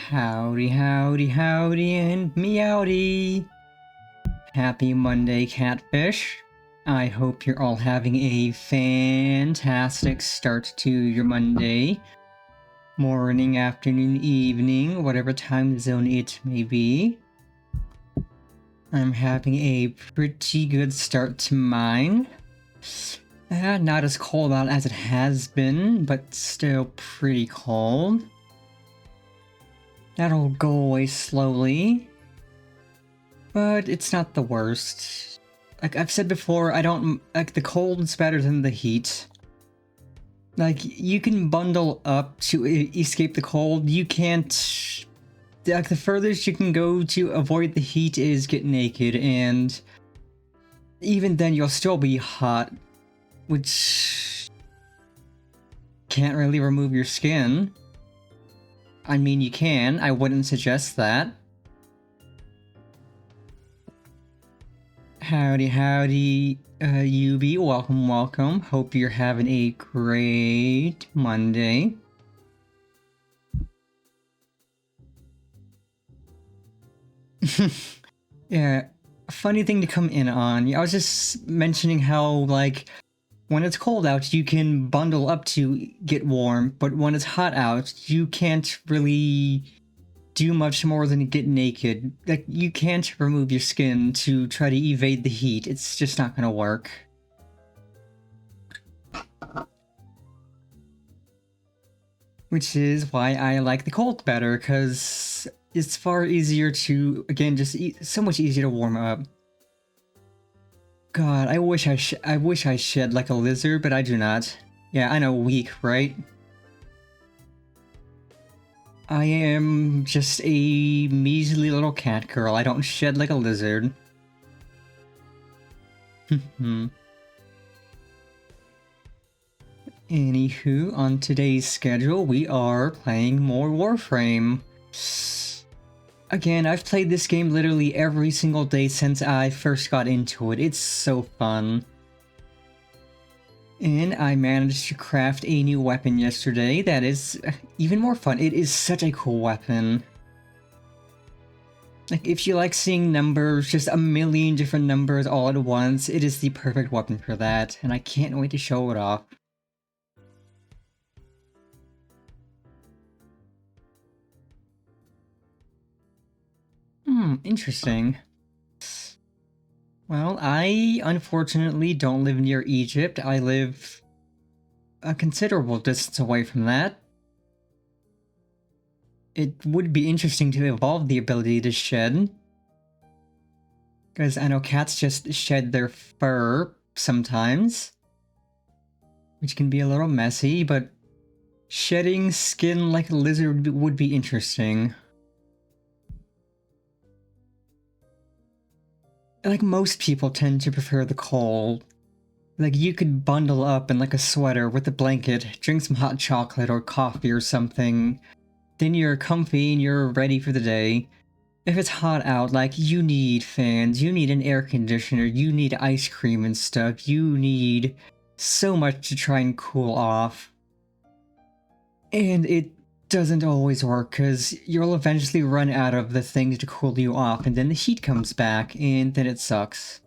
Howdy, howdy, howdy, and meowdy! Happy Monday, Catfish. I hope you're all having a fantastic start to your Monday. Morning, afternoon, evening, whatever time zone it may be. I'm having a pretty good start to mine. Not as cold out as it has been, but still pretty cold. That'll go away slowly. But it's not the worst. Like I've said before, I don't like the cold's better than the heat. Like you can bundle up to escape the cold. You can't. Like the furthest you can go to avoid the heat is get naked, and even then you'll still be hot, which can't really remove your skin. I mean, you can. I wouldn't suggest that. Howdy, howdy, UB. Welcome, welcome. Hope you're having a great Monday. Yeah, funny thing to come in on. I was just mentioning how, like, when it's cold out, you can bundle up to get warm, but when it's hot out, you can't really do much more than get naked. Like, you can't remove your skin to try to evade the heat. It's just not gonna work. Which is why I like the cold better, because it's far easier to, again, just so much easier to warm up. God, I wish I shed like a lizard, but I do not. Yeah, I know, weak, right? I am just a measly little cat girl. I don't shed like a lizard. Anywho, on today's schedule, we are playing more Warframe. Again, I've played this game literally every single day since I first got into it. It's so fun. And I managed to craft a new weapon yesterday that is even more fun. It is such a cool weapon. Like, if you like seeing numbers, just a million different numbers all at once, it is the perfect weapon for that, and I can't wait to show it off. Interesting. Well, I unfortunately don't live near Egypt. I live a considerable distance away from that. It would be interesting to evolve the ability to shed. Because I know cats just shed their fur sometimes, which can be a little messy, but shedding skin like a lizard would be interesting. Like, most people tend to prefer the cold. Like, you could bundle up in like a sweater with a blanket, drink some hot chocolate or coffee or something, then you're comfy and you're ready for the day. If it's hot out, like, you need fans, you need an air conditioner, you need ice cream and stuff, you need so much to try and cool off. And it doesn't always work, because you'll eventually run out of the things to cool you off, and then the heat comes back, and then it sucks.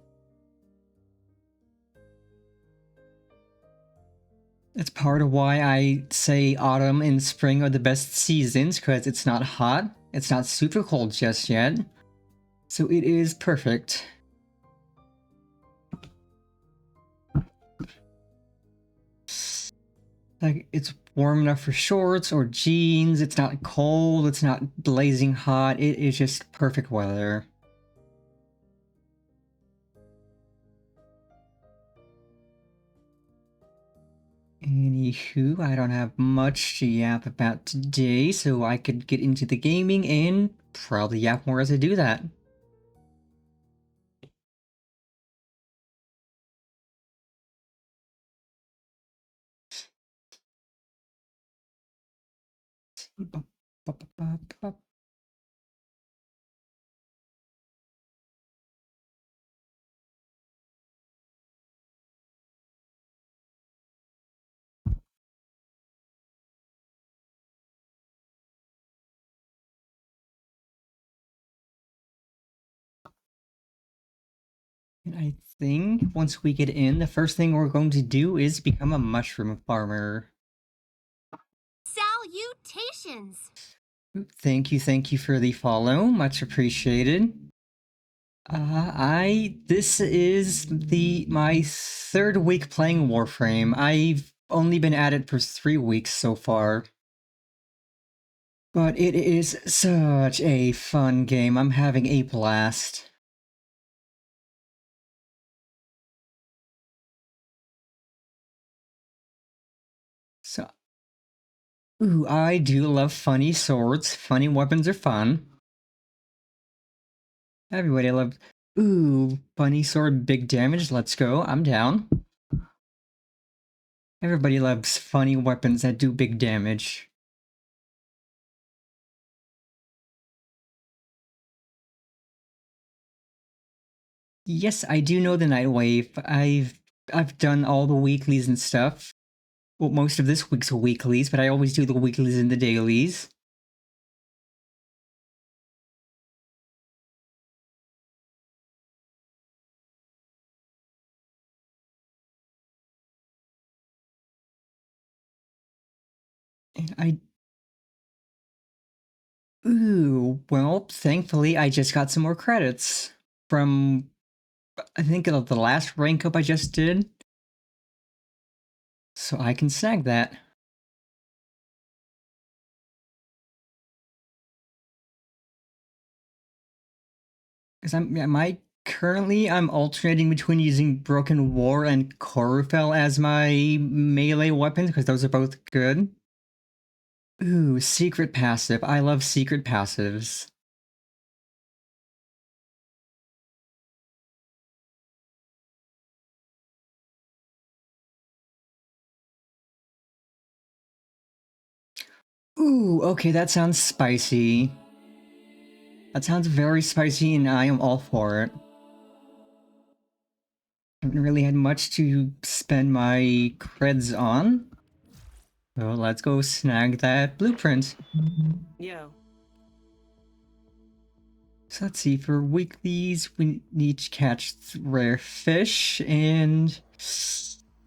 That's part of why I say autumn and spring are the best seasons, because it's not hot, it's not super cold just yet, so it is perfect. Like, it's warm enough for shorts or jeans, it's not cold, it's not blazing hot, it is just perfect weather. Anywho, I don't have much to yap about today, so I could get into the gaming and probably yap more as I do that. And I think once we get in, the first thing we're going to do is become a mushroom farmer. Salutations! Thank you for the follow. Much appreciated. This is my third week playing Warframe. I've only been at it for 3 weeks so far. But it is such a fun game. I'm having a blast. So, ooh, I do love funny swords. Funny weapons are fun. Everybody loves. Ooh, funny sword, big damage. Let's go. I'm down. Everybody loves funny weapons that do big damage. Yes, I do know the Nightwave. I've done all the weeklies and stuff. Well, most of this week's weeklies, but I always do the weeklies and the dailies. And ooh, well, thankfully I just got some more credits from, I think, the last rank up I just did. So I can snag that. Because I'm alternating between using Broken War and Chlorophyll as my melee weapons, because those are both good. Ooh, secret passive. I love secret passives. Ooh, okay, that sounds spicy. That sounds very spicy, and I am all for it. Haven't really had much to spend my creds on. So let's go snag that blueprint. Yo. So let's see, for weeklies, we need to catch rare fish, and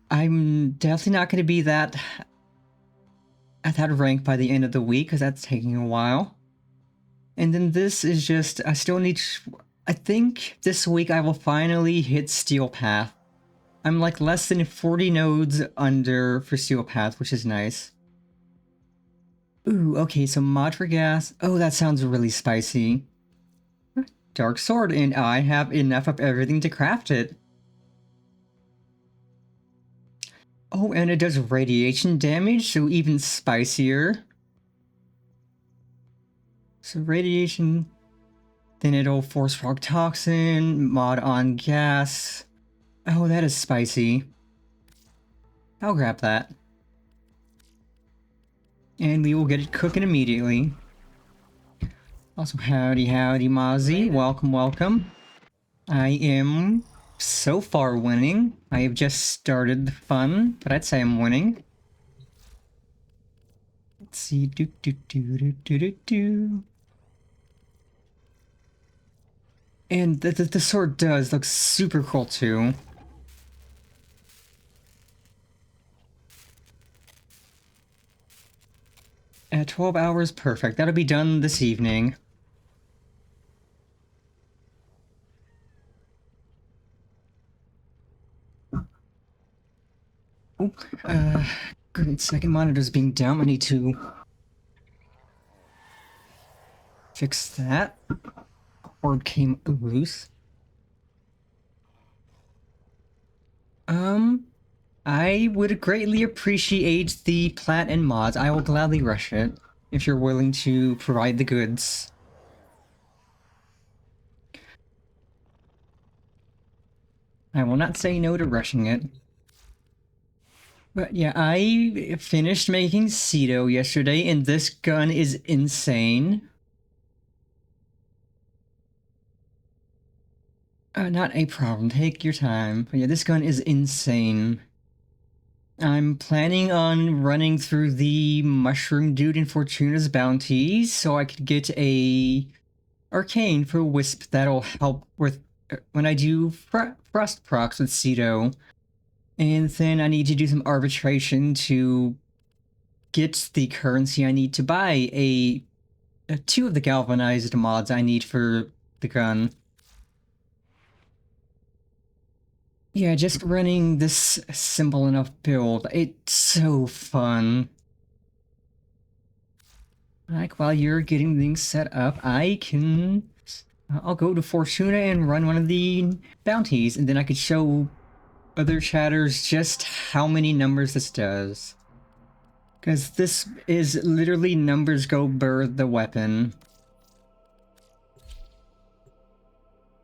I'm definitely not going to be at that rank by the end of the week, because that's taking a while. And then this is just, I still need, I think this week I will finally hit Steel Path. I'm like less than 40 nodes under for Steel Path, which is nice. Ooh, okay, so Madrigas. Oh, that sounds really spicy. Dark Sword, and I have enough of everything to craft it. Oh, and it does radiation damage, so even spicier. So radiation, then it'll force rock toxin, mod on gas. Oh, that is spicy. I'll grab that. And we will get it cooking immediately. Also, howdy, Mozzie. Welcome, welcome. I am so far winning. I have just started the fun, but I'd say I'm winning. Let's see. And the sword does look super cool too. At 12 hours, perfect. That'll be done this evening. Oh, good. Second monitor's being down. I need to fix that. Cord came loose. I would greatly appreciate the plat and mods. I will gladly rush it if you're willing to provide the goods. I will not say no to rushing it. But yeah, I finished making Cedo yesterday, and this gun is insane. Not a problem. Take your time. But yeah, this gun is insane. I'm planning on running through the Mushroom Dude in Fortuna's bounties so I could get a Arcane for Wisp that'll help with when I do frost procs with Cedo, and then I need to do some arbitration to get the currency I need to buy two of the galvanized mods I need for the gun. Yeah, just running this simple enough build, it's so fun. Like, while you're getting things set up, I'll go to Fortuna and run one of the bounties, and then I could show other chatters just how many numbers this does. Because this is literally numbers go burr the weapon.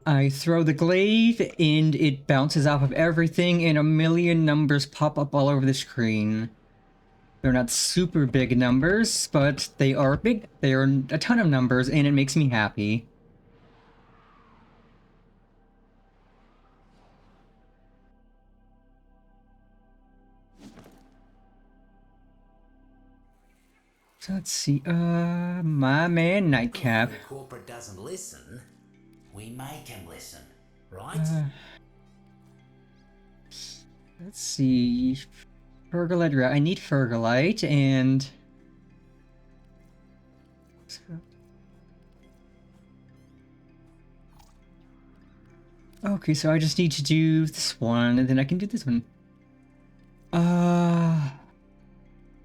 I throw the glaive, and it bounces off of everything, and a million numbers pop up all over the screen. They're not super big numbers, but they are big. They are a ton of numbers, and it makes me happy. So let's see, my man Nightcap. If the corporate doesn't listen, we make him listen, right? Let's see, Fergalite. I need Fergalite, and okay, so I just need to do this one, and then I can do this one.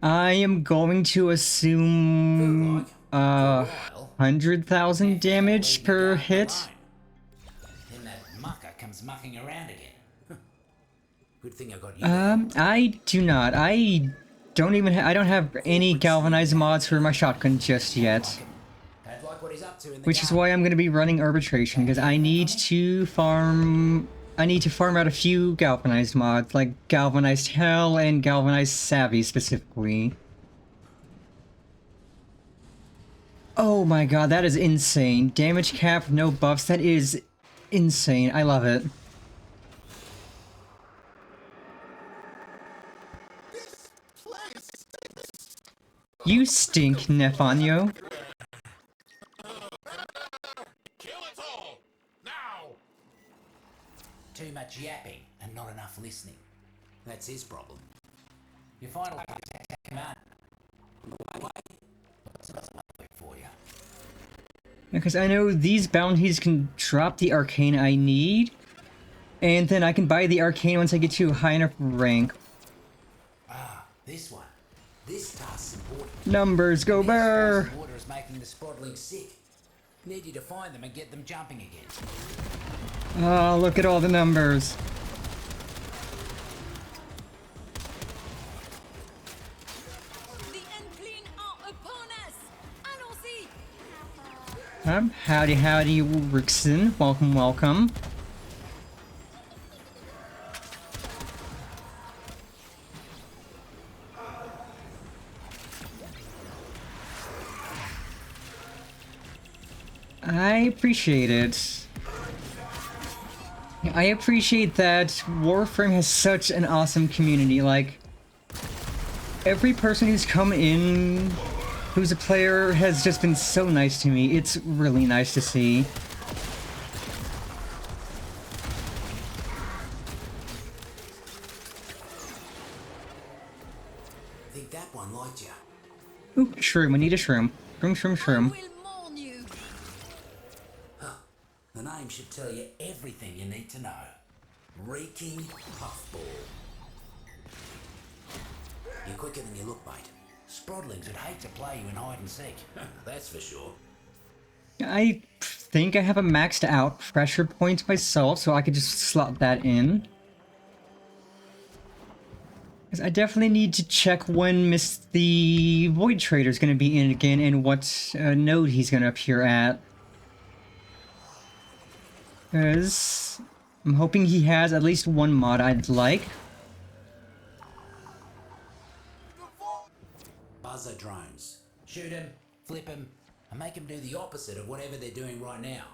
I am going to assume 100,000 damage per hit. Then that mucker comes mucking around again. Good thing I got you. I do not. I don't even. I don't have any galvanized mods for my shotgun just yet. Don't like what he's up to in the Which is why I'm going to be running arbitration, because I need to farm. I need to farm out a few galvanized mods, like Galvanized Hell and Galvanized Savvy specifically. Oh my god, that is insane. Damage cap, no buffs, that is insane. I love it. You stink, Nefanyo. Too much yapping and not enough listening. That's his problem. You finally come out. For you. Because I know these bounties can drop the arcane I need, and then I can buy the arcane once I get to a high enough rank. Ah, this one. This task's important. Numbers go burr! Water is making the Sprodlings sick. Need you to find them and get them jumping again. Oh, look at all the numbers. The Unclean are upon us! Allons-y! Howdy, howdy, Rickson. Welcome, welcome. I appreciate it. I appreciate that Warframe has such an awesome community. Like, every person who's come in who's a player has just been so nice to me. It's really nice to see. I think that one liked you. Ooh, shroom. I need a shroom. Shroom, shroom, shroom. We'll mourn you. The name should tell you everything you need to know. Reeking Puffball. You're quicker than you look, mate. Sprodlings would hate to play you in hide and seek. That's for sure. I think I have a maxed out pressure point myself, so I could just slot that in. Because I definitely need to check when the Void Trader is going to be in again and what node he's going to appear at. Because I'm hoping he has at least one mod I'd like. Buzzer drones. Shoot him, flip him, and make him do the opposite of whatever they're doing right now.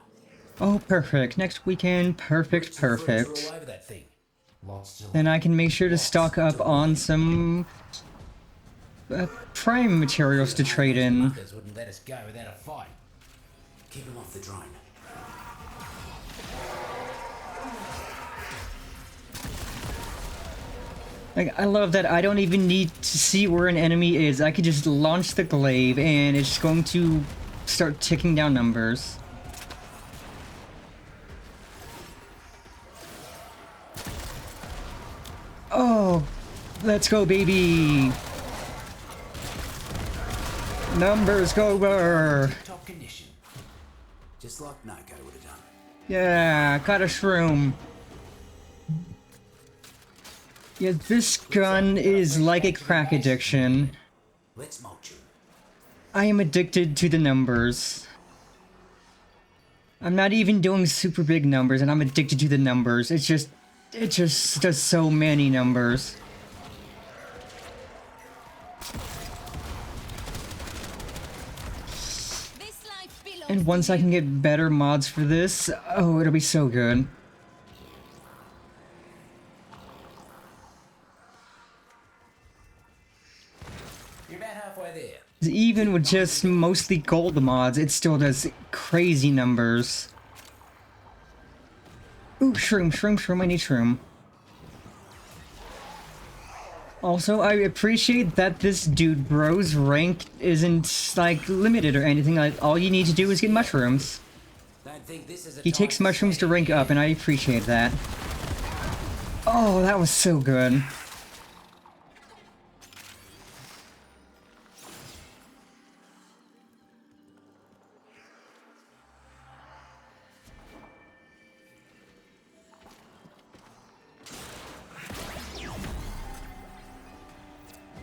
Oh, perfect. Next weekend, perfect, Fruits are perfect. all over that thing. Lots to Then I can make sure to stock up on some prime materials to trade in. Muckers wouldn't let us go without a fight. Keep him off the drone. Like, I love that I don't even need to see where an enemy is. I could just launch the glaive and it's going to start ticking down numbers. Oh, let's go, baby! Numbers go over! Top condition. Just like Nako would have done. Yeah, caught a shroom. Yeah, this gun is like a crack addiction. Let's mulch him. I am addicted to the numbers. I'm not even doing super big numbers and I'm addicted to the numbers. It just does so many numbers. This life belongs And once to I you. can get better mods for this, oh, it'll be so good. You're about halfway there. Even with just mostly gold mods, it still does crazy numbers. Ooh, shroom, I need shroom. Also, I appreciate that this dude bro's rank isn't, like, limited or anything. Like, all you need to do is get mushrooms. Don't think this is a He time takes to mushrooms to stand rank here. up, and I appreciate that. Oh, that was so good.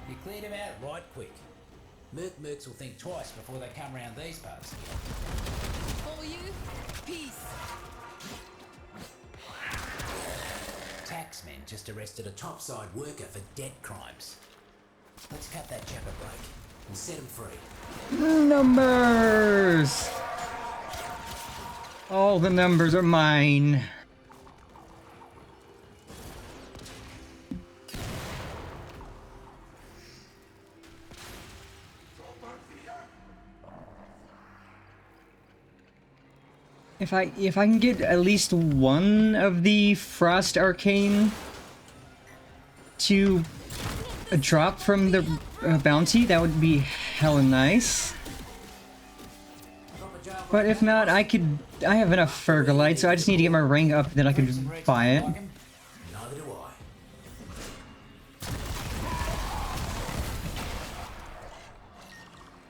You cleared him out right quick. Mercs will think twice before they come round these parts. For you, peace. Taxmen just arrested a topside worker for debt crimes. Let's cut that chap a break and set him free. Numbers! All the numbers are mine. If I can get at least one of the Frost Arcane to drop from the bounty, that would be hella nice. But if not, I have enough Fergalite, so I just need to get my rank up, then I could buy it. Neither do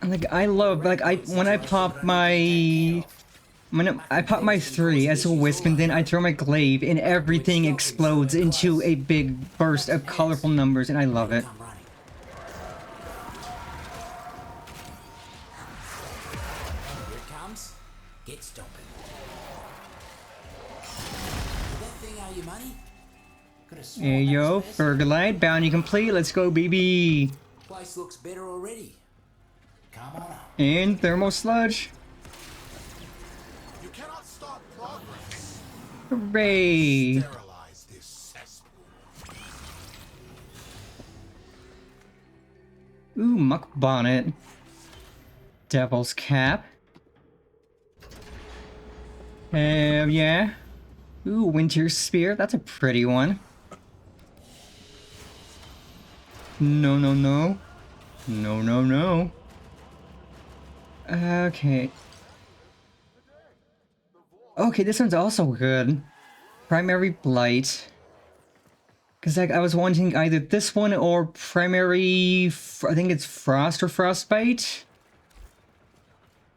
I. Like, I love, like, when I pop my 3 as a wisp and then I throw my glaive and everything explodes into a big burst of colorful numbers and I love it. Come running. Here it comes. Get stomping. Did that thing owe you money? Could have sworn Hey that yo, was fair. Fergalite, bounty complete, let's go baby! Place looks better already. Come on up. And thermal sludge. You cannot stop progress. Hooray! Sterilize this cesspool. Ooh, muck bonnet. Devil's cap. Hell yeah. Ooh, winter spear, that's a pretty one. No, no, no. No, no, no. Okay. Okay, this one's also good. Primary Blight. Because like, I was wanting either this one or Primary... I think it's Frost or Frostbite.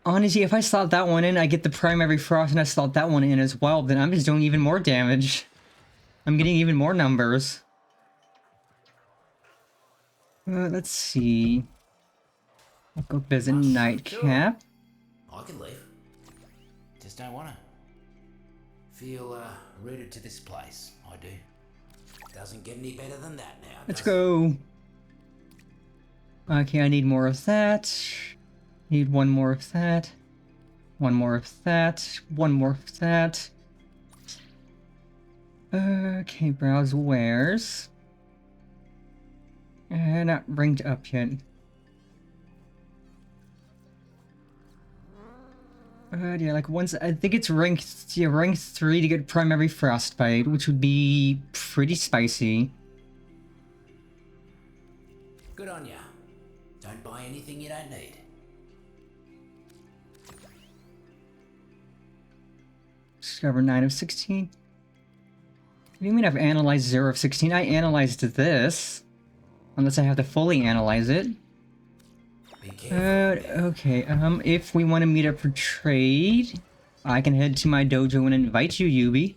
Honestly, if I slot that one in, I get the Primary Frost and I slot that one in as well, then I'm just doing even more damage. I'm getting even more numbers. Let's see. I'll go visit Nightcap. I can leave. Just don't wanna. Feel rooted to this place. I do. Doesn't get any better than that now. Let's does it? go. Okay, I need more of that. Need one more of that. One more of that. One more of that. Okay, browse wares. Not ranked up yet. Yeah, like once I think it's ranked, yeah, ranked 3 to get primary frostbite, which would be pretty spicy. Good on ya. Don't buy anything you don't need. Discover 9 of 16. What do you mean I've analyzed 0 of 16? I analyzed this. Unless I have to fully analyze it. Be careful. Okay, if we want to meet up for trade, I can head to my dojo and invite you, Yubi.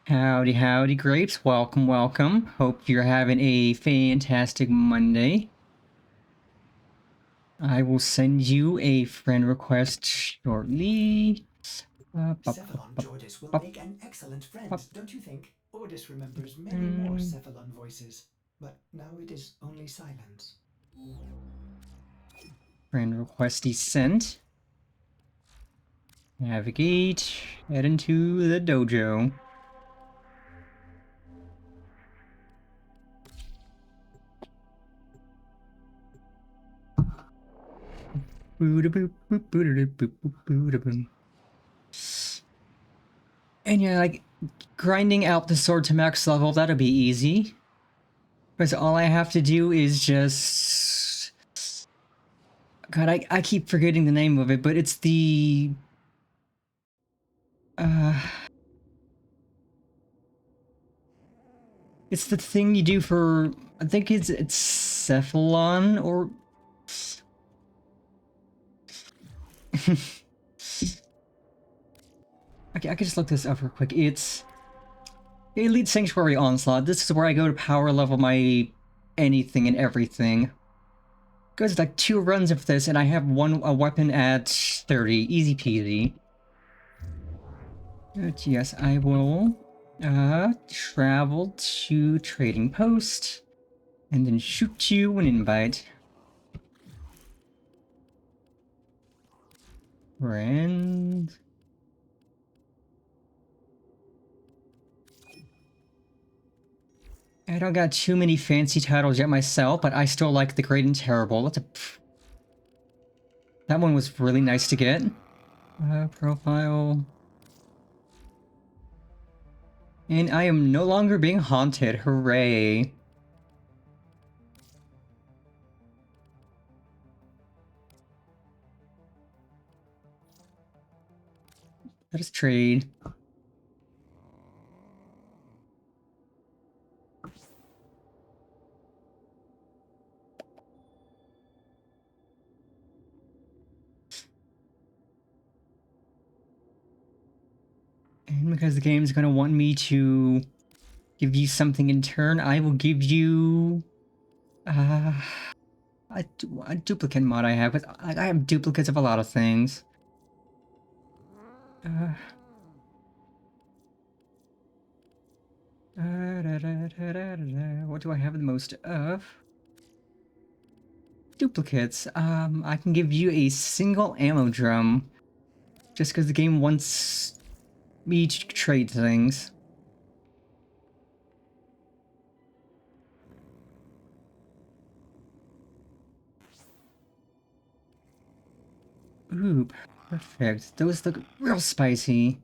Howdy, howdy, Grapes. Welcome, welcome. Hope you're having a fantastic Monday. I will send you a friend request shortly. Cephalon Jordis will make an excellent friend, don't you think? Ordis remembers many more Cephalon voices, but now it is only silence. Friend request is sent. Navigate, head into the dojo. And yeah, like, grinding out the sword to max level, that'll be easy. Because all I have to do is just... God, I keep forgetting the name of it, but it's the... It's the thing you do for... I think it's Cephalon, or... Okay, I can just look this up real quick. It's... Elite Sanctuary Onslaught. This is where I go to power level my anything and everything. Goes like 2 runs of this, and I have a weapon at 30. Easy peasy. But yes, I will travel to Trading Post, and then shoot you an invite. Friend. I don't got too many fancy titles yet myself, but I still like The Great and Terrible. That one was really nice to get. Profile. And I am no longer being haunted. Hooray. Let us trade. And because the game's gonna want me to give you something in turn, I will give you a duplicate mod I have. But I have duplicates of a lot of things. What do I have the most of? Duplicates. I can give you a single ammo drum. Just because the game wants me to trade things. Ooh, perfect. Those look real spicy.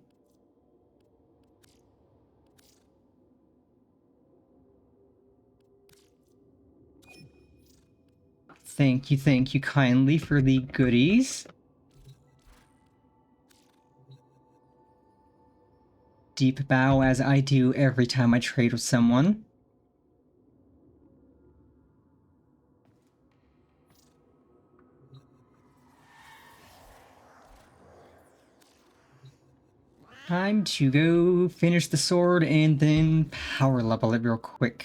Thank you kindly for the goodies. Deep bow as I do every time I trade with someone. Time to go finish the sword and then power level it real quick.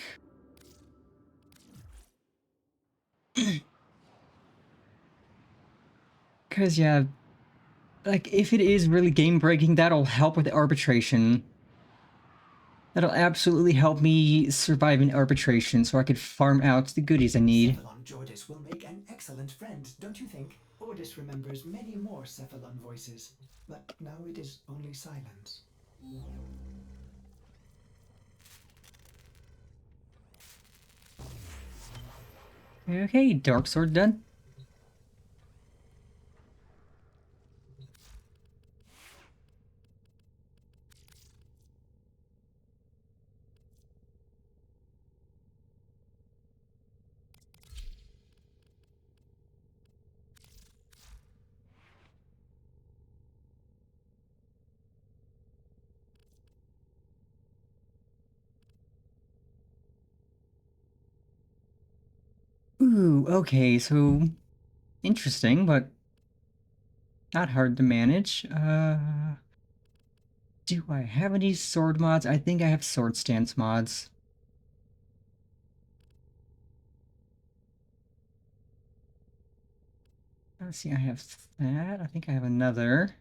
Because, yeah, like, if it is really game-breaking, that'll help with arbitration. That'll absolutely help me survive in arbitration so I could farm out the goodies I need. Cephalon Jordis will make an excellent friend, don't you think? Ordis remembers many more Cephalon voices, but now it is only silence. Okay, Dark Sword done. Ooh, okay, so interesting, but not hard to manage. Do I have any sword mods? I think I have sword stance mods. Let's see, I have that. I think I have another.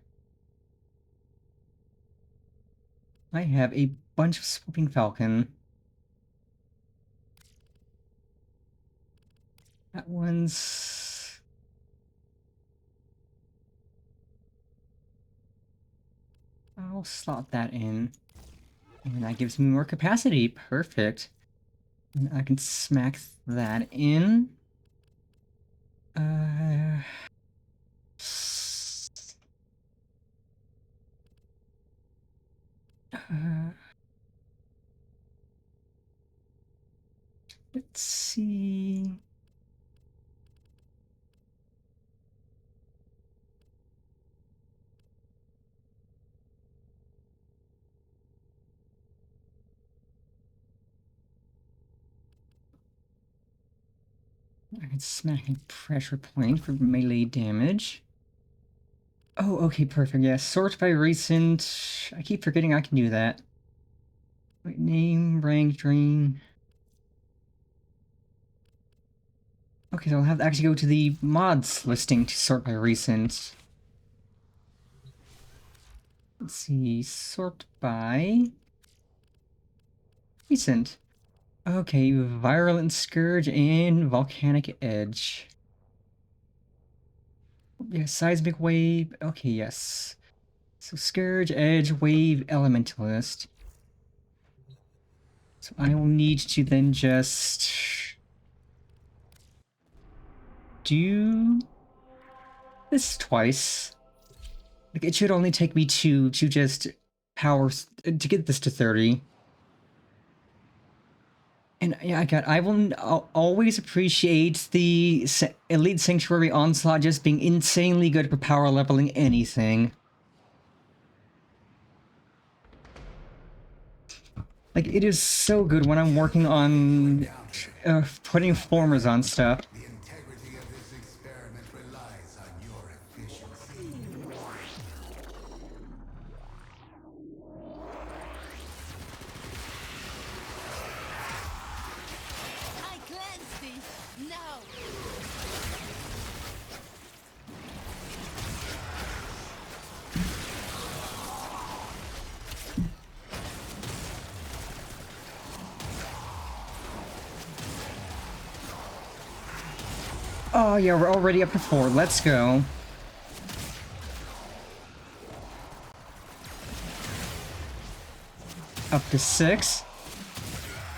I have a bunch of Swooping Falcon. That one's... I'll slot that in. And that gives me more capacity. Perfect. And I can smack that in. Let's see. I can smack a pressure point for melee damage. Oh, okay, perfect. Yeah, sort by recent. I keep forgetting I can do that. Wait, name, rank, drain. Okay, so I'll have to actually go to the mods listing to sort by recent. Let's see, sort by recent. Okay, Virulent Scourge and Volcanic Edge. Yeah, Seismic Wave. Okay, yes. So Scourge, Edge, Wave, Elementalist. So I will need to then just do this twice. Like, it should only take me two to just to get this to 30. And yeah, I'll always appreciate the Elite Sanctuary Onslaught just being insanely good for power leveling anything. Like, it is so good when I'm working on putting formers on stuff. The integrity of this experiment relies on your efficiency. I cleanse thee now. Oh yeah, we're already up to 4. Let's go. Up to 6.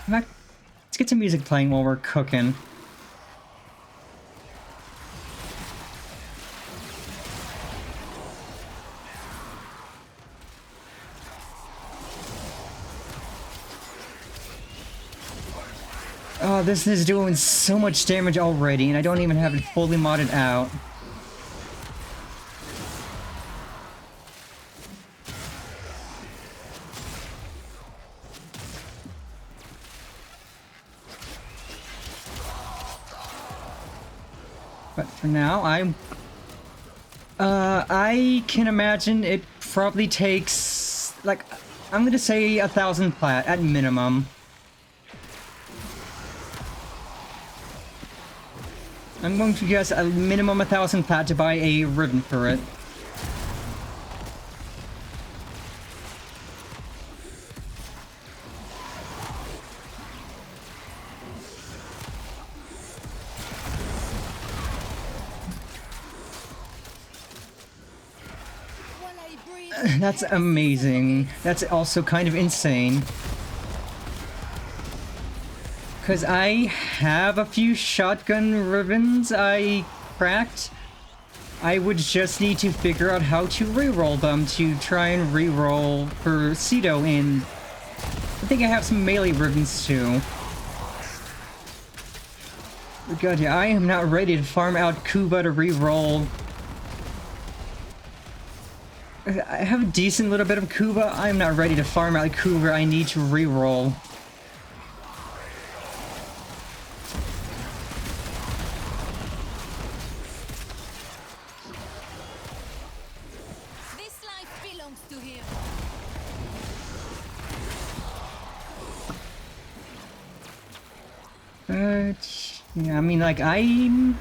Let's get some music playing while we're cooking. Oh, this is doing so much damage already, and I don't even have it fully modded out. But for now, I can imagine it probably takes, like, I'm gonna say 1,000 plat at minimum. I'm going to guess a minimum 1,000 plat to buy a ribbon for it. While I breathe, That's amazing. That's also kind of insane. Because I have a few shotgun ribbons I cracked. I would just need to figure out how to reroll them to try and reroll for Cedo, and I think I have some melee ribbons too. But God, yeah, I am not ready to farm out Kuba to reroll. I have a decent little bit of Kuba. I'm not ready to farm out Kuba. I need to reroll. This life belongs to him. But yeah, I mean, like, I'm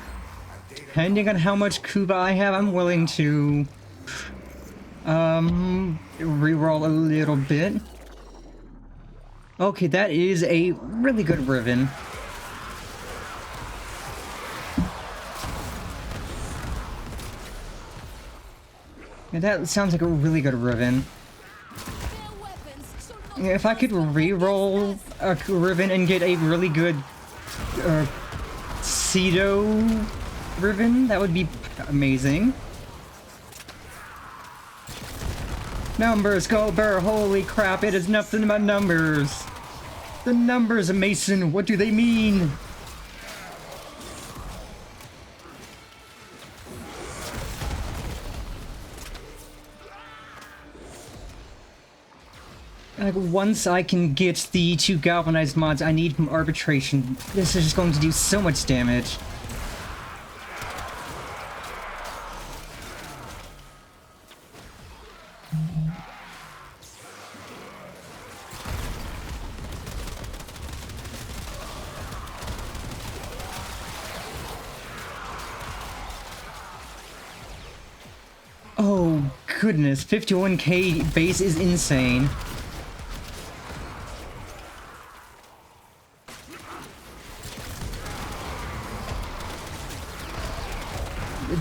depending on how much Kuba I have, I'm willing to reroll a little bit. Okay, that is a really good ribbon. Yeah, that sounds like a really good ribbon. Their weapons should not Yeah, if I could re-roll a ribbon and get a really good Cedo ribbon, that would be amazing. Numbers, go Burr, holy crap, it is nothing but numbers. The numbers, Mason, what do they mean? Like, once I can get the 2 galvanized mods I need from arbitration, this is just going to do so much damage. Oh goodness, 51k base is insane.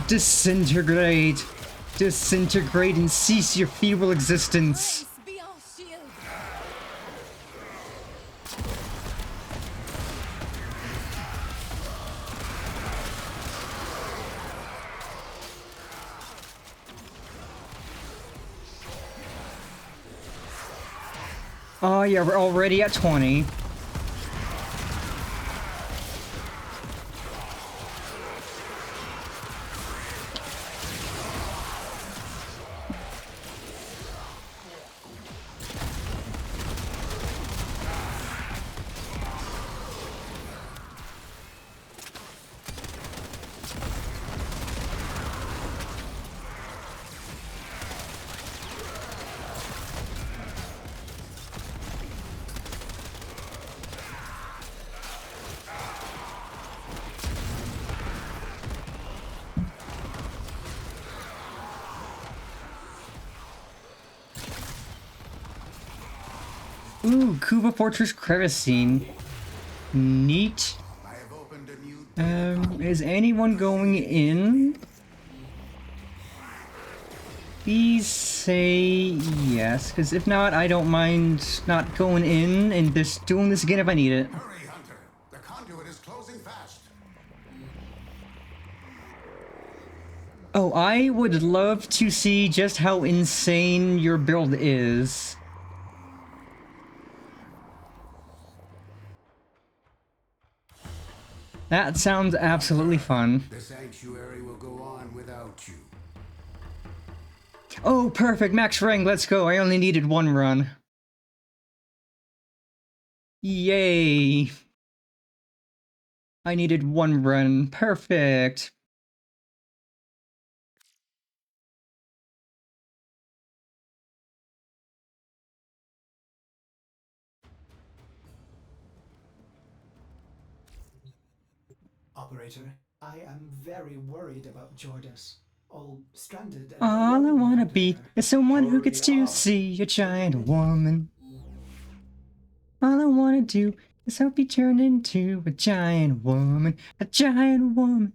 Disintegrate! Disintegrate and cease your feeble existence! Praise be our shield. Oh yeah, we're already at 20. Ooh, Kuba Fortress Crevassine. Neat. I have opened a new Is anyone going in? Please say yes, because if not, I don't mind not going in and just doing this again if I need it. Hurry, Hunter. The conduit is closing fast. Oh, I would love to see just how insane your build is. That sounds absolutely fun. The sanctuary will go on without you. Oh, perfect, max rank, let's go. I only needed 1 run. Yay. I needed 1 run, perfect. Operator, I am very worried about Jordis. All stranded and All I alone wanna out be there. is someone who gets to Hurry up. see a giant woman. All I wanna do is hope you turn into a giant woman. A giant woman.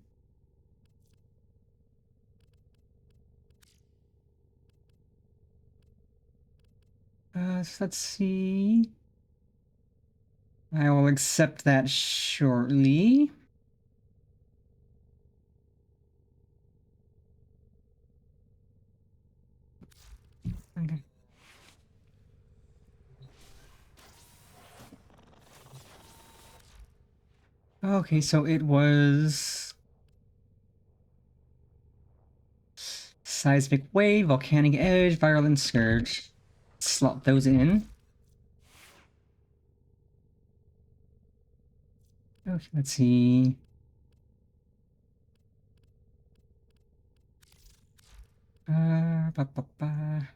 So let's see. I will accept that shortly. Okay. Okay, so it was Seismic Wave, Volcanic Edge, Virulent Scourge. Slot those in. Okay, let's see. Ba, ba, ba.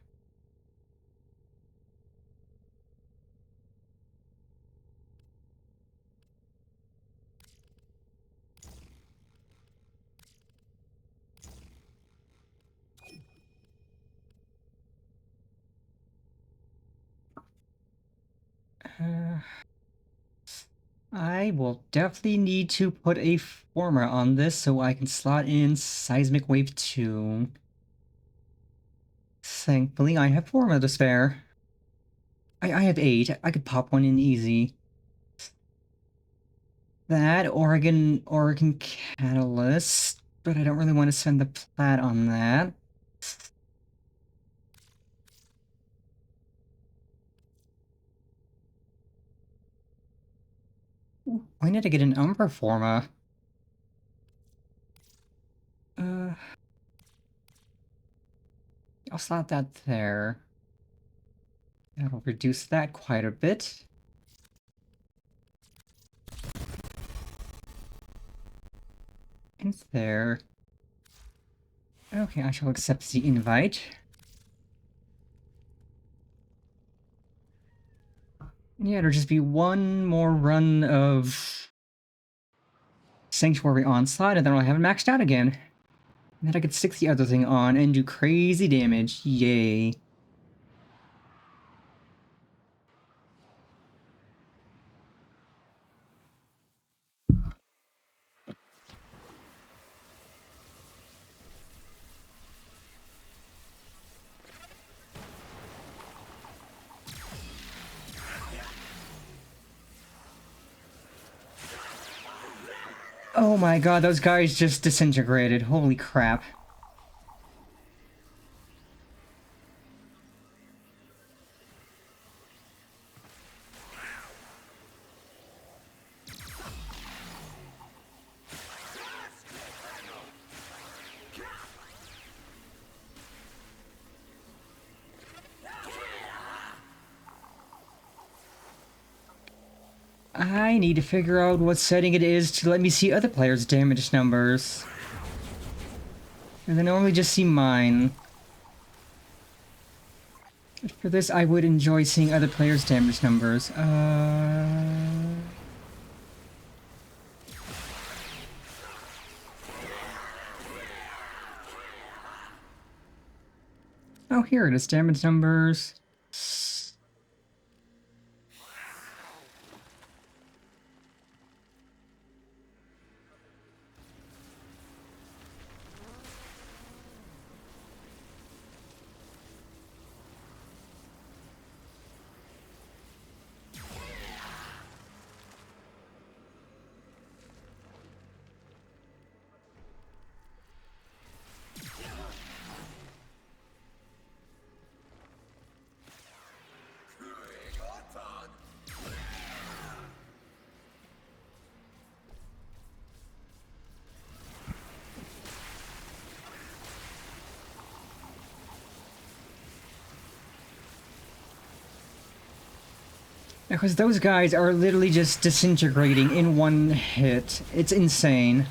I will definitely need to put a former on this so I can slot in Seismic Wave 2. Thankfully, I have former to spare. I have 8. I could pop one in easy. That, Oregon Catalyst, but I don't really want to spend the plat on that. Why did I get an Umbra Forma? I'll slot that there. That'll reduce that quite a bit. And there. Okay, I shall accept the invite. Yeah, there'll just be one more run of Sanctuary Onslaught, and then I'll have it maxed out again. And then I could stick the other thing on and do crazy damage. Yay. Oh my god, those guys just disintegrated. Holy crap. I need to figure out what setting it is to let me see other players' damage numbers. And I normally just see mine. But for this, I would enjoy seeing other players' damage numbers. Oh, here it is, damage numbers. Because those guys are literally just disintegrating in one hit. It's insane.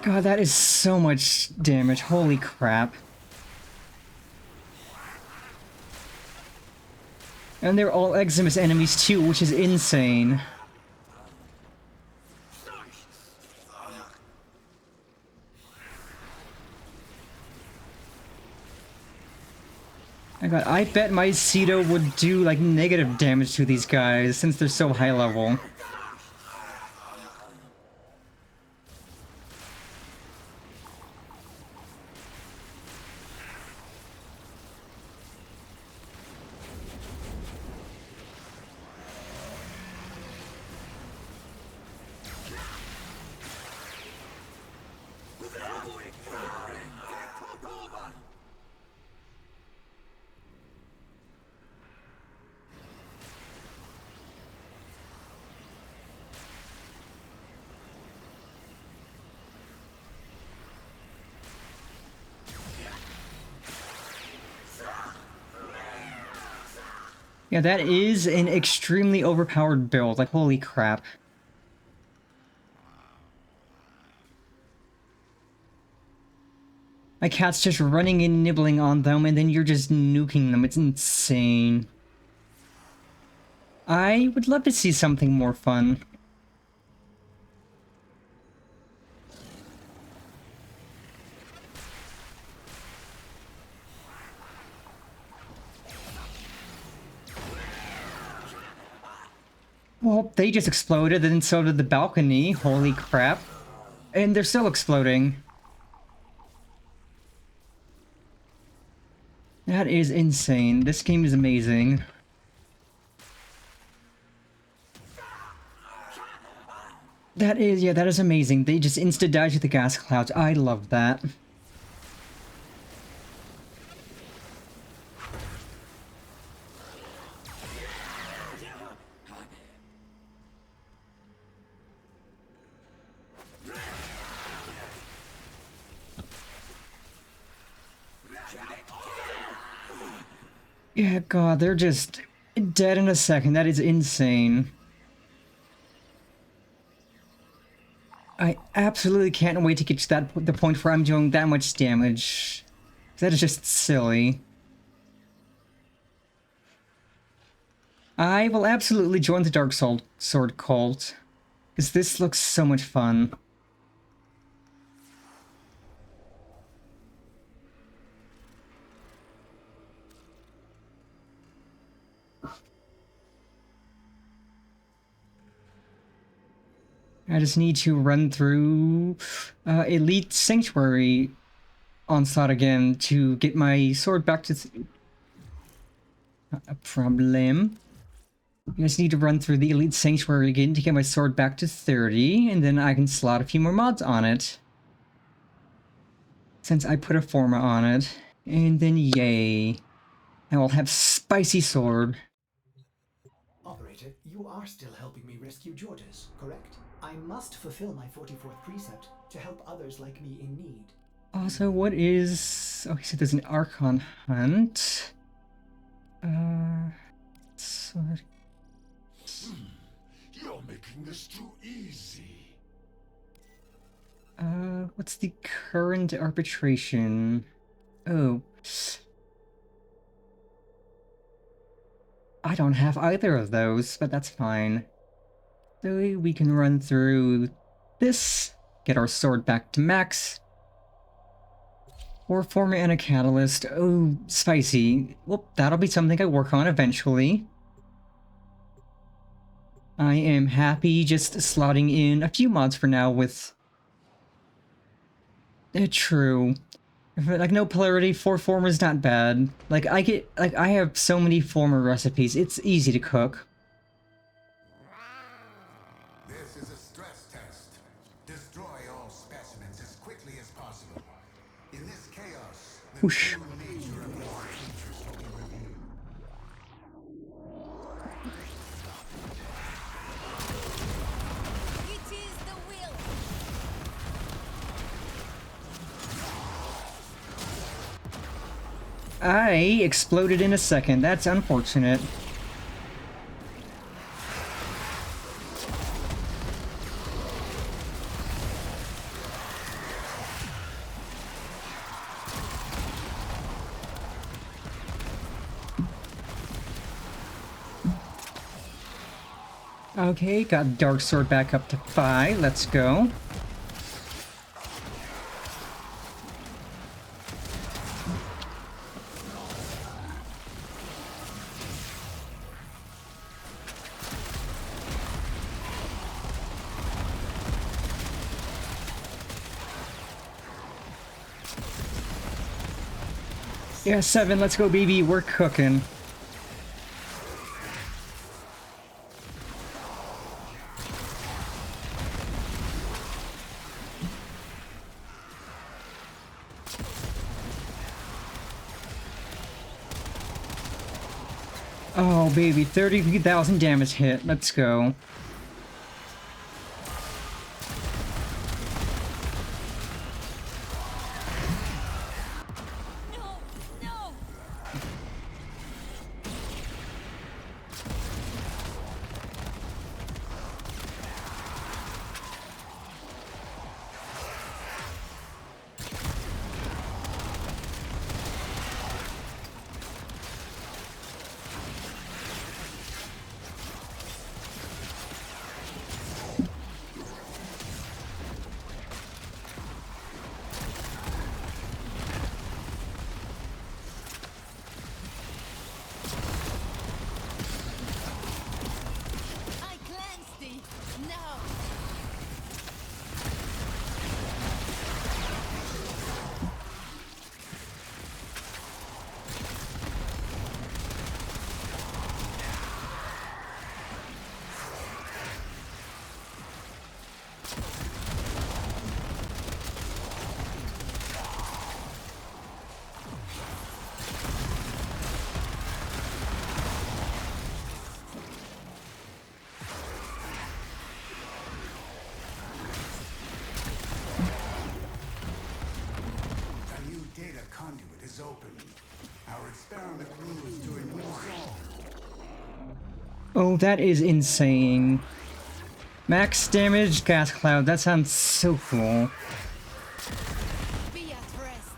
God, that is so much damage. Holy crap. And they're all Eximus enemies too, which is insane. My god, I bet my Cedo would do, like, negative damage to these guys, since they're so high level. Yeah, that is an extremely overpowered build. Like, holy crap. My cat's just running and nibbling on them, and then you're just nuking them. It's insane. I would love to see something more fun. Well, they just exploded, and so did the balcony. Holy crap. And they're still exploding. That is insane. This game is amazing. That is amazing. They just insta-died with the gas clouds. I love that. Yeah, God, they're just dead in a second. That is insane. I absolutely can't wait to get to the point where I'm doing that much damage. That is just silly. I will absolutely join the Dark Sword cult, because this looks so much fun. I just need to run through Elite Sanctuary Onslaught again to get my sword back to... Not a problem. I just need to run through the Elite Sanctuary again to get my sword back to 30, and then I can slot a few more mods on it. Since I put a Forma on it. And then yay. I will have Spicy Sword. Operator, you are still helping me rescue Georges, correct? I must fulfill my 44th precept to help others like me in need. Also, what is... Okay, so there's an Archon Hunt. Sword. You're making this too easy. What's the current arbitration? Oh. I don't have either of those, but that's fine. So we can run through this, get our sword back to max. Or Forma and a Catalyst. Oh, spicy. Well, that'll be something I work on eventually. I am happy just slotting in a few mods for now with... true. Like, no polarity, 4 Forma is not bad. Like, I have so many Forma recipes, it's easy to cook. This is a stress test. Destroy all specimens as quickly as possible. In this chaos, the Whoosh. true nature of your creatures will be revealed. It is the will. I exploded in a second, that's unfortunate. Okay, got Dark Sword back up to 5, let's go. Yeah, 7, let's go, baby, we're cooking. Oh, baby, 30,000 damage hit, let's go. No, no. conduit is open. Our experiment moves to a new zone. Oh, that is insane. Max damage, gas cloud. That sounds so cool. Be at rest.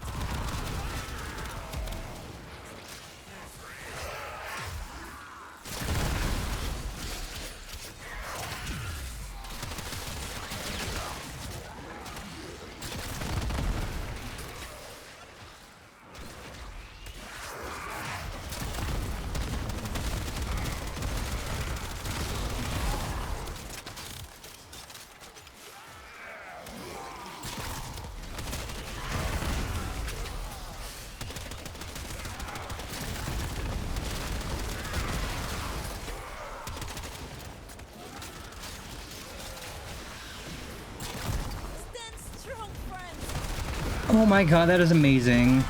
Stand strong, friends. Oh my god, that is amazing.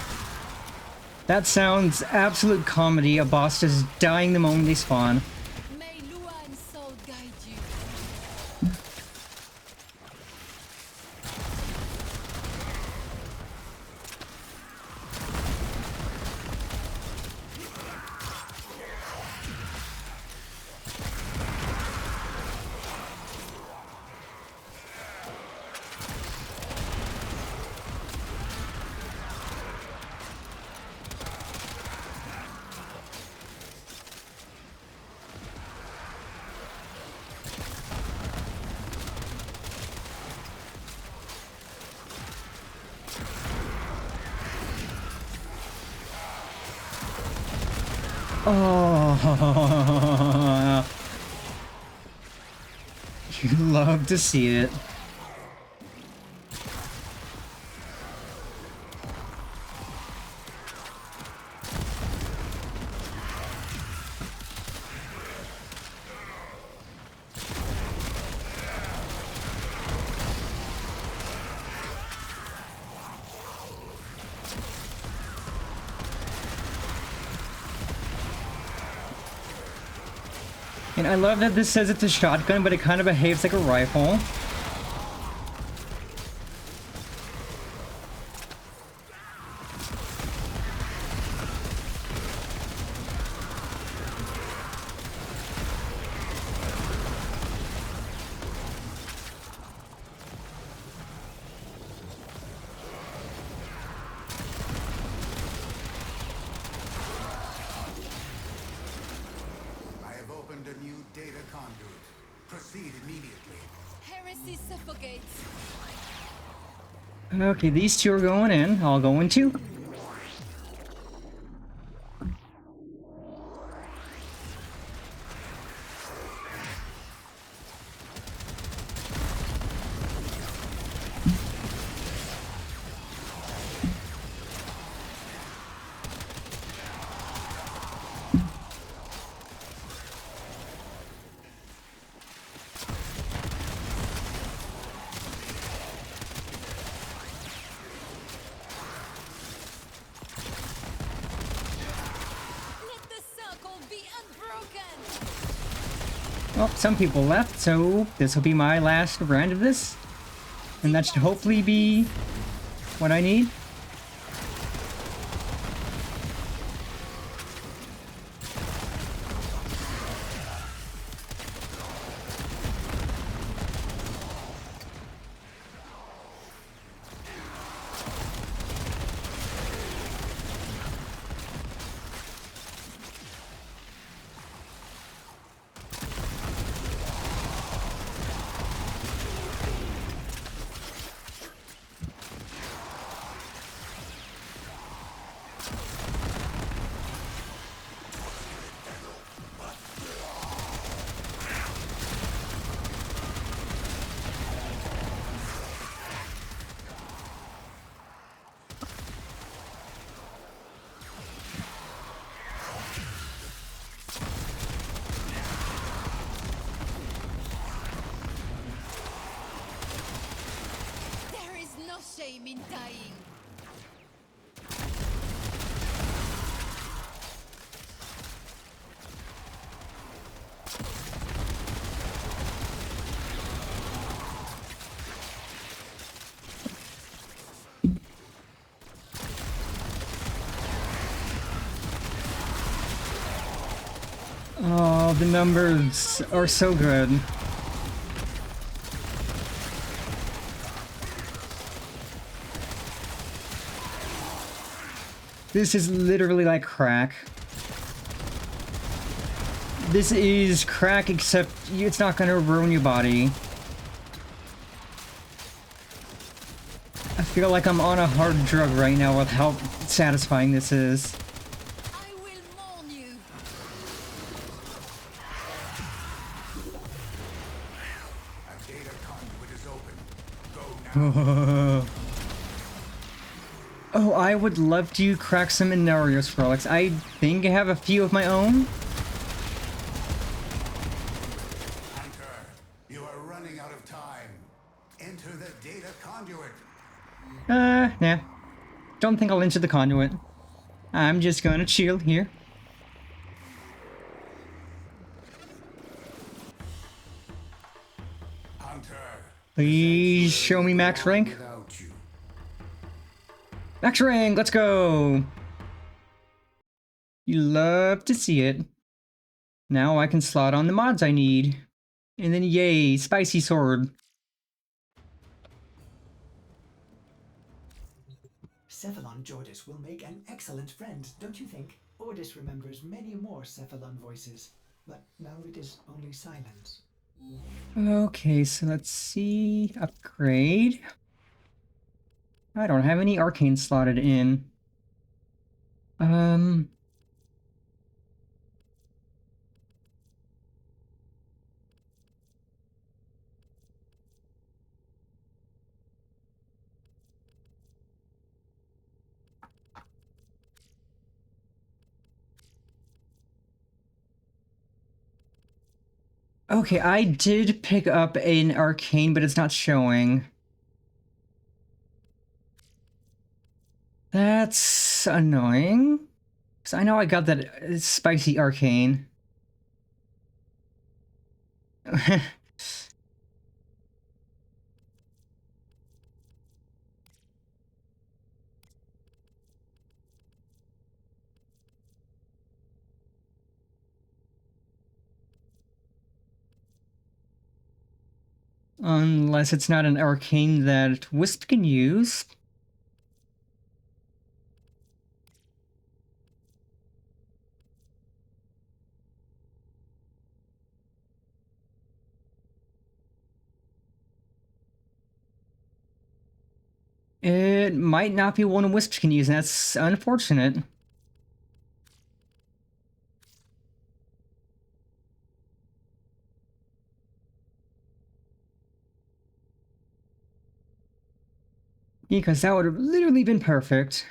That sounds absolute comedy. A boss just dying the moment they spawn. May Lua and Soul guide you. Oh, you love to see it. And I love that this says it's a shotgun, but it kind of behaves like a rifle. I have opened a new data conduit. Proceed immediately. Heresy suffocates. Okay, these two are going in. I'll go in too. Let the circle be unbroken. Well, some people left, so this will be my last round of this. And that should hopefully be what I need. There is no shame in dying. Oh, the numbers are so good. This is literally like crack. This is crack, except it's not gonna ruin your body. I feel like I'm on a hard drug right now with how satisfying this is. I will mourn you. A data conduit is open. Go now. Oh, I would love to crack some Inarius relics. I think I have a few of my own. Hunter, you are running out of time. Enter the data conduit. Nah. Don't think I'll enter the conduit. I'm just gonna chill here. Hunter. Please show me max rank. Without you. Max rank, let's go! You love to see it. Now I can slot on the mods I need. And then yay, spicy sword. Cephalon Jordis will make an excellent friend, don't you think? Ordis remembers many more Cephalon voices, but now it is only silence. Okay, so let's see. Upgrade. I don't have any arcane slotted in. Okay, I did pick up an arcane, but it's not showing. That's annoying. Because I know I got that spicy arcane. Unless it's not an arcane that Wisp can use. It might not be one Wisp can use, and that's unfortunate. Because that would have literally been perfect.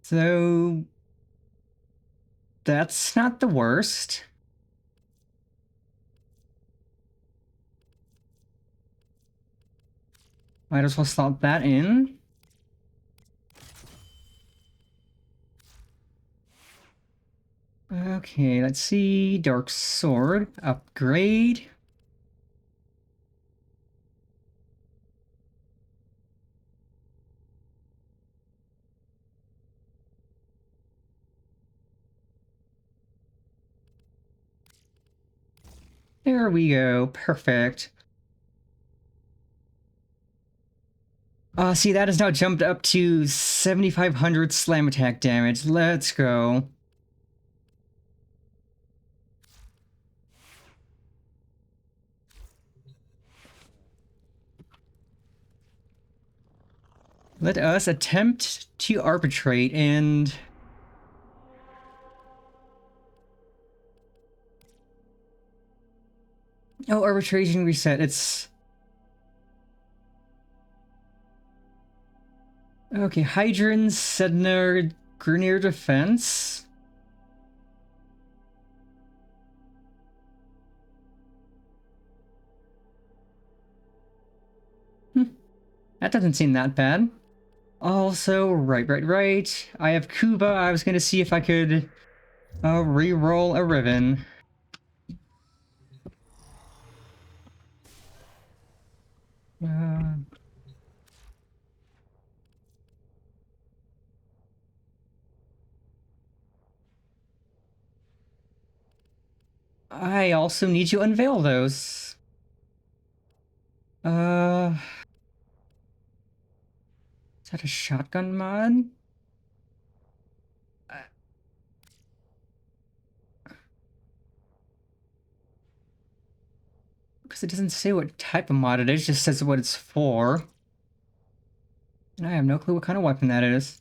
So... that's not the worst. Might as well slot that in. Okay, let's see. Dark Sword. Upgrade. There we go. Perfect. See, that has now jumped up to 7,500 slam attack damage. Let's go. Let us attempt to arbitrate and... oh, arbitration reset. It's... okay, Hydran, Sedna, Grineer Defense. That doesn't seem that bad. Also, right. I have Kuba. I was gonna see if I could re-roll a Riven. I also need to unveil those. Is that a shotgun mod? Because it doesn't say what type of mod it is, it just says what it's for. And I have no clue what kind of weapon that is.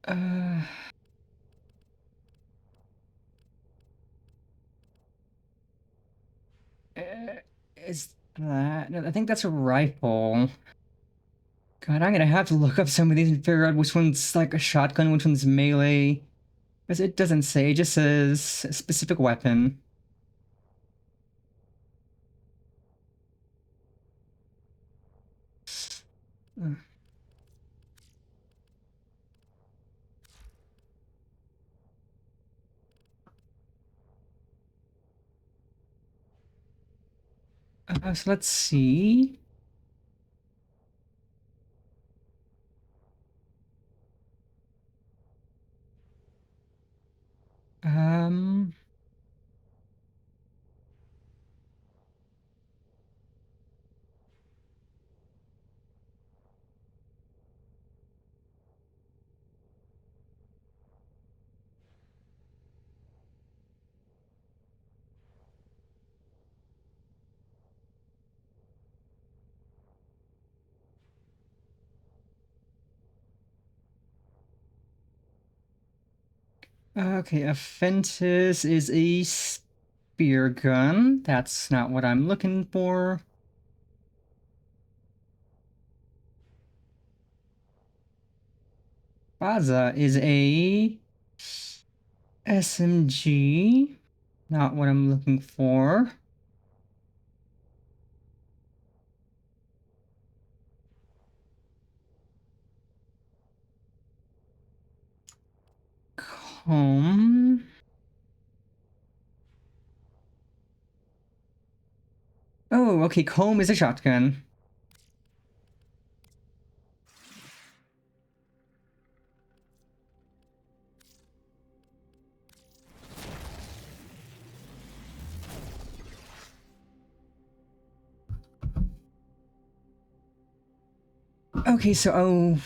Uh... Is that... No, I think that's a rifle. God, I'm gonna have to look up some of these and figure out which one's like a shotgun, which one's melee. Because it doesn't say, it just says a specific weapon. So let's see. Um... Okay, a Fentis is a spear gun. That's not what I'm looking for. Baza is a SMG. Not what I'm looking for. Comb. Oh, okay, comb is a shotgun. Okay, so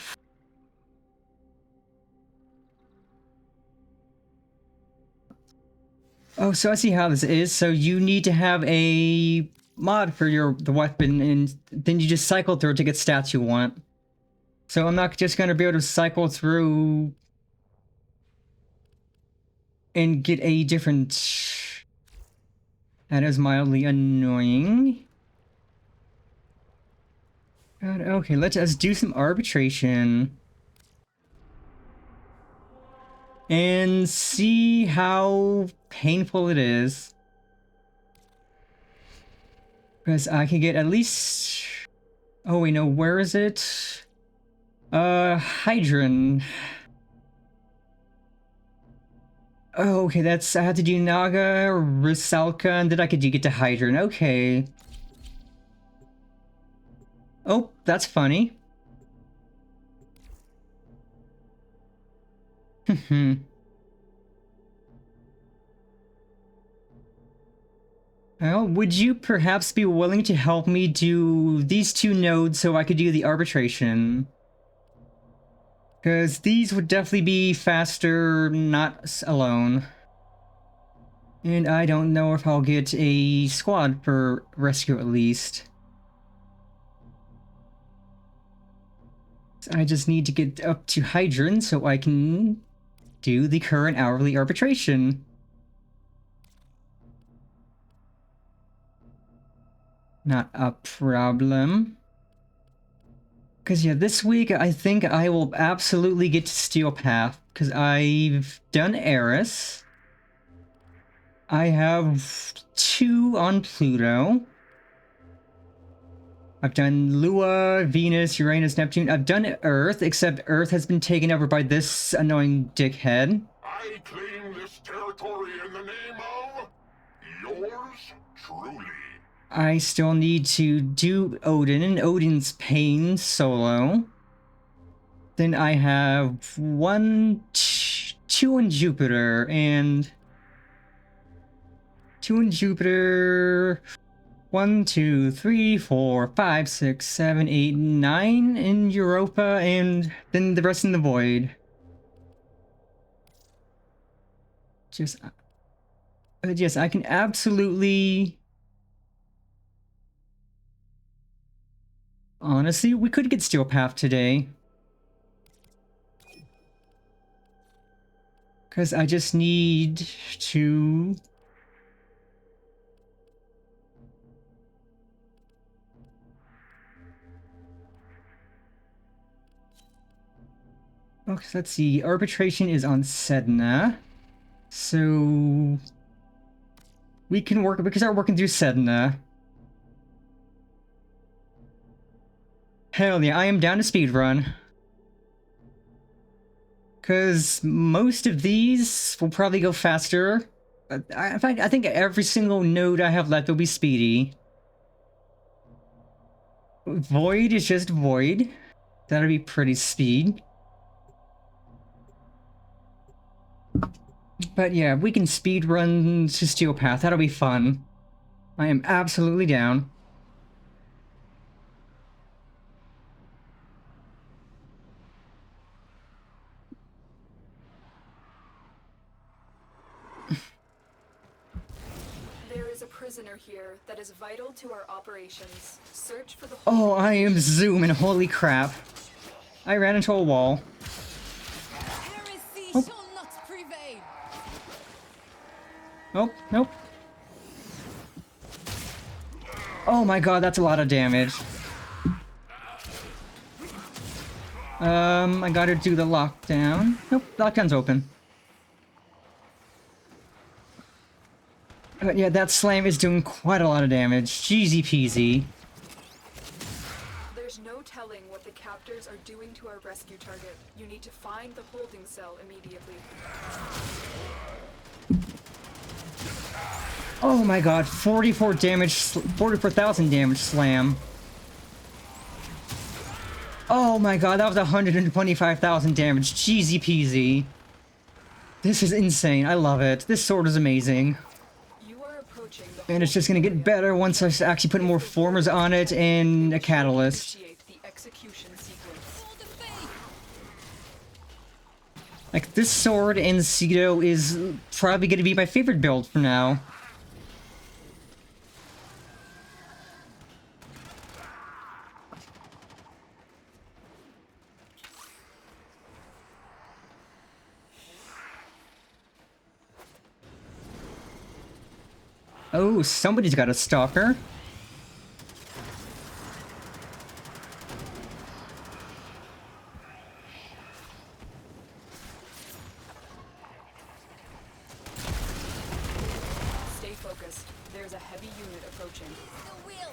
so I see how this is. So you need to have a mod for the weapon, and then you just cycle through it to get stats you want. So I'm not just gonna be able to cycle through and get a different... That is mildly annoying. God, okay, let's do some arbitration. And see how painful it is. Because I can get at least... Oh wait, no, where is it? Hydron. Oh, okay, that's... I have to do Naga, Rusalka, and then I could get to Hydron. Okay. Oh, that's funny. Well, would you perhaps be willing to help me do these two nodes so I could do the arbitration? Because these would definitely be faster not alone. And I don't know if I'll get a squad for rescue at least. I just need to get up to Hydron so I can do the current hourly arbitration. Not a problem. Because yeah, this week I think I will absolutely get to Steel Path. Because I've done Eris. I have 2 on Pluto. I've done Lua, Venus, Uranus, Neptune. I've done Earth, except Earth has been taken over by this annoying dickhead. I claim this territory in the name of yours I still need to do Odin and Odin's Pain solo. Then I have two in Jupiter, and 2 in Jupiter. 1, 2, 3, 4, 5, 6, 7, 8, 9 in Europa, and then the rest in the Void. Yes, I can absolutely... Honestly, we could get Steel Path today. Because I just need to... Okay, so let's see. Arbitration is on Sedna. So... we can start working through Sedna. Hell yeah, I am down to speedrun. Because most of these will probably go faster. In fact, I think every single node I have left will be speedy. Void is just Void. That'll be pretty speed. But yeah, we can speedrun to Steel Path. That'll be fun. I am absolutely down. There is a prisoner here that is vital to our operations. Search for the Oh, I am zooming. Holy crap. I ran into a wall. Heresy shall not prevail. Oh, nope. Oh my god, that's a lot of damage. I gotta do the lockdown. Nope, lockdown's open. But yeah, that slam is doing quite a lot of damage. Jeezy peasy. There's no telling what the captors are doing to our rescue target. You need to find the holding cell immediately. Oh my god, 44 damage, 44,000 damage slam. Oh my god, that was 125,000 damage. Jeezy peasy. This is insane. I love it. This sword is amazing. You are approaching the And it's just gonna get better once I actually put more formers on it and a catalyst. Initiate the execution sequence. For the faith. Like, this sword and Cedo is probably gonna be my favorite build for now. Oh, somebody's got a stalker. Stay focused. There's a heavy unit approaching. The will.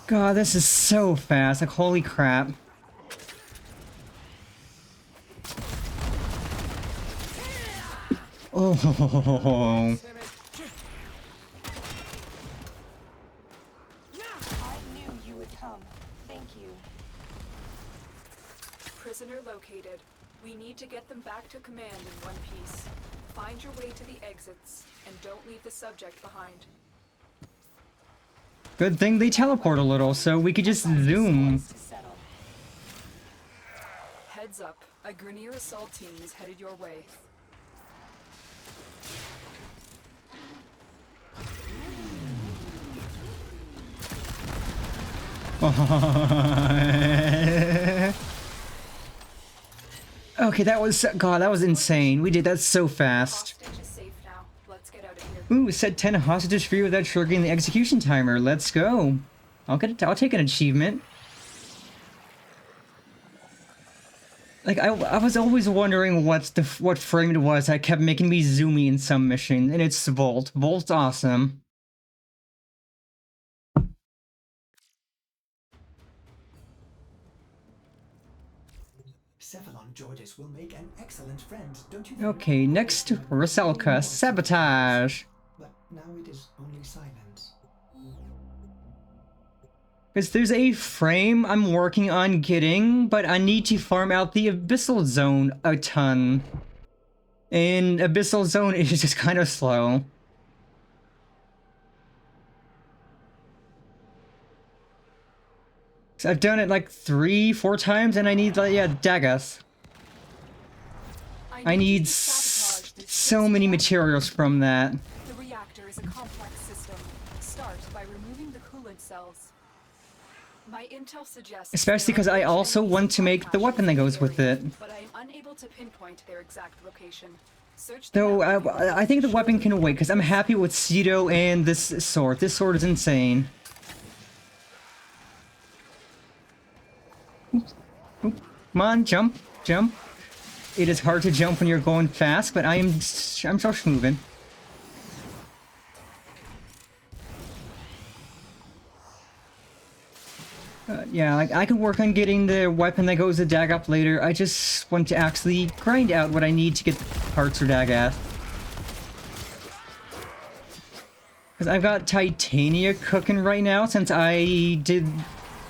God, this is so fast. Like, holy crap. Oh. I knew you would come. Thank you. Prisoner located. We need to get them back to command in one piece. Find your way to the exits, and don't leave the subject behind. Good thing they teleport a little, so we could just zoom. To settle. Heads up, a Grineer assault team is headed your way. Okay, that was... God, that was insane. We did that so fast. Hostage is safe now. Let's get out of here. Ooh, set 10 hostages free without triggering the execution timer. Let's go. I'll take an achievement. Like, I was always wondering what frame it was that kept making me zoomy in some mission, and it's Volt. Volt's awesome. Cephalon Georges will make an excellent friend, don't you think? Okay, next, Rusalka, Sabotage. But now it is only silence. Because there's a frame I'm working on getting, but I need to farm out the Abyssal Zone a ton. And Abyssal Zone is just kind of slow. So I've done it like 3-4 times, and I need, like, yeah, Dagas. I need so many materials from that. The reactor is a complex system. Start by removing the coolant cells. My intel suggests, Especially because I also want to make the weapon that goes with it. but I am unable to pinpoint their exact location. Search the Though map. I think the weapon can wait, because I'm happy with Cedo and this sword. This sword is insane. Oops. Oop. Come on, jump, jump. It is hard to jump when you're going fast, but I'm so moving. Yeah, like, I can work on getting the weapon that goes to Dagoth later. I just want to actually grind out what I need to get parts for Dagoth. Because I've got Titania cooking right now since I did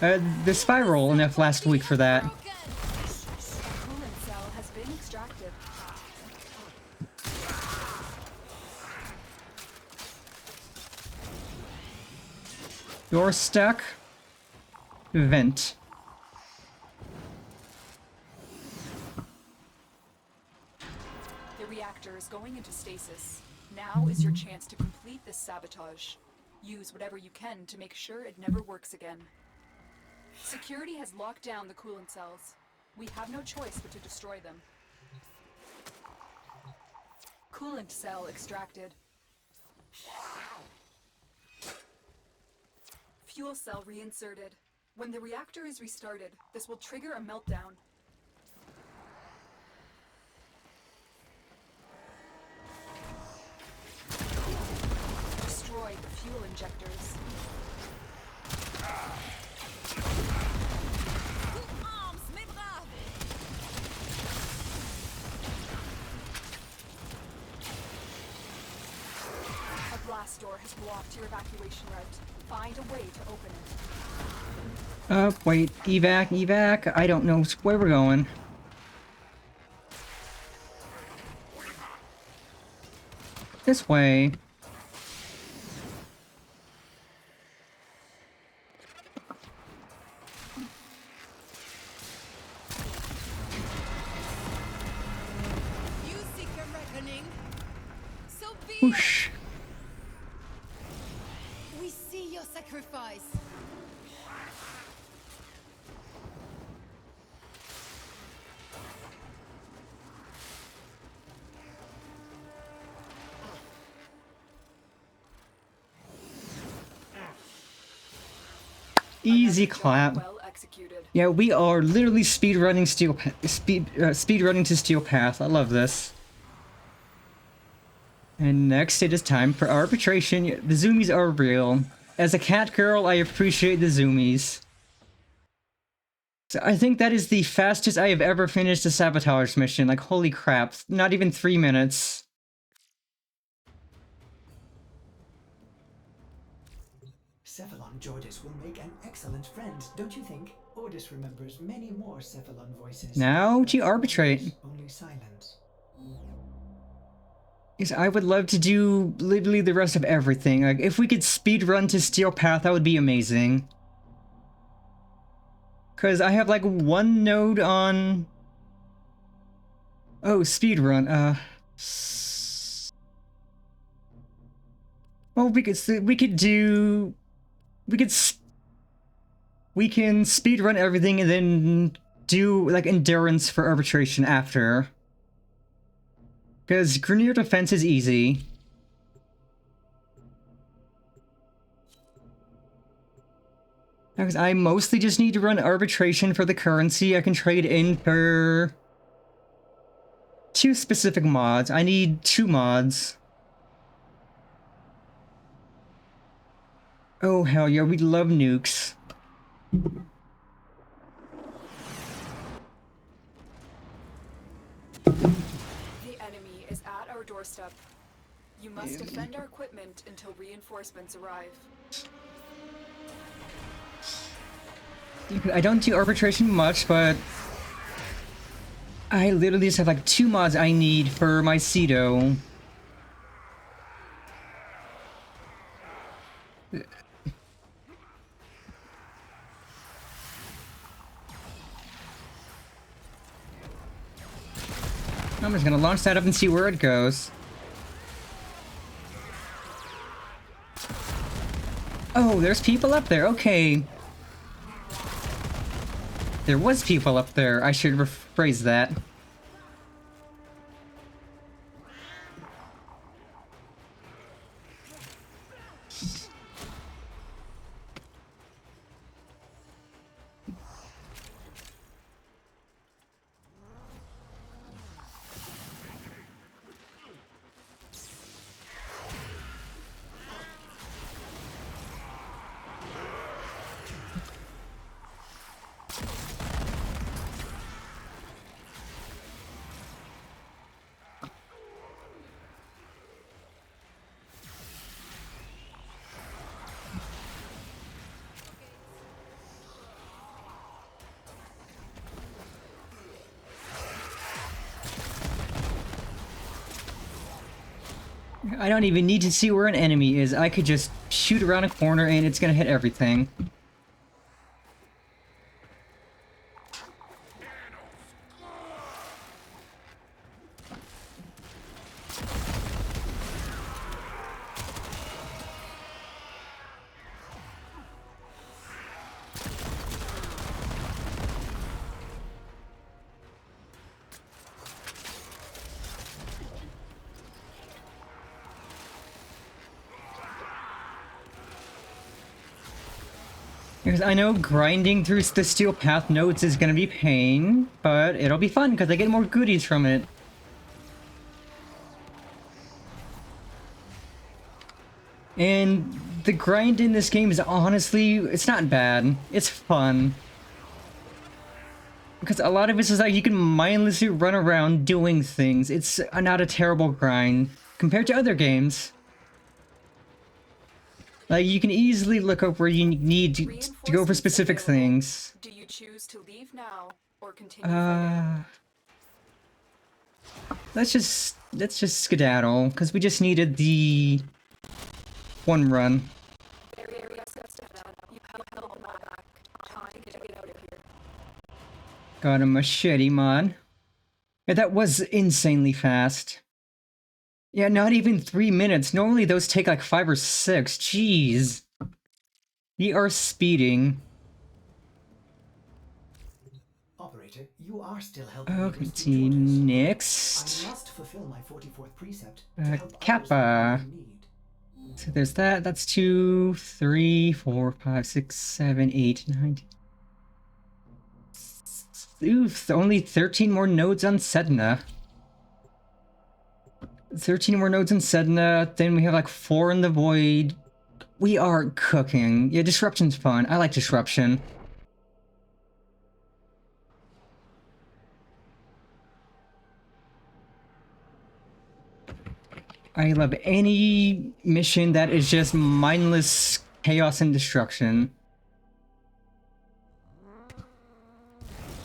the spiral enough last week for that. A coolant cell has been extracted. You're stuck. Vent. The reactor is going into stasis. Now is your chance to complete this sabotage. Use whatever you can to make sure it never works again. Security has locked down the coolant cells. We have no choice but to destroy them. Coolant cell extracted. Fuel cell reinserted. When the reactor is restarted, this will trigger a meltdown. Destroy the fuel injectors. Arms, mes braves! A blast door has blocked your evacuation route. Find a way to open it. Wait, evac, I don't know where we're going. This way. You seek a reckoning. So be it. Whoosh. We see your sacrifice. Easy clap. Well executed. Yeah, we are literally speedrunning speedrunning to Steel Path. I love this. And next, it is time for arbitration. The zoomies are real. As a cat girl, I appreciate the zoomies. So I think that is the fastest I have ever finished a sabotage mission. Like, holy crap. Not even 3 minutes. Cephalon Georges will make an excellent friend, don't you think? Ordis remembers many more Cephalon voices. Now to But arbitrate. only silence. Yes, I would love to do literally the rest of everything. Like, if we could speedrun to Steel Path, that would be amazing. Because I have, like, one node on... Oh, speedrun, Well, we can speedrun everything and then do, like, endurance for arbitration after. Because Grineer defense is easy. Because I mostly just need to run arbitration for the currency I can trade in for 2 specific mods. I need 2 mods. Oh hell yeah, we love nukes. The enemy is at our doorstep. You must defend our equipment until reinforcements arrive. I don't do arbitration much, but I literally just have like 2 mods I need for my Cedo. I'm just gonna launch that up and see where it goes. Oh, there's people up there. Okay. There was people up there. I should rephrase that. I don't even need to see where an enemy is. I could just shoot around a corner and it's gonna hit everything. Because I know grinding through the steel path nodes is gonna be pain, but it'll be fun because I get more goodies from it. And the grind in this game is honestly, it's not bad. It's fun. Because a lot of it is like you can mindlessly run around doing things. It's not a terrible grind compared to other games. Like, you can easily look up where you need to go for specific things. Do you choose to leave now or continue? Let's just skedaddle, because we just needed the one run. Got a machete mod. Yeah, that was insanely fast. Yeah, not even 3 minutes. Normally those take like 5 or 6. Jeez. We are speeding. Operator, you are still helping Okay, next. I must fulfill my 44th precept. Kappa. So there's that. That's 2, 3, 4, 5, 6, 7, 8, 9. Oof, only 13 more nodes on Sedna. 13 more nodes in Sedna, then we have like 4 in the Void. We are cooking. Yeah, Disruption's fun. I like Disruption. I love any mission that is just mindless chaos and destruction.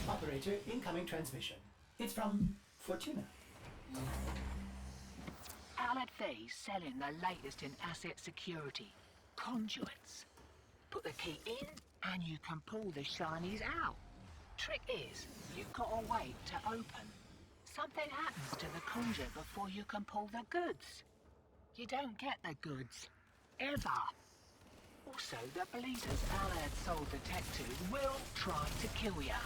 Operator, incoming transmission. It's from Fortuna. Allied V's selling the latest in asset security. Conduits. Put the key in and you can pull the shinies out. Trick is, you've got to wait to open. Something happens to the conduit before you can pull the goods. You don't get the goods. Ever. Also, the bleeders Allied sold the tech to will try to kill ya.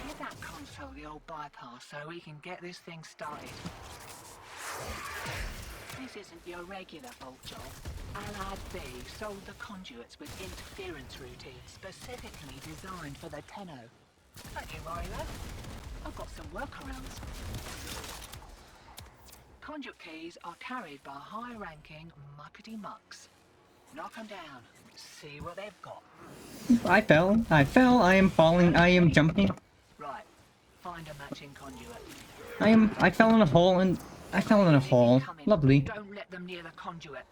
Give that console the old bypass so we can get this thing started. This isn't your regular vault job. Allied B sold the conduits with interference routines specifically designed for the Tenno. Thank you, Ryla. I've got some workarounds. Conduit keys are carried by high-ranking muckety-mucks. Knock 'em down. See what they've got. I fell. I am falling. I am jumping. Right. Find a matching conduit. I fell in a hole and I fell in a hole. Coming. Lovely. Don't let them near the conduit.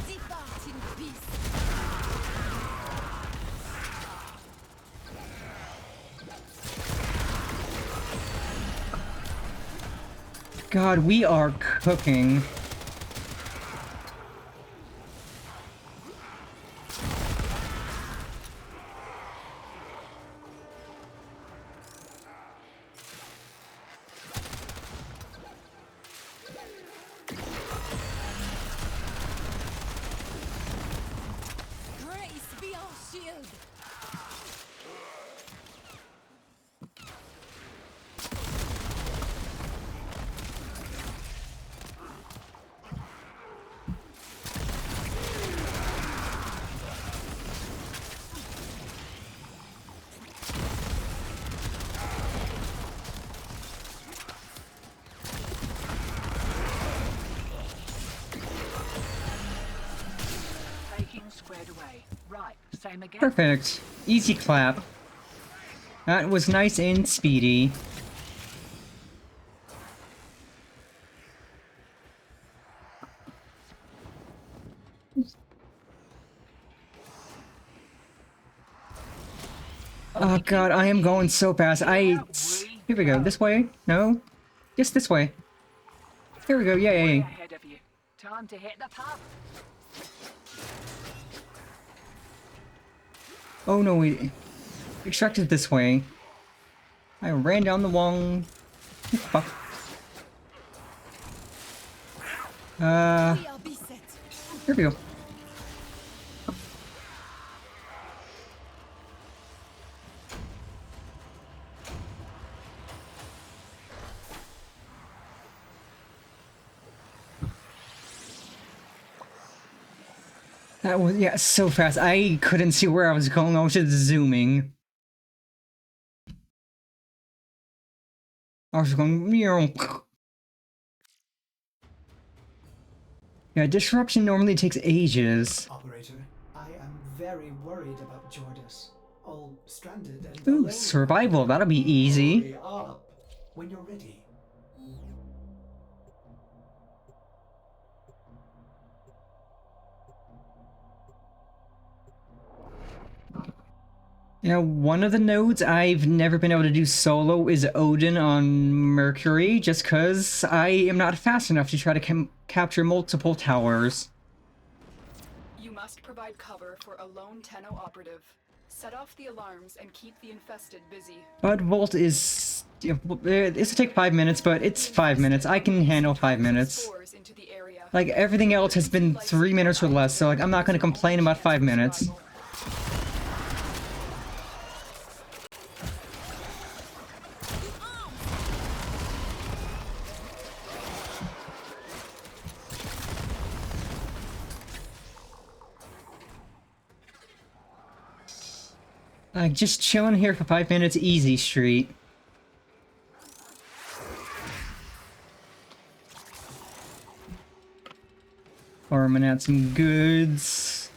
Depart in peace. God, we are cooking. Grace be our shield. Taking squared away. Right. Same again. Perfect. Easy clap. That was nice and speedy. Oh god, I am going so fast. Here we go. This way? No? Just this way. Here we go. Way Yay. ahead of you. Time to hit the pub. Oh no, we extracted this way. I ran down the wall. Fuck. We are beset. Here we go. That was, yeah, so fast. I couldn't see where I was going. I was just zooming. I was going, meow. Yeah, disruption normally takes ages. Operator, I am very worried about Jordis. All stranded and Ooh, alone. survival. That'll be easy. Hurry up when you're ready. Yeah, one of the nodes I've never been able to do solo is Odin on Mercury, just cause I am not fast enough to try to capture multiple towers. You must provide cover for a lone Tenno operative. Set off the alarms and keep the infested busy. But Volt is... yeah, it's to take 5 minutes, but it's 5 minutes. I can handle 5 minutes. Spores into the area. Like, everything else has been 3 minutes or less, so like, I'm not gonna complain about 5 minutes. Like, just chilling here for 5 minutes, easy street. Farming out some goods.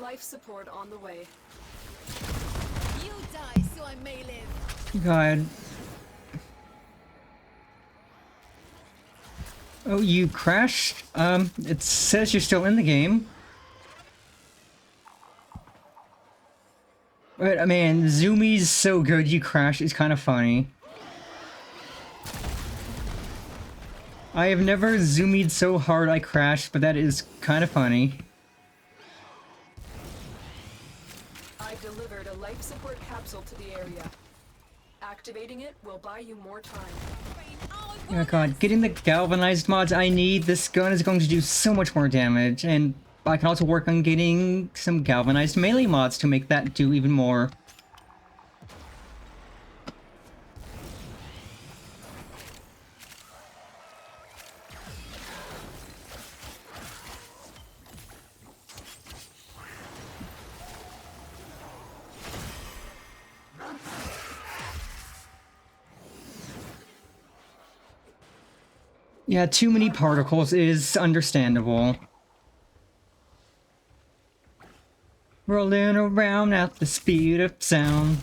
Life support on the way. You die so I may live. God. Oh, you crashed? It says you're still in the game. But man, Zumi's so good, you crash is kind of funny. I have never zoomied so hard I crashed, but that is kind of funny. I've delivered a life support capsule to the area. Activating it will buy you more time. Oh god, getting the galvanized mods I need, this gun is going to do so much more damage, and I can also work on getting some galvanized melee mods to make that do even more. Yeah, too many particles is understandable. Rolling around at the speed of sound.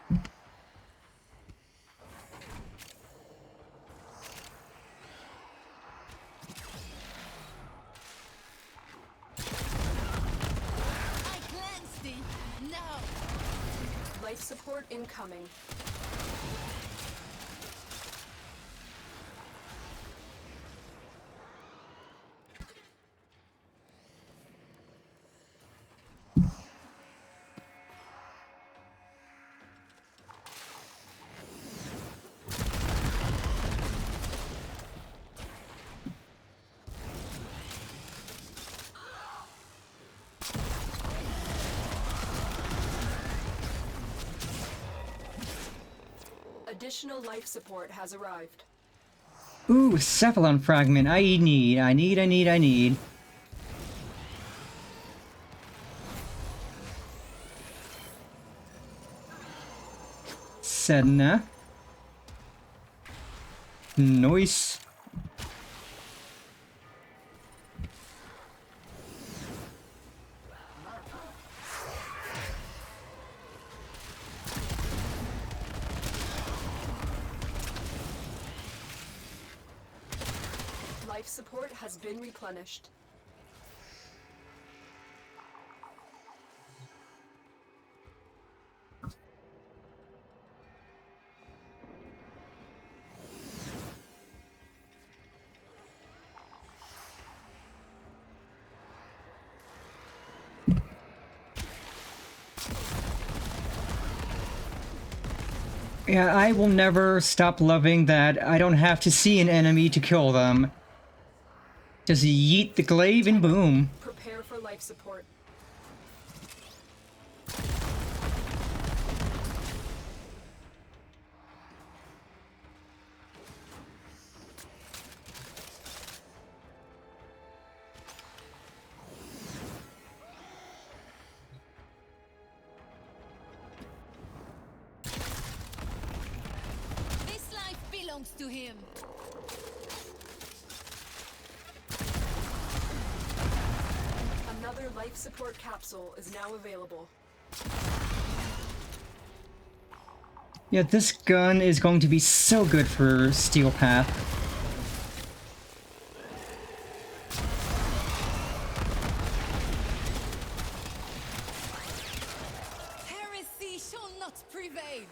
I glanced in. Now. Life support incoming. Additional life support has arrived. Ooh, Cephalon fragment. I need. Sedna. Nice. Life support has been replenished. Yeah, I will never stop loving that I don't have to see an enemy to kill them. Just yeet the glaive and boom. Prepare for life support. This life belongs to him. Another life support capsule is now available. Yeah, this gun is going to be so good for Steel Path. Heresy shall not prevail.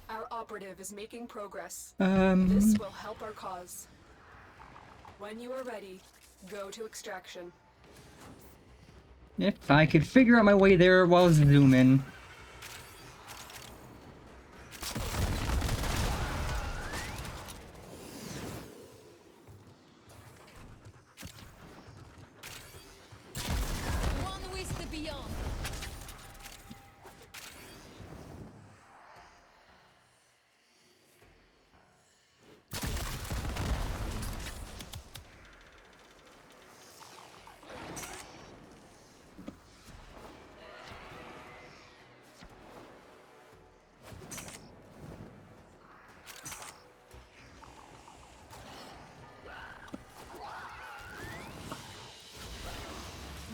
Our operative is making progress. Um, This will help our cause. When you are ready, go to extraction. If I could figure out my way there while zooming. One with the beyond.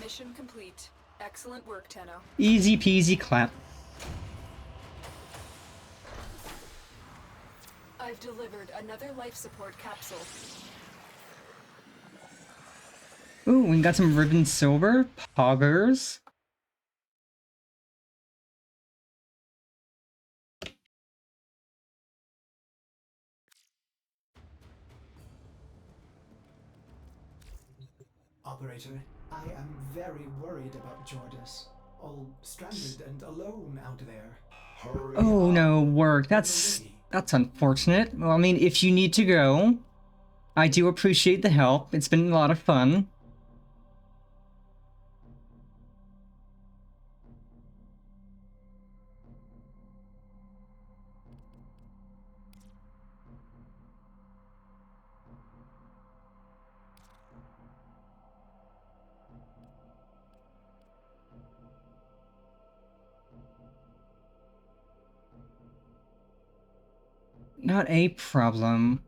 Mission complete. Excellent work, Tenno. Easy peasy clap. I've delivered another life support capsule. Ooh, we got some ribbon silver. Poggers. Operator, I am very worried about Jordis. All stranded and alone out there. Oh no, work. That's unfortunate. Well, I mean, if you need to go, I do appreciate the help. It's been a lot of fun. Not a problem.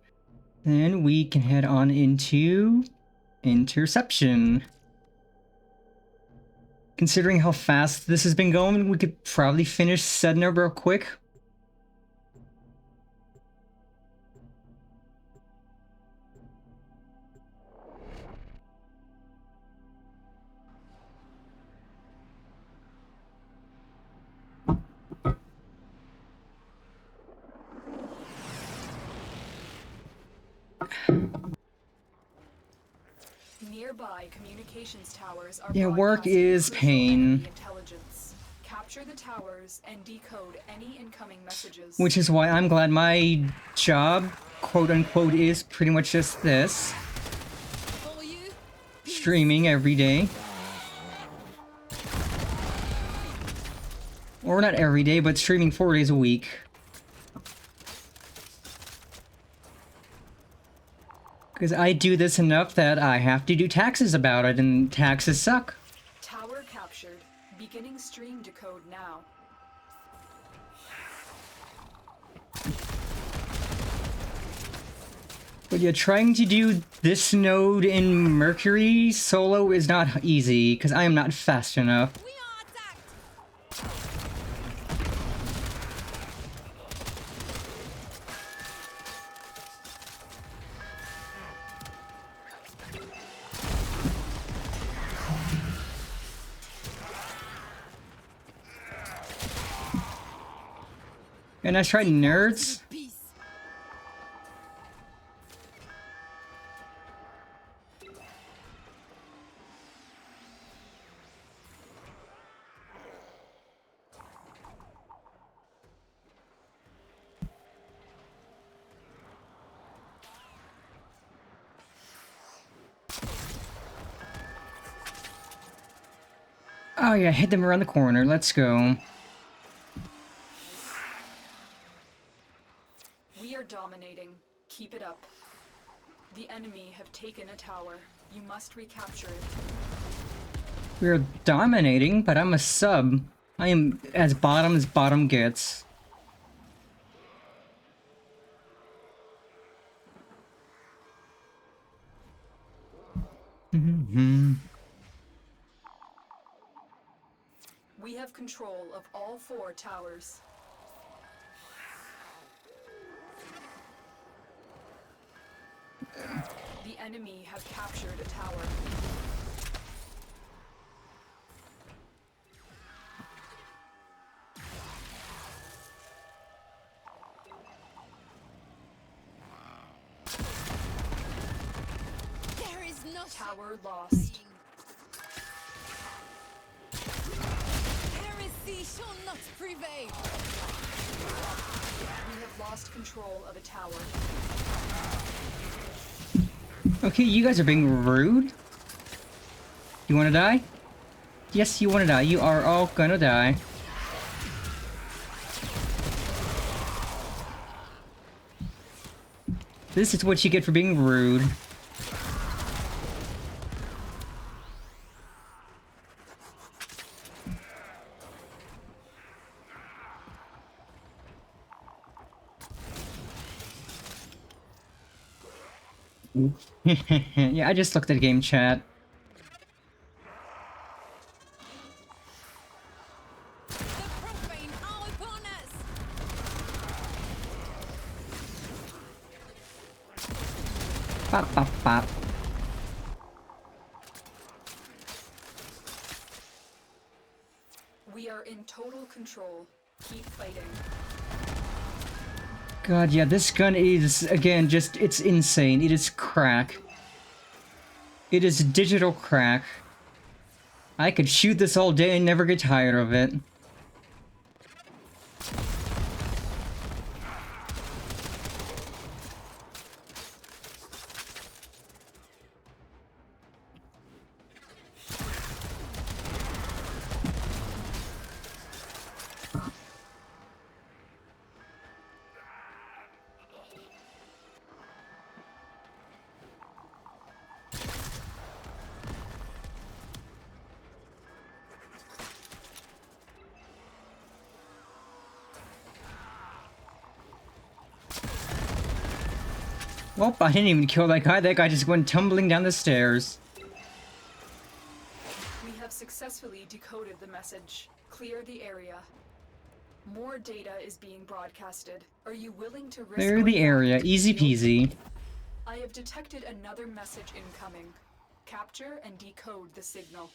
Then we can head on into interception. Considering how fast this has been going, we could probably finish Sedna real quick. Nearby communications towers are Yeah, work broadcasting is crucial pain. enemy intelligence. Capture the towers and decode any incoming messages. Which is why I'm glad my job, quote unquote, is pretty much just this. For you, Streaming every day. Or not every day, but streaming 4 days a week. Because I do this enough that I have to do taxes about it, and taxes suck. Tower captured. Beginning stream decode now. But yeah, trying to do this node in Mercury solo is not easy, because I am not fast enough. we are attacked. And I tried nerds. Peace. Oh yeah, hit them around the corner. Let's go. We are dominating. Keep it up. The enemy have taken a tower. You must recapture it. We're dominating, but I'm a sub. I am as bottom gets. We have control of all 4 towers. The enemy have captured a tower. There is no Tower lost. heresy shall not prevail. We have lost control of a tower. Okay, you guys are being rude. You wanna die? Yes, you wanna die. You are all gonna die. This is what you get for being rude. Yeah, I just looked at game chat. Bop, bop, bop. We are in total control. Keep fighting. God, yeah, this gun is, again, just, it's insane. It is crack. It is digital crack. I could shoot this all day and never get tired of it. Well, I didn't even kill that guy. That guy just went tumbling down the stairs. We have successfully decoded the message. Clear the area. More data is being broadcasted. Are you willing to risk Clear the going area. back to Easy the field? peasy. I have detected another message incoming. Capture and decode the signal.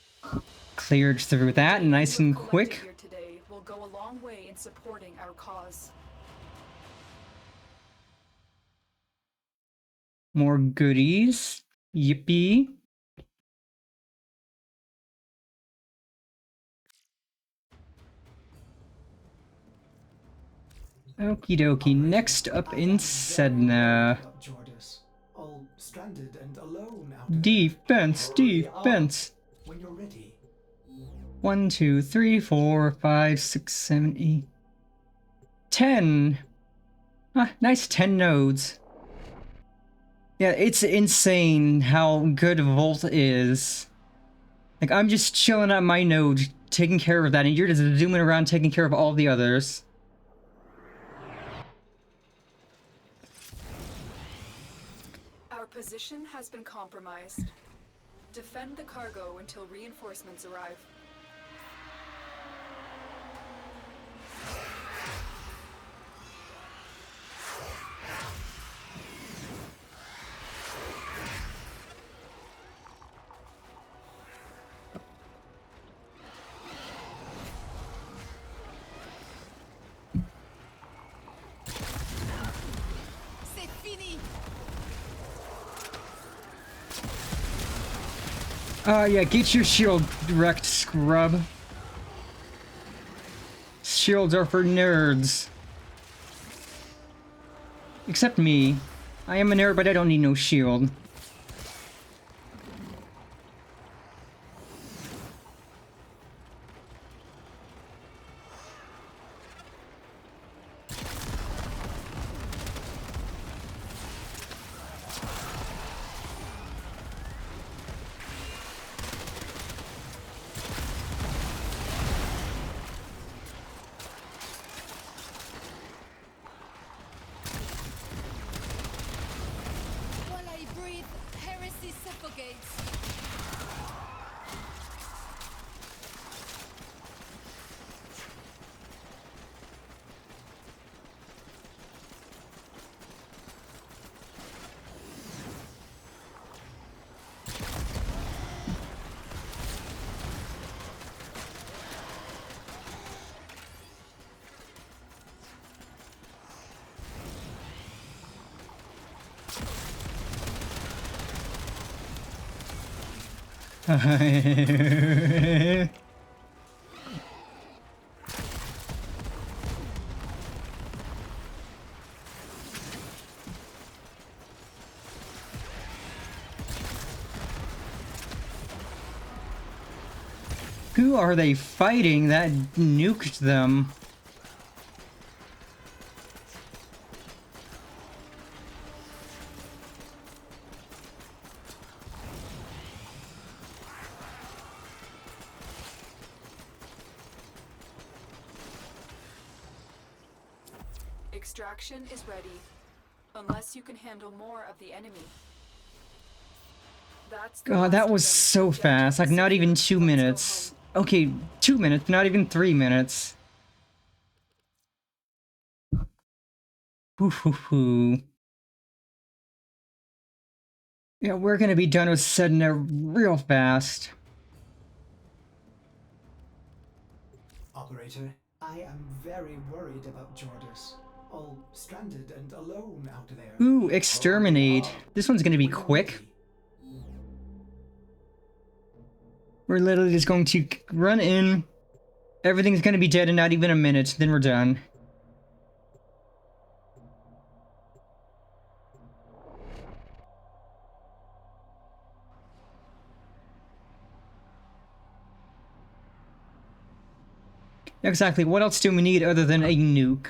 Cleared through that, nice and quick. Here today will go a long way in supporting our cause. More goodies. Yippee. Okie dokie. Next up in Sedna. Jordis, all stranded and alone out there. Defense, defense. When you're ready. 1, 2, 3, 4, 5, 6, 7, 8. 10. Ah, nice 10 nodes. Yeah, it's insane how good Volt is. Like, I'm just chilling at my node, taking care of that, and you're just zooming around taking care of all the others. Our position has been compromised. Defend the cargo until reinforcements arrive. C'est fini. Yeah, get your shield wrecked, scrub. Shields are for nerds. Except me. I am a nerd, but I don't need no shield. While I breathe, heresy suffocates. Who are they fighting that nuked them? Extraction is ready. Unless you can handle more of the enemy. That's the God, last that of was them. so fast. Like, not even 2 Let's go minutes. home. Okay, 2 minutes, not even 3 minutes. Hoo hoo hoo. Yeah, we're gonna be done with Sedna real fast. Operator, I am very worried about Jordis. All stranded and alone out there. Ooh, exterminate. This one's gonna be When quick. ready. We're literally just going to run in. Everything's gonna be dead in not even a minute, then we're done. Exactly, what else do we need other than a nuke?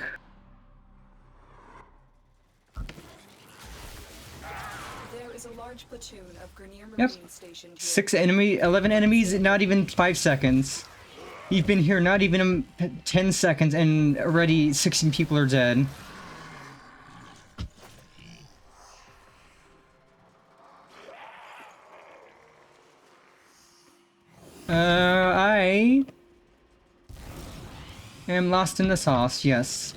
There is a large platoon of Grenier Yep. Marines stationed here. 11 enemies in not even 5 seconds. You've been here not even 10 seconds and already 16 people are dead. I am lost in the sauce, yes.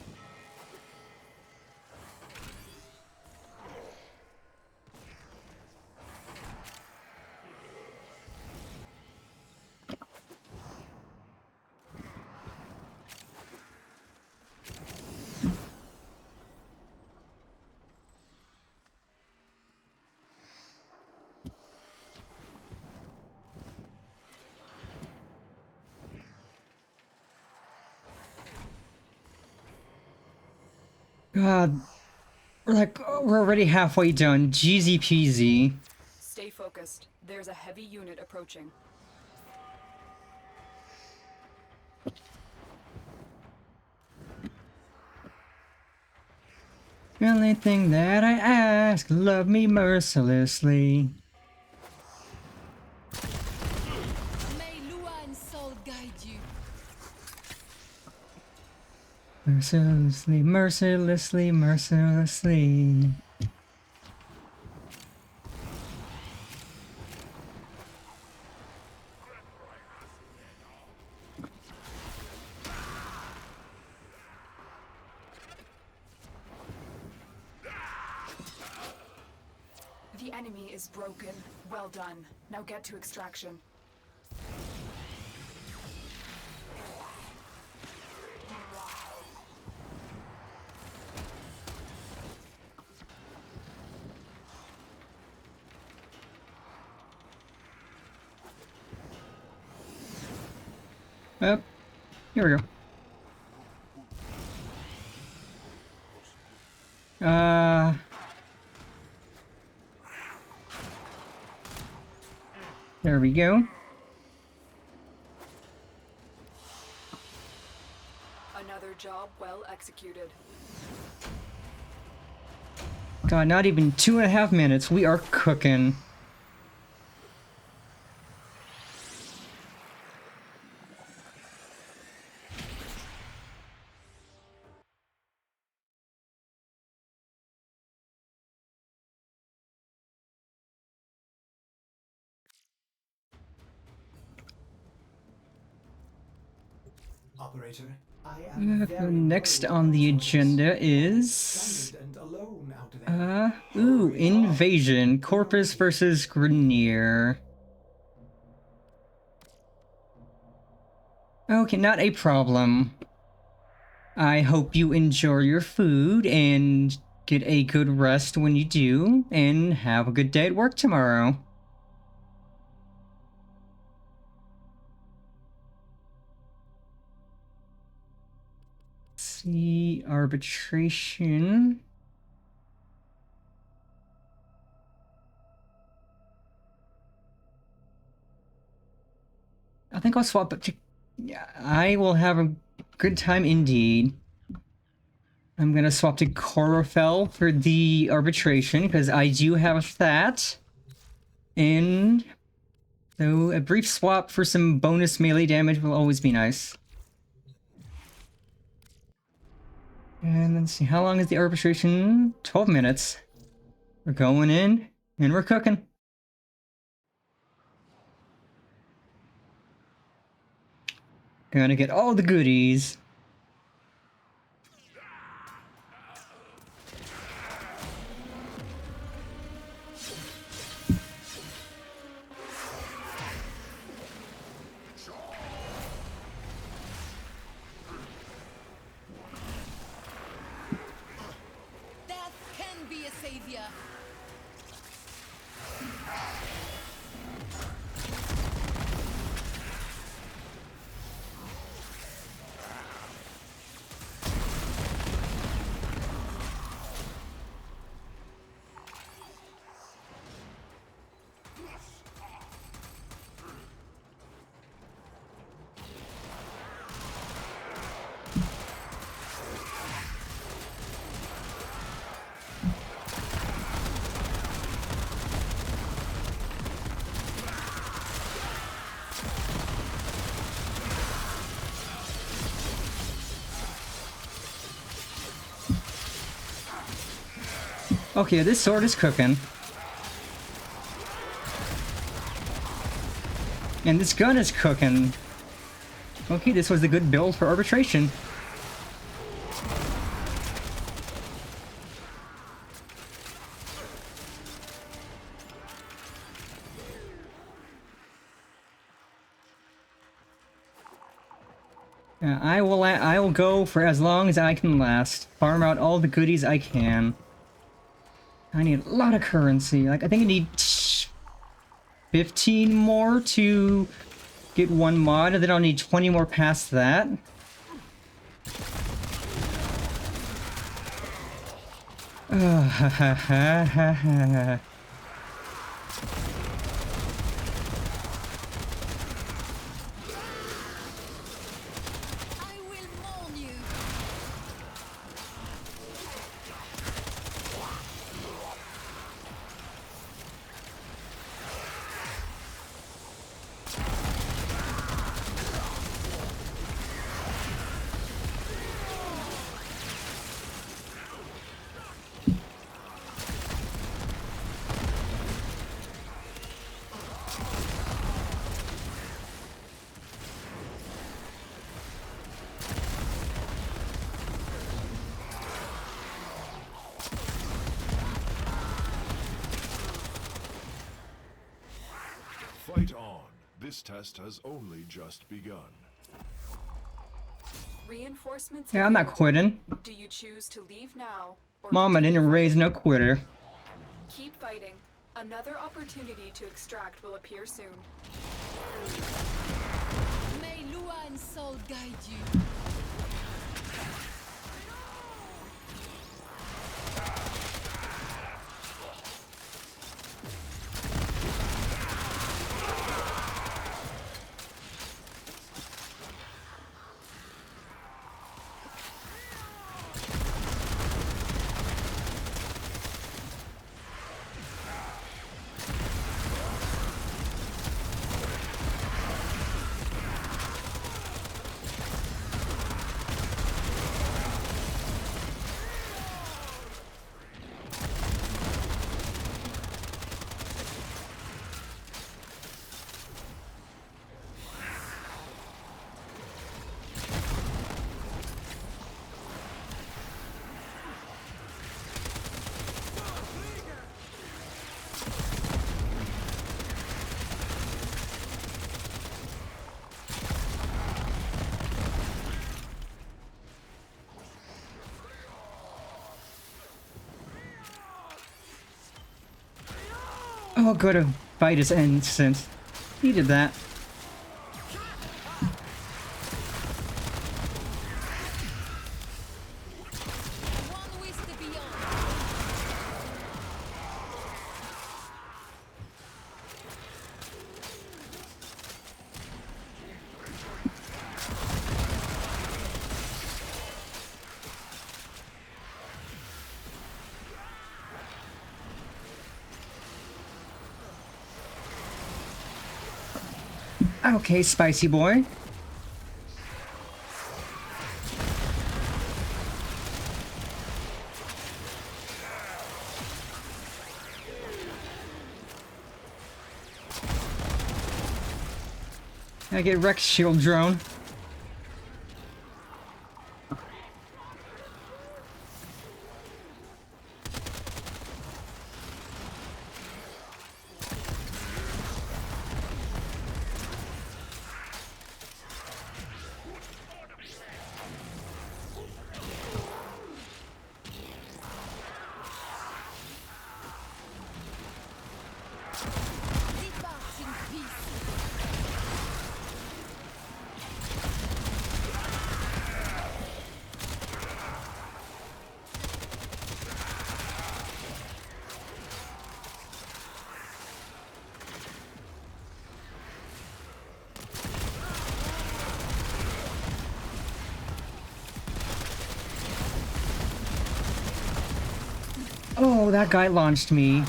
God, we're already halfway done. Jeezy peasy. Stay focused. There's a heavy unit approaching. The only thing that I ask, love me mercilessly. May Luan's soul guide you. Mercilessly, mercilessly, mercilessly. The enemy is broken. Well done. Now get to extraction. Yep. Here we go. There we go. Another job well executed. God, not even 2.5 minutes. We are cooking. Operator, I am very Next worried on the about Jordis. agenda is... Stranded and alone out there. Ooh, Invasion. Corpus versus Grenier. Okay, not a problem. I hope you enjoy your food and get a good rest when you do, and have a good day at work tomorrow. Let's see, arbitration. I think I'll swap it to... Yeah, I will have a good time indeed. I'm gonna swap to Chorophel for the arbitration, because I do have that. And so a brief swap for some bonus melee damage will always be nice. And let's see, how long is the arbitration? 12 minutes. We're going in, and we're cooking. Gonna get all the goodies. Okay, this sword is cooking. And this gun is cooking. Okay, this was a good build for arbitration. I will go for as long as I can last. Farm out all the goodies I can. I need a lot of currency. Like, I think I need 15 more to get one mod, and then I'll need 20 more past that. Ha ha ha ha ha. I will mourn you. Fight on. This test has only just begun. Reinforcements. Yeah, I'm not quitting. Do you choose to leave now? Or Mom, I continue didn't raise fighting? no quitter. Keep fighting. Another opportunity to extract will appear soon. May Luan's soul guide you. Oh, good, a fight is instant. He did that. One with the beyond. Okay, spicy boy. I get Rex shield drone. Depart in peace. Oh, that guy launched me.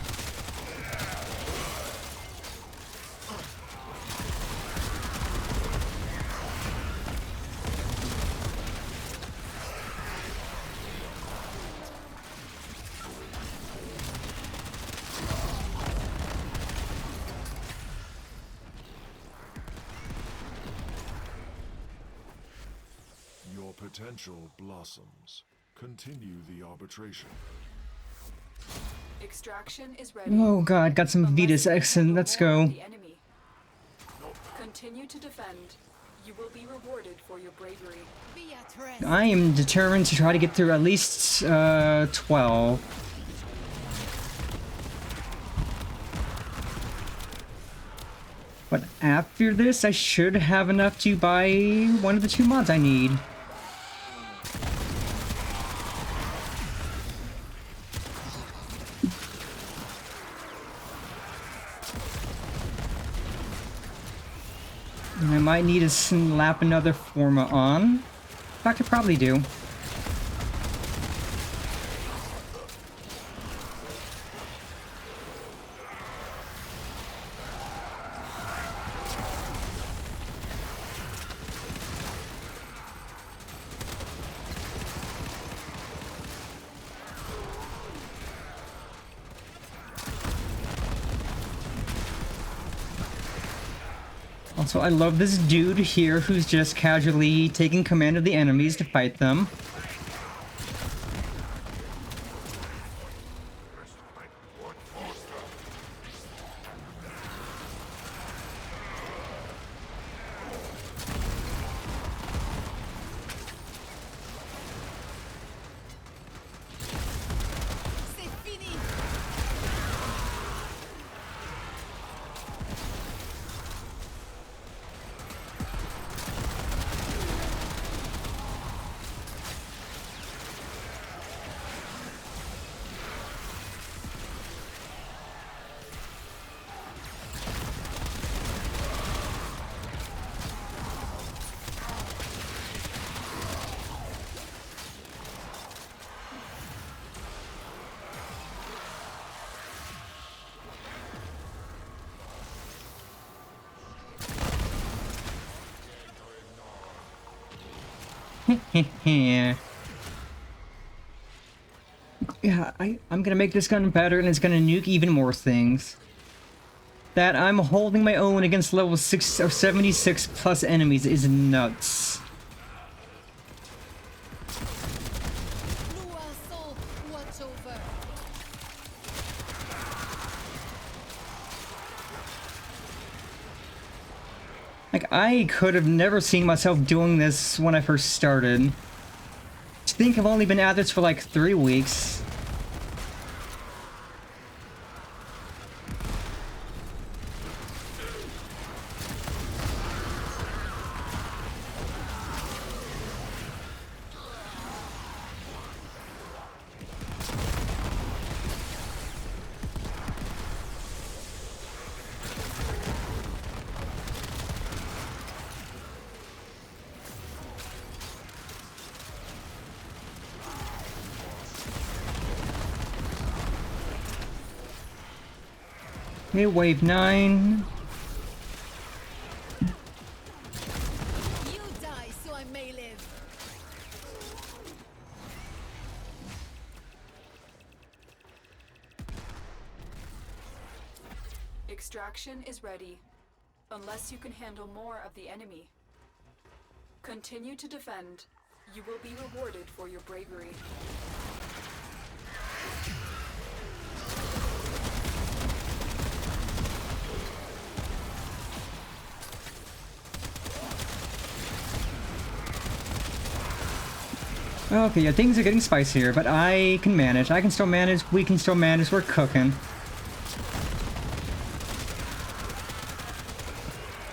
potential blossoms. Continue the arbitration. Extraction is ready. Oh god, got some Vetus Exen. Let's go. The enemy. Continue to defend. You will be rewarded for your bravery. Be at rest. I am determined to try to get through at least 12. But after this, I should have enough to buy one of the 2 mods I need. And I might need to slap another Forma on. In fact, I probably do. Also, I love this dude here who's just casually taking command of the enemies to fight them. C'est fini. Yeah, I'm gonna make this gun better and it's gonna nuke even more things. That I'm holding my own against level 6 or 76 plus enemies is nuts. Blue Soul, watch over. Like, I could have never seen myself doing this when I first started. I think I've only been at this for like 3 weeks. Okay, wave 9. You die so I may live. Extraction is ready. Unless you can handle more of the enemy. Continue to defend. You will be rewarded for your bravery. Okay, yeah, things are getting spicier, but I can manage. I can still manage. We can still manage. We're cooking.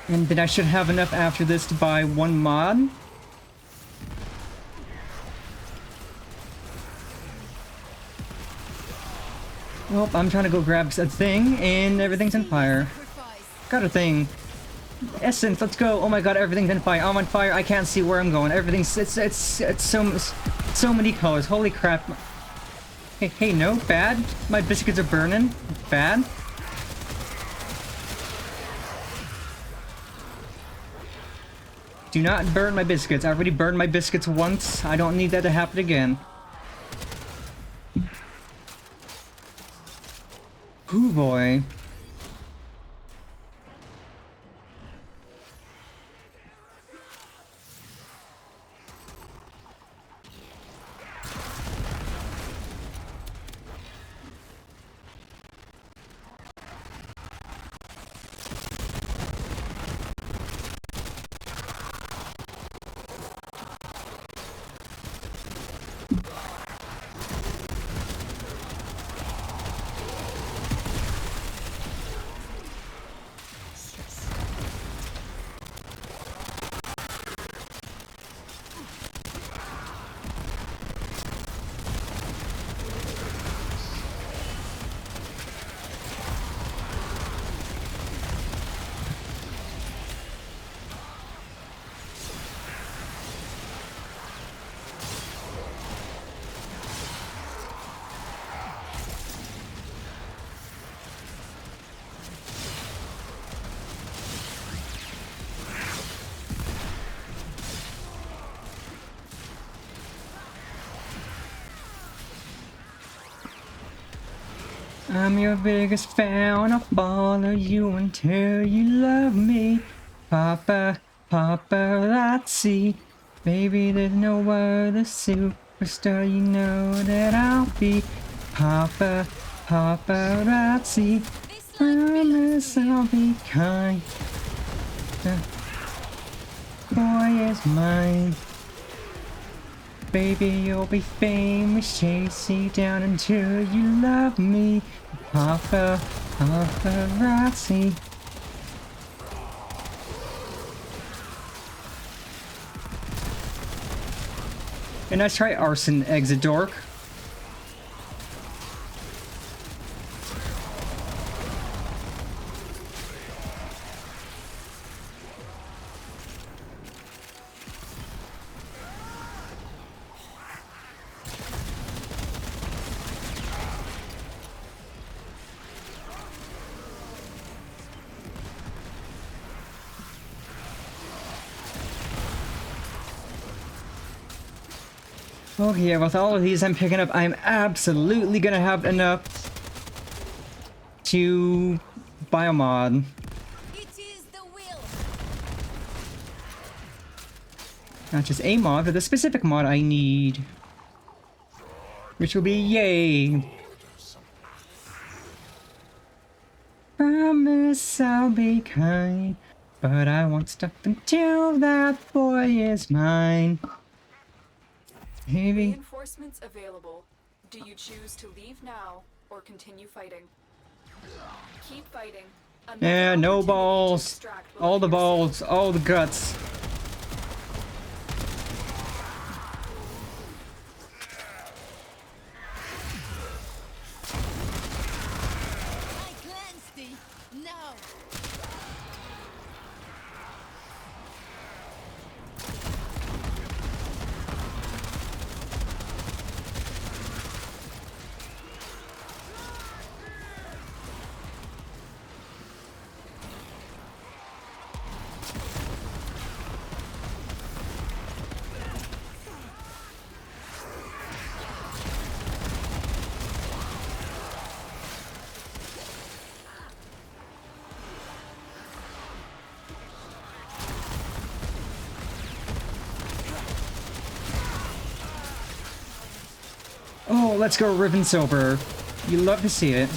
And then I should have enough after this to buy 1 mod. Well, I'm trying to go grab a thing, and everything's on fire. Got a thing. Essence, let's go. Oh my god, everything's on fire. I'm on fire. I can't see where I'm going. Everything's it's so many colors. Holy crap. Hey, no, bad. My biscuits are burning. Bad. Do not burn my biscuits. I already burned my biscuits once. I don't need that to happen again. Ooh boy. I'm your biggest fan, I'll follow you until you love me. Papa, paparazzi. Baby, there's no other superstar, you know that I'll be. Papa, paparazzi. Promise I'll be kind. The boy is mine. Baby, you'll be famous, chase you down until you love me. Papa, paparazzi. And let's try arson, exit dork. Okay, yeah, with all of these I'm picking up, I'm absolutely gonna have enough to buy a mod. It is the will. Not just a mod, but the specific mod I need. Which will be yay! Promise I'll be kind, but I won't stop until that boy is mine. Maybe. Reinforcements available. Do you choose to leave now or continue fighting? Keep fighting. Another Yeah, no opportunity to balls. extract will All the appear soon. balls, all the guts. I cleanse thee. Now. Oh, let's go Riven Silver. You love to see it.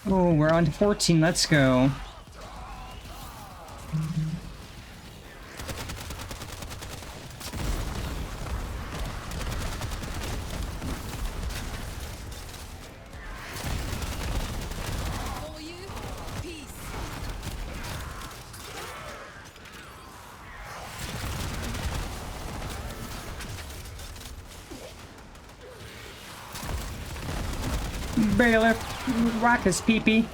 Oh, we're on to 14. Let's go. For you, peace. Bailiff, rock his peepee.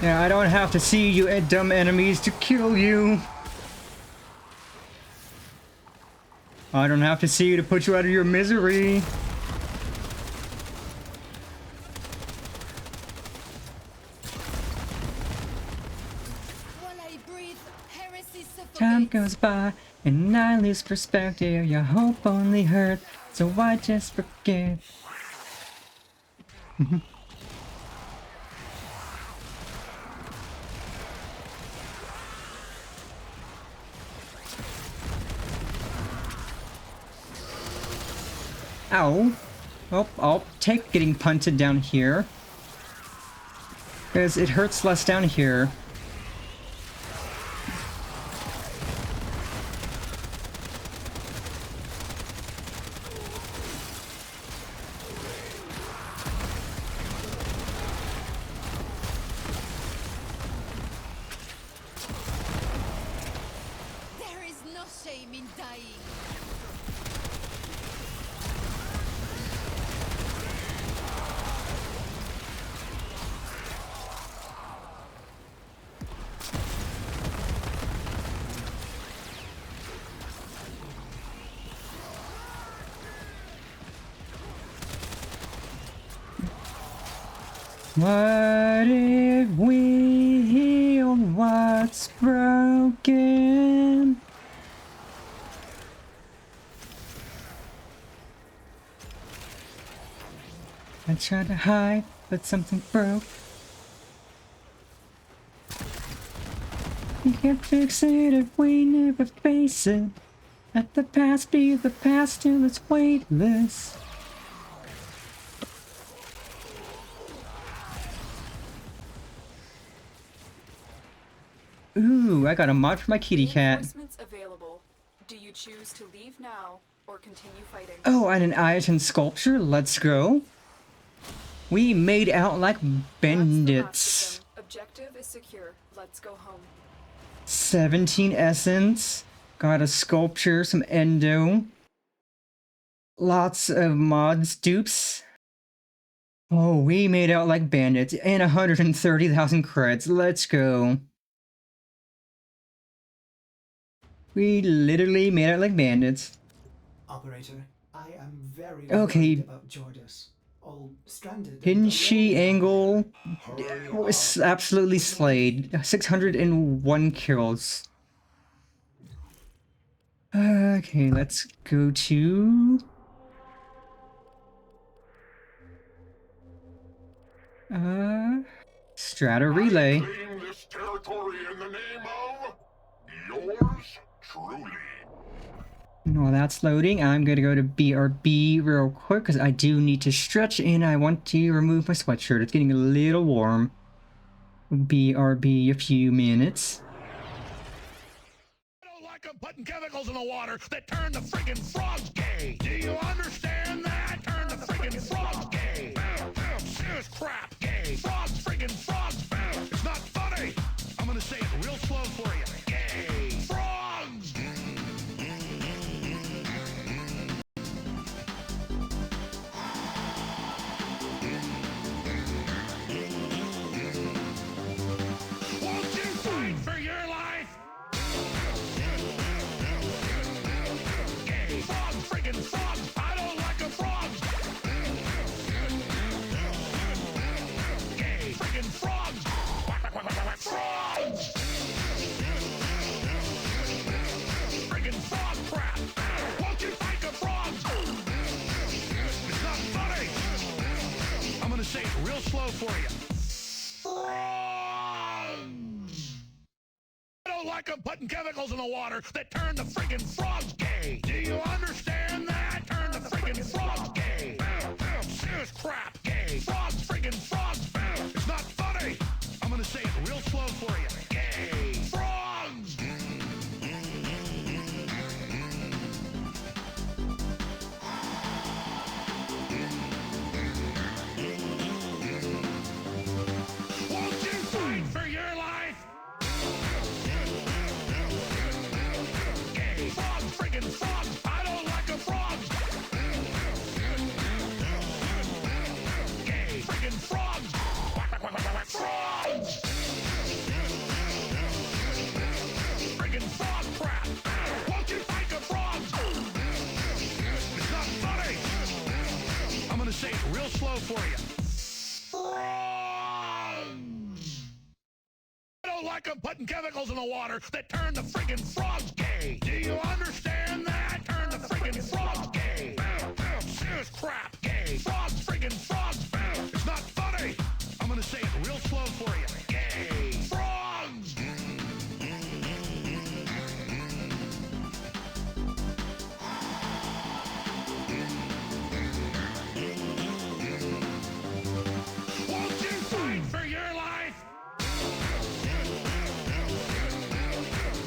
Yeah, I don't have to see you dumb enemies to kill you. I don't have to see you to put you out of your misery. While I breathe, heresy suffocates. Time goes by and I lose perspective. Your hope only hurt, so I just forget. Ow. Oh, I'll take getting punted down here. Because it hurts less down here. There is no shame in dying. What if we heal what's broken? I tried to hide, but something broke. We can't fix it if we never face it. Let the past be the past till it's weightless. Ooh, I got a mod for my kitty cat. Reinforcements available. Do you choose to leave now or continue fighting? Oh, and an Iton sculpture. Let's go. We made out like bandits. Objective is secure. Let's go home. 17 essence. Got a sculpture, some endo. Lots of mods, dupes. Oh, we made out like bandits. And 130,000 creds. Let's go. We literally made out like bandits. Operator, I am very Okay. worried about Jordis. All stranded. Hinshi Angle was absolutely slayed. 601 kills. Okay, let's go to... Strata Relay. Claim this territory in the name of yours truly. While that's loading, I'm gonna go to BRB real quick because I do need to stretch and I want to remove my sweatshirt. It's getting a little warm. BRB a few minutes. I don't like them putting chemicals in the water that turn the friggin' frogs gay. Do you understand that? Turn the friggin' frogs gay. Serious crap gay. Frogs, friggin' frogs. It's not funny. I'm gonna say it real slow for you. Gay. Frogs. Won't you fight for your life? Gay. Frogs, friggin' frogs. I don't like a frog. Gay. Friggin' frogs. Frogs. Friggin' frog crap. Won't you fight the frogs? It's not funny. I'm gonna say it real slow for you. I don't like them putting chemicals in the water that turn the friggin' frogs gay. Do you understand that? Turn the friggin' frogs gay. Serious crap gay. Frogs, friggin' frogs. It's not funny. I'm gonna say it real slow for you. Gay. Frogs. Won't you fight for your life? Gay. Frogs, friggin' frogs. I don't like a frog. Gay. Friggin' frogs. Frogs. Friggin' frog crap. Won't you fight the frogs? It's not funny. I'm gonna say it real slow for you. I don't like them putting chemicals in the water that turn the friggin' frogs gay. Do you understand that? Turn the friggin' frogs gay. Serious crap gay. Frogs, friggin' frogs. It's not funny. I'm gonna say it real slow for you. Gay. Frogs. Won't you fight for your life?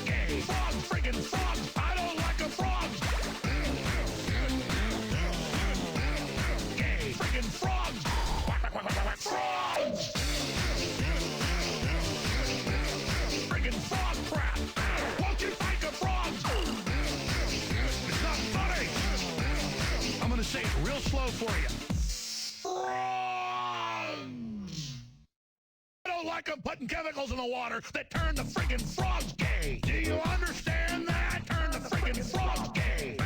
Gay. Frogs, friggin' frogs. I don't like a for you. I don't like them putting chemicals in the water that turn the friggin' frogs gay. Do you understand that? Turn the friggin' frogs gay.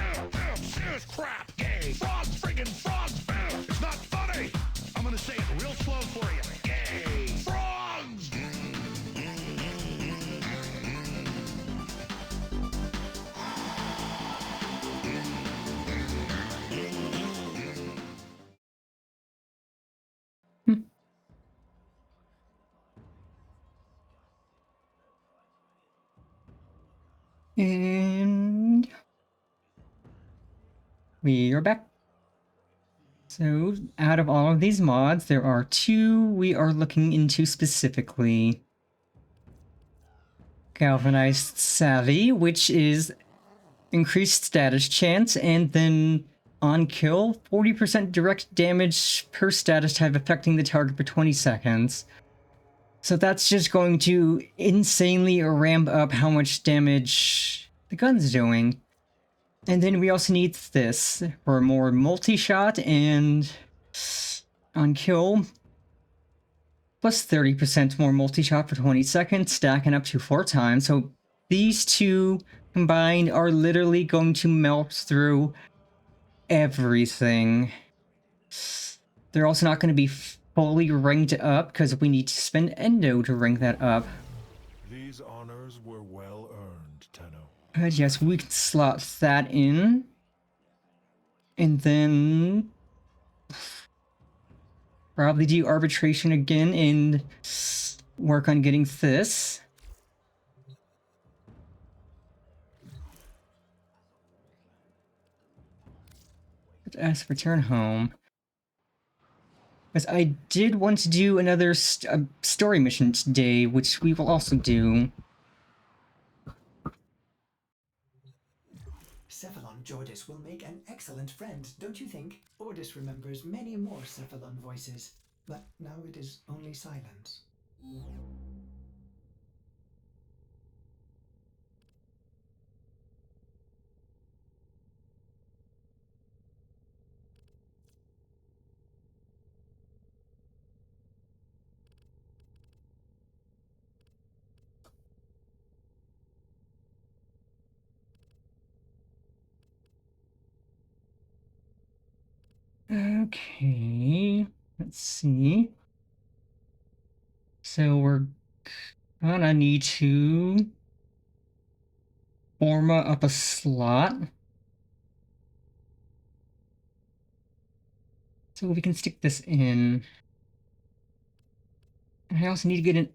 Serious crap gay. Frogs friggin' frogs. It's not funny. I'm gonna say it real slow for you. Gay. Frogs. And we are back. So, out of all of these mods, there are two we are looking into specifically. Galvanized Savvy, which is increased status chance, and then on kill, 40% direct damage per status type affecting the target for 20 seconds. So that's just going to insanely ramp up how much damage the gun's doing. And then we also need this for more multi-shot and on kill, plus 30% more multi-shot for 20 seconds, stacking up to 4 times. So these two combined are literally going to melt through everything. They're also not going to be fully ranked up because we need to spend Endo to rank that up. These honors were well earned, Tenno. But yes, we can slot that in. And then probably do arbitration again and work on getting this. Let's return home. Because I did want to do another story mission today, which we will also do. Cephalon Jordis will make an excellent friend, don't you think? Ordis remembers many more Cephalon voices, but now it is only silence. Okay, let's see. So we're gonna need to forma up a slot. So we can stick this in. And I also need to get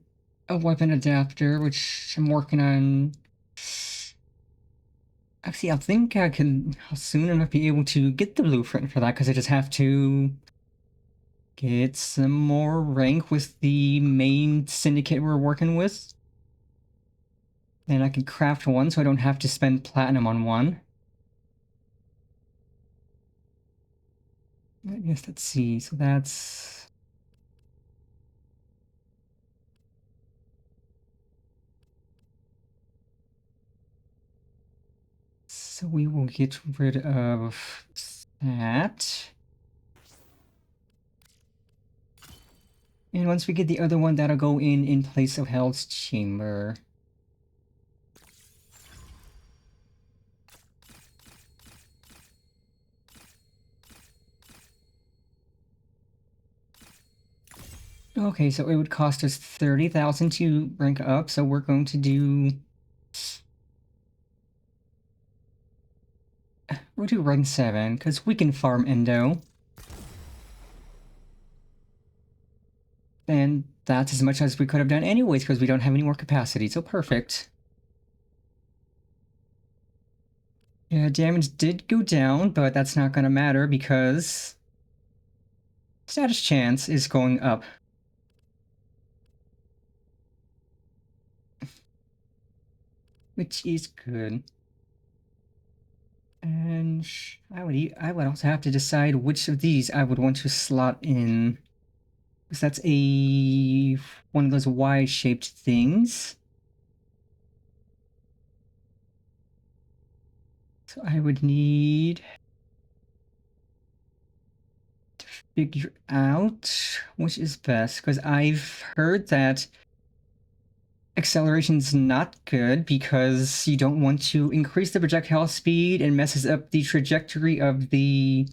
a weapon adapter, which I'm working on. Actually, I think I'll soon enough be able to get the blueprint for that, because I just have to get some more rank with the main syndicate we're working with. Then I can craft one so I don't have to spend platinum on one. I guess let's see, so that's... So we will get rid of that. And once we get the other one, that'll go in place of Hell's Chamber. Okay, so it would cost us 30,000 to rank up, so we're going to do... We'll do rank 7, because we can farm Endo. And that's as much as we could have done anyways, because we don't have any more capacity, so perfect. Yeah, damage did go down, but that's not going to matter because status chance is going up. Which is good. And I would also have to decide which of these I would want to slot in. Because that's one of those Y-shaped things. So I would need... figure out which is best, because I've heard that acceleration's not good because you don't want to increase the projectile speed and messes up the trajectory of the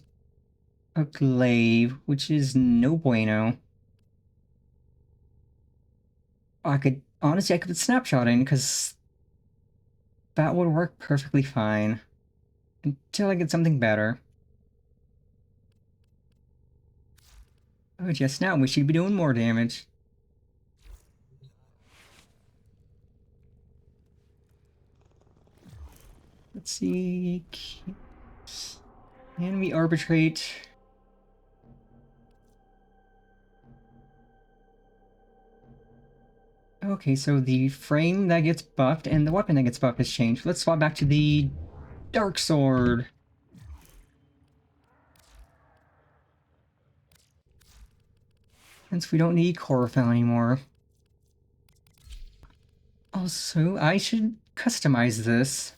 glaive, which is no bueno. I could put snapshotting because that would work perfectly fine until I get something better. Oh, just now we should be doing more damage. Let's see. Can we arbitrate? Okay, so the frame that gets buffed and the weapon that gets buffed has changed. Let's swap back to the Dark Sword. Since we don't need chlorophyll anymore. Also, I should customize this.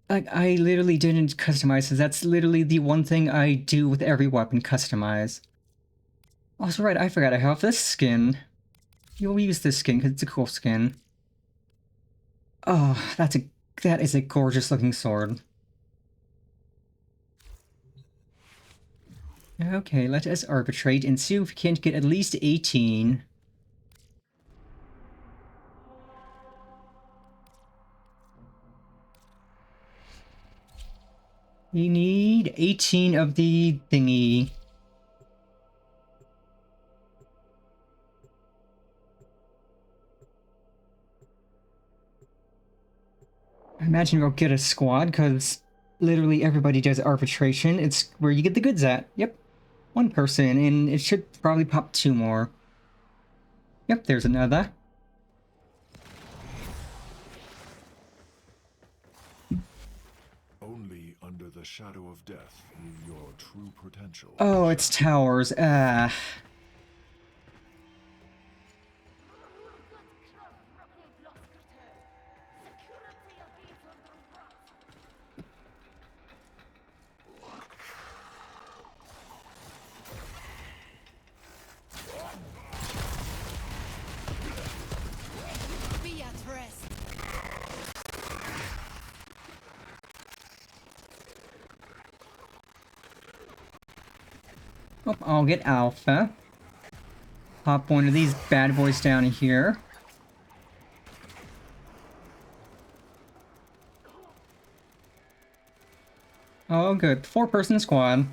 Like, I literally didn't customize this. That's literally the one thing I do with every weapon, customize. Also, right, I forgot I have this skin. You'll use this skin because it's a cool skin. Oh, that is a gorgeous looking sword. Okay, let us arbitrate and see if we can't get at least 18. We need 18 of the thingy. I imagine we'll get a squad, because literally everybody does arbitration. It's where you get the goods at. Yep. One person, and it should probably pop 2 more. Yep, there's another. Only under the shadow of death will your true potential. Oh, it's towers. Be at rest. Oh, I'll get Alpha. Pop one of these bad boys down here. Oh, good. 4-person squad.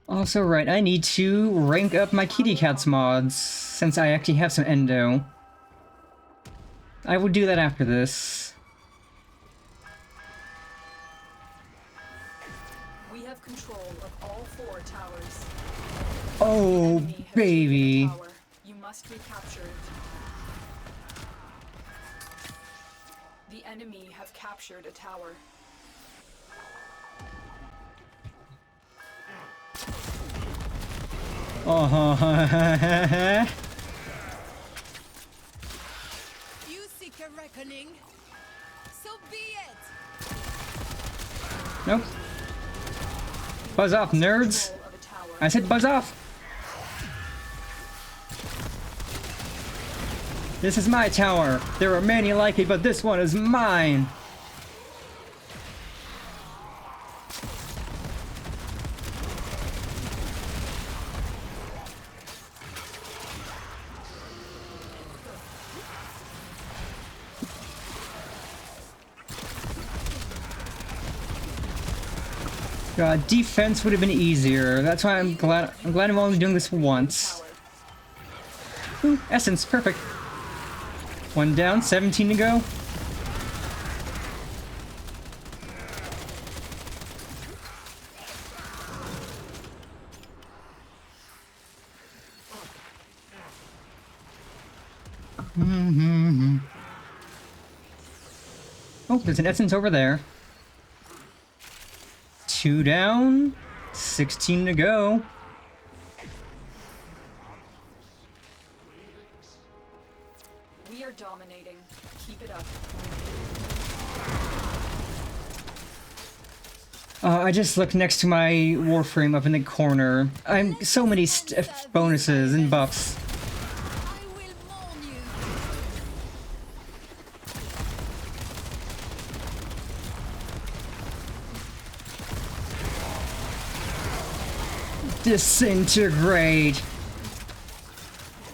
Also, right, I need to rank up my Kitty Cats mods, since I actually have some endo. I will do that after this. We have control of all 4 towers. Oh, The enemy has taken baby. a tower. You must recapture it. The enemy have captured a tower. Oh, You seek a reckoning. So be it. nope. Buzz off, nerds. Control of a tower. I said buzz off. This is my tower. There are many like it, but this one is mine. God, defense would have been easier. That's why I'm glad I'm only doing this once. Ooh, essence, perfect. 1 down, 17 to go. Oh, there's an essence over there. 2 down, 16 to go. We are dominating. Keep it up. I just looked next to my Warframe up in the corner. I'm so many bonuses and buffs. I will mourn you. Disintegrate.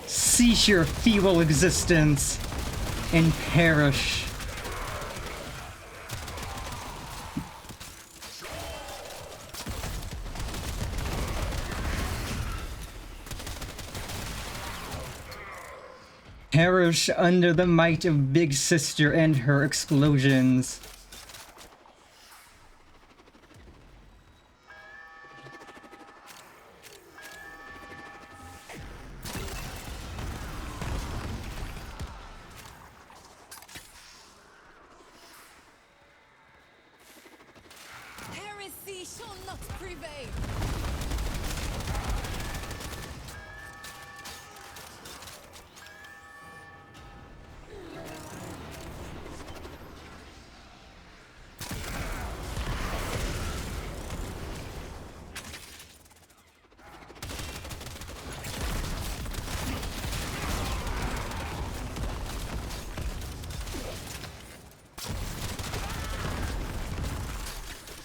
Cease your feeble existence and perish. Perish under the might of Big Sister and her explosions. Heresy shall not prevail.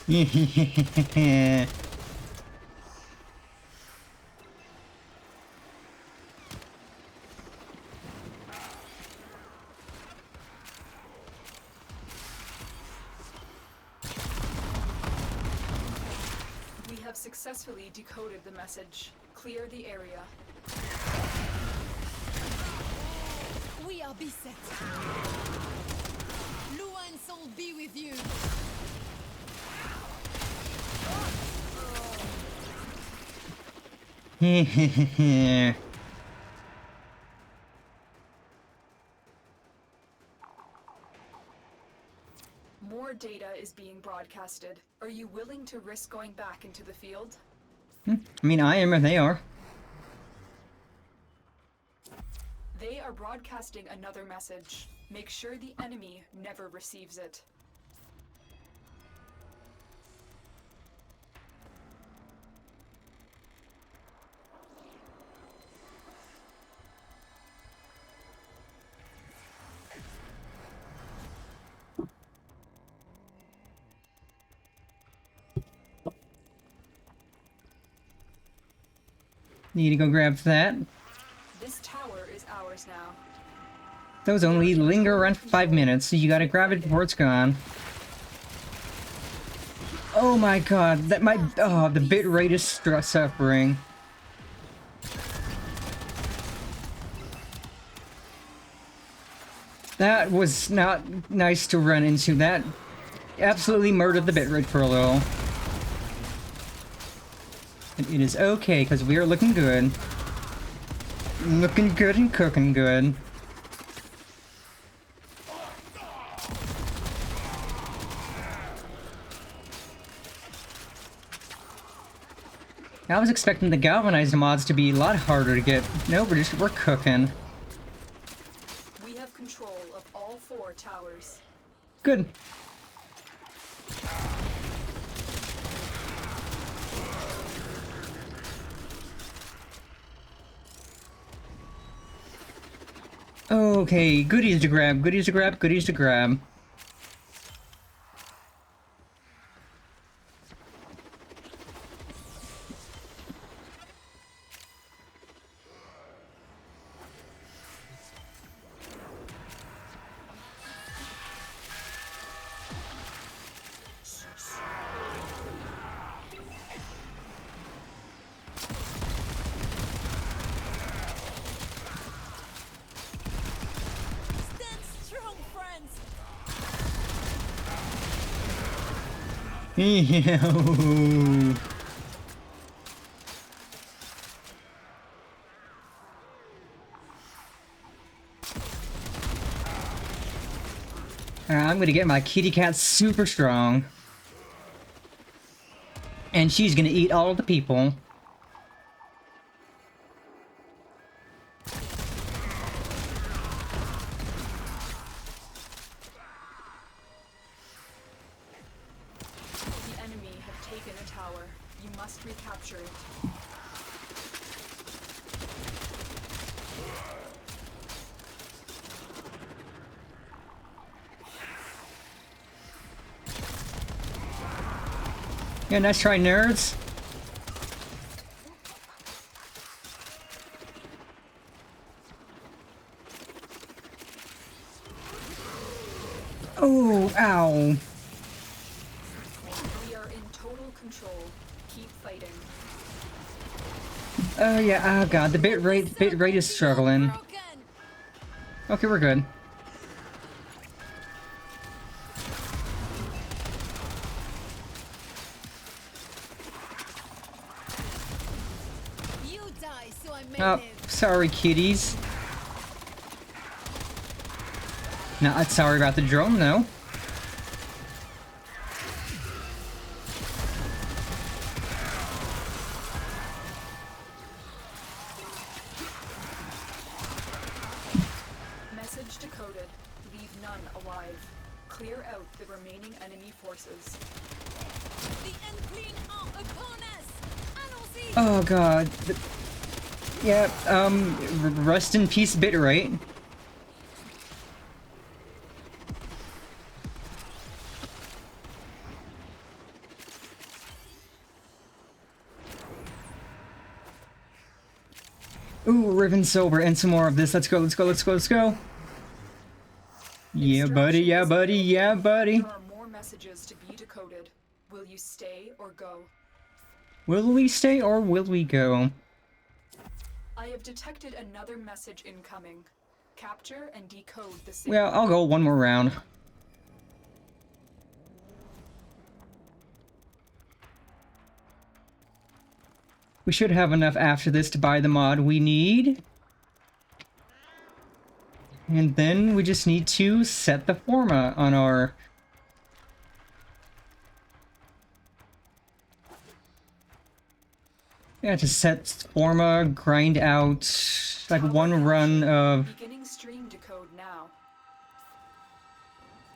We have successfully decoded the message. Clear the area. We are beset. Luan's soul be with you. More data is being broadcasted. Are you willing to risk going back into the field? I mean, I am, and they are. They are broadcasting another message. Make sure the enemy never receives it. Need to go grab that. This tower is ours now. Those only linger around for 5 minutes, so you gotta grab it before it's gone. Oh my god, that might. Oh, the bit rate is suffering. That was not nice to run into. That absolutely murdered the bitrate for a little. And it is okay, because we are looking good. Looking good and cooking good. I was expecting the galvanized mods to be a lot harder to get. No, we're cooking. We have control of all 4 towers. Good. Okay, goodies to grab, goodies to grab, goodies to grab. Stand strong, friends. Ew. I'm gonna get my kitty cat super strong. And she's gonna eat all of the people. Yeah, nice try, nerds. Oh, ow. We are in total control. Keep fighting. Oh yeah, oh god, the bit rate is struggling. Okay, we're good. You die so I may Oh, live. sorry, kitties. Not sorry about the drone, though. Message decoded. Leave none alive. Clear out the remaining enemy forces. The Unclean are upon us. Allons-y. Oh god. Yeah, rest in peace, bitrate. Ooh, Riven Silver, and some more of this. Let's go, let's go, let's go, let's go. Yeah, buddy, yeah, buddy, yeah, buddy. There are more messages to be decoded. Will you stay or go? Will we stay or will we go? I have detected another message incoming. Capture and decode the signal. Well, I'll go one more round. We should have enough after this to buy the mod we need. And then we just need to set the forma on our... Yeah, to set forma, grind out like one run of Beginning stream decode now.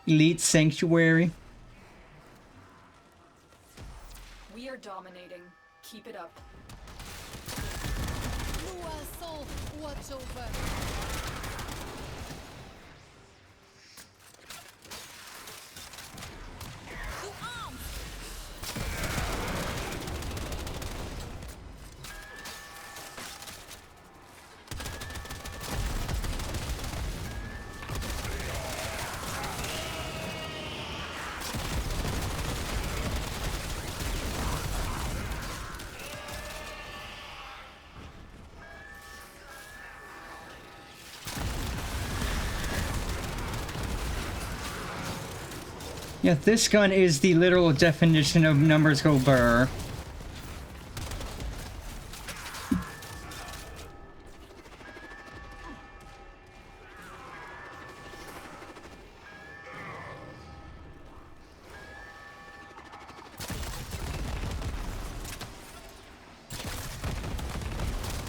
Elite Sanctuary. We are dominating. Keep it up. Moisson, watch over. To arms. Yeah, this gun is the literal definition of numbers go burr.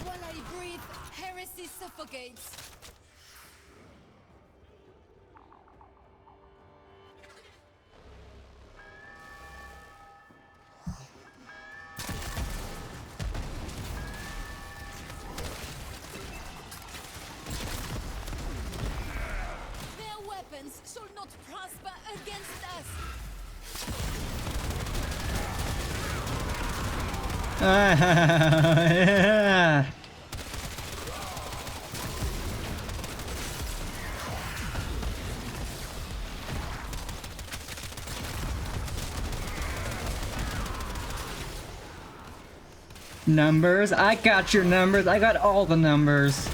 While I breathe, heresy suffocates. Their weapons shall not prosper against us. Numbers, I got your numbers, I got all the numbers.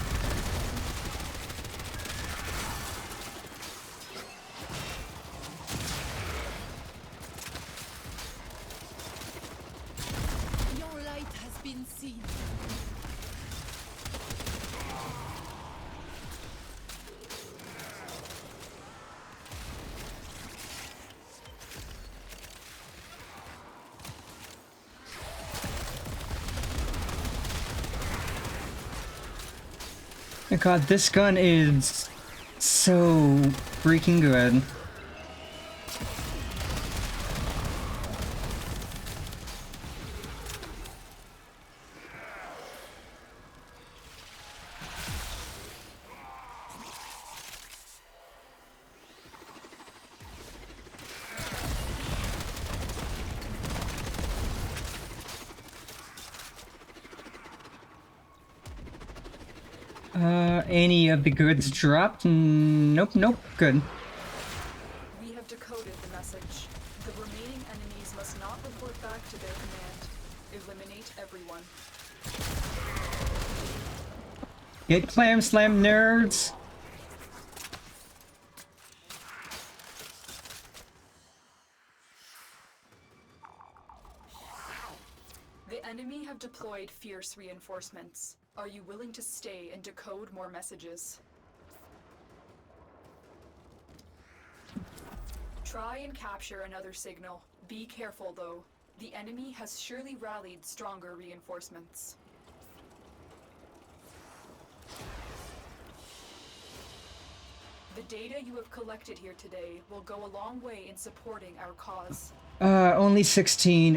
Your light has been seen. Oh god, this gun is so freaking good. Any of the goods dropped? Nope, nope, good. We have decoded the message. The remaining enemies must not report back to their command. Eliminate everyone. Get clam slam, nerds! The enemy have deployed fierce reinforcements. Are you willing to stay and decode more messages? Try and capture another signal. Be careful though. The enemy has surely rallied stronger reinforcements. The data you have collected here today will go a long way in supporting our cause. Only 16,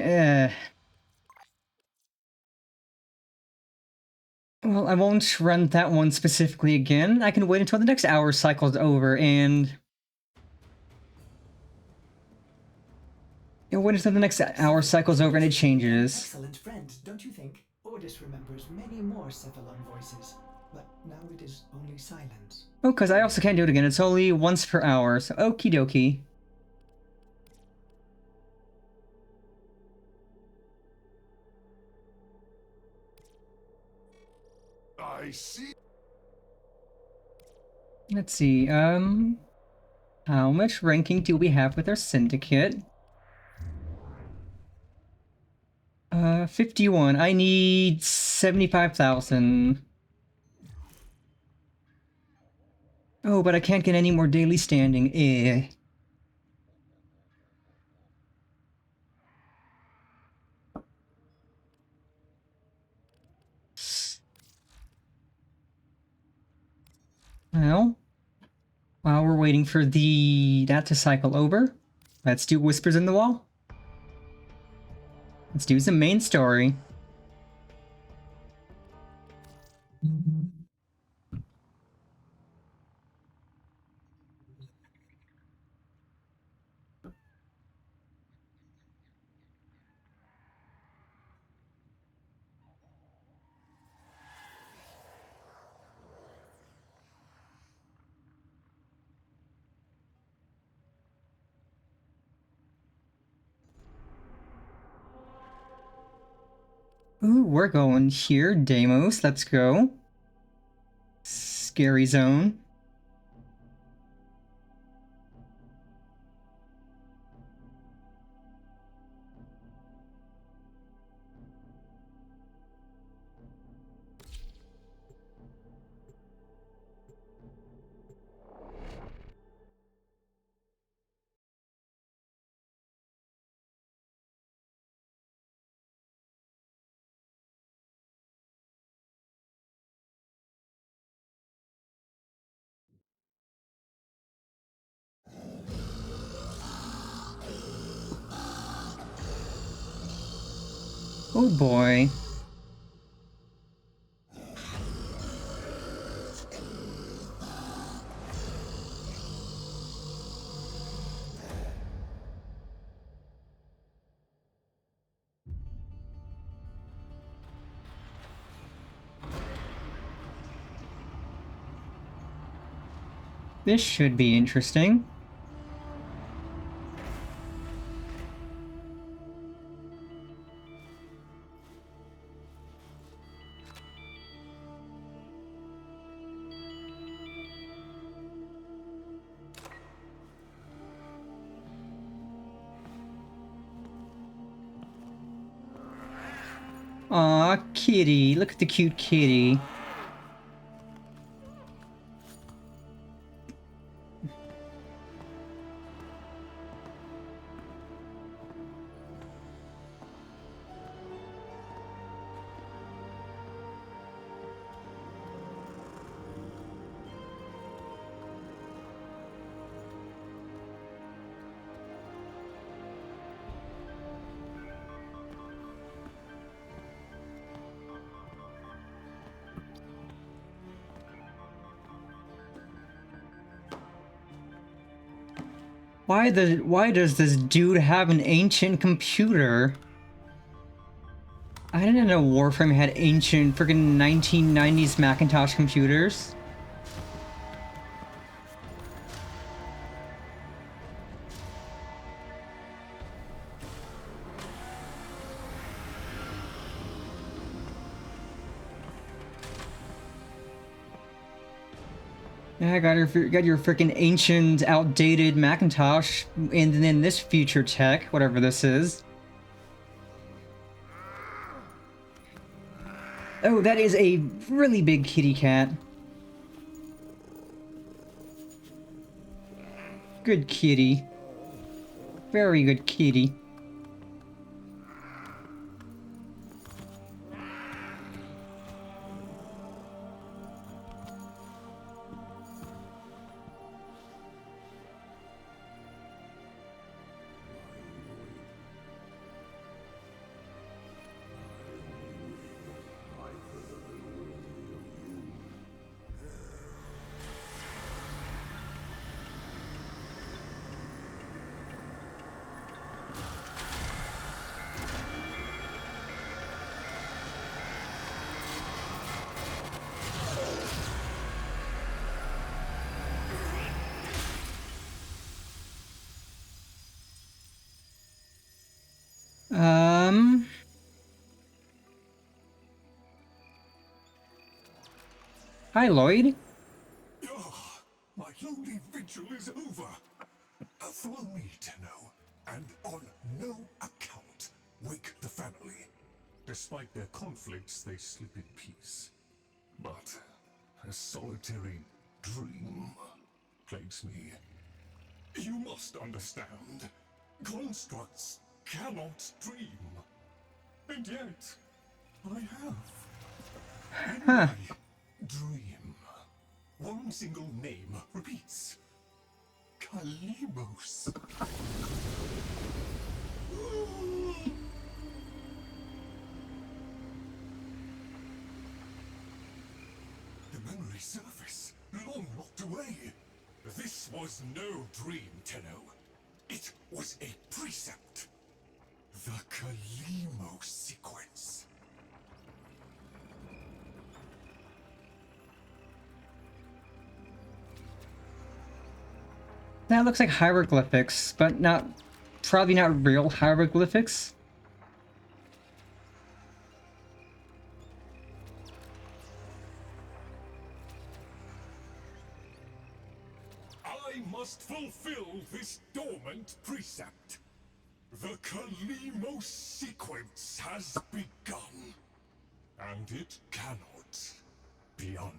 Well, I won't run that one specifically again. I can wait until the next hour cycle's over and... wait until the next hour cycles over and it changes. Excellent friend, don't you think? Ordis remembers many more Cephalon voices, but now it is only silence. Oh, because I also can't do it again. It's only once per hour, so okie dokie. I see. Let's see, how much ranking do we have with our syndicate? 51. I need 75,000. Oh, but I can't get any more daily standing. Eh. Well, while we're waiting for that to cycle over, let's do Whispers in the Wall. Let's do some main story. Ooh, we're going here, Deimos. Let's go. Scary zone. Oh boy. This should be interesting. Aw, kitty. Look at the cute kitty. Why does this dude have an ancient computer? I didn't know Warframe had ancient freaking 1990s Macintosh computers. Yeah, got your freaking ancient, outdated Macintosh, and then this future tech, whatever this is. Oh, that is a really big kitty cat. Good kitty. Very good kitty. Hi, Lloyd. Ah, my lonely vigil is over. Thrill me to know, and on no account wake the family. Despite their conflicts, they sleep in peace. But a solitary dream plagues me. You must understand, constructs cannot dream. And yet, I have. In my dream, one single name repeats. Kalimos. The memory surface, long locked away. This was no dream, Tenno. It was a precept. The Kalimo sequence. That looks like hieroglyphics, but probably not real hieroglyphics. I must fulfill this dormant precept. The Kalimo sequence has begun, and it cannot be undone.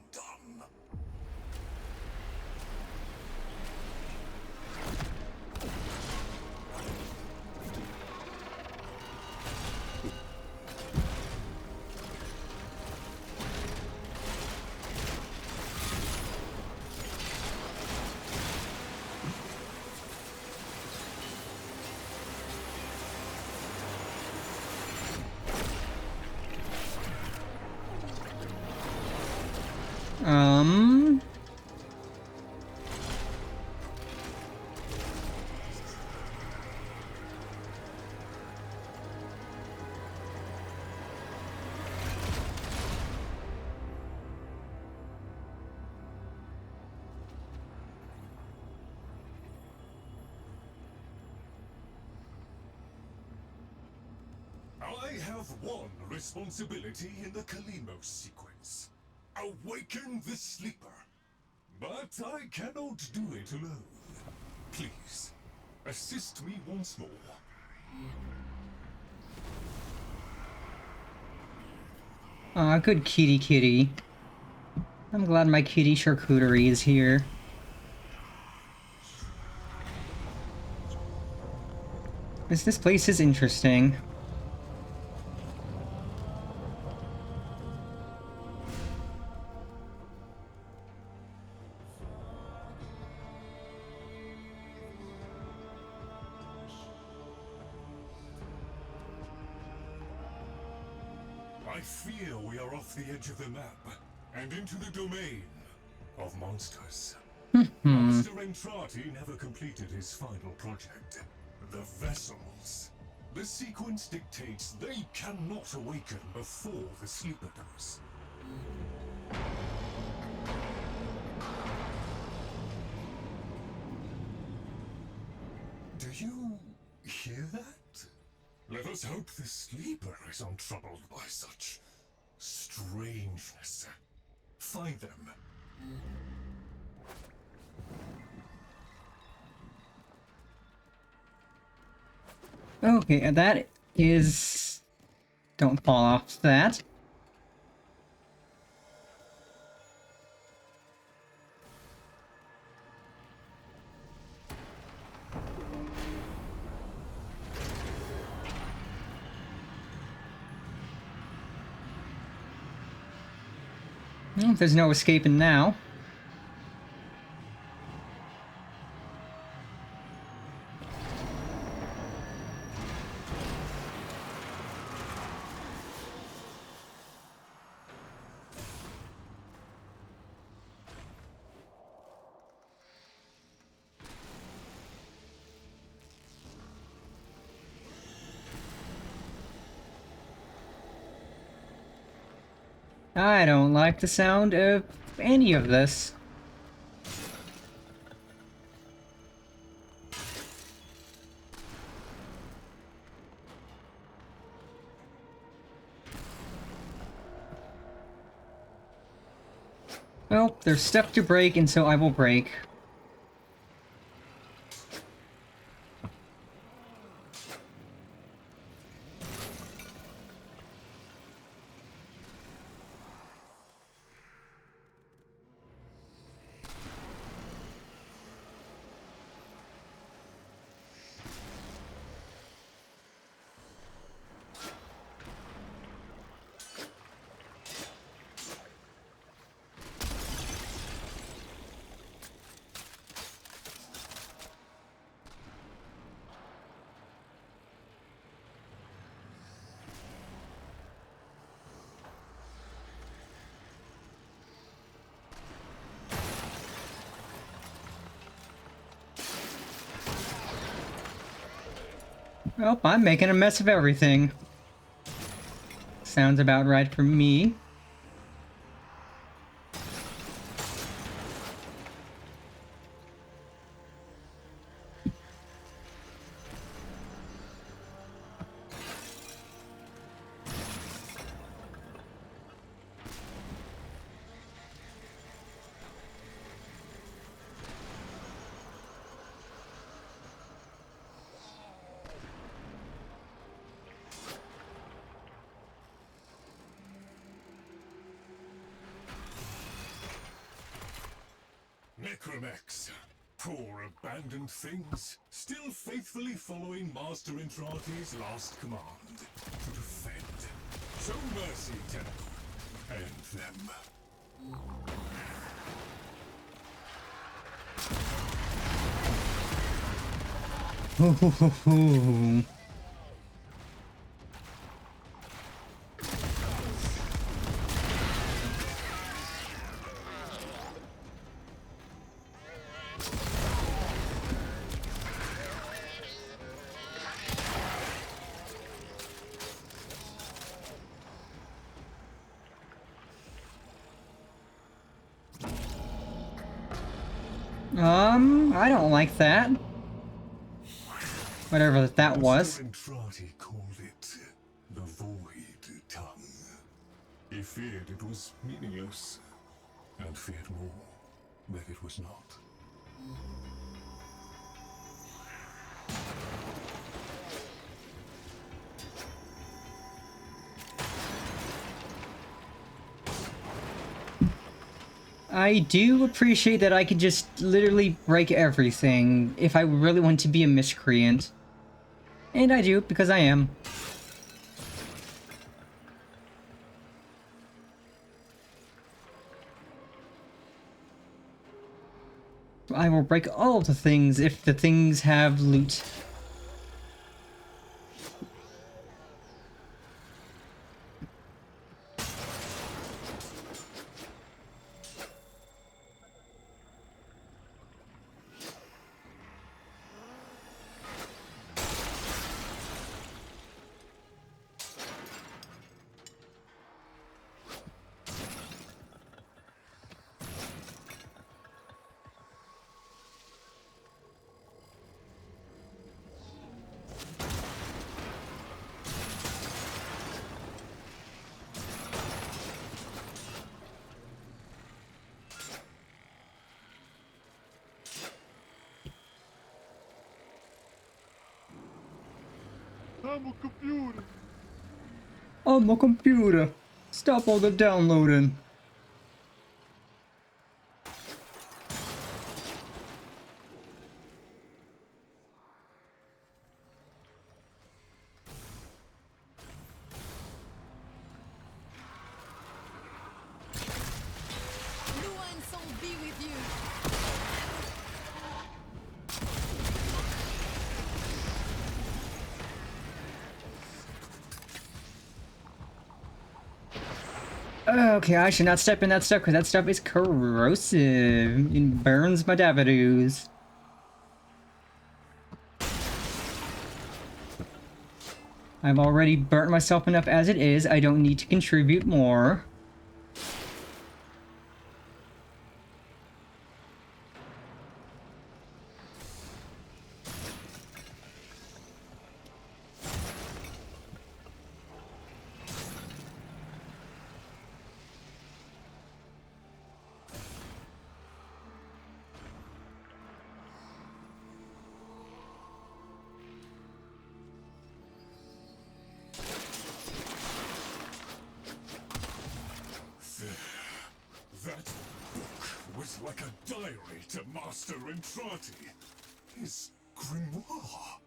I have one responsibility in the Kalimos sequence. Awaken the sleeper. But I cannot do it alone. Please, assist me once more. Aw, good kitty. I'm glad my kitty charcuterie is here. This place is interesting. I fear we are off the edge of the map, and into the domain of monsters. Monster Entrati never completed his final project, the Vessels. The sequence dictates they cannot awaken before the sleeper does. Do you hear that? Let us hope the sleeper is untroubled by such strangeness. Find them. Okay, and that is... Don't fall off that. Well, there's no escaping now. I don't like the sound of any of this. Well, they're stuck to break, and so I will break. Well, I'm making a mess of everything. Sounds about right for me. Necromex, poor abandoned things, still faithfully following Master Intrati's last command, to defend. Show mercy, Tentacle. End them. I don't like that. Whatever that was. Master Entrati called it the Void Tongue. He feared it was meaningless, and feared more that it was not. I do appreciate that I could just literally break everything if I really want to be a miscreant. And I do, because I am. I will break all the things if the things have loot. I'm a computer. On my computer. Stop all the downloading. Luan be with you. Okay, I should not step in that stuff because that stuff is corrosive. It burns my davadoos. I've already burnt myself enough as it is. I don't need to contribute more. That book was like a diary to Master Entrati. His grimoire.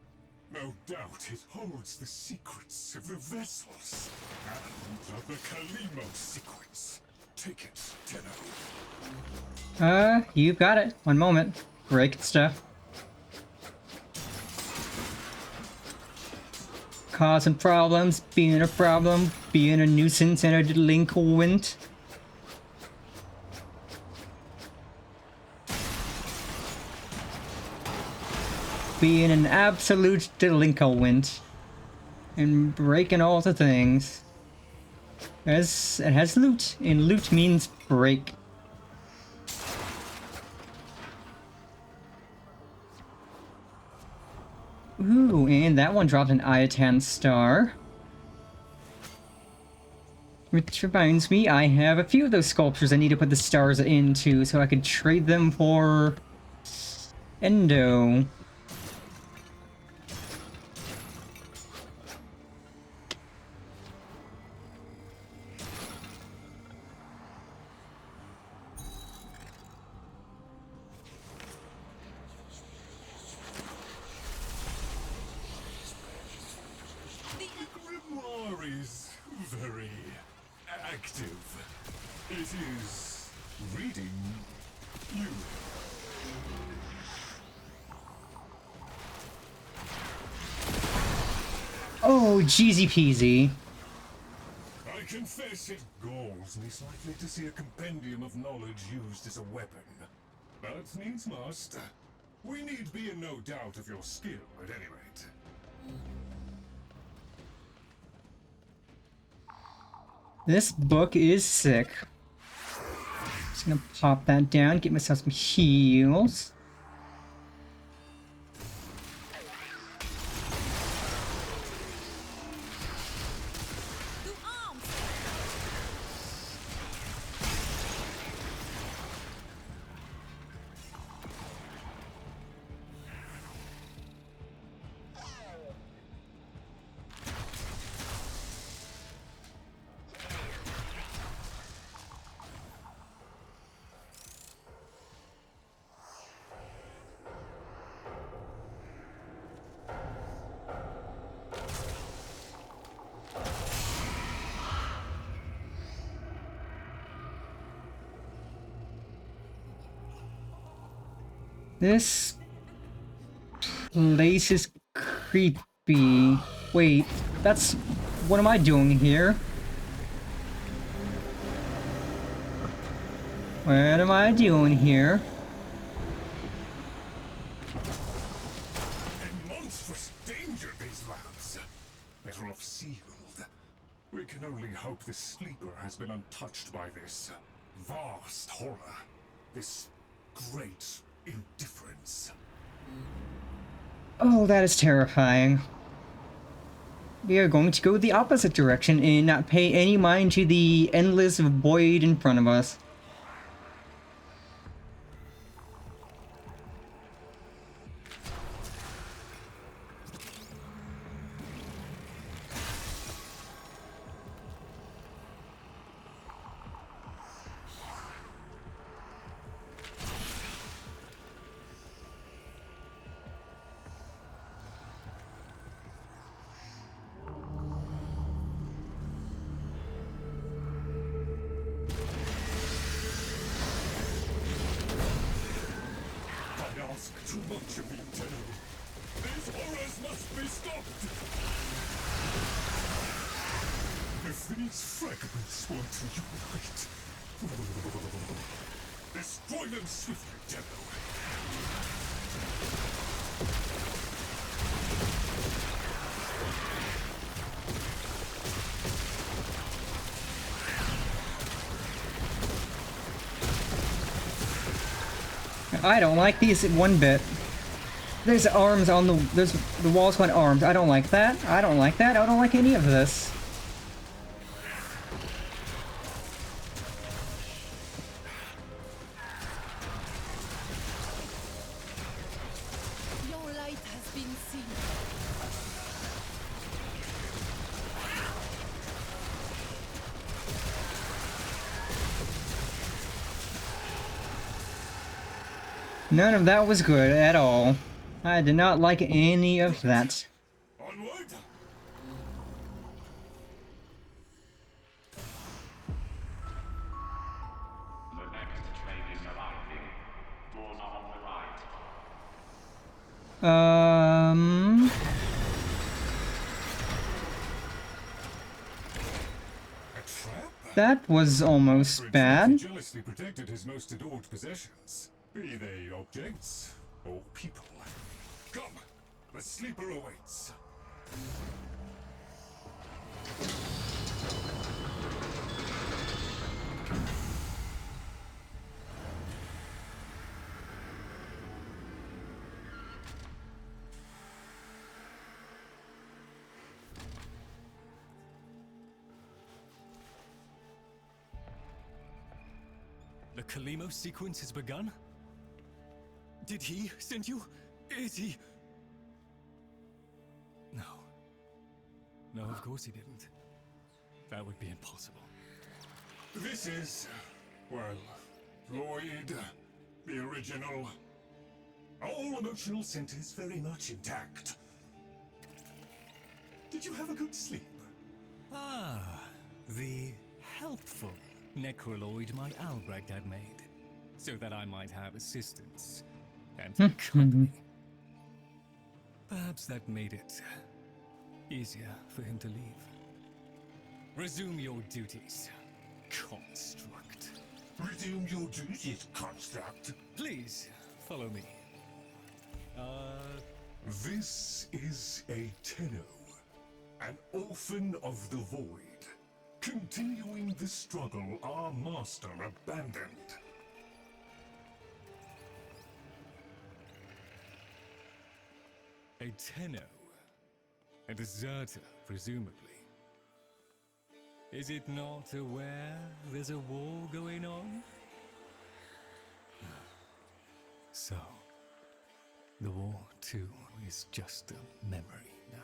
No doubt it holds the secrets of the vessels and of the Kalimo sequence. Take it, Tenno. You've got it. One moment. Break stuff. Causing problems, being a problem, being a nuisance and a delinquent. Being an absolute delinquent. And breaking all the things. As it has loot, and loot means break. Ooh, and that one dropped an Iatan star. Which reminds me, I have a few of those sculptures I need to put the stars into so I could trade them for Endo. Is very active. It is reading you. Oh, jeezy peasy. I confess it galls me slightly to see a compendium of knowledge used as a weapon. But needs must. We need be in no doubt of your skill, at any rate. This book is sick. Just gonna pop that down, get myself some heals. This place is creepy. Wait, that's... What am I doing here? What am I doing here? A monstrous danger, these lands. Better off sealed. We can only hope the sleeper has been untouched by this vast horror. This great indifference. Oh, that is terrifying. We are going to go the opposite direction and not pay any mind to the endless void in front of us. Don't you be Tenno. These horrors must be stopped! If these fragments want to unite, destroy them swiftly, Tenno. I don't like these one bit. There's arms on there's the walls got arms. I don't like that. I don't like that. I don't like any of this. Your light has been seen. None of that was good at all. I did not like any of that. Onward! The next train is arriving. Doors are on the right. That was almost bad. Jealously protected his most adored possessions, be they objects or people. Come, the sleeper awaits. The Kalimo sequence has begun? Did he send you? Is he? No. No, of course he didn't. That would be impossible. This is, well, Lloyd, the original. All emotional centers very much intact. Did you have a good sleep? Ah, the helpful Necroloid my Albrecht had made, so that I might have assistance and company. Perhaps that made it easier for him to leave. Resume your duties, Construct. Resume your duties, Construct. Please, follow me. This is a Tenno, an orphan of the Void. Continuing the struggle our master abandoned. A Tenno. A deserter, presumably. Is it not aware there's a war going on? So, the war too is just a memory now.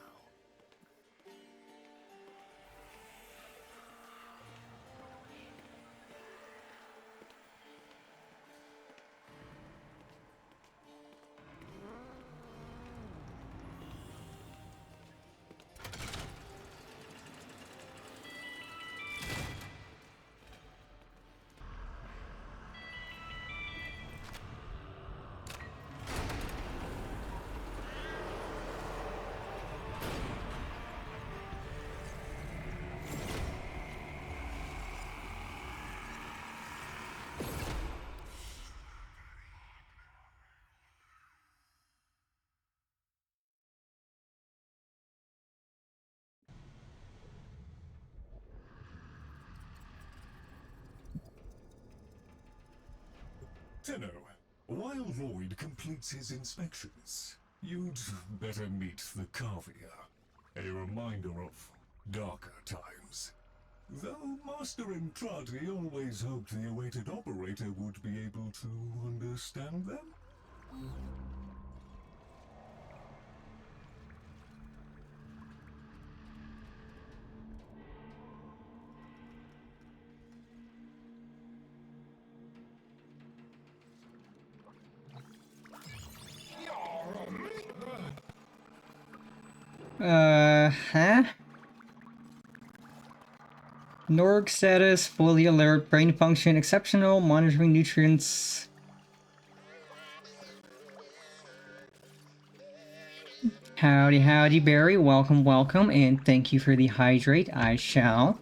Tenno, while Lloyd completes his inspections, you'd better meet the Carvia, a reminder of darker times. Though Master Entrati always hoped the awaited operator would be able to understand them. Huh? Norg status, fully alert, brain function exceptional, monitoring nutrients. Howdy, howdy, Barry. Welcome, welcome, and thank you for the hydrate. I shall.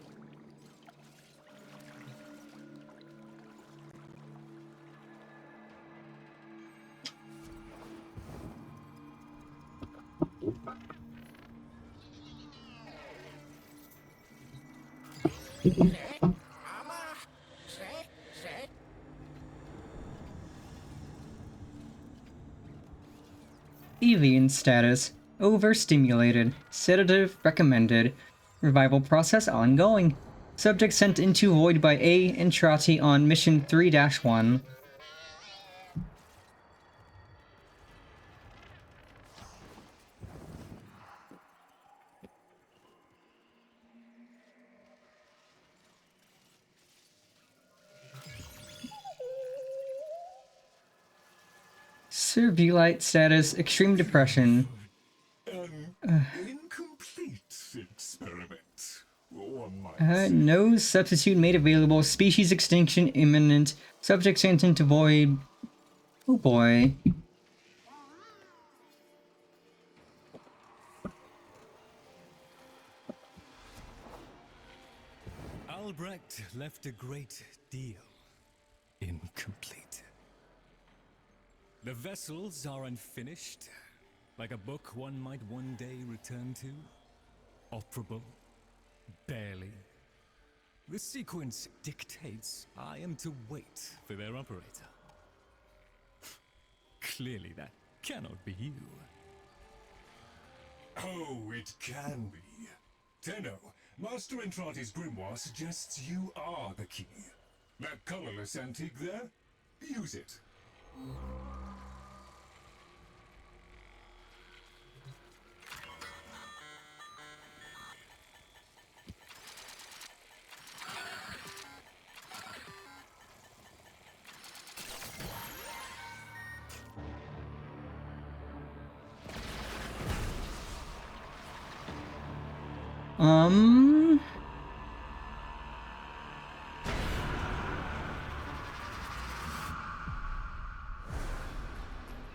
Evian status. Overstimulated. Sedative recommended. Revival process ongoing. Subject sent into void by A. Entrati on mission 3-1. Servilight status. Extreme depression. Incomplete experiment. One might No substitute made available. Species extinction imminent. Subject sent into void. Oh boy. Albrecht left a great deal incomplete. The vessels are unfinished, like a book one might one day return to. Operable, barely. The sequence dictates I am to wait for their operator. Clearly that cannot be you. Oh, it can be. Tenno, Master Entrati's grimoire suggests you are the key. That colorless antique there? Use it.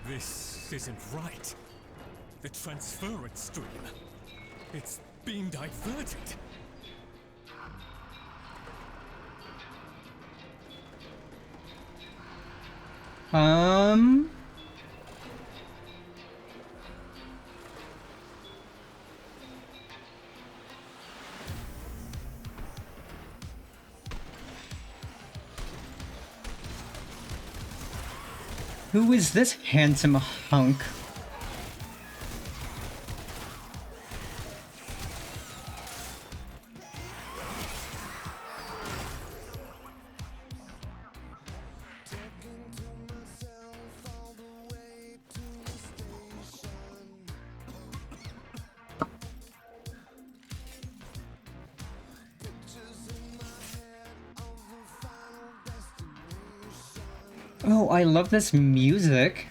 This isn't right. The transference stream. It's being diverted. Who is this handsome hunk? Oh, I love this music.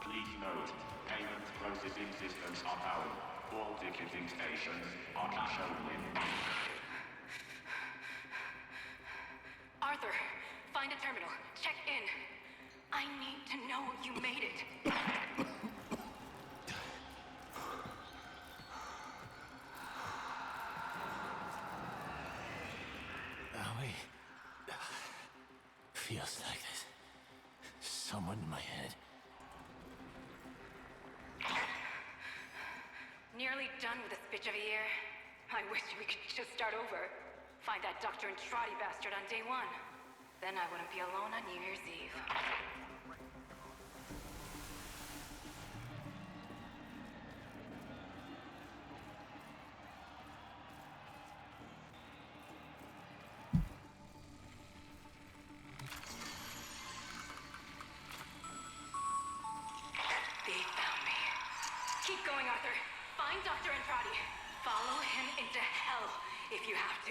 Please note, payment processing systems are down. All ticketing stations are cash only. Arthur, find a terminal. Check in. I need to know you made it. Feels like there's someone in my head. Nearly done with this bitch of a year. I wish we could just start over. Find that Dr. Entrati bastard on day one. Then I wouldn't be alone on New Year's Eve. Find Dr. Andrade. Follow him into hell if you have to.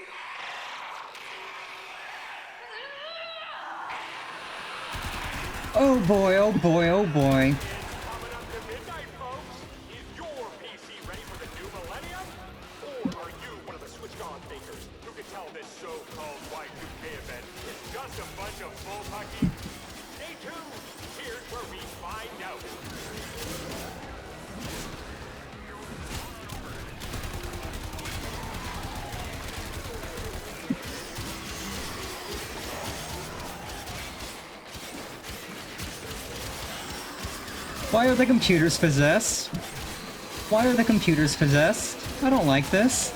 Oh boy, oh boy, oh boy. Coming up to midnight, folks. Is your PC ready for the new millennium? Or are you one of the switched-on thinkers who can tell this so-called Y2K event is just a bunch of bullpucky? Stay tuned. Here's where we find out. Why are the computers possessed? Why are the computers possessed? I don't like this.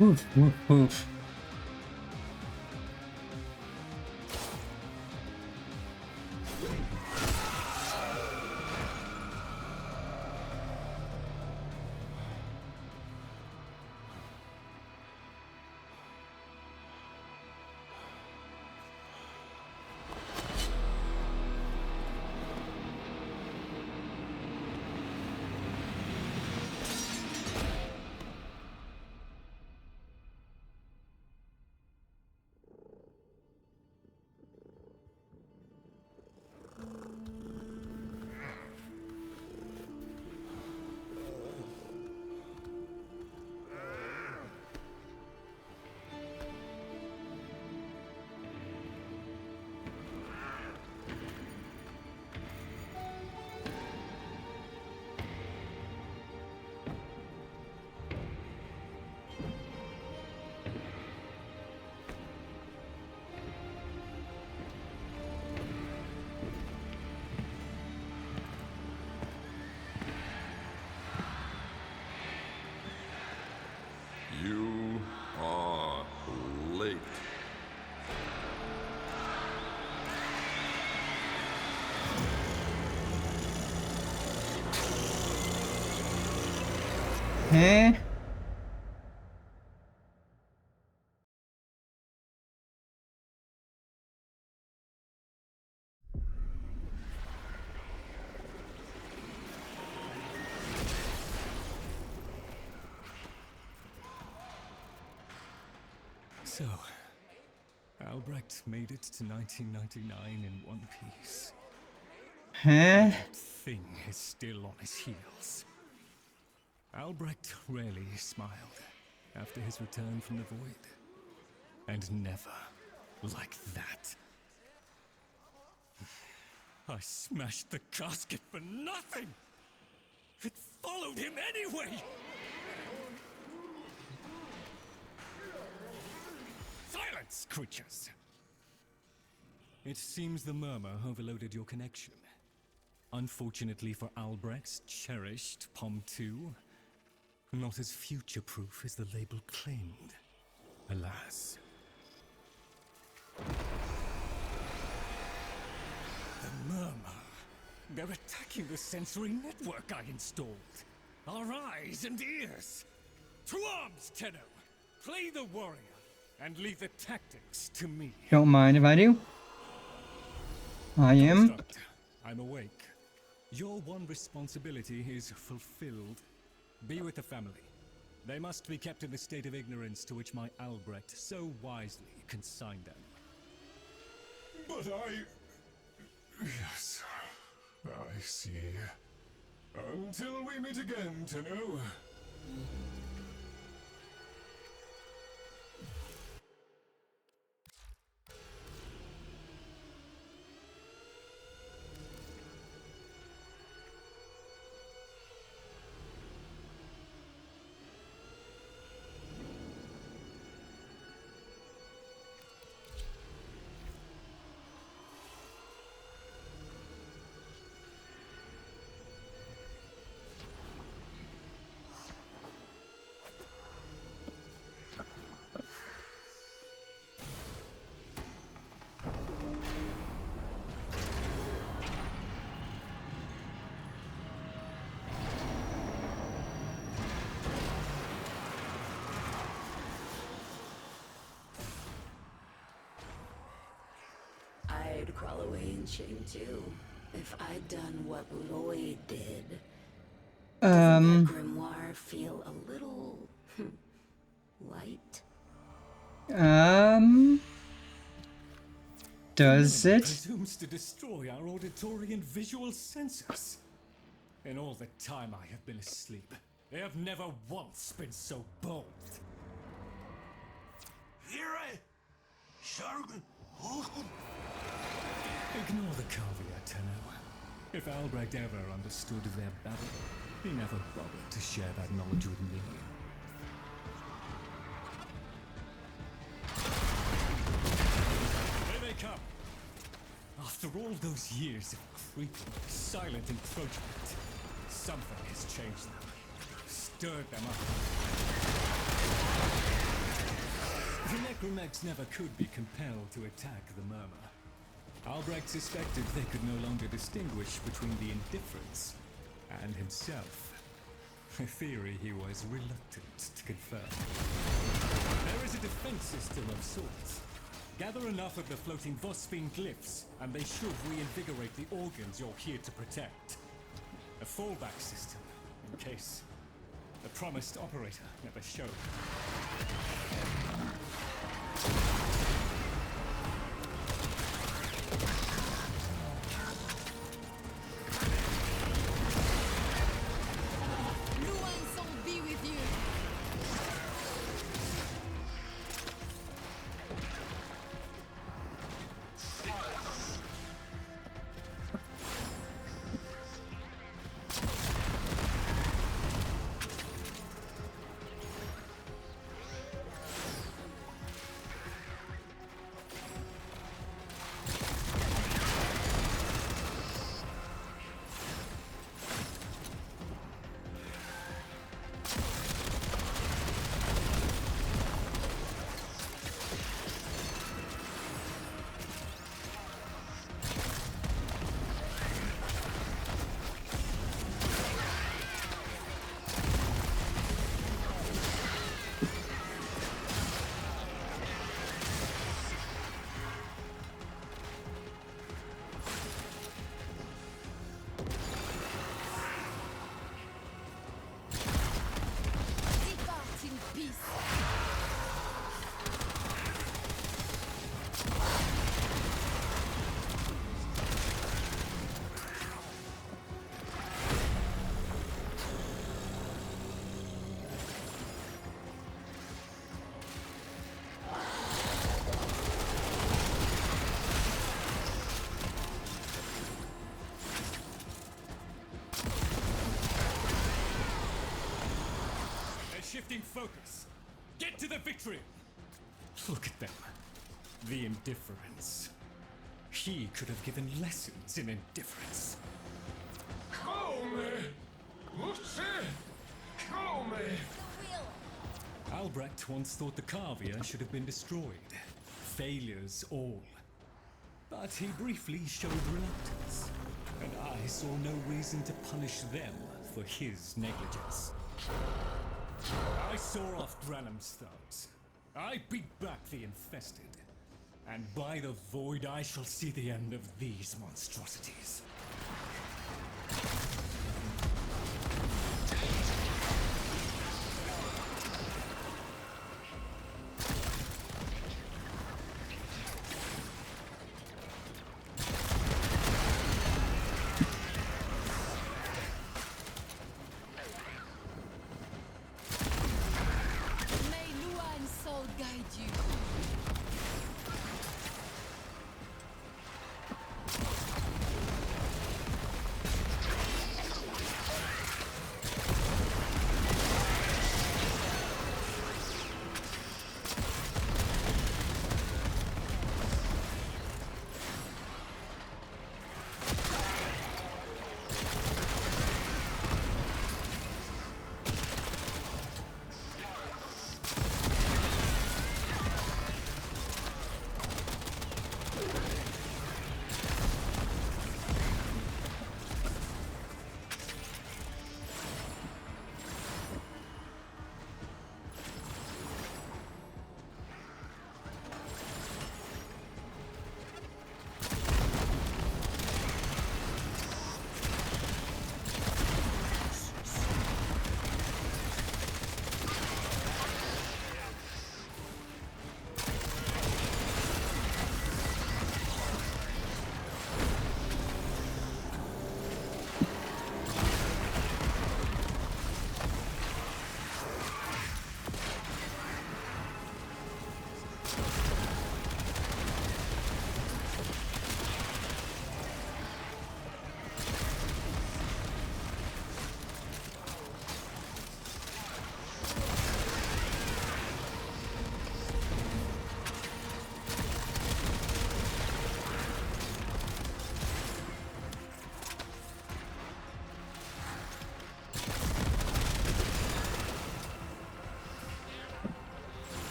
Woof, woof, woof. You are late. Eh? So, Albrecht made it to 1999 in one piece. Huh? That thing is still on his heels. Albrecht rarely smiled after his return from the void. And never like that. I smashed the casket for nothing! It followed him anyway! Silence, creatures! It seems the murmur overloaded your connection. Unfortunately for Albrecht's cherished POM 2, not as future-proof as the label claimed. Alas. The murmur. They're attacking the sensory network I installed. Our eyes and ears. To arms, Tenno! Play the warrior, and leave the tactics to me. Don't mind if I do. I am. Construct, I'm awake. Your one responsibility is fulfilled. Be with the family. They must be kept in the state of ignorance to which my Albrecht so wisely consigned them. But Yes, I see. Until we meet again, Tenno. away in shame too. If I'd done what Lloyd did. Um. Doesn't that grimoire feel a little light? Does it? Presumes to destroy our auditory and visual senses. In all the time I have been asleep, they have never once been so bold. Ignore the caveat, Tenno. If Albrecht ever understood their babble, he never bothered to share that knowledge with me. Here they come! After all those years of creeping, silent encroachment, something has changed them, stirred them up. The Necromex never could be compelled to attack the Murmur. Albrecht suspected they could no longer distinguish between the indifferents and himself. A theory he was reluctant to confirm. There is a defense system of sorts. Gather enough of the floating Vosspine glyphs, and they should reinvigorate the organs you're here to protect. A fallback system, in case the promised operator never showed. Shifting focus. Get to the victory! Look at them. The indifference. He could have given lessons in indifference. Albrecht once thought the Carvia should have been destroyed. Failures all. But he briefly showed reluctance, and I saw no reason to punish them for his negligence. I saw off Granum's thugs. I beat back the infested. And by the void I shall see the end of these monstrosities.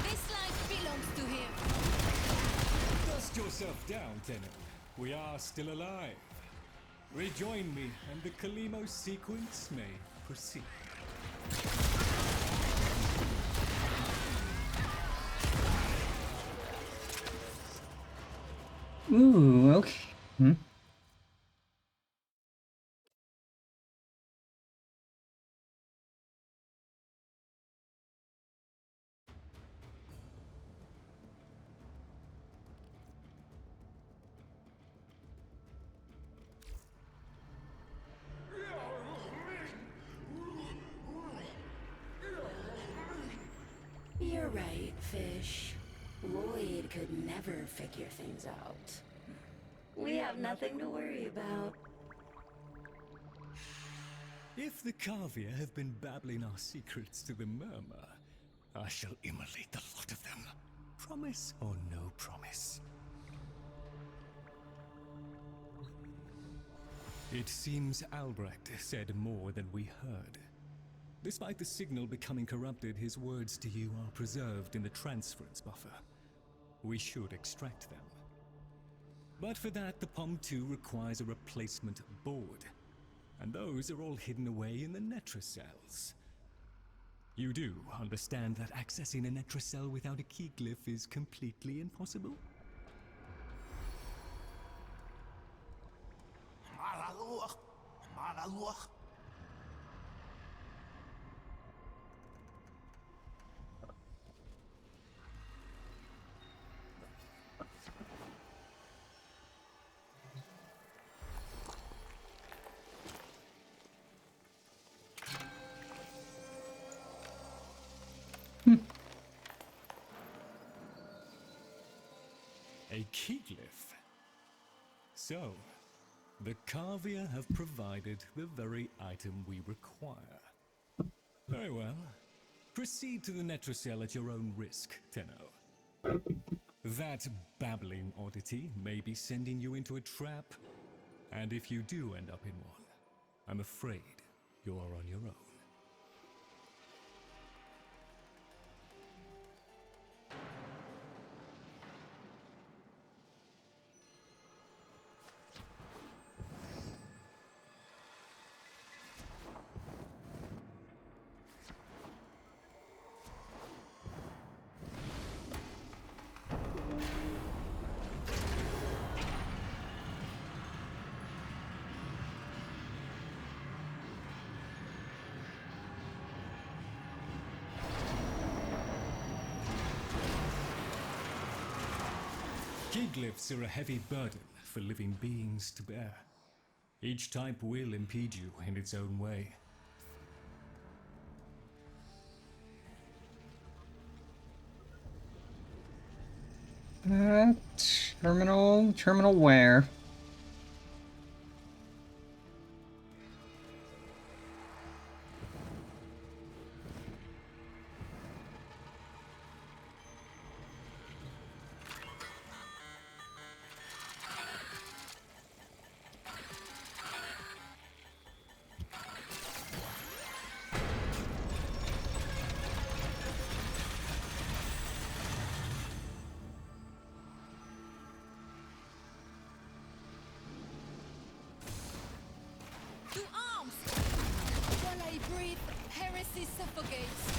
This land belongs to him. Dust yourself down, Tenno. We are still alive. Rejoin me, and the Kalimo sequence may proceed. Ooh, okay. Hmm. You're right, Fish. Lloyd could never figure things out. We have nothing to worry about. If the Kavia have been babbling our secrets to the Murmur, I shall immolate the lot of them. Promise or no promise? It seems Albrecht said more than we heard. Despite the signal becoming corrupted, his words to you are preserved in the transference buffer. We should extract them. But for that, the POM-2 requires a replacement board. And those are all hidden away in the Netracells. You do understand that accessing a Netracell without a key glyph is completely impossible? A key glyph. So, the Kavia have provided the very item we require. Very well. Proceed to the Netracell at your own risk, Tenno. That babbling oddity may be sending you into a trap, and if you do end up in one, I'm afraid you're on your own. Key glyphs are a heavy burden for living beings to bear. Each type will impede you in its own way. Terminal where? To arms! While I breathe, heresy suffocates.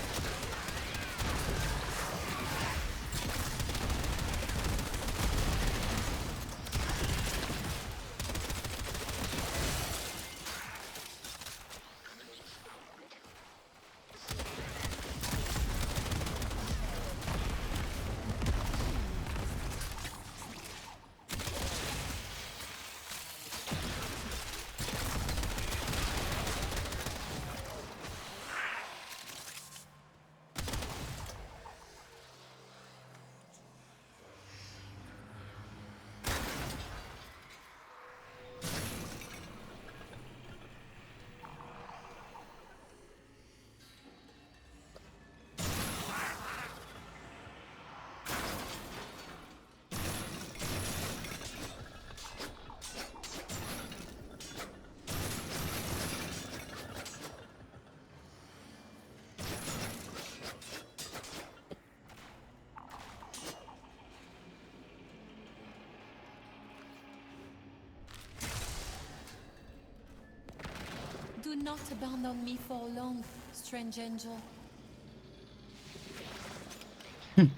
not abandon me for long, strange angel. Do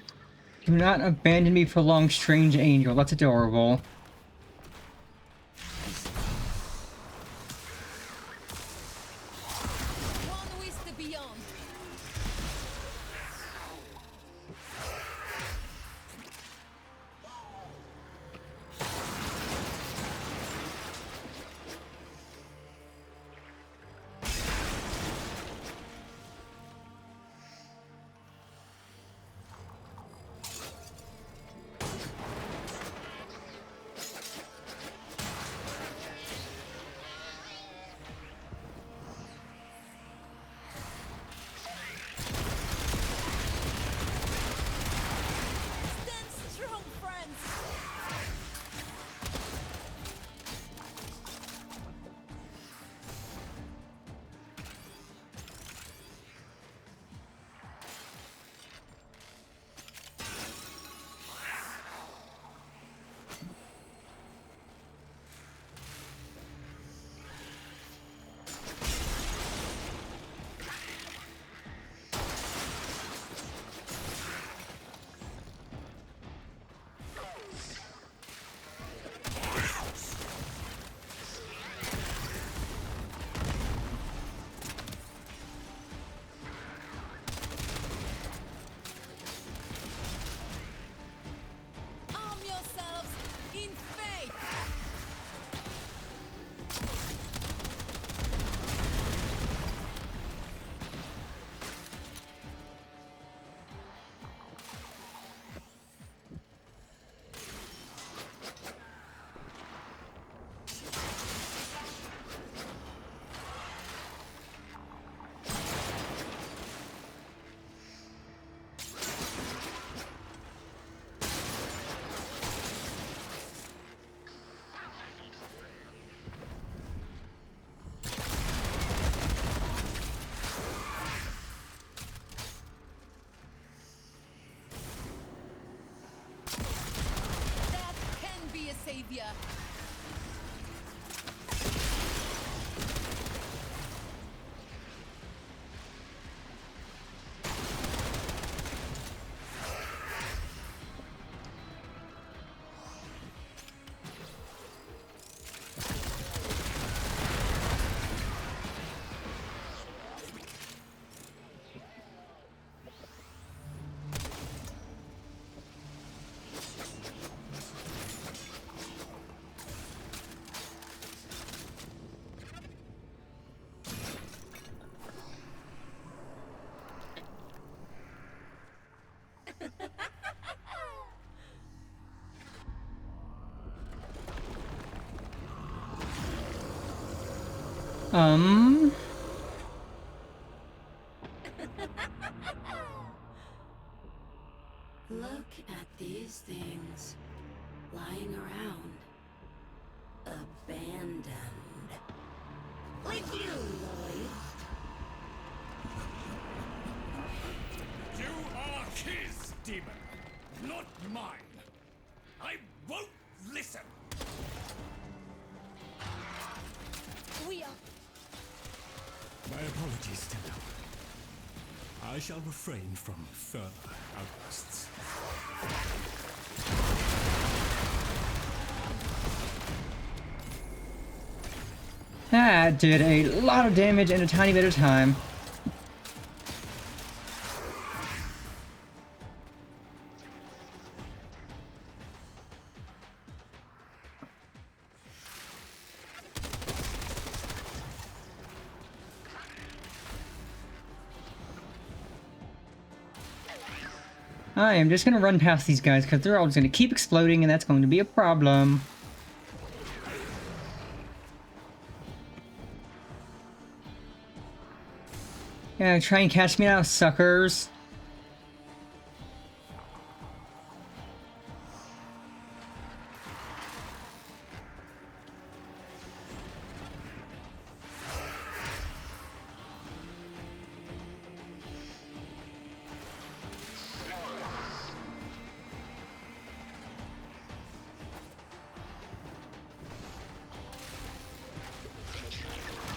not abandon me for long, strange angel. That's adorable. One with the beyond. Stand strong, friends. Arm yourselves in faith. That can be a savior. Look at these things lying around, abandoned. With you, Lloyd. You are his demon, not mine. I won't listen. We are. My apologies, Tenno. I shall refrain from further outbursts. That did a lot of damage in a tiny bit of time. I am just gonna run past these guys because they're all just gonna keep exploding and that's going to be a problem. Yeah, try and catch me now, suckers.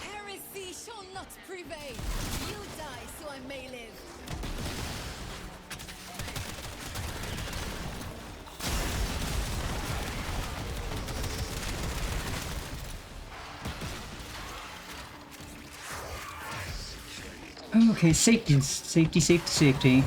Heresy shall Vox Privé! You die so I may live! Okay, safety, safety, safety, safety.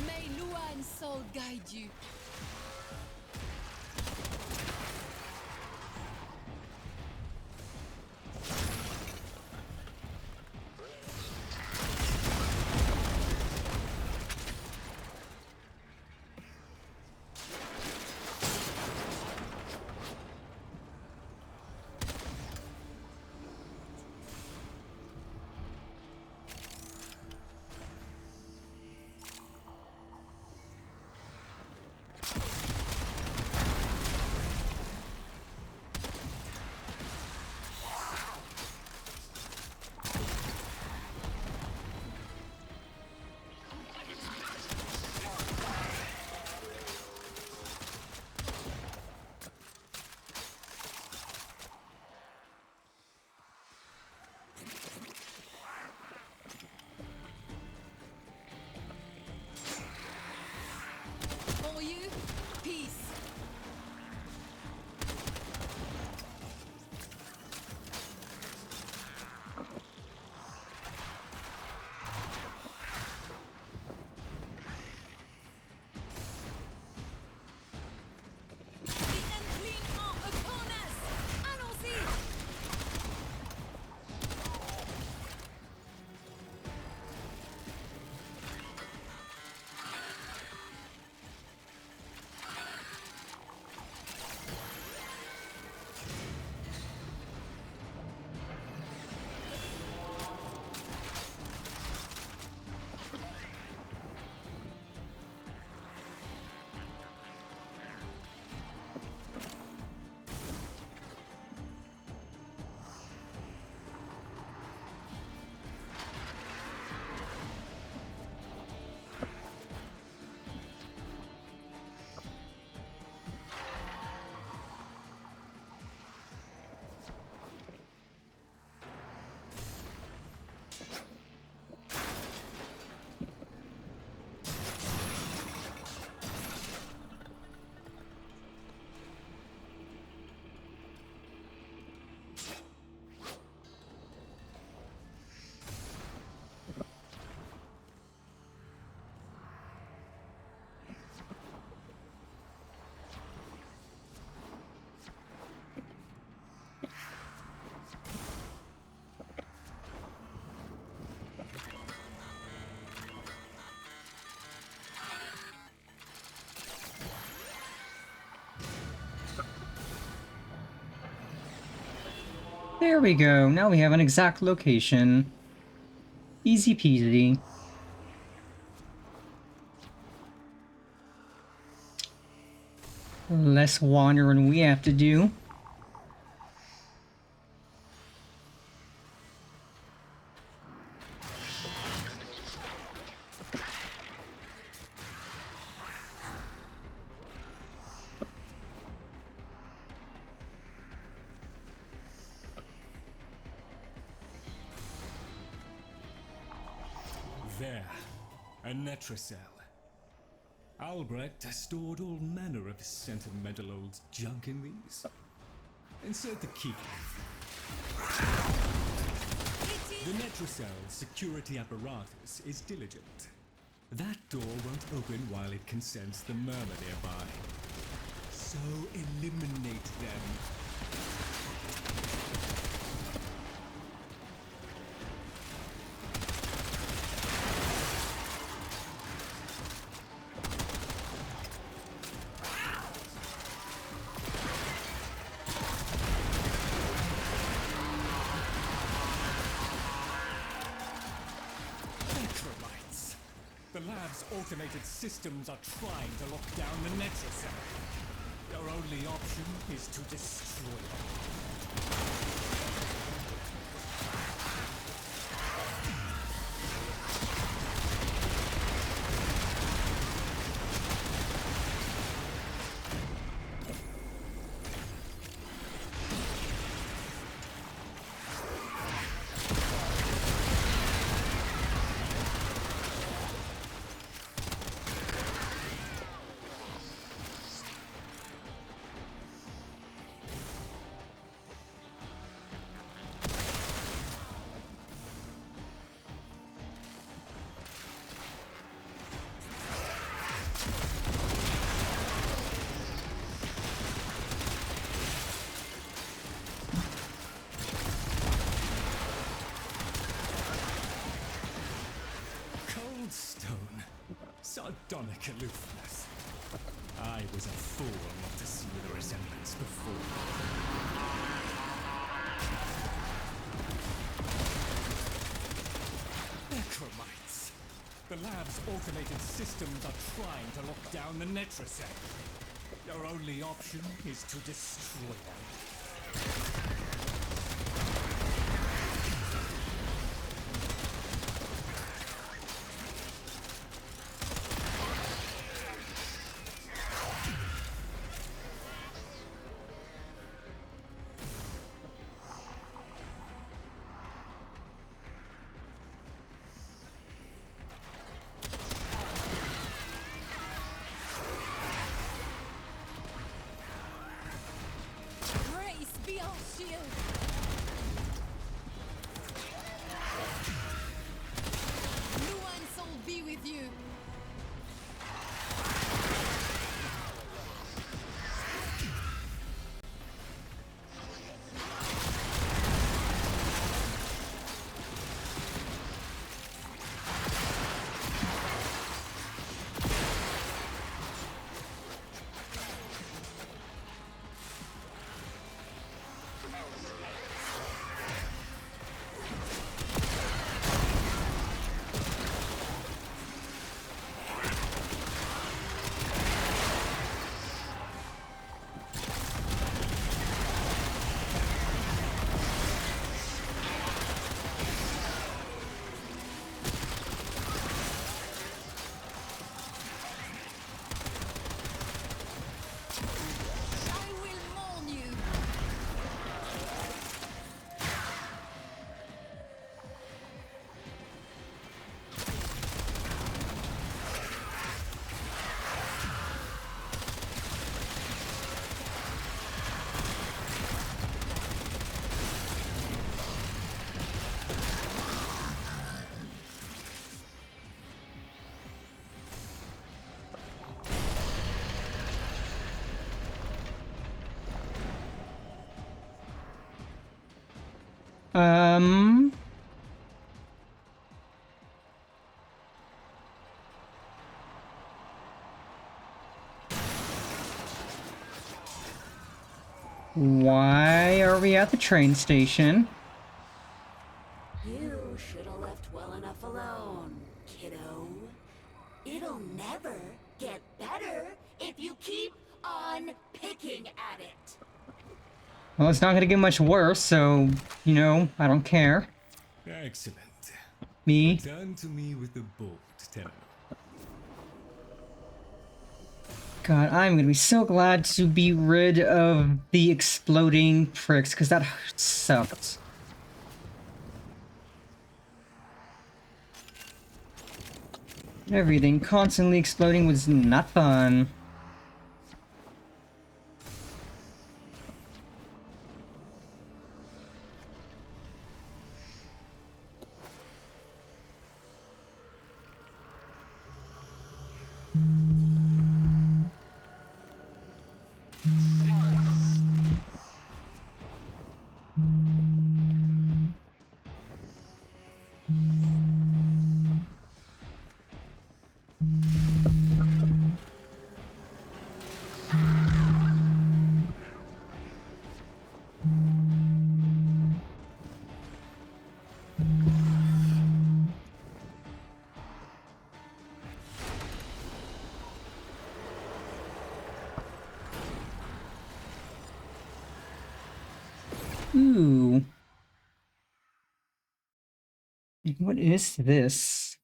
May Luan's soul guide you. For you, peace. The unclean are upon us! Allons-y! There we go. Now we have an exact location. Easy peasy. Less wandering we have to do. There. A Netracell. Albrecht stored all manner of sentimental old junk in these. Insert the key. The Netrocell's security apparatus is diligent. That door won't open while it can sense the murmur nearby. So eliminate them. The lab's automated systems are trying to lock down the Netrocell. Your only option is to destroy them. Stone. Sardonic aloofness. I was a fool not to see the resemblance before. Necromites. The lab's automated systems are trying to lock down the Netrocell. Your only option is to destroy them. Be our shield. Luan soul be with you. Why are we at the train station? You should have left well enough alone, kiddo. It'll never get better if you keep on picking at it. Well, it's not gonna get much worse, so, you know, I don't care. Excellent. Me? Return to me with the bolt, Tenno. God, I'm gonna be so glad to be rid of the exploding pricks, because that sucked. Everything constantly exploding was not fun. Ooh. What is this?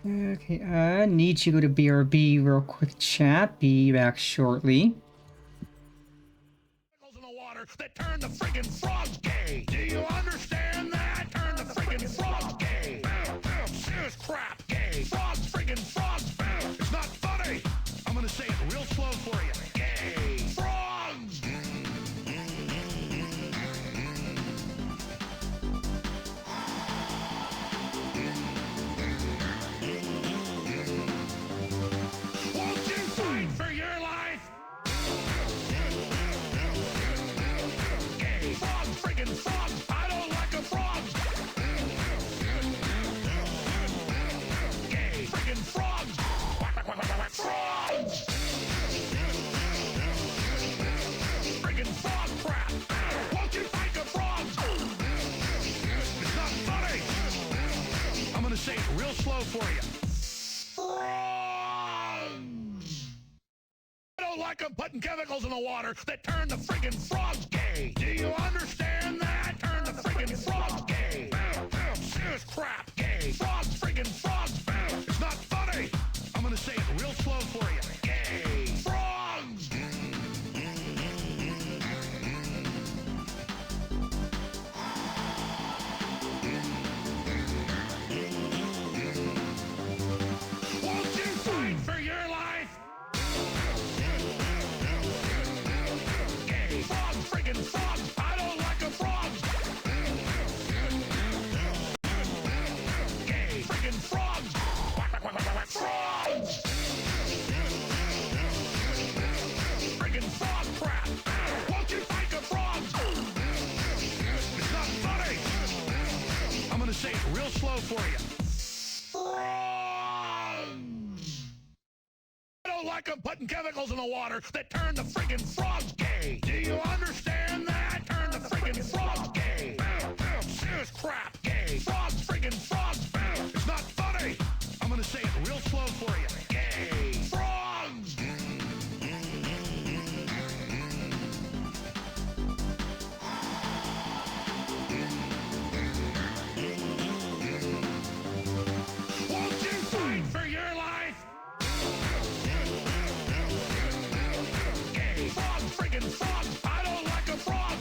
Okay, need to go to BRB real quick, chat. Be back shortly. In the water that turn the friggin' frogs gay. Do you understand that? Turn the friggin' frogs gay. This crap gay. Frogs friggin' frogs. It's not funny. I'm gonna say it real slow for you. Gay. Frogs. Won't you fight for your life? Gay. Frog friggin' frogs. I don't like a frog. Gay. Friggin' frogs. Frogs. Friggin' frog crap. Won't you fight the frogs? It's not funny. I'm gonna say it real slow for you. I don't like them putting chemicals in the water that turn the friggin' frogs gay. Do you understand that? Turn the friggin' frogs gay. This crap gay. Frogs friggin' frogs. It's not funny. I'm gonna say it real slow for you. Gay. Frogs. Won't you fight for your life? Gay. Frog friggin' frogs. I don't like a frog. Gay. Friggin' frogs. Frogs. Friggin' frog crap. Won't you fight the frogs? It's not funny. I'm gonna say it real slow for you. I don't like them putting chemicals in the water that turn the friggin' frogs gay. Do you understand that? Turn the friggin' frogs gay. This crap gay. Frogs friggin' frogs. It's not funny. I'm gonna say it real slow for you. Gay. Frogs. Won't you fight for your life? Gay. Frog friggin' frogs. I don't like a frog.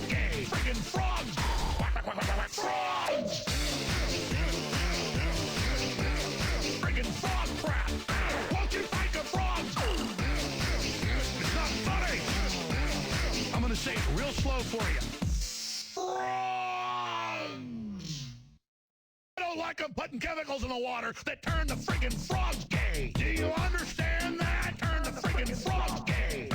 Gay. Friggin' frogs. Frogs. Friggin' frog crap. Won't you fight the frogs? It's not funny. I'm gonna say it real slow for you. I don't like them putting chemicals in the water that turn the friggin' frogs gay. Do you understand that? Turn the friggin' frogs gay.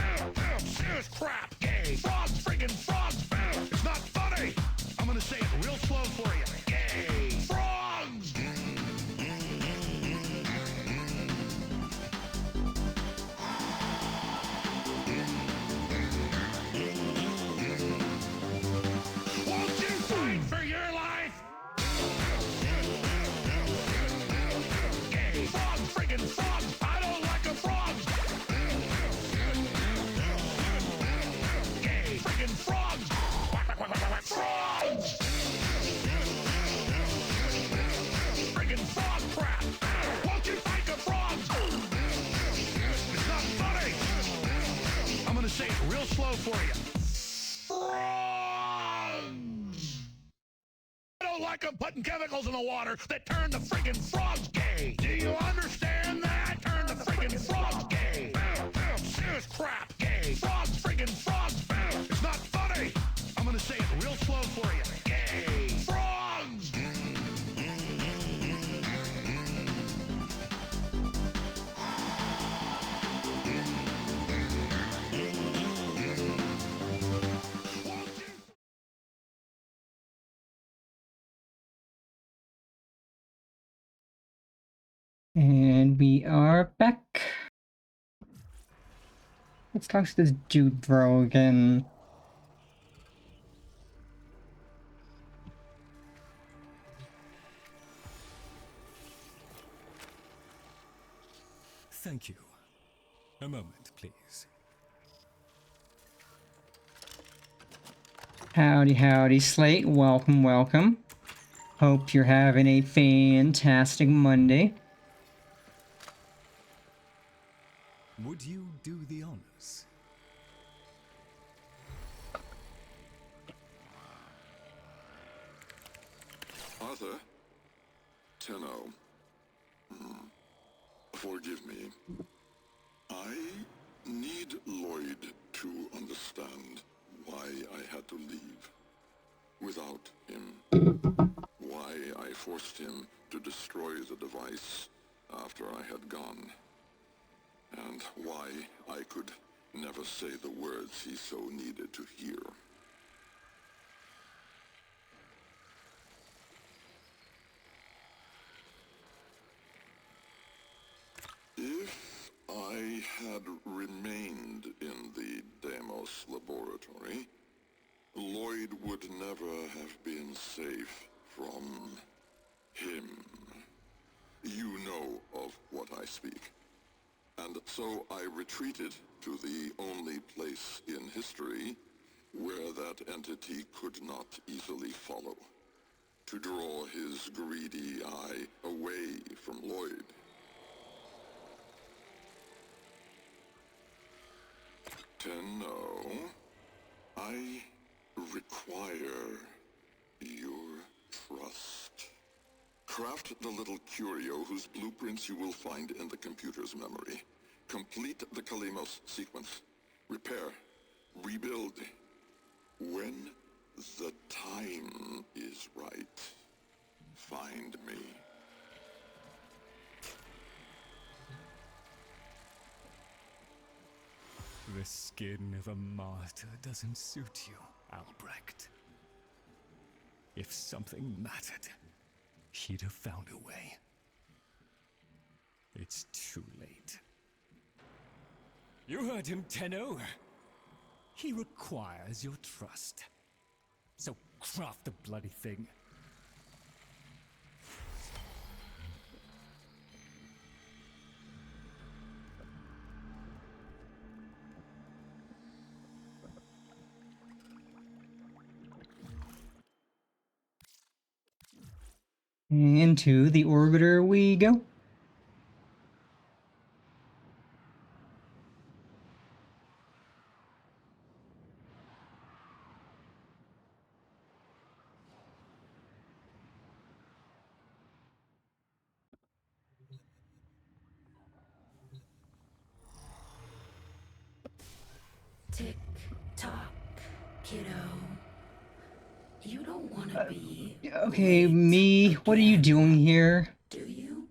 This crap gay. Frogs friggin' frogs. It's not funny. I'm gonna say it real slow for you. Gay. Frogs. Won't you fight for your life? crap. Won't you fight the frogs? It's not funny. I'm gonna say it real slow for you. I don't like them putting chemicals in the water that turn the friggin' frogs gay. Do you understand that? Turn the friggin' frogs gay. Serious crap gay. Frogs friggin' frogs. It's not funny. I'm gonna say it real slow for you. Gay. Frogs. And we are back. Let's talk to this dude bro again. Thank you. A moment, please. Howdy, howdy, Slate. Welcome, welcome. Hope you're having a fantastic Monday. Would you do the honors? Arthur? Tenno. Forgive me. I need Lloyd to understand why I had to leave without him. Why I forced him to destroy the device after I had gone. And why I could never say the words he so needed to hear. If I had remained in the Deimos laboratory, Lloyd would never have been safe from him. You know of what I speak. And so I retreated to the only place in history where that entity could not easily follow, to draw his greedy eye away from Lloyd. Tenno, I require your trust. Craft the little curio whose blueprints you will find in the computer's memory. Complete the Kalemos sequence. Repair. Rebuild. When the time is right, find me. The skin of a martyr doesn't suit you, Albrecht. If something mattered, he'd have found a way. It's too late. You heard him, Tenno. He requires your trust. So craft the bloody thing. Into the orbiter we go. Tick tock, kiddo. You don't want to be. Okay, me, what are you doing here? Do you?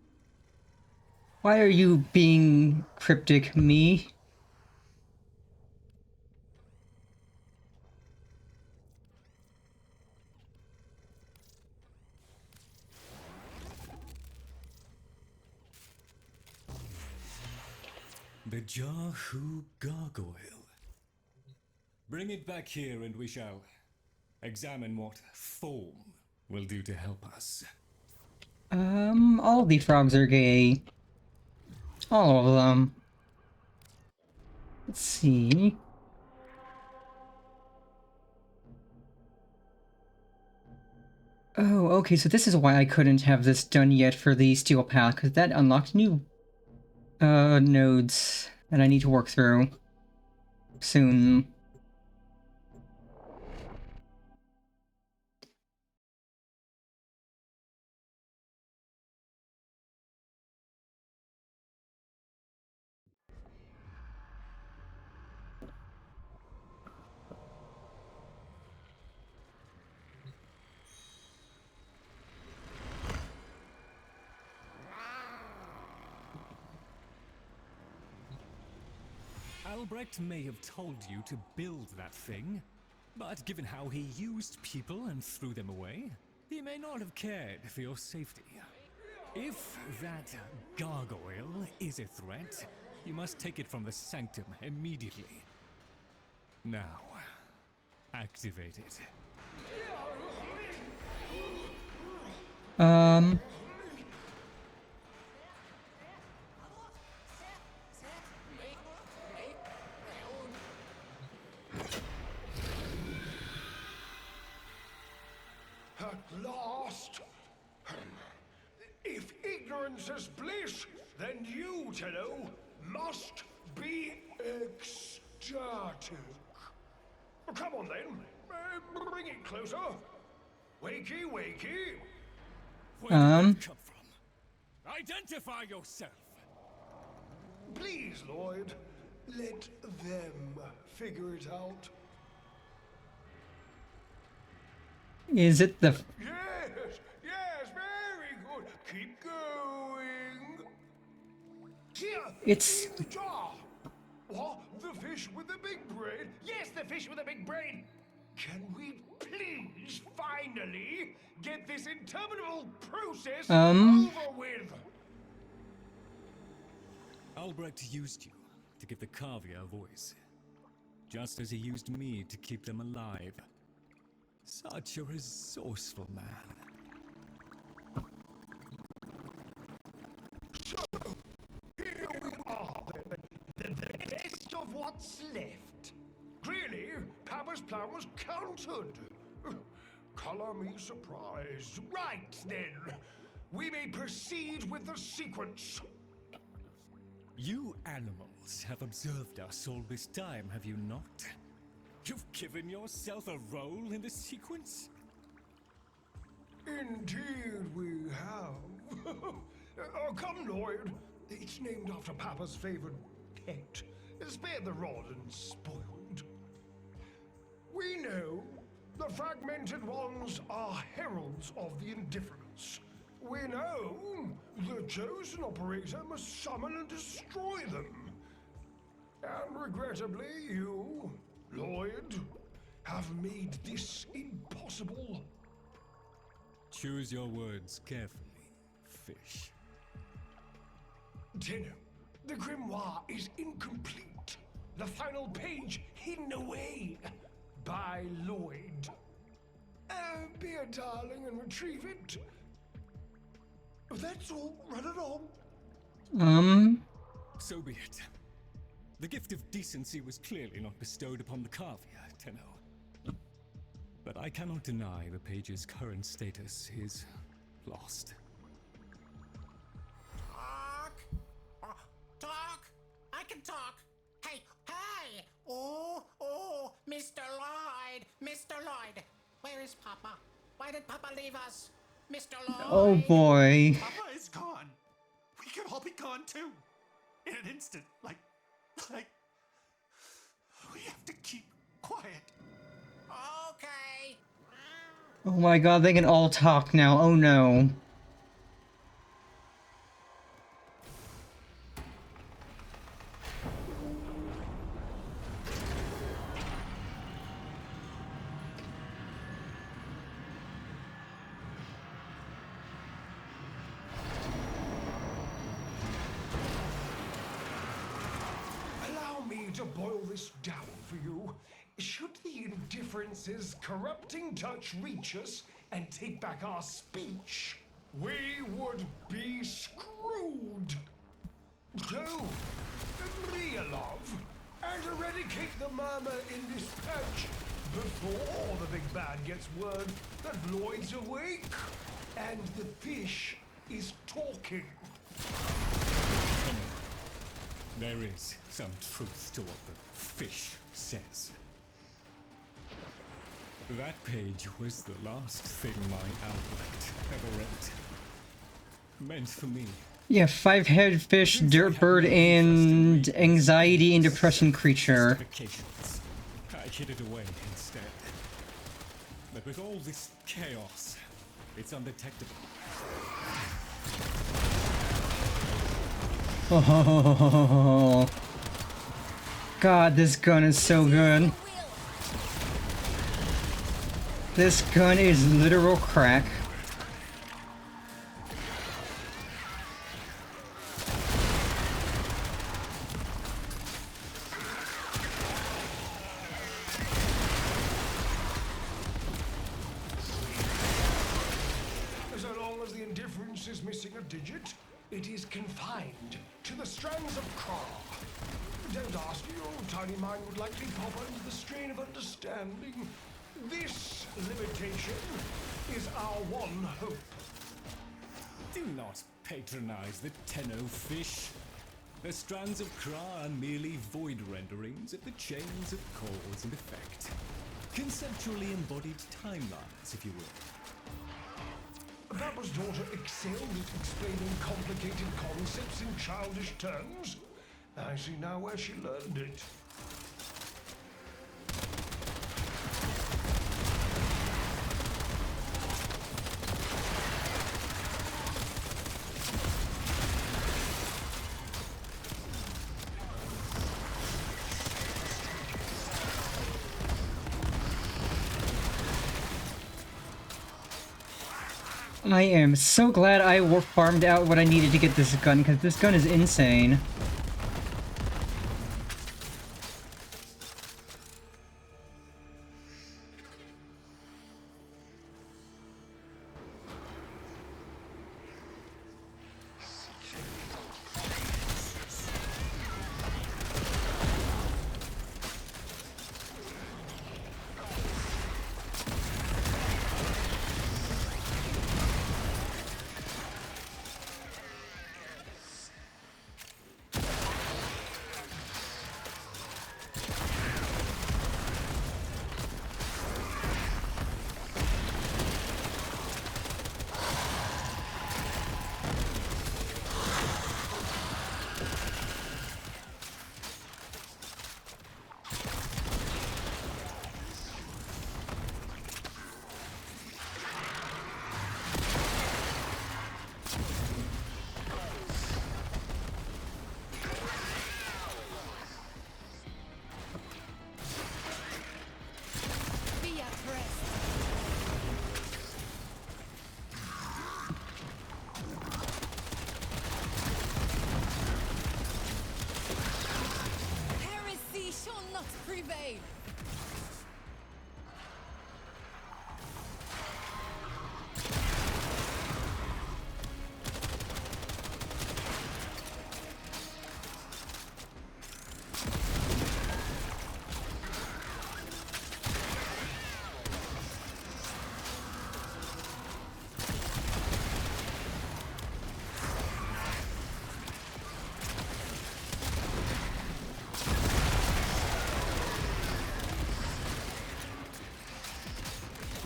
Why are you being cryptic, me? The Jahu Gargoyle. Bring it back here and we shall examine what form will do to help us. All the frogs are gay. All of them. Let's see. Oh, okay, so this is why I couldn't have this done yet for the steel path, because that unlocked new nodes that I need to work through soon. Albrecht may have told you to build that thing, but given how he used people and threw them away, he may not have cared for your safety. If that gargoyle is a threat, you must take it from the sanctum immediately. Now, activate it. At last! If ignorance is bliss, then you, Tenno, must be ecstatic. Come on then, bring it closer. Wakey, wakey. Where did that come from? Identify yourself! Please, Lloyd, let them figure it out. Is it the... Yes, yes, very good. Keep going. Here, It's... in the jar. What? The fish with the big brain? Yes, the fish with the big brain. Can we please finally get this interminable process over with? Albrecht used you to give the Kavia a voice, just as he used me to keep them alive. Such a resourceful man. So, here we are then. The best of what's left. Clearly, Papa's plan was countered. Color me surprised. Right then, we may proceed with the sequence. You animals have observed us all this time, have you not? You've given yourself a role in the sequence? Indeed we have. Oh, come, Lloyd. It's named after Papa's favorite pet. Spare the rod and spoiled. We know the fragmented ones are heralds of the indifference. We know the chosen operator must summon and destroy them. And regrettably, you, Lloyd, have made this impossible. Choose your words carefully, fish. Tenno, the grimoire is incomplete. The final page hidden away by Lloyd. Be a darling and retrieve it. That's all. Run it on. So be it. The gift of decency was clearly not bestowed upon the Kavia, Tenno. But I cannot deny the page's current status is lost. Talk! I can talk! Hey, hey! Oh, Mr. Lloyd! Mr. Lloyd! Where is Papa? Why did Papa leave us? Mr. Lloyd! Oh boy. Papa is gone. We could all be gone too. In an instant. Like, we have to keep quiet. Okay. Oh my god, they can all talk now. Oh no. Allow me to boil this down for you. Should the indifference's corrupting touch reach us and take back our speech, we would be screwed. So, Mia, love, and eradicate the murmur in this patch before the big bad gets word that Lloyd's awake and the fish is talking. There is some truth to what the fish says. That page was the last thing my Albrecht ever wrote. Meant for me. Yeah, 5-headed fish, dirt bird, and anxiety and depression creature. I hid it away instead. But with all this chaos, it's undetectable. Oh, God, this gun is so good. This gun is literal crack. So long as the indifference is missing a digit, it is confined to the strands of Kra. Don't ask, your tiny mind would likely pop into the strain of understanding. This limitation is our one hope. Do not patronize the Tenno fish. The strands of Kra are merely void renderings of the chains of cause and effect. Conceptually embodied timelines, if you will. Papa's daughter excelled at explaining complicated concepts in childish terms. I see now where she learned it. I am so glad I farmed out what I needed to get this gun, because this gun is insane.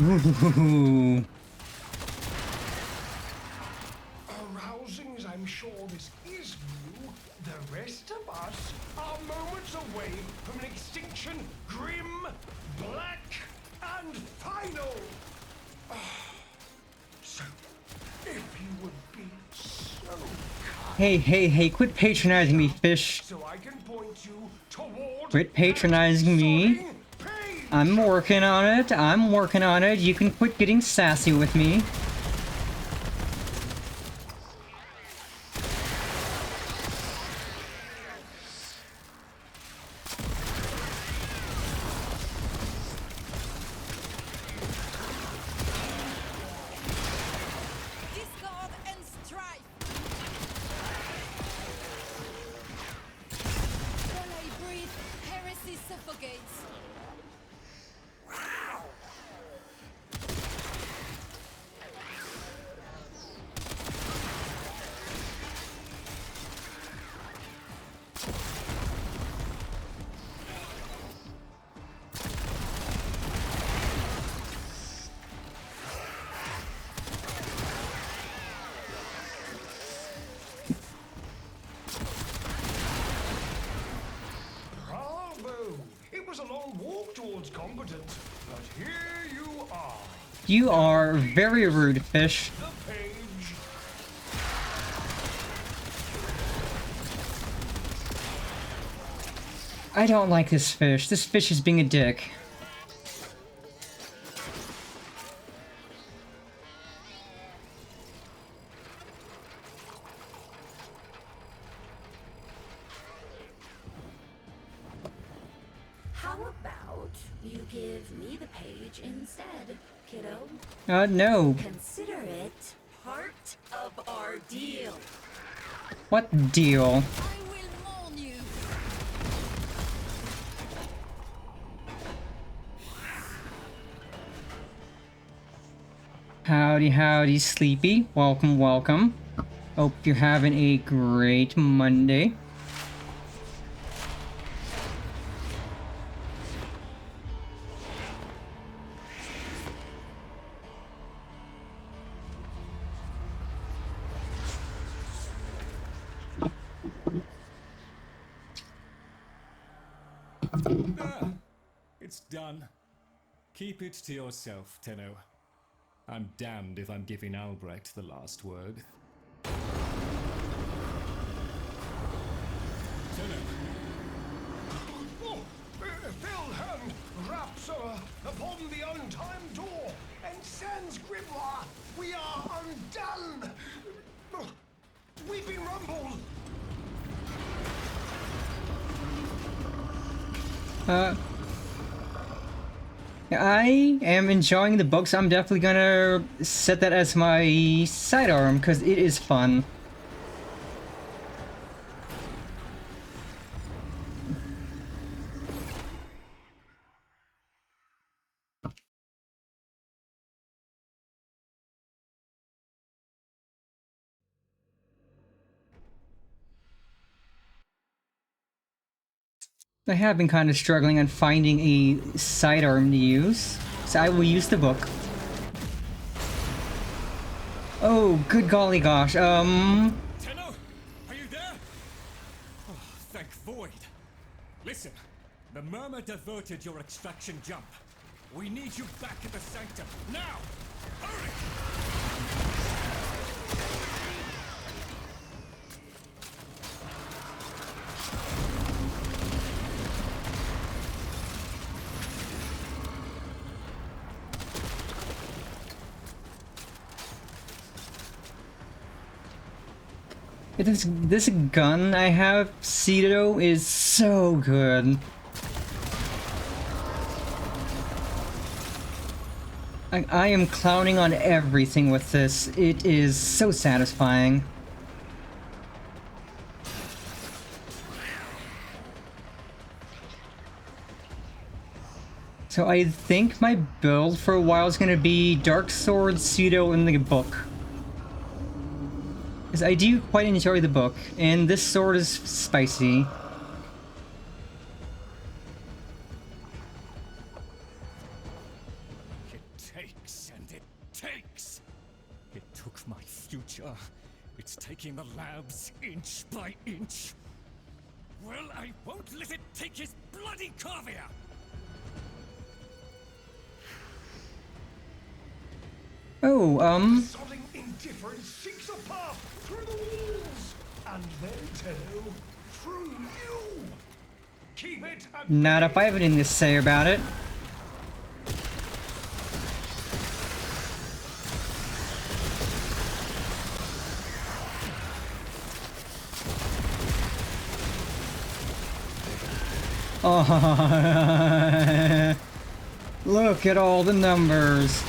Ooh. Arousing as I'm sure this is you, the rest of us are moments away from an extinction grim, black, and final. So, if you would be so kind. Hey, quit patronizing me, fish. So I can point you toward Quit patronizing me. I'm working on it. You can quit getting sassy with me. Discard and strike. While I breathe, heresy suffocates. important, but here you are. You are very rude, fish. The page. I don't like this fish. This fish is being a dick. How about you give me the page instead, kiddo? No. Consider it part of our deal. What deal? Howdy, howdy, Sleepy. Welcome, welcome. Hope you're having a great Monday. Ah, it's done. Keep it to yourself, Tenno. I'm damned if I'm giving Albrecht the last word. Tenno. Oh, Wilhelm raps upon the untimed door, and sans grimoire, we are undone. Weeping Rumble. I am enjoying the books. I'm definitely gonna set that as my sidearm because it is fun. I have been kind of struggling on finding a sidearm to use, so I will use the book. Oh, good golly gosh, Tenno, are you there? Oh, thank Void. Listen, the Murmur diverted your extraction jump. We need you back at the Sanctum, now! Hurry! This gun I have, Cedo, is so good. I am clowning on everything with this. It is so satisfying. So I think my build for a while is going to be Dark Sword, Cedo, and the book. Because I do quite enjoy the book, and this sword is spicy. It takes and it takes. It took my future. It's taking the labs inch by inch. Well, I won't let it take his bloody Corvia! Oh, Sodding indifference seeks a path through the walls, and then Tenno, through you. Keep it at not if I have anything to say about it. Oh, look at all the numbers.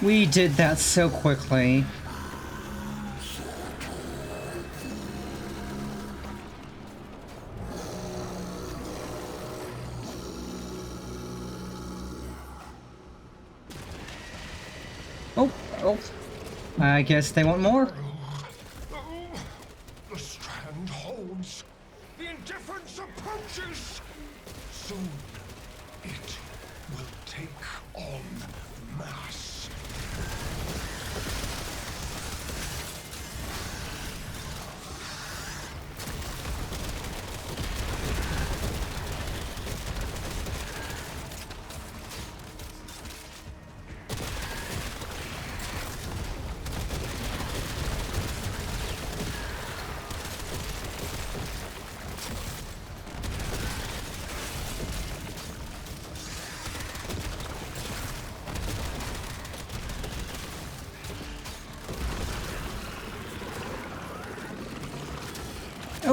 We did that so quickly. Oh, I guess they want more. the strand holds. The indifference approaches. Soon, it will take on mass.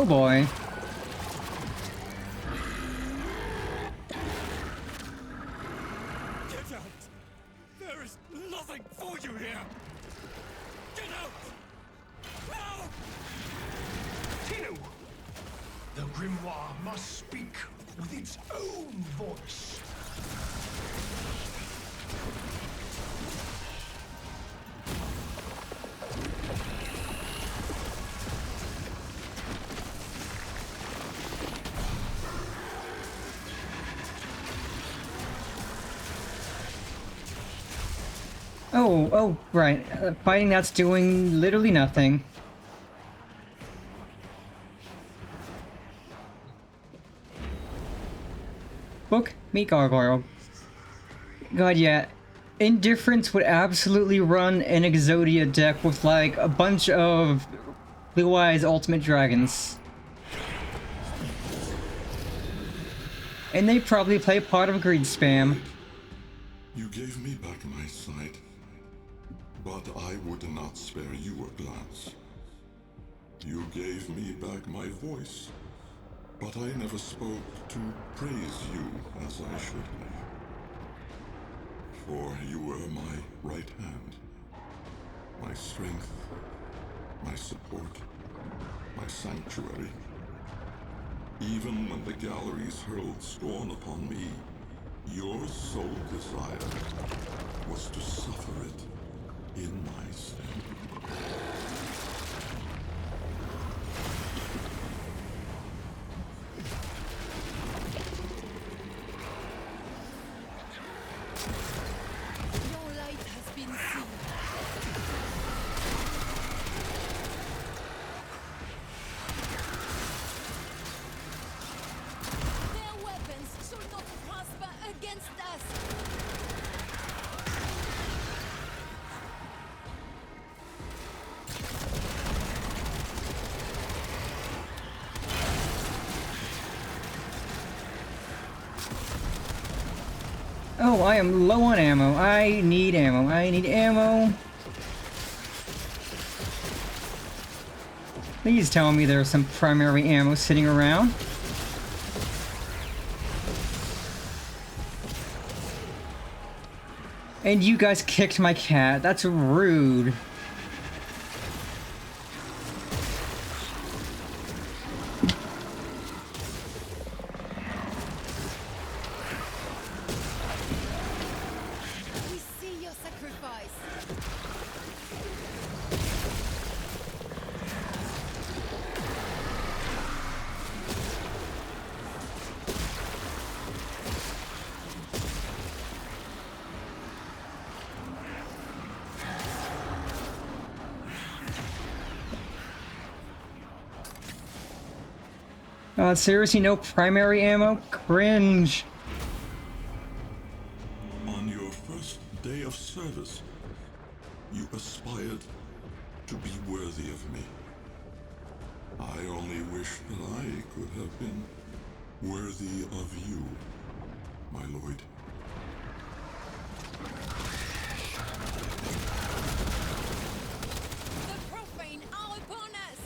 Oh boy. Get out! There is nothing for you here! Get out! Now! Tinu! The grimoire must speak with its own voice. Oh, right. Fighting that's doing literally nothing. Book me gargoyle. God, yeah. Indifference would absolutely run an Exodia deck with like a bunch of Blue Eyes Ultimate Dragons. And they probably play part of Greed Spam. You gave me back my sight, but I would not spare you a glance. You gave me back my voice, but I never spoke to praise you as I should have. For you were my right hand, my strength, my support, my sanctuary. Even when the galleries hurled scorn upon me, your sole desire was to suffer it in my stead. Your light has been seen. Their weapons should not prosper against us. Oh, I am low on ammo. I need ammo. I need ammo. Please tell me there's some primary ammo sitting around. And you guys kicked my cat. That's rude. We see your sacrifice. Seriously, no primary ammo? Cringe. On your first day of service, you aspired to be worthy of me. I only wish that I could have been worthy of you, my lord. The profane are upon us.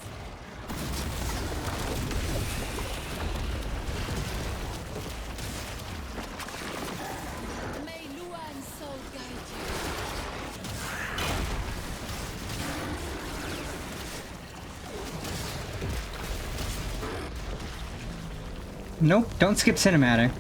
May Luan's soul guide Nope, don't skip cinematic.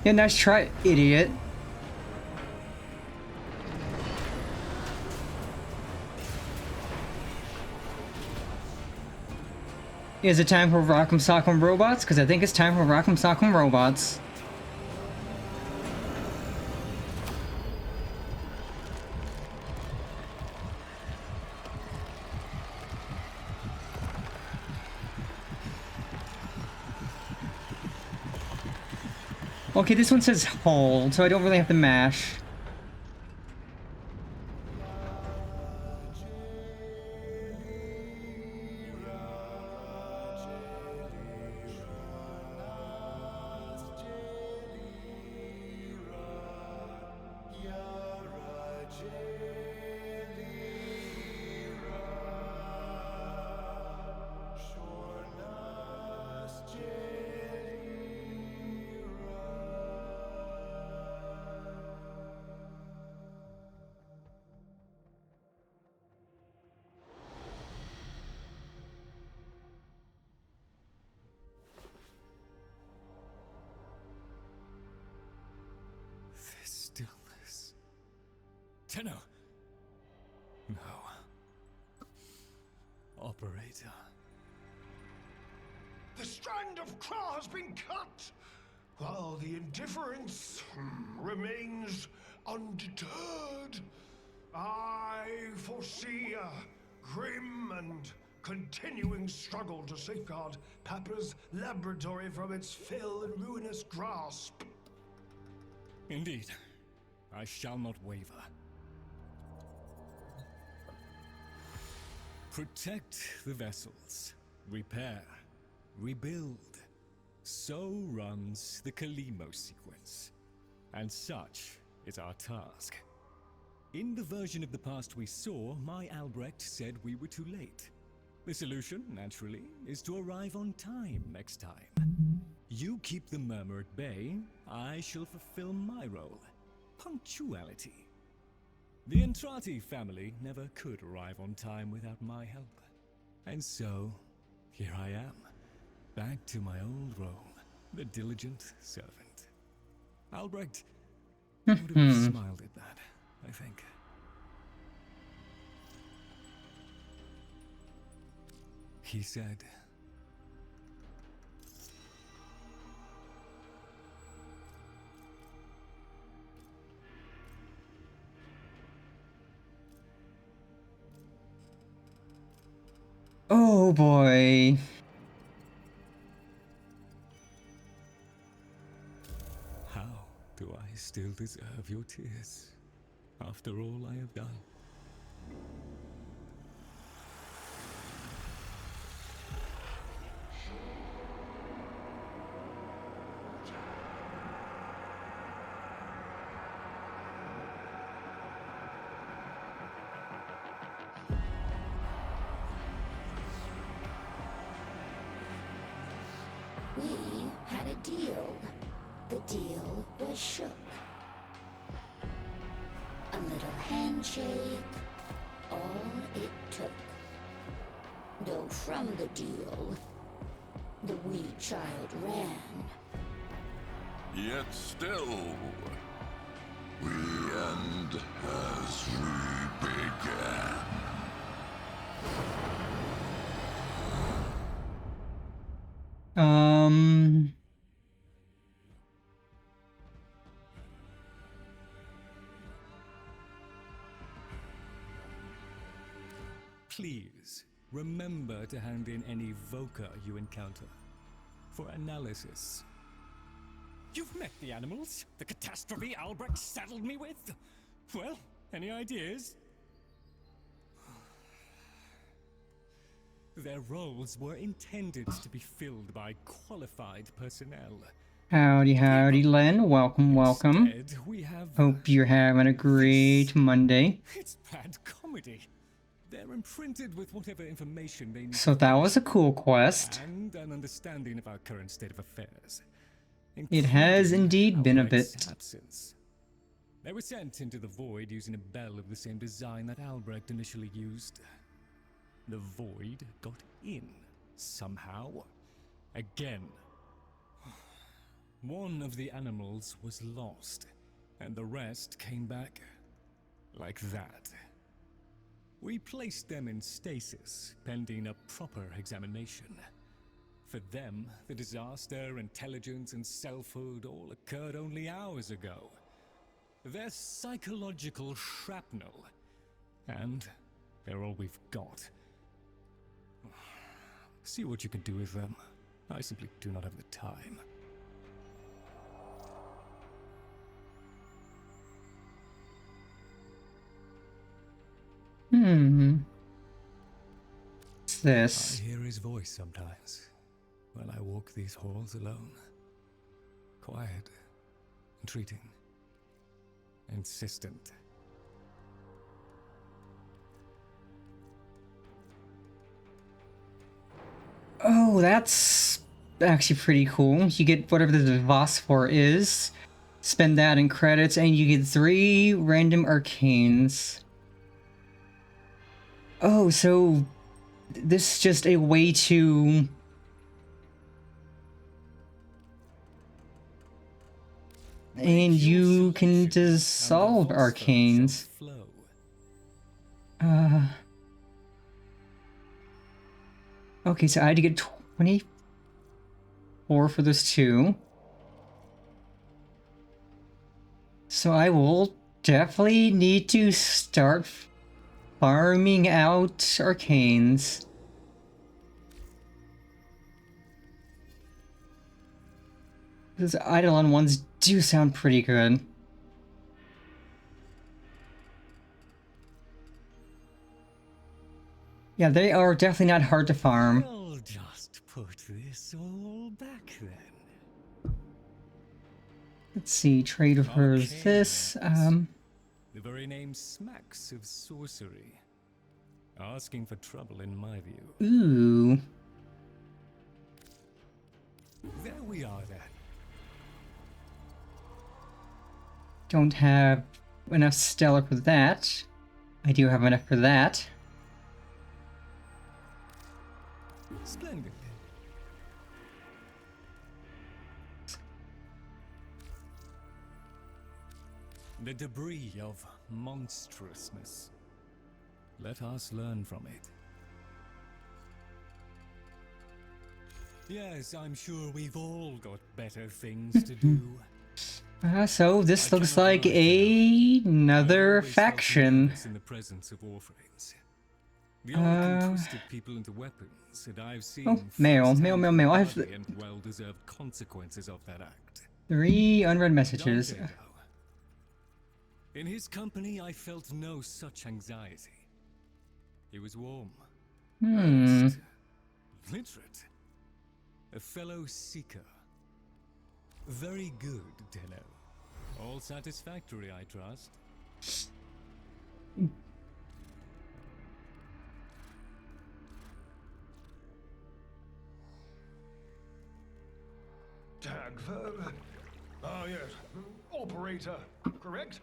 Yeah, nice try, idiot. Is it time for Rock'em Sock'em Robots? Because I think it's time for Rock'em Sock'em Robots. Okay, this one says hold, so I don't really have to mash. Stillness. Tenno. No. Operator. The strand of claw has been cut, while the indifference remains undeterred. I foresee a grim and continuing struggle to safeguard Papa's laboratory from its fell and ruinous grasp. Indeed. I shall not waver. Protect the vessels. Repair. Rebuild. So runs the Kalimo sequence. And such is our task. In the version of the past we saw, my Albrecht said we were too late. The solution, naturally, is to arrive on time next time. You keep the murmur at bay, I shall fulfill my role. Punctuality. The Entrati family never could arrive on time without my help. And so, here I am, back to my old role, the diligent servant. Albrecht would have smiled at that, I think. He said, oh boy. how do I still deserve your tears after all I have done? We had a deal. The deal was shook. A little handshake, all it took. Though from the deal, the wee child ran. Yet still, we end as we began. Please, remember to hand in any Voca you encounter for analysis. You've met the animals, the catastrophe Albrecht saddled me with? Well, any ideas? Their roles were intended to be filled by qualified personnel. Howdy, howdy, Len. Welcome, welcome. Instead, we have Hope you're having a great Monday. It's bad comedy. They're imprinted with whatever information they need. So that was a cool quest. And an understanding of our current state of affairs. It has indeed been a bit. Absence. They were sent into the void using a bell of the same design that Albrecht initially used. The void got in, somehow. Again. One of the animals was lost, and the rest came back like that. We placed them in stasis, pending a proper examination. For them, the disaster, intelligence, and selfhood all occurred only hours ago. They're psychological shrapnel, and they're all we've got. See what you can do with them. I simply do not have the time. What's this? I hear his voice sometimes when I walk these halls alone. Quiet, entreating, insistent. Oh, that's actually pretty cool. You get whatever the Phosphor is, spend that in credits, and you get 3 random arcanes. Oh, so this is just a way to... And you can dissolve arcanes. Okay, so I had to get 24 for those 2. So I will definitely need to start farming out arcanes. Those Eidolon ones do sound pretty good. Yeah, they are definitely not hard to farm. I'll just put this all back then. Let's see, trade for this. The very name smacks of sorcery. Asking for trouble in my view. Ooh. There we are then. Don't have enough stellar for that. I do have enough for that. Splendid. The debris of monstrousness. Let us learn from it. Yes, I'm sure we've all got better things to do. So this looks like another faction. In the presence of Warframes. The Oracle twisted people into weapons, and I've seen mail. I have and well-deserved consequences of that act. 3 unread messages. In his company, I felt no such anxiety. He was warm, earnest, literate, a fellow seeker. Very good, Tenno. All satisfactory, I trust. Tagford? Ah, yes. Operator, correct?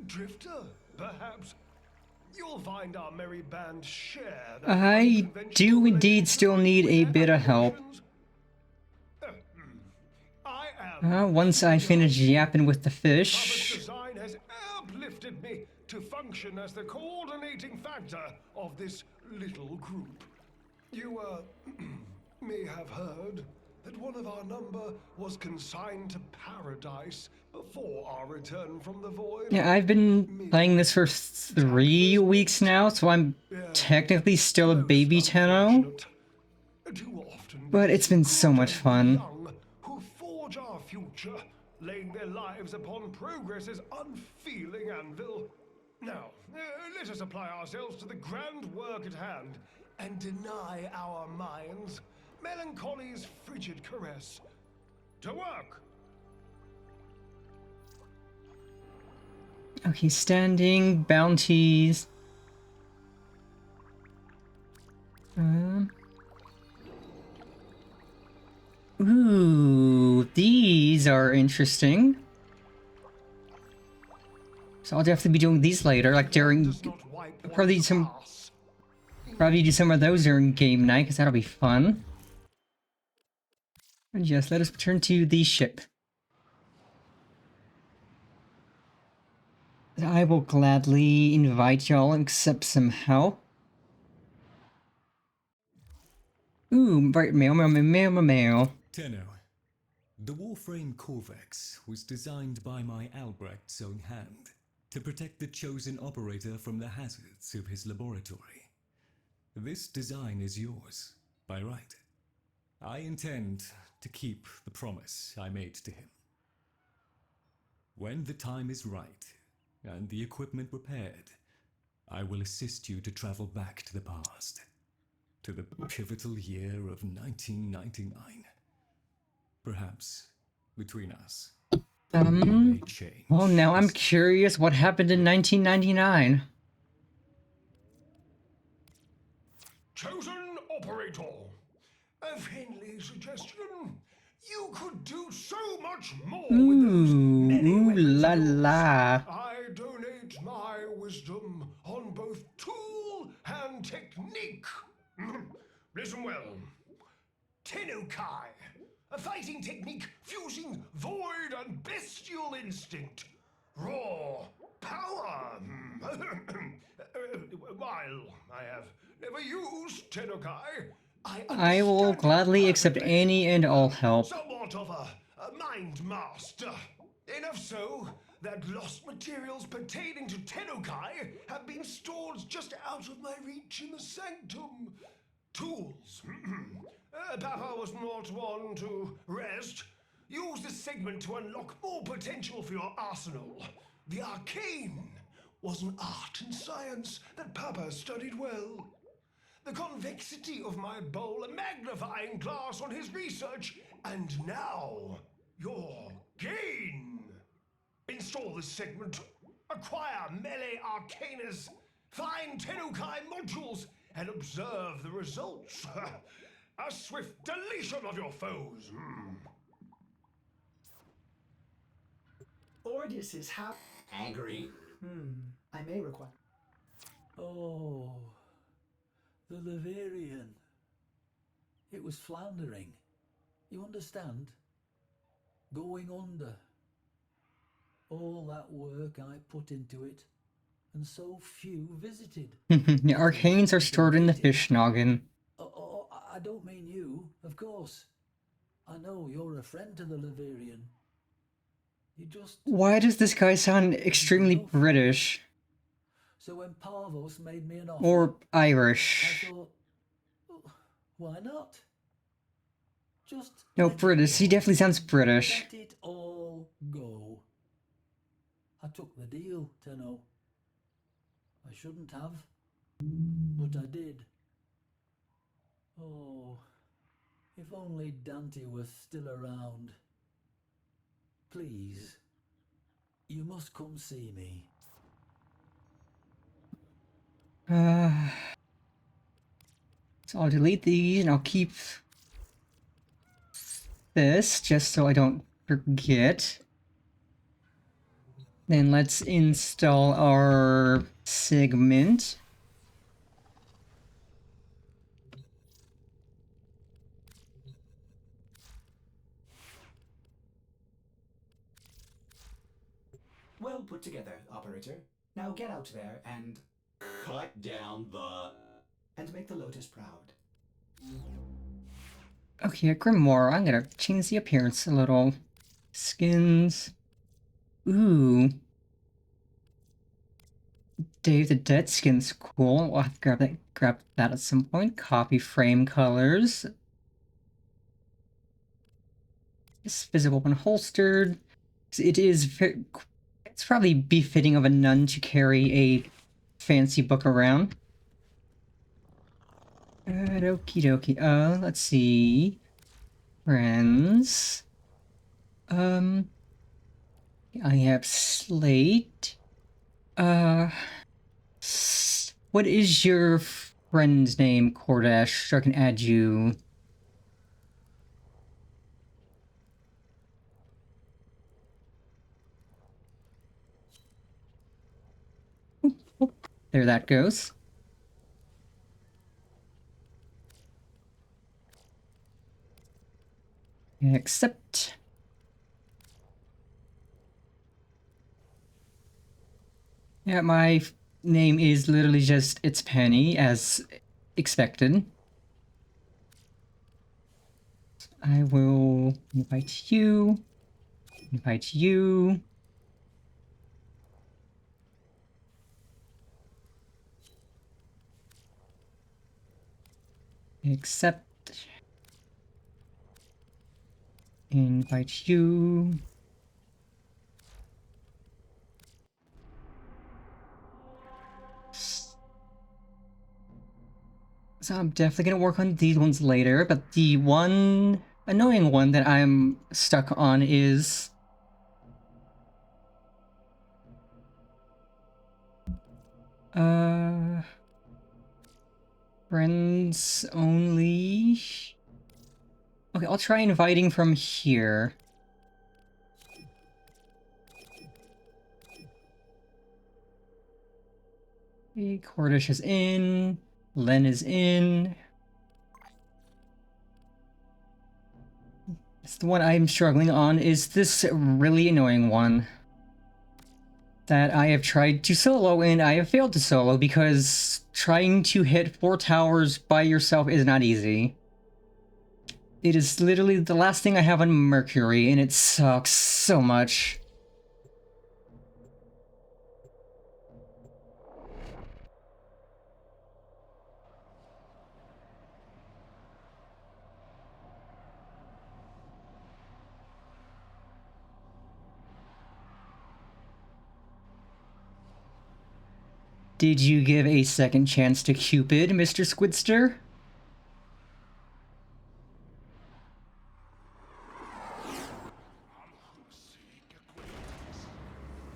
Drifter, perhaps? You'll find our merry band share that I do indeed still need a bit of help. Once I finish yapping with the fish. Design has uplifted me to function as the coordinating factor of this little group. You, may have heard that one of our number was consigned to paradise before our return from the void. Yeah, I've been playing this for 3 weeks now, so I'm technically still a baby Tenno. But it's been so much fun. Who forge our future, laying their lives upon progress's unfeeling anvil. Now, let us apply ourselves to the grand work at hand, and deny our minds melancholy's frigid caress. To work! Okay, standing, bounties. Ooh, these are interesting. So I'll definitely be doing these later, like during... Probably do some of those during game night, because that'll be fun. And yes, let us return to the ship. I will gladly invite y'all and accept some help. Ooh, right, mail. Tenno, the Warframe Corvex was designed by my Albrecht's own hand to protect the chosen operator from the hazards of his laboratory. This design is yours, by right. I intend to keep the promise I made to him. When the time is right, and the equipment repaired, I will assist you to travel back to the past, to the pivotal year of 1999. Perhaps, between us, may change. Well, now I'm curious what happened in 1999. Chosen operator. A friendly suggestion. You could do so much more with those many Ooh, weapons la of yours. la. I donate my wisdom on both tool and technique. Listen well. Tennokai, a fighting technique fusing void and bestial instinct. Raw power. While I have never used Tennokai, I will gladly accept any and all help. somewhat of a mind master. Enough so that lost materials pertaining to Tennokai have been stored just out of my reach in the sanctum. Tools. Papa was not one to rest. Use this segment to unlock more potential for your arsenal. The arcane was an art and science that Papa studied well. The convexity of my bowl a magnifying glass on his research, and now your gain. Install this segment, acquire melee arcanas, find Tennokai modules, and observe the results. A swift deletion of your foes. Ordis is angry. I may require. Oh, the Leverian. It was floundering. You understand? Going under. All that work I put into it, and so few visited. The arcanes are stored in the fish noggin. Oh, I don't mean you, of course. I know you're a friend to the Leverian. You just... Why does this guy sound extremely British? So when Parvos made me an offer... Or Irish? I thought, why not? Just... No, British. He definitely sounds British. Let it all go. I took the deal, Tenno. I shouldn't have, but I did. Oh, if only Dante was still around. Please, you must come see me. So I'll delete these and I'll keep this just so I don't forget. Then let's install our segment. Well put together, operator. Now get out there and... cut down the... and make the Lotus proud. Okay, a Grimoire. I'm gonna change the appearance a little. Skins. Ooh. Dave the Dead skin's cool. I'll have to grab that at some point. Copy frame colors. It's visible when holstered. It is very... It's probably befitting of a nun to carry a fancy book around. Okie dokie. Let's see. Friends. I have Slate. What is your friend's name, Cordash, so I can add you? There that goes. Accept. Yeah, my name is literally just It's Penny, as expected. I will invite you. Invite you. Accept. Invite you. So I'm definitely gonna work on these ones later, but the one annoying one that I'm stuck on is friends only. Okay, I'll try inviting from here. Okay, Cordish is in. Len is in. It's the one I'm struggling on is this really annoying one that I have tried to solo and I have failed to solo because trying to hit 4 towers by yourself is not easy. It is literally the last thing I have on Mercury and it sucks so much. Did you give a second chance to Cupid, Mr. Squidster?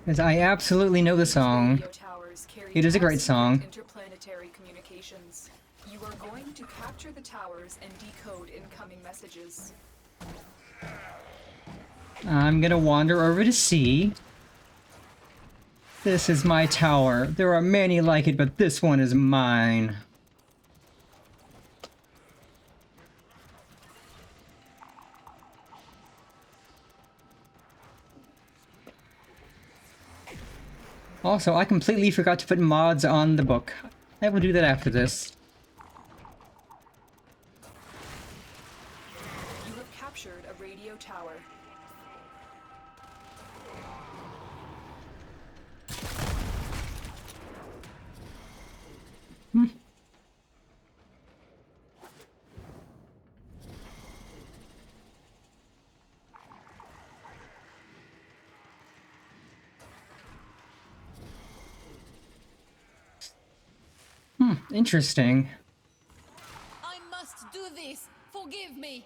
Because I absolutely know the song. It is a great song. Interplanetary communications. You are going to capture the towers and decode incoming messages. I'm gonna wander over to see. This is my tower. There are many like it, but this one is mine. Also, I completely forgot to put mods on the book. I will do that after this. You have captured a radio tower. Interesting. I must do this. Forgive me.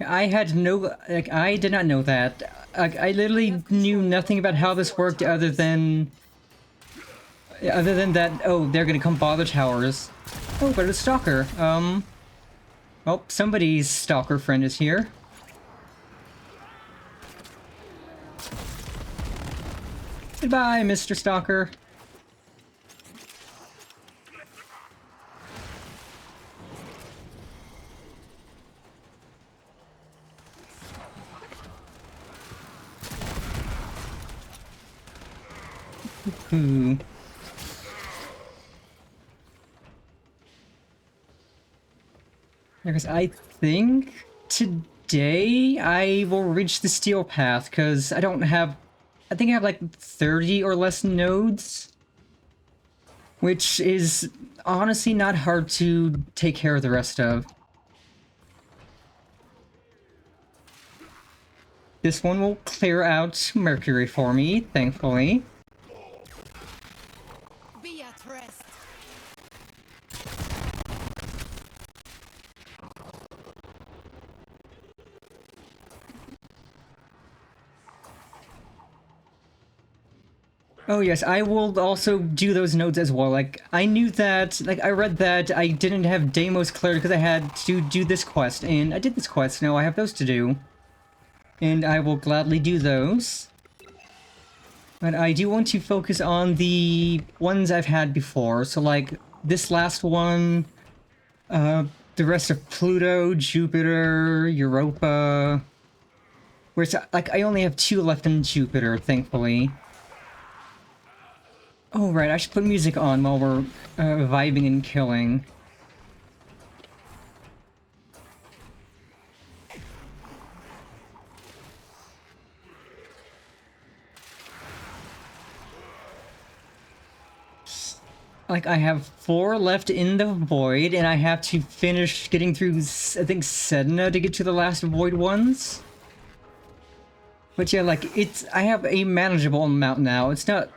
I had no, like, I did not know that. I literally knew nothing about how this worked other than that, oh, they're gonna come bother towers. Oh, but it's Stalker. Oh, somebody's Stalker friend is here. Goodbye, Mr. Stalker. Because I think today I will reach the Steel Path, because I don't have... I think I have like 30 or less nodes. Which is honestly not hard to take care of the rest of. This one will clear out Mercury for me, thankfully. Be at rest. Oh yes, I will also do those nodes as well. Like, I knew that, like, I read that I didn't have Deimos cleared because I had to do this quest, and I did this quest, now I have those to do. And I will gladly do those. But I do want to focus on the ones I've had before, so like, this last one, the rest of Pluto, Jupiter, Europa, Whereas, like, I only have 2 left in Jupiter, thankfully. Oh, right, I should put music on while we're vibing and killing. Like, I have 4 left in the Void, and I have to finish getting through, I think, Sedna to get to the last Void ones. But yeah, like, I have a manageable amount now. It's not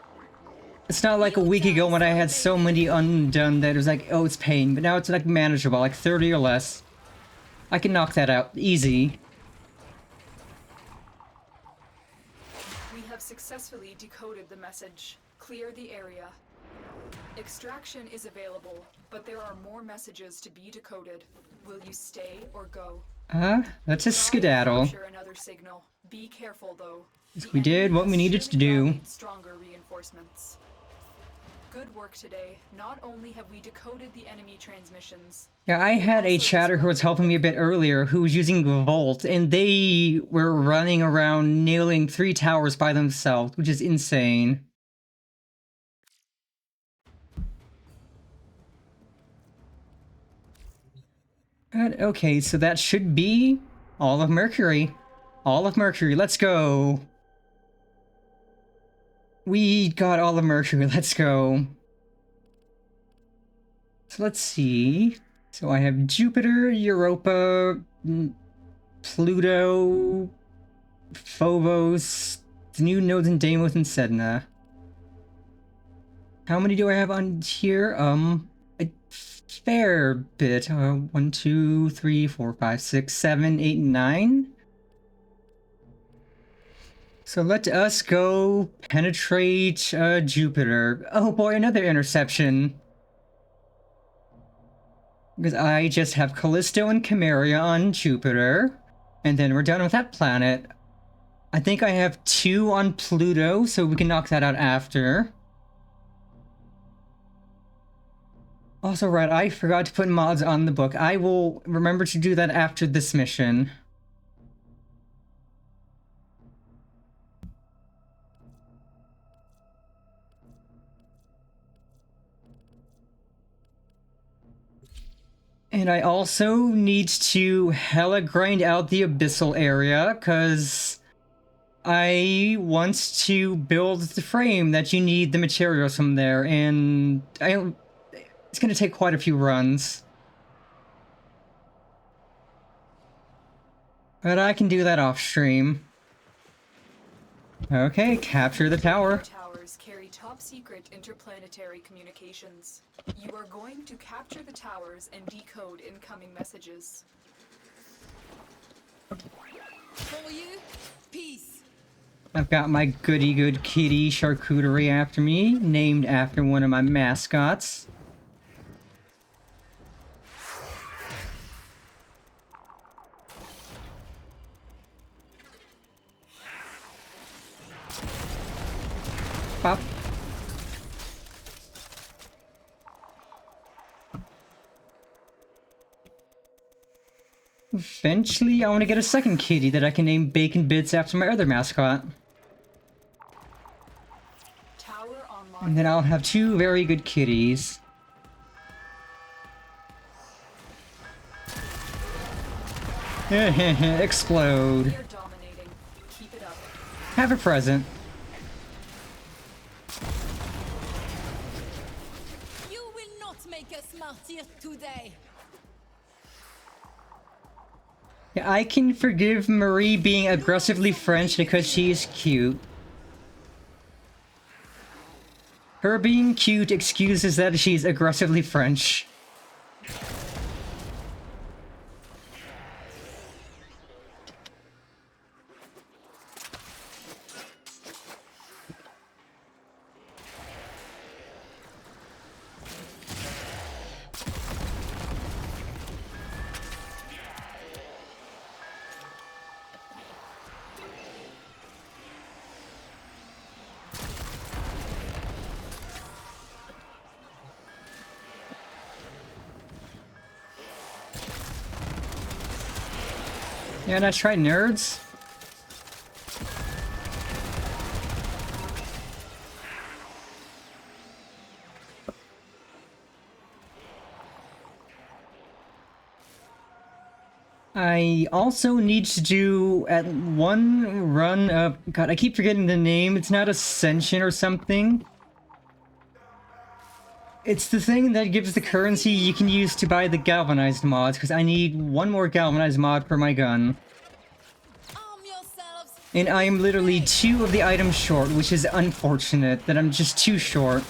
like a week ago when I had so many undone that it was like, oh, it's pain. But now it's, like, manageable, like 30 or less. I can knock that out. Easy. We have successfully decoded the message. Clear the area. Extraction is available, but there are more messages to be decoded. Will you stay or go? That's a skedaddle. Capture another signal. Be careful though. We did what we needed to do. Stronger reinforcements. Good work today. Not only have we decoded the enemy transmissions. Yeah, I had a chatter who was helping me a bit earlier who was using Volt, and they were running around nailing 3 towers by themselves, which is insane. Okay, so that should be all of Mercury. All of Mercury, let's go. We got all of Mercury, let's go. So let's see. So I have Jupiter, Europa, Pluto, Phobos, the new nodes in Deimos and Sedna. How many do I have on here? A fair bit. 1, 2, 3, 4, 5, 6, 7, 8, 9. So let us go penetrate Jupiter. Oh boy, another interception. Because I just have Callisto and Chimeria on Jupiter. And then we're done with that planet. I think I have 2 on Pluto, so we can knock that out after. Also, right, I forgot to put mods on the book. I will remember to do that after this mission. And I also need to hella grind out the Abyssal area, because I want to build the frame that you need the materials from there, and it's going to take quite a few runs. But I can do that off stream. Okay, capture the tower. Towers carry top secret interplanetary communications. You are going to capture the towers and decode incoming messages. For you, peace. I've got my goody good kitty charcuterie after me, named after one of my mascots. Pop. Eventually, I want to get a second kitty that I can name Bacon Bits after my other mascot. And then I'll have 2 very good kitties. Explode. Have a present. You will not make us martyrs today. Yeah, I can forgive Marie being aggressively French because she is cute. Her being cute excuses that she's aggressively French. Yeah, let's try nerds. I also need to do at one run of... God, I keep forgetting the name. It's not Ascension or something. It's the thing that gives the currency you can use to buy the galvanized mods, because I need one more galvanized mod for my gun. And I am literally 2 of the items short, which is unfortunate that I'm just too short.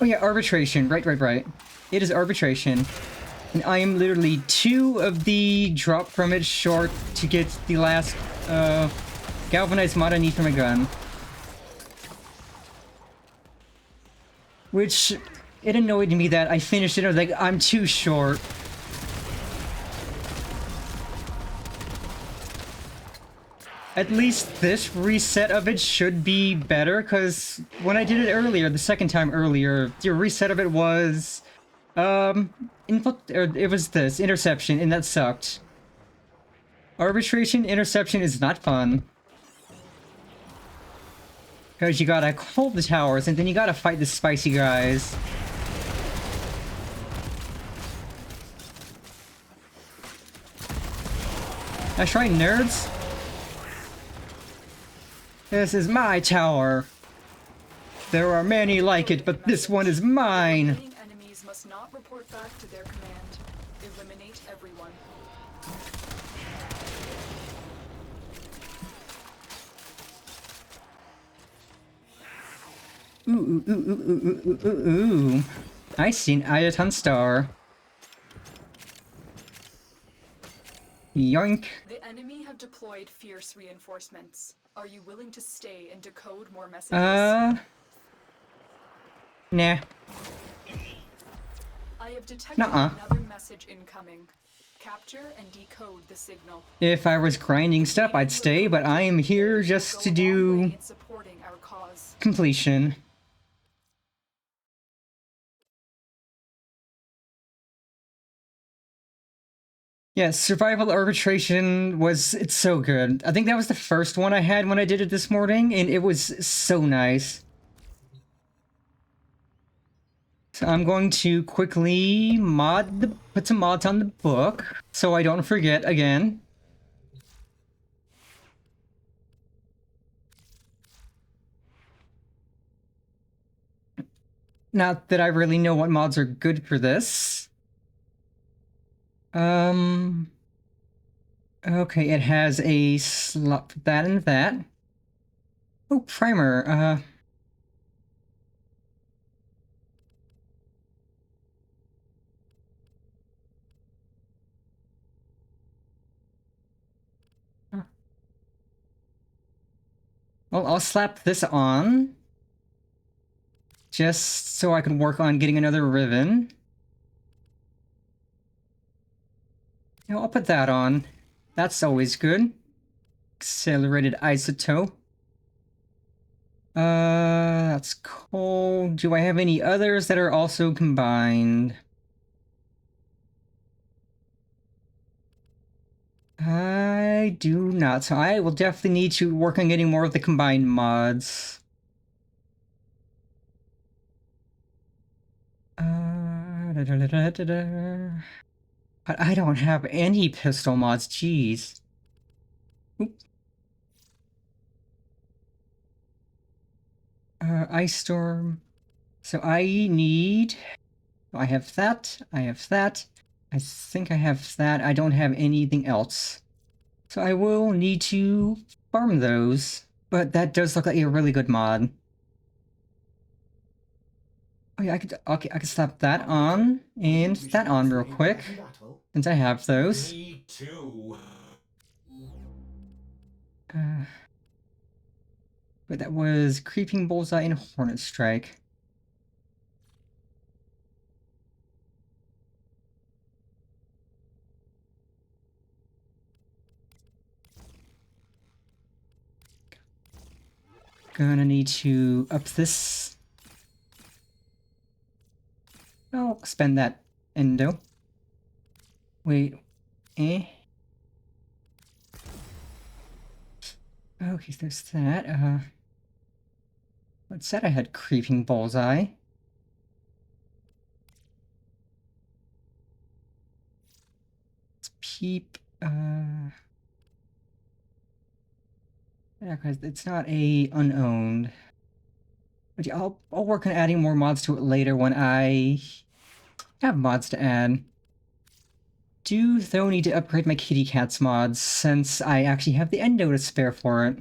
Oh yeah, arbitration. Right. It is arbitration. And I am literally 2 of the drop from it short to get the last galvanized mod I need for my gun. Which, it annoyed me that I finished it, I was like, I'm too short. At least this reset of it should be better, because when I did it earlier, the second time earlier, the reset of it was... it was this, interception, and that sucked. Arbitration, interception is not fun. Because you gotta hold the towers, and then you gotta fight the spicy guys. That's right, nerds. This is my tower. There are many like it, but this one is mine. Enemies must not report back to their command. Eliminate everyone. Ooh. I see an Ayaton star. Yoink. The enemy have deployed fierce reinforcements. Are you willing to stay and decode more messages? Nah. I have detected another message incoming. Capture and decode the signal. If I was grinding stuff, I'd stay, but I am here just to do completion. Yes, Survival Arbitration it's so good. I think that was the first one I had when I did it this morning, and it was so nice. So I'm going to quickly put some mods on the book, so I don't forget again. Not that I really know what mods are good for this. Okay, it has a slot for that and that. Oh, primer, Well, I'll slap this on. Just so I can work on getting another ribbon. Yeah, I'll put that on. That's always good. Accelerated isotope. That's cool. Do I have any others that are also combined? I do not, so I will definitely need to work on getting more of the combined mods. But I don't have any pistol mods, jeez. Oop. Ice Storm. So I need... I have that, I have that. I think I have that. I don't have anything else. So I will need to farm those. But that does look like a really good mod. Oh yeah, I could slap that on and that on real quick, since I have those. Me too. But that was Creeping Bullseye and Hornet Strike. Gonna need to up this. I'll spend that endo. Wait, Okay, so there's that. What said I had creeping bullseye? Let's peep. Yeah, because it's not a unowned. But yeah, I'll work on adding more mods to it later when I have mods to add. Do though need to upgrade my kitty cats mods since I actually have the endo to spare for it.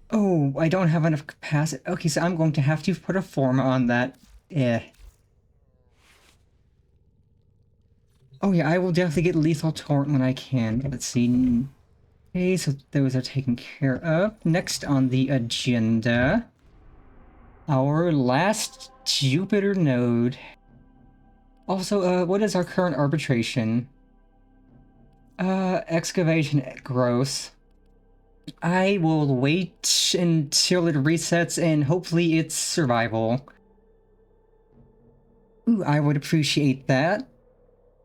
Oh, I don't have enough capacity. Okay, so I'm going to have to put a form on that. Oh yeah, I will definitely get Lethal Torrent when I can. Let's see. Okay, so those are taken care of. Next on the agenda, our last Jupiter node. Also, what is our current arbitration? Excavation gross. I will wait until it resets and hopefully it's survival. Ooh, I would appreciate that.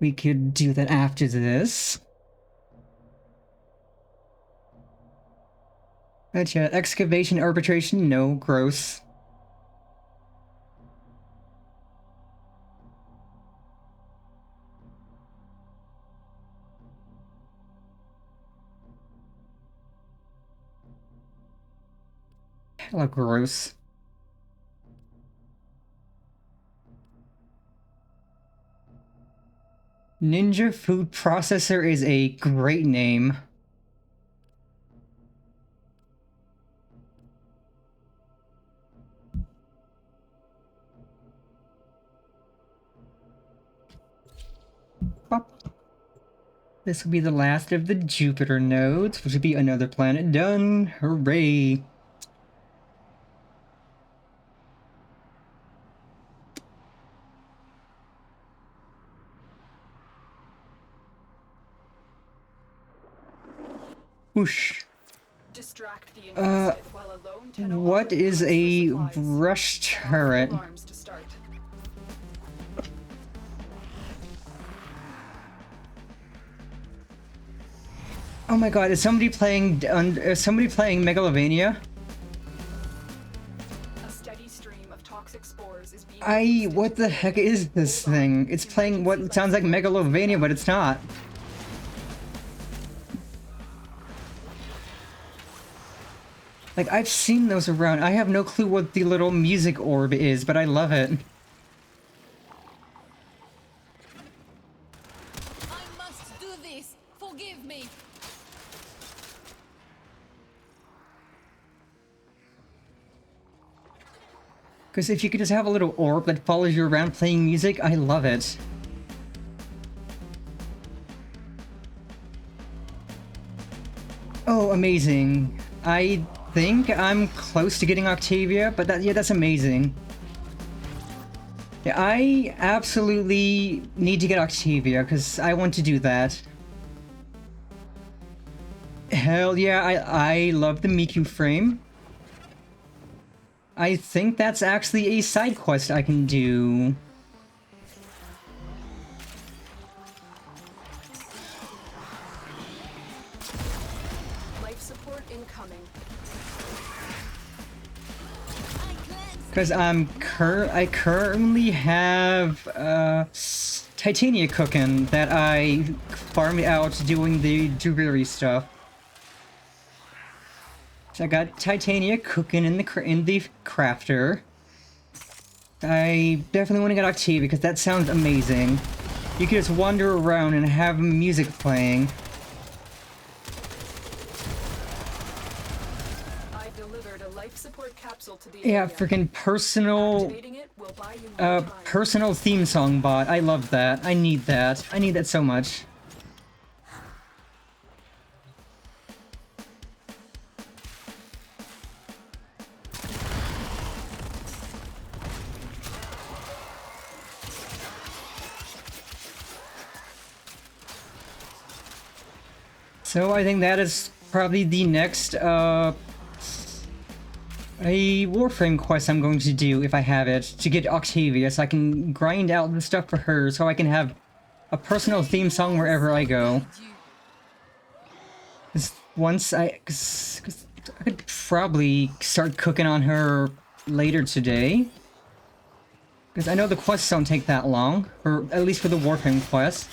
We could do that after this. But yeah, excavation arbitration, no, gross. Hella gross. Ninja Food Processor is a great name. This will be the last of the Jupiter nodes, which will be another planet done. Hooray! Whoosh. Distract the invested while alone Tenno What is a rush turret? alarms to start. Oh my god, is somebody playing Megalovania? A steady stream of toxic spores is being What the heck is this thing? It's playing what sounds like Megalovania, but it's not. Like, I've seen those around. I have no clue what the little music orb is, but I love it. I must do this. Forgive me. Because if you could just have a little orb that follows you around playing music, I love it. Oh, amazing. I think I'm close to getting Octavia, but that's amazing. Yeah, I absolutely need to get Octavia, because I want to do that. Hell yeah, I love the Miku frame. I think that's actually a side quest I can do. Life support incoming. Because I currently have Titania cooking that I farmed out doing the jewelry stuff. So I got Titania cooking in the crafter. I definitely want to get Octavia because that sounds amazing. You can just wander around and have music playing. I delivered a life support capsule to the Yeah, area. freaking personal, Activating it will buy you more time. personal theme song bot. I love that. I need that. I need that so much. So I think that is probably the next a Warframe quest I'm going to do, if I have it, to get Octavia so I can grind out the stuff for her so I can have a personal theme song wherever I go. Cause once cause I could probably start cooking on her later today. Because I know the quests don't take that long, or at least for the Warframe quest.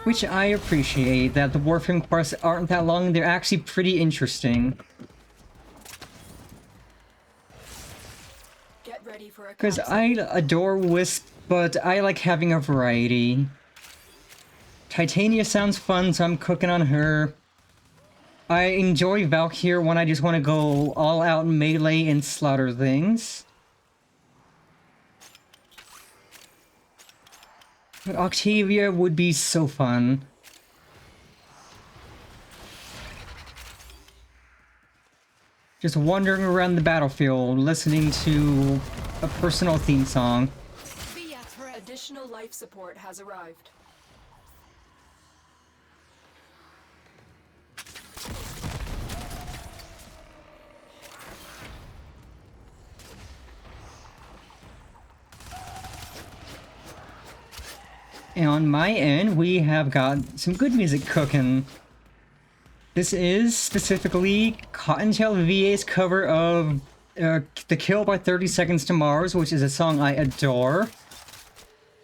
Which I appreciate, that the Warframe quests aren't that long, they're actually pretty interesting. Get ready for a Because I adore Wisp, but I like having a variety. Titania sounds fun, so I'm cooking on her. I enjoy Valkyr when I just want to go all out melee and slaughter things. But Octavia would be so fun. Just wandering around the battlefield, listening to a personal theme song. Additional life support has arrived. And on my end, we have got some good music cooking. This is specifically Cottontail VA's cover of The Kill by 30 Seconds to Mars, which is a song I adore.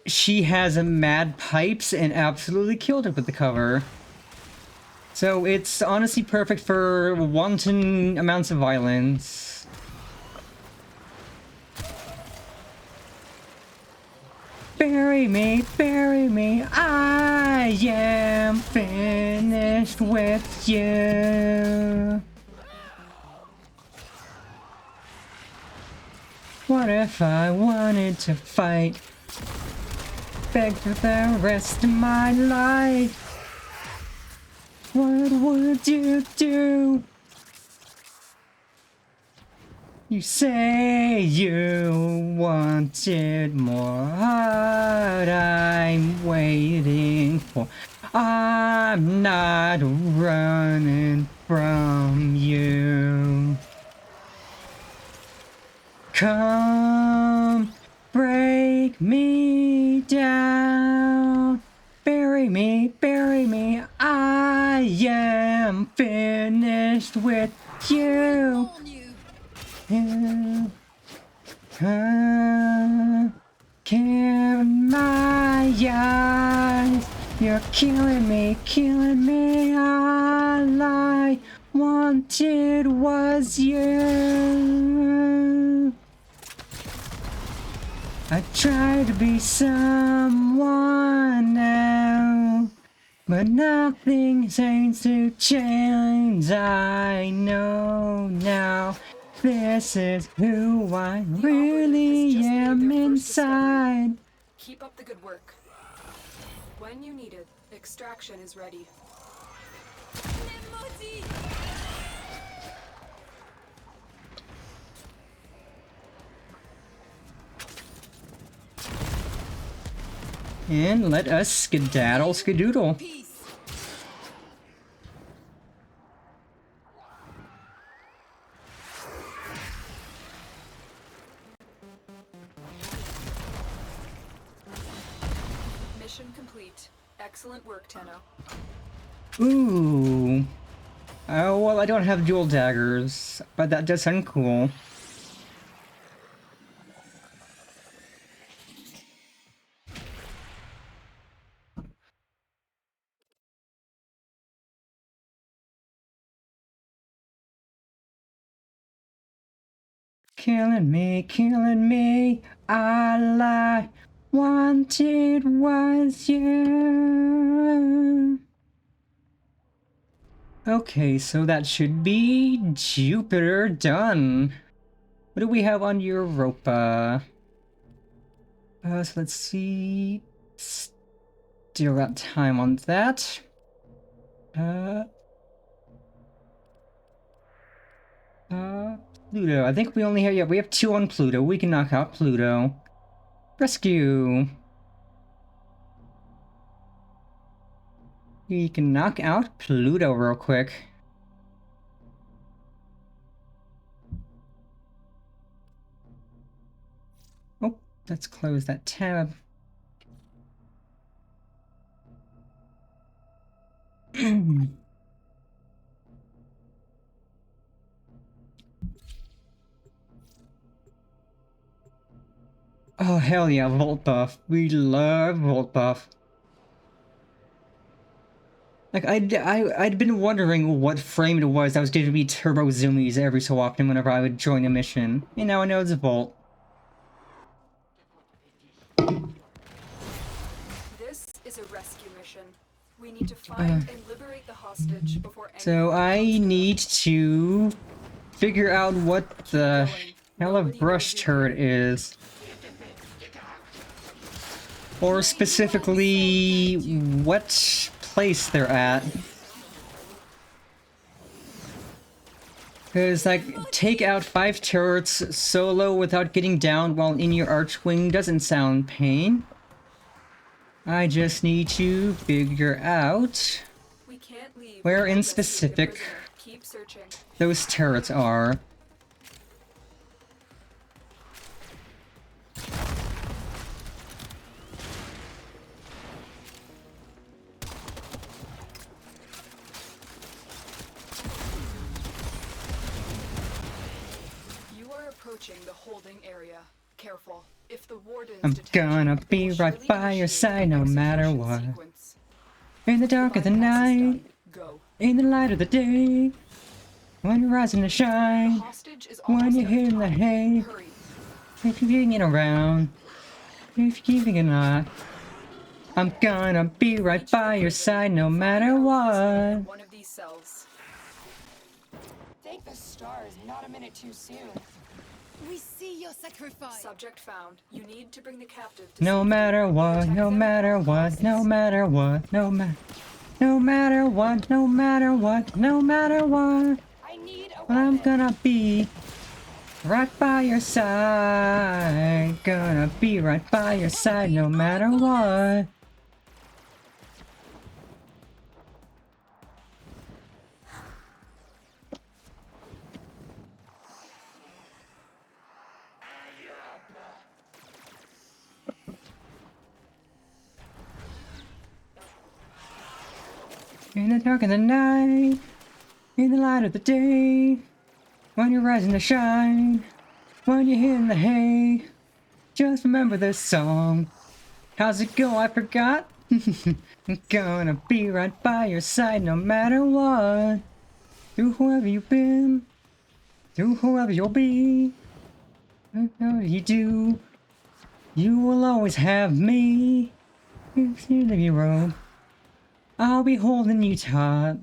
She has mad pipes and absolutely killed it with the cover. So it's honestly perfect for wanton amounts of violence. Bury me, I am finished with you. What if I wanted to fight? Beg for the rest of my life. What would you do? You say you wanted more, what I'm waiting for. I'm not running from you. Come break me down. Bury me, I am finished with you. Killing my eyes. You're killing me. All I wanted was you. I tried to be someone else, but nothing seems to change. I know now. This is who I really am inside. Keep up the good work. When you need it, extraction is ready. And let us skedaddle skedoodle. Mission complete. Excellent work, Tenno. Ooh. Oh, well, I don't have dual daggers, but that does sound cool. Killing me, all I wanted was you. Okay, so that should be Jupiter done. What do we have on Europa? So let's see. Still got time on that. Pluto. I think we only have, yeah, we have 2 on Pluto. We can knock out Pluto. Rescue. We can knock out Pluto real quick. Let's close that tab. Oh, hell yeah, Volt Buff. We love Volt Buff. Like, I'd been wondering what frame it was that was going to be turbo zoomies every so often whenever I would join a mission. And now I know it's a Volt. This is a rescue mission. We need to find and liberate the hostage before So I need to figure out what the hell a brush turret is. Or specifically, what place they're at. Because, like, take out 5 turrets solo without getting down while in your Archwing doesn't sound pain. I just need to figure out where in specific those turrets are. The holding area. Careful. If the wardens I'm gonna be right by your side no matter what. In the dark of the night, in the light of the day, when you're rising to shine, when you're hitting the hay, if you're getting it around, if you're keeping it not, I'm gonna be right by your side no matter what. One of these cells. Thank the stars, not a minute too soon. We see your sacrifice. Subject found. You need to bring the captive to No matter what, no matter what, no matter what, no matter what, no matter what, no matter what. I'm gonna be right by your side. Gonna be right by your side no matter what. In the dark of the night, in the light of the day, when you're rising to shine, when you're hitting the hay, just remember this song. How's it go? I forgot. I'm gonna be right by your side no matter what. Through whoever you've been, through whoever you'll be, whatever you do, you will always have me. If you leave your road, I'll be holding you taut.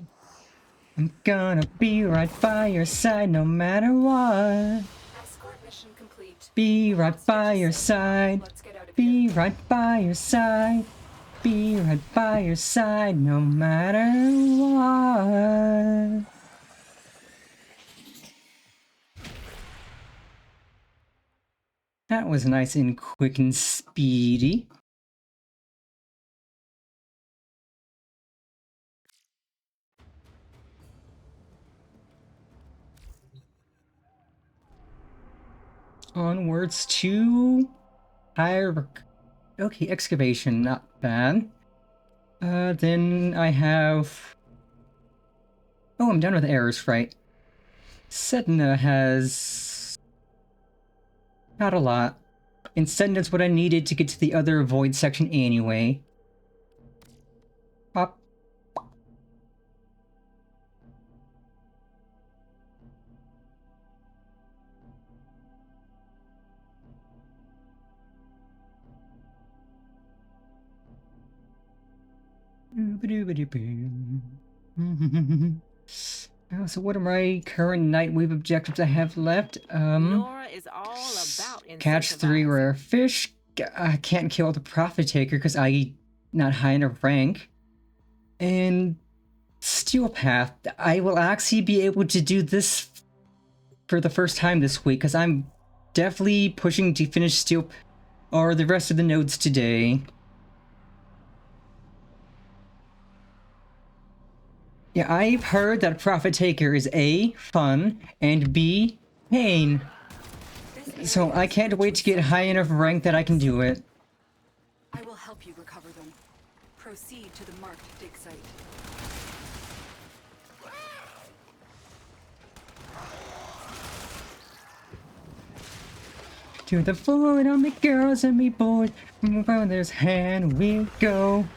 I'm gonna be right by your side no matter what. Escort mission complete. Be right by your side. Be right by your side. Be right by your side no matter what. That was nice and quick and speedy. Onwards to higher. Okay, excavation, not bad. Then I have. Oh, I'm done with errors, right? Sedna has not a lot. And Sedna's what I needed to get to the other void section anyway. Pop. So what are my current Nightwave objectives I have left? Nora is all about Catch 3 rare fish. I can't kill the Prophet Taker because I'm not high enough rank. And Steel Path. I will actually be able to do this for the first time this week because I'm definitely pushing to finish Steel or the rest of the nodes today. Yeah, I've heard that Prophet Taker is A, fun, and B, pain. So I can't wait to get high enough rank that I can do it. I will help you recover them. Proceed to the marked dig site. To the void on me girls and me boys, from my brother's hand we go.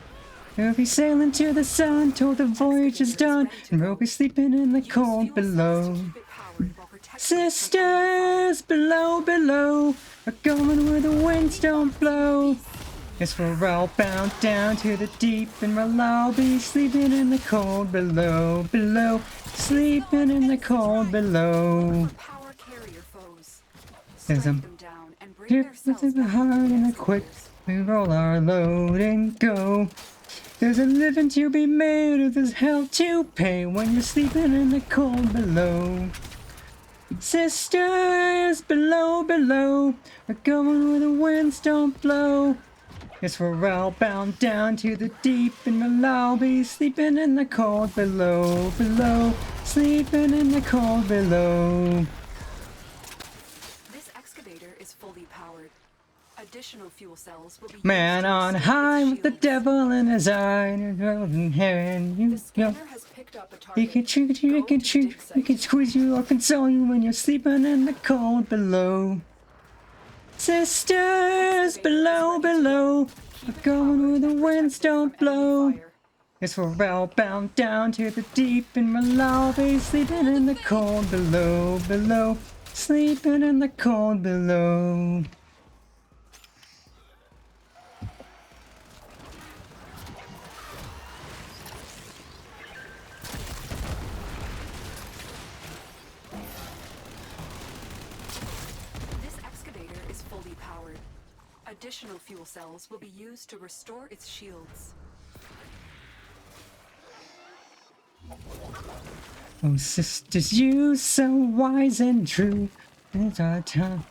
We'll be sailing to the sun till the voyage is done, and we'll be sleeping in the cold below. Sisters below, below, are going where the winds don't blow. Yes, we're all bound down to the deep, and we'll all be sleeping in the cold below, below, sleeping in the cold below. There's a here with the heart and a quick, we roll our load and go. There's a living to be made, or there's hell to pay when you're sleeping in the cold below. Sisters below, below, are going where the winds don't blow. Yes, we're all bound down to the deep, and we'll all be sleeping in the cold below, below, sleeping in the cold below. This excavator is fully powered. Additional fuel cells will be Man on high with the devil in his eye, and golden hair, and you go. He can treat you, he can treat, he can squeeze you or console you when you're sleeping in the cold below. Sisters below, below, are going where the winds don't blow. Yes, we're all bound down to the deep, and we'll all be sleeping in the cold below, below, sleeping in the cold below. Additional fuel cells will be used to restore its shields. Oh, sisters, you so wise and true. It's our time.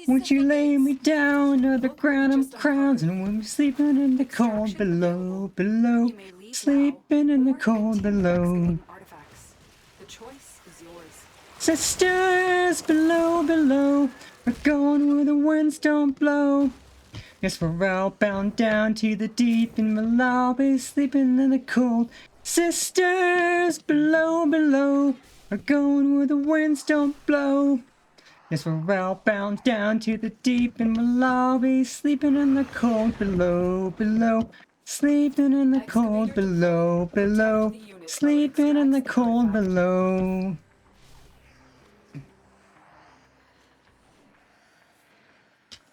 Won't you lay me down to the ground of crowns, and we'll be sleeping in the cold below, below, sleeping in the cold below. The choice is yours. Sisters below, below, we're going where the winds don't blow. Yes, we're all bound down to the deep, and we'll all be sleeping in the cold. Sisters below, below, are going where the winds don't blow. Yes, we're all bound down to the deep, and we'll all be sleeping in the cold below, below, sleeping in the cold below, below, sleeping in the cold below.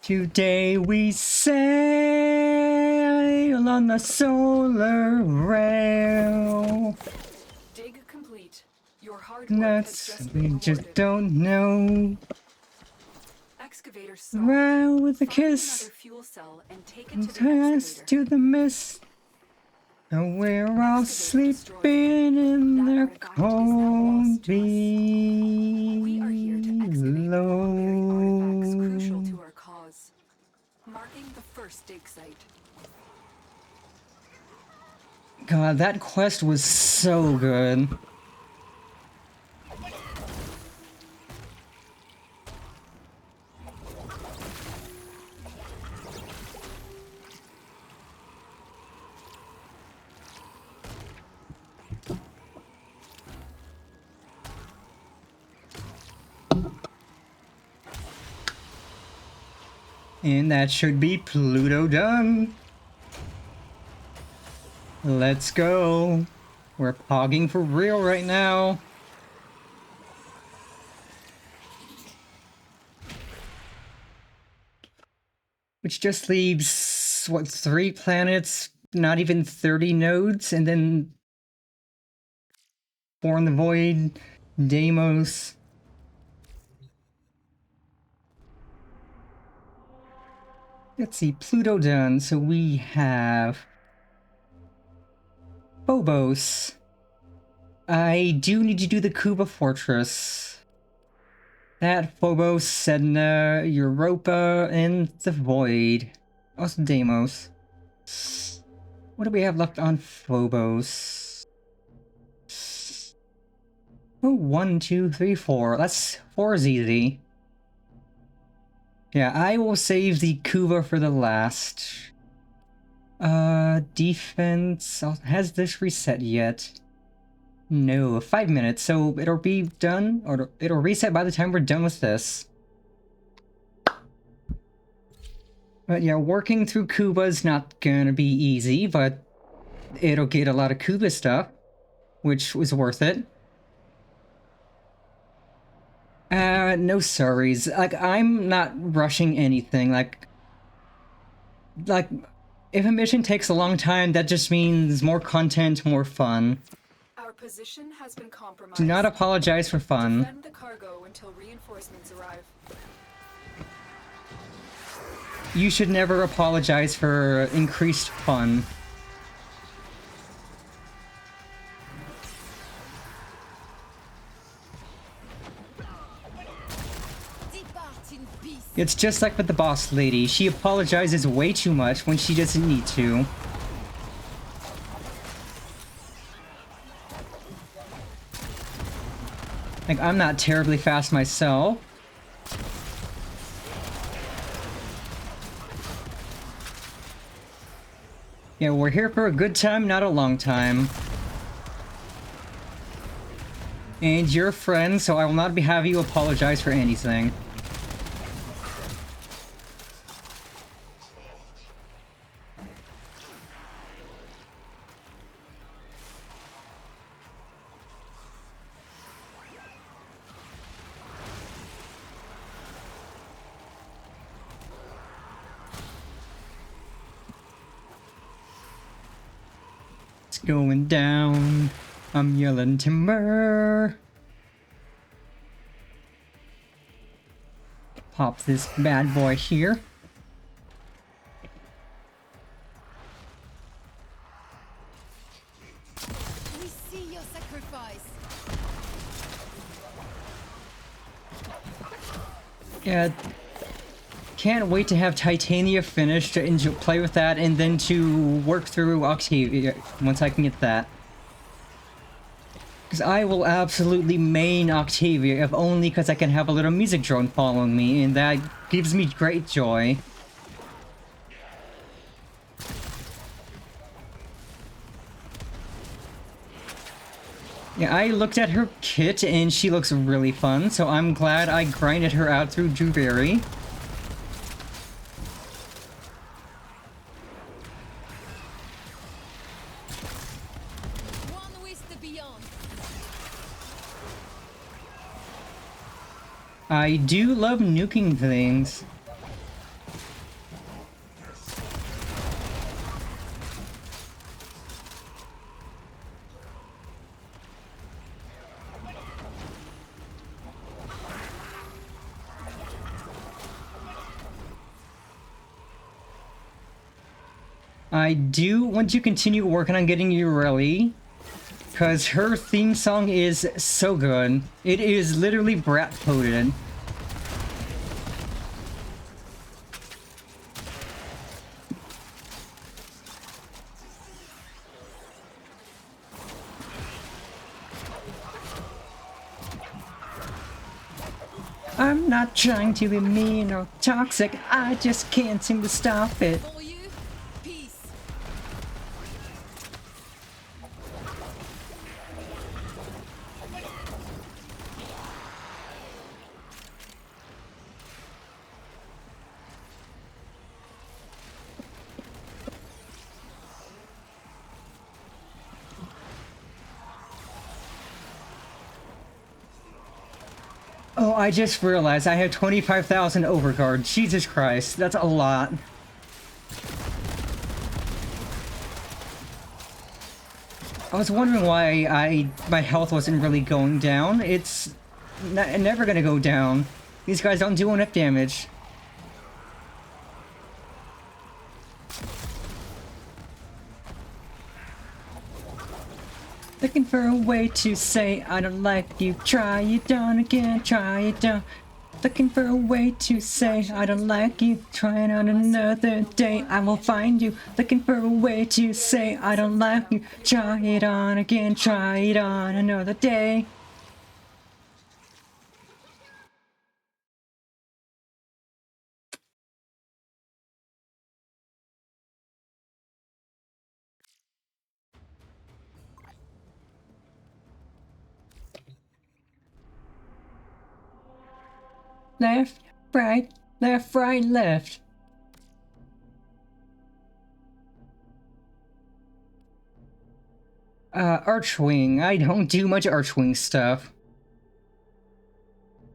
Today we sail on the solar rail. Dig complete. Your hard work Nuts, we just don't know. Excavator Rail with a kiss. fuel cell and take it And to the tie us to the mist. And we're all sleeping in the cold below. Crucial to our cause. Marking the first dig site. God, that quest was so good. And that should be Pluto done. Let's go. We're pogging for real right now. Which just leaves, what, 3 planets, not even 30 nodes, and then 4 in the Void, Deimos. Let's see, Pluto done, so we have Phobos. I do need to do the Kuba Fortress. That, Phobos, Sedna, Europa, and the Void. Also Deimos. What do we have left on Phobos? Oh, 1, 2, 3, 4. That's 4 is easy. Yeah, I will save the Kuva for the last. Defense. Has this reset yet? No, 5 minutes, so it'll be done, or it'll reset by the time we're done with this. But yeah, working through Kuba's not gonna be easy, but it'll get a lot of Kuba stuff, which was worth it. No sorries. Like, I'm not rushing anything. Like, if a mission takes a long time, that just means more content, more fun. Our position has been compromised. Do not apologize for fun. Defend the cargo until reinforcements arrive. You should never apologize for increased fun. It's just like with the boss lady. She apologizes way too much when she doesn't need to. Like, I'm not terribly fast myself. Yeah, we're here for a good time, not a long time. And you're a friend, so I will not have you apologize for anything. It's going down. I'm yelling timber. Pop this bad boy here. We see your sacrifice. Yeah. Can't wait to have Titania finished to play with that and then to work through Octavia once I can get that. Because I will absolutely main Octavia, if only because I can have a little music drone following me, and that gives me great joy. Yeah, I looked at her kit and she looks really fun, so I'm glad I grinded her out through Juveri. I do love nuking things. I do want to continue working on getting Ureli, because her theme song is so good. It is literally brat-coded. I'm not trying to be mean or toxic, I just can't seem to stop it. Oh, I just realized I have 25,000 overguard. Jesus Christ, that's a lot. I was wondering why my health wasn't really going down. It's never gonna go down. These guys don't do enough damage. Looking for a way to say I don't like you. Try it on again, try it on. Looking for a way to say I don't like you. Try it on another day, I will find you. Looking for a way to say I don't like you. Try it on again, try it on another day. left, right, left, right, left. Archwing. I don't do much Archwing stuff.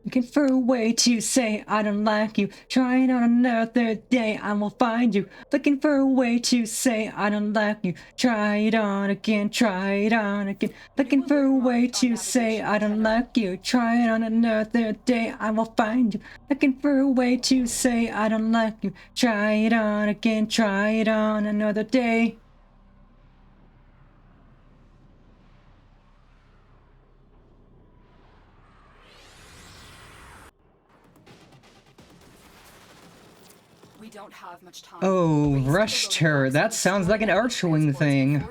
Looking for a way to say I don't like you. Trying on another day, I will find you. Looking for a way to say I don't like you. Try it on again, try it on again. Looking for a way to say I don't like you. Try it on another day, I will find you. Looking for a way to say I don't like you. Try it on again, try it on another day. Don't have much time. Oh, rushed her. That sounds like an Archwing thing.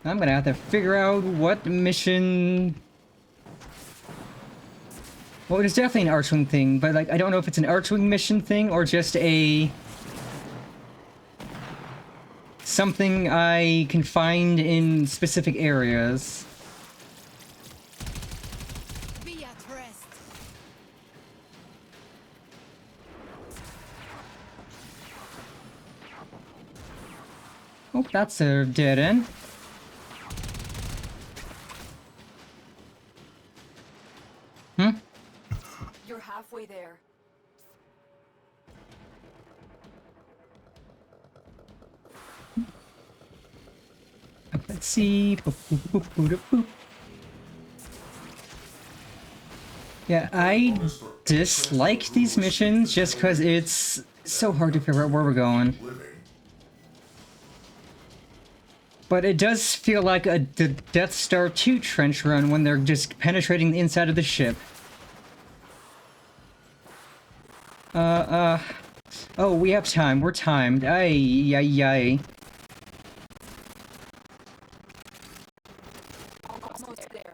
I'm gonna have to figure out what mission... Well, it's definitely an Archwing thing, but like I don't know if it's an Archwing mission thing or just a... something I can find in specific areas. Oh, that's a dead end. Hmm? You're halfway there. Let's see. Boop, boop, boop, boop, boop. Yeah, I dislike these missions just because it's so hard to figure out where we're going. But it does feel like the Death Star 2 trench run when they're just penetrating the inside of the ship. Oh, we have time. We're timed. Ay, ay, ay. Almost there.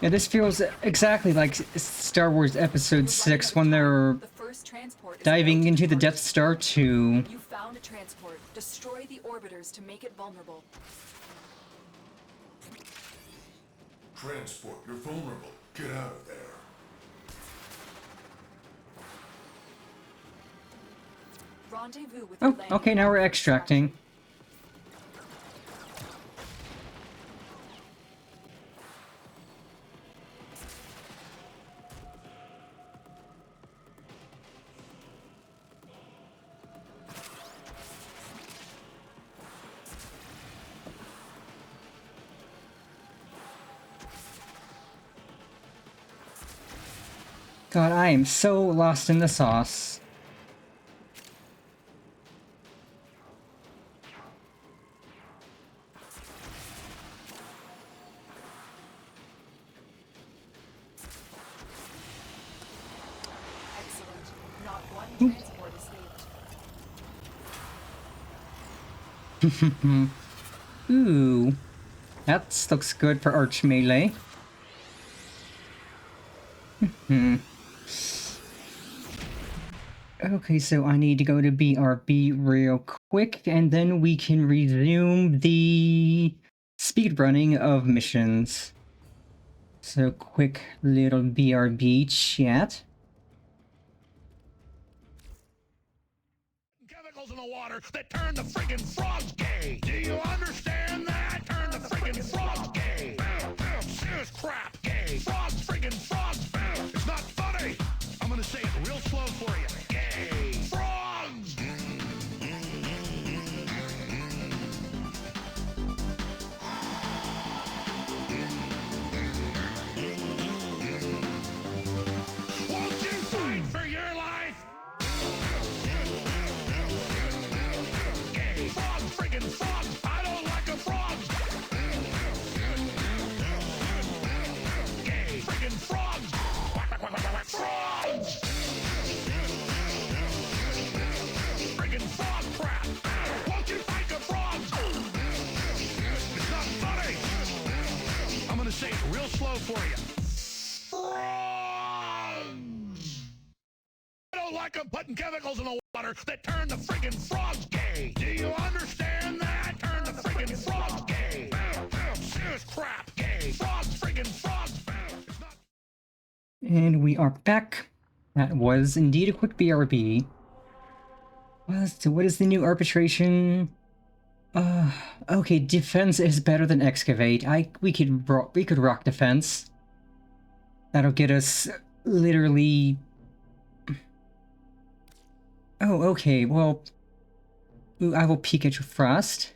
Yeah, this feels exactly like Star Wars Episode 6 when they're diving into the Death Star 2. You found a transport. Destroy the orbiters to make it vulnerable. Transport, you're vulnerable. Get out of there. Rendezvous with Oh, okay, now we're extracting. God, I am so lost in the sauce. Excellent. Not one transport escaped. Ooh. That looks good for Arch Melee. Okay, so I need to go to BRB real quick, and then we can resume the speedrunning of missions. So, quick little BRB chat. Chemicals in the water that turn the friggin' frogs gay. Do you understand that? Turn the friggin' frogs gay. Serious crap gay. Frogs friggin' frogs. It's not funny. I'm gonna say it real slow for you. Gay. Frogs. Won't you fight for your life? Gay. Frogs friggin' frogs. I don't like a frog. Gay. Friggin' frogs. Frogs. Friggin' frog crap. Won't you fight the frogs? It's not funny. I'm gonna say it real slow for you. I don't like them putting chemicals in the water that turn the friggin' frogs gay. Do you understand that? Turn the friggin' And we are back. That was indeed a quick BRB. So what is the new arbitration? Okay, defense is better than excavate. We could rock defense. That'll get us literally. Oh, okay. Well, I will peek at your frost.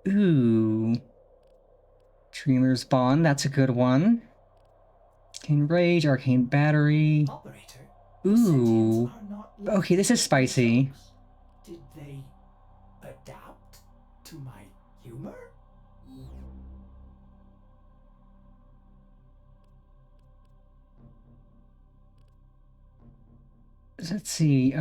Ooh. Dreamer's Bond, that's a good one. Arcane Rage, Arcane Battery. Ooh. Okay, this is spicy. Did they adapt to my humor? Let's see,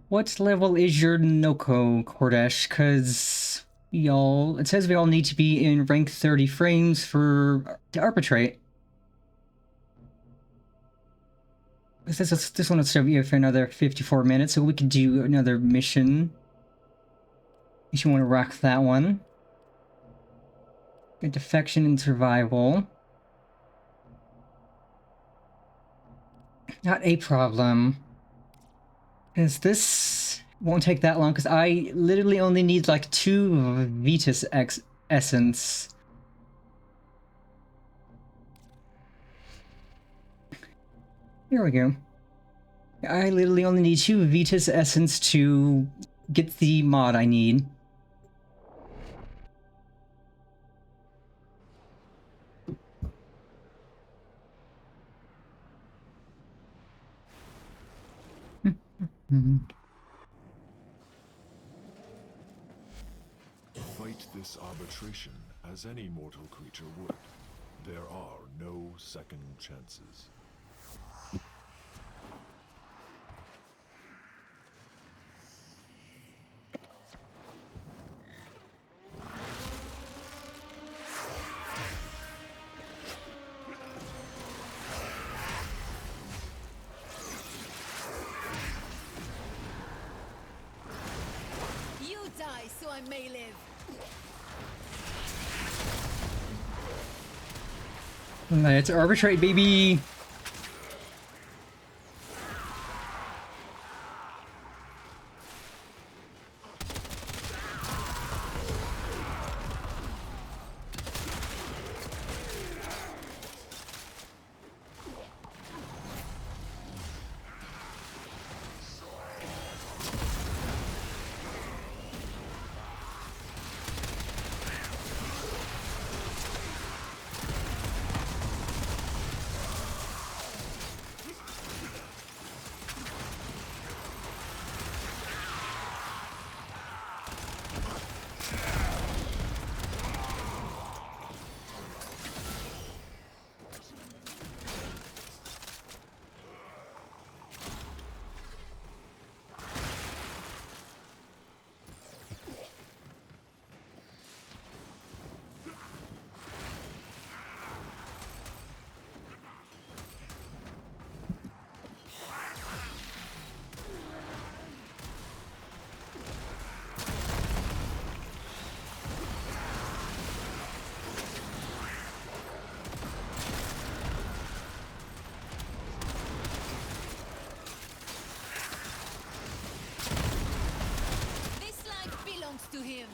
what level is your Noko, Kordesh? Cause it says we all need to be in rank 30 frames to arbitrate. This one will still be here for another 54 minutes, so we can do another mission. If you want to rock that one. Good defection and survival. Not a problem. Because this won't take that long, because I literally only need like 2 Vitus Essence. Here we go. I literally only need 2 Vitus Essence to get the mod I need. Fight this arbitration as any mortal creature would. There are no second chances. You die so I may live. Let's arbitrate, baby! This life belongs to him.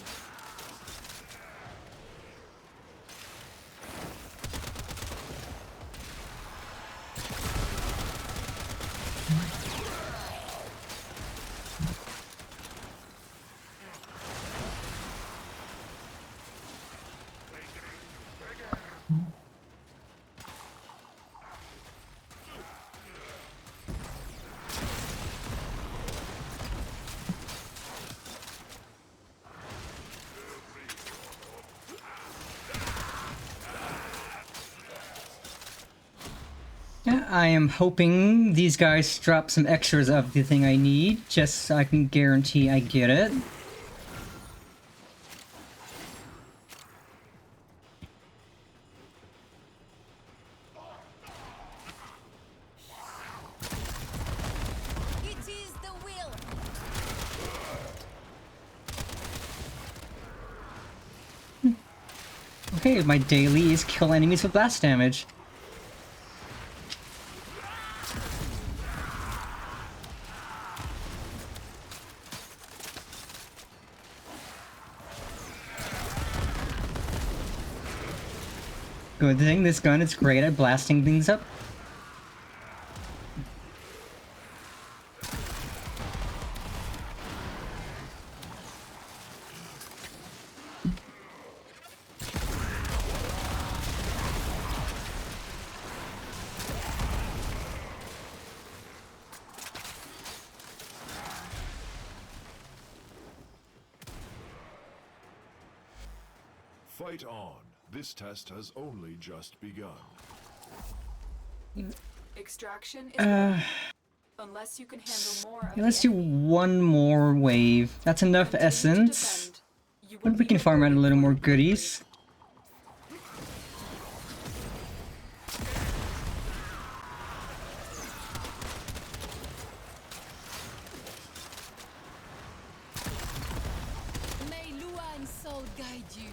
Yeah, I am hoping these guys drop some extras of the thing I need, just so I can guarantee I get it. It is the will. Okay, my daily is kill enemies with blast damage. Good thing this gun is great at blasting things up. Fight on. This test has only just begun. Extraction is ready. Unless you can handle more of Let's do one more wave. That's enough essence. But we can farm out a little more goodies. May Lua and Soul guide you.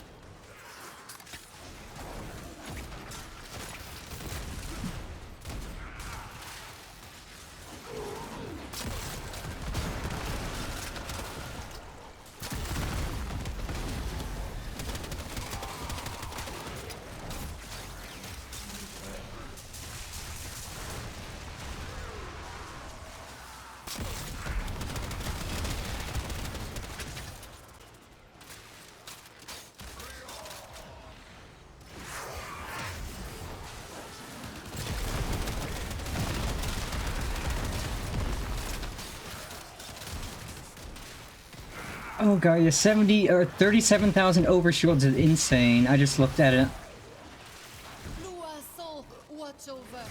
Oh god, yeah, 70 or 37,000 overshields is insane. I just looked at it. Lua, Soul, watch over.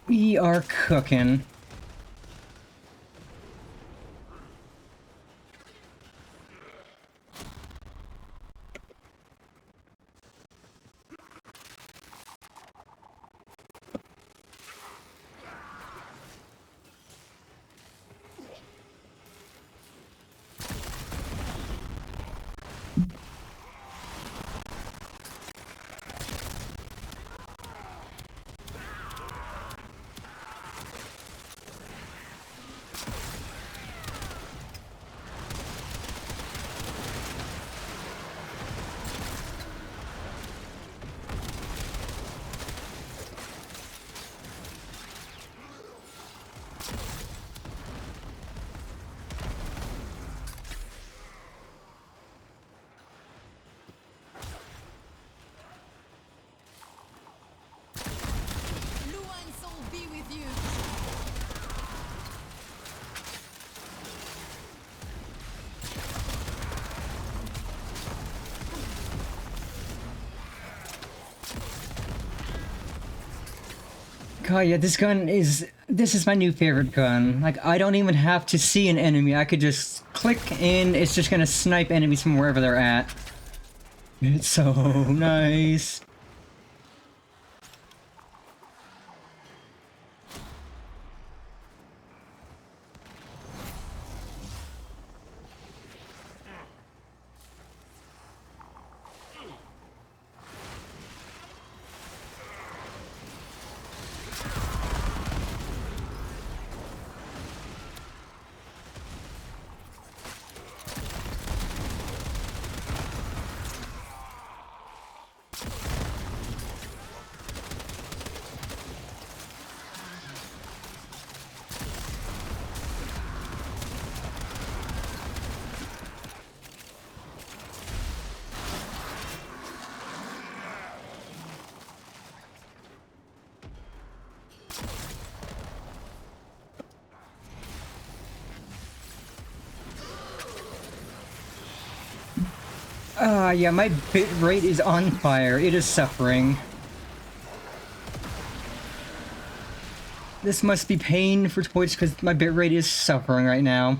We are cooking. Lua and Soul be with you. God, yeah, this is my new favorite gun. Like, I don't even have to see an enemy. I could just click and it's just gonna snipe enemies from wherever they're at. It's so nice. Yeah, my bit rate is on fire. It is suffering. This must be pain for Twitch because my bit rate is suffering right now.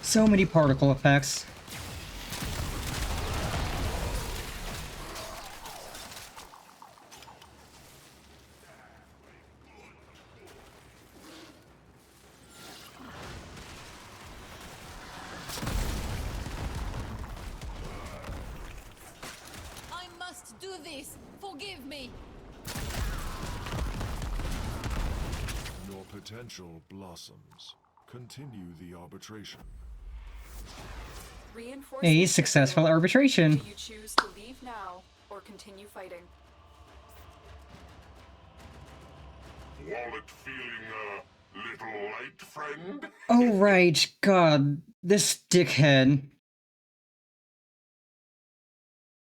So many particle effects. this! Forgive me! Your potential blossoms. Continue the arbitration. Reinforcements A successful arbitration. Do you choose to leave now or continue fighting? Wallet feeling a little light, friend? Oh right, God, this dickhead.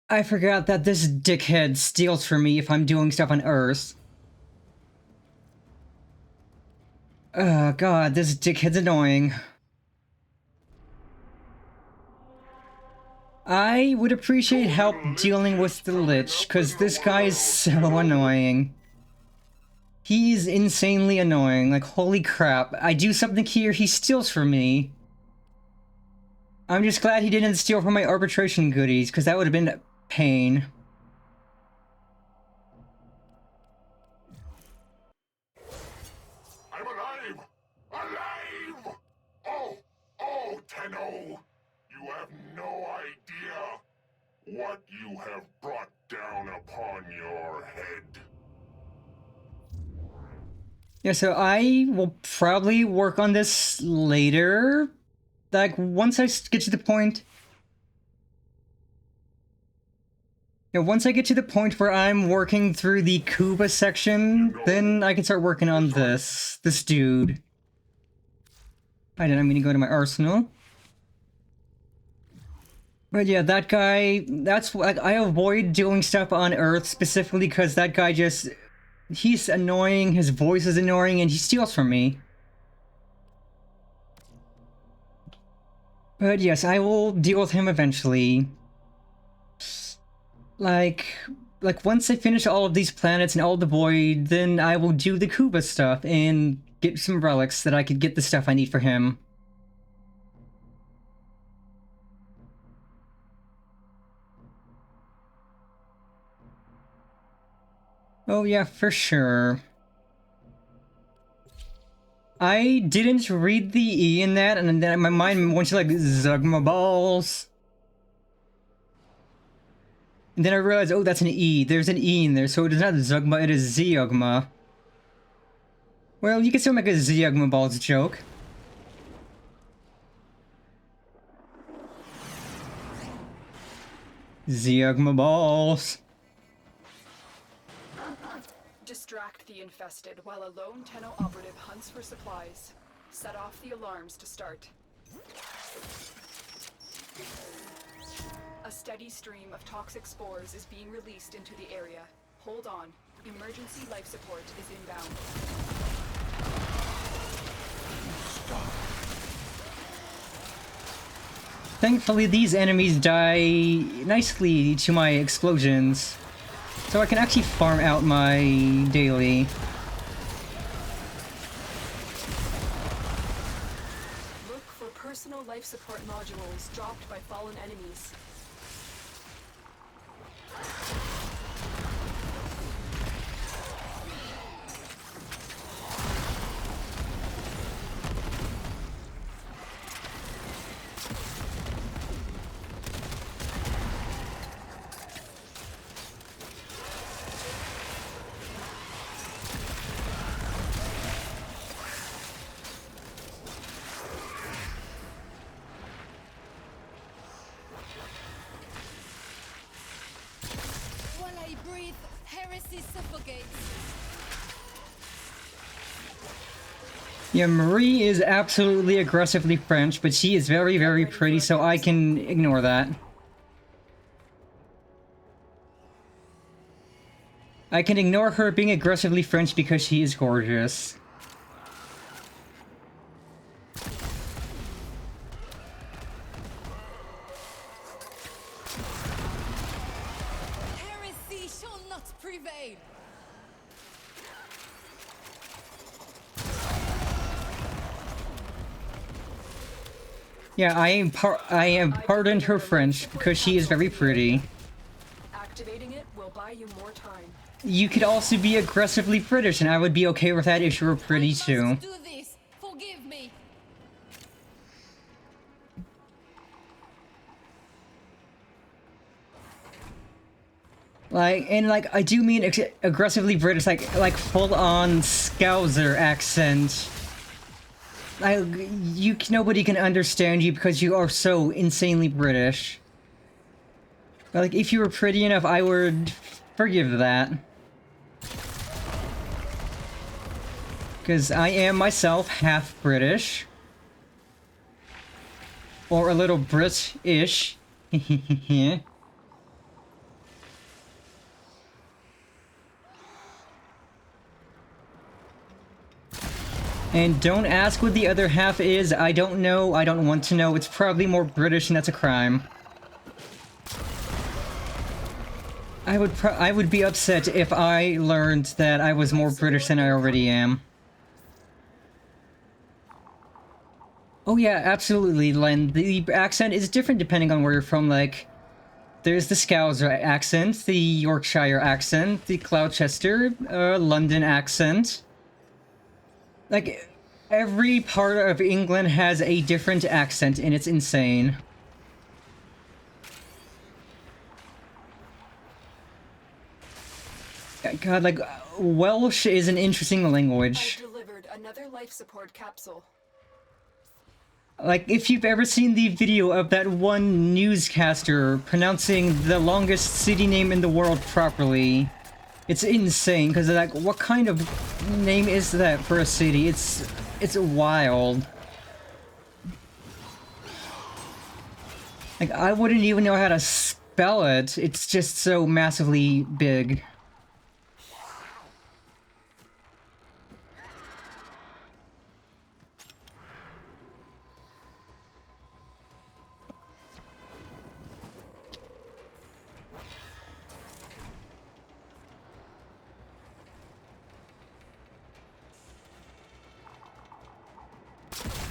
I forgot that this dickhead steals from me if I'm doing stuff on Earth. Oh God, this dickhead's annoying. I would appreciate help dealing with the Lich, cause this guy is so annoying. He's insanely annoying, like holy crap. I do something here, he steals from me. I'm just glad he didn't steal from my arbitration goodies, cause that would have been pain. I'm alive! Alive! Oh, Tenno! You have no idea what you have brought down upon your head. Yeah, so I will probably work on this later. Like, once I get to the point... Yeah, once I get to the point where I'm working through the Kuba section, then I can start working on this dude. Alright, then I'm gonna go to my arsenal. But yeah, that guy, that's like, I avoid doing stuff on Earth specifically because that guy just... He's annoying, his voice is annoying, and he steals from me. But yes, I will deal with him eventually. Like once I finish all of these planets and all the void, then I will do the Kuba stuff and get some relics that I could get the stuff I need for him. Oh yeah, for sure. I didn't read the E in that, and then my mind went to like Zugma balls. And then I realized, oh, that's an E. There's an E in there, so it is not Zugma, it is Zeugma. Well, you can still make a Zeugma balls joke. Zeugma balls. Distract the infested while a lone Tenno operative hunts for supplies. Set off the alarms to start. A steady stream of toxic spores is being released into the area. Hold on. Emergency life support is inbound. Thankfully, these enemies die nicely to my explosions. So I can actually farm out my daily. Look for personal life support modules dropped by fallen enemies. While I breathe, heresy suffocates. Yeah, Marie is absolutely aggressively French, but she is very, very pretty, so I can ignore that. I can ignore her being aggressively French because she is gorgeous. Heresy shall not prevail. Yeah, I am pardoned her French because she is very pretty. Activating it will buy you more time. You could also be aggressively British, and I would be okay with that if you were pretty too. Do this. Forgive me. Like, I do mean aggressively British, like full-on Scouser accent. Nobody can understand you because you are so insanely British. Like, if you were pretty enough, I would forgive that. Because I am myself half British. Or a little British. And don't ask what the other half is. I don't know. I don't want to know. It's probably more British and that's a crime. I would be upset if I learned that I was more British than I already am. Oh yeah, absolutely, Len. The accent is different depending on where you're from, like... There's the Scouser accent, the Yorkshire accent, the Gloucester, London accent. Like, every part of England has a different accent, and it's insane. God, like, Welsh is an interesting language. I've delivered another life support capsule. Like, if you've ever seen the video of that one newscaster pronouncing the longest city name in the world properly, it's insane, because like, what kind of name is that for a city? It's wild. Like, I wouldn't even know how to spell it. It's just so massively big.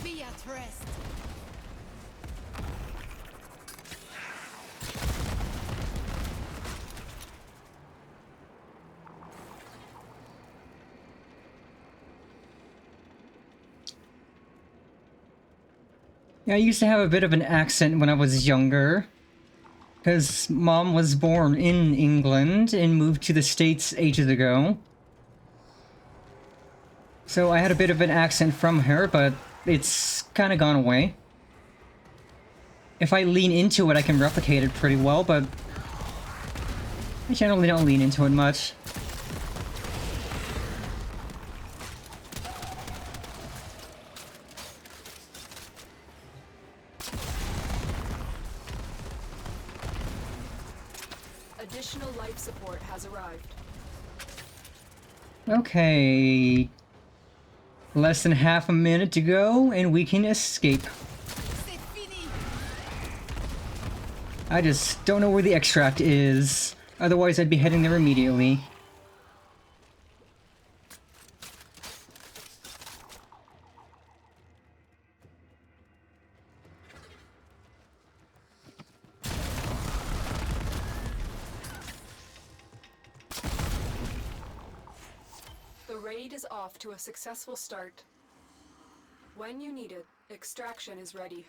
Be at rest. Yeah, I used to have a bit of an accent when I was younger. Because Mom was born in England and moved to the States ages ago. So I had a bit of an accent from her, but it's kind of gone away. If I lean into it, I can replicate it pretty well, but I generally don't lean into it much. Additional life support has arrived. Okay. Less than half a minute to go, and we can escape. I just don't know where the extract is. Otherwise, I'd be heading there immediately. The raid is off to a successful start. When you need it, extraction is ready.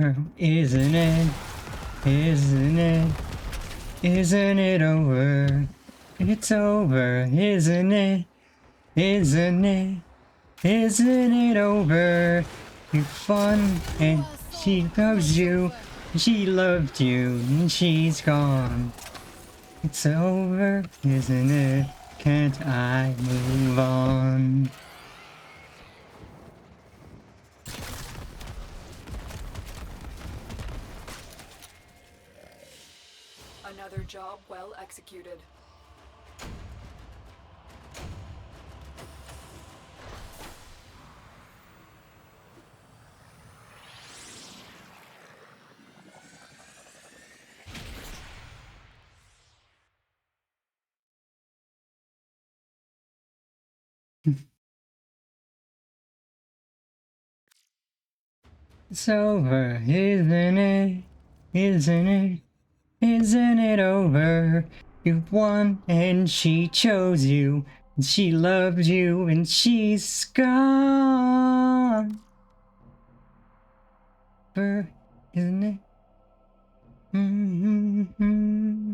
Oh, isn't it? Isn't it? Isn't it over? It's over, isn't it? Isn't it? Isn't it over? You're fun, and she loves you. She loved you, and she's gone. It's over, isn't it? Can't I move on? Another job well executed. It's over, isn't it? Isn't it? Isn't it over? You won and she chose you. And she loved you and she's gone. Isn't it? Mm-hmm.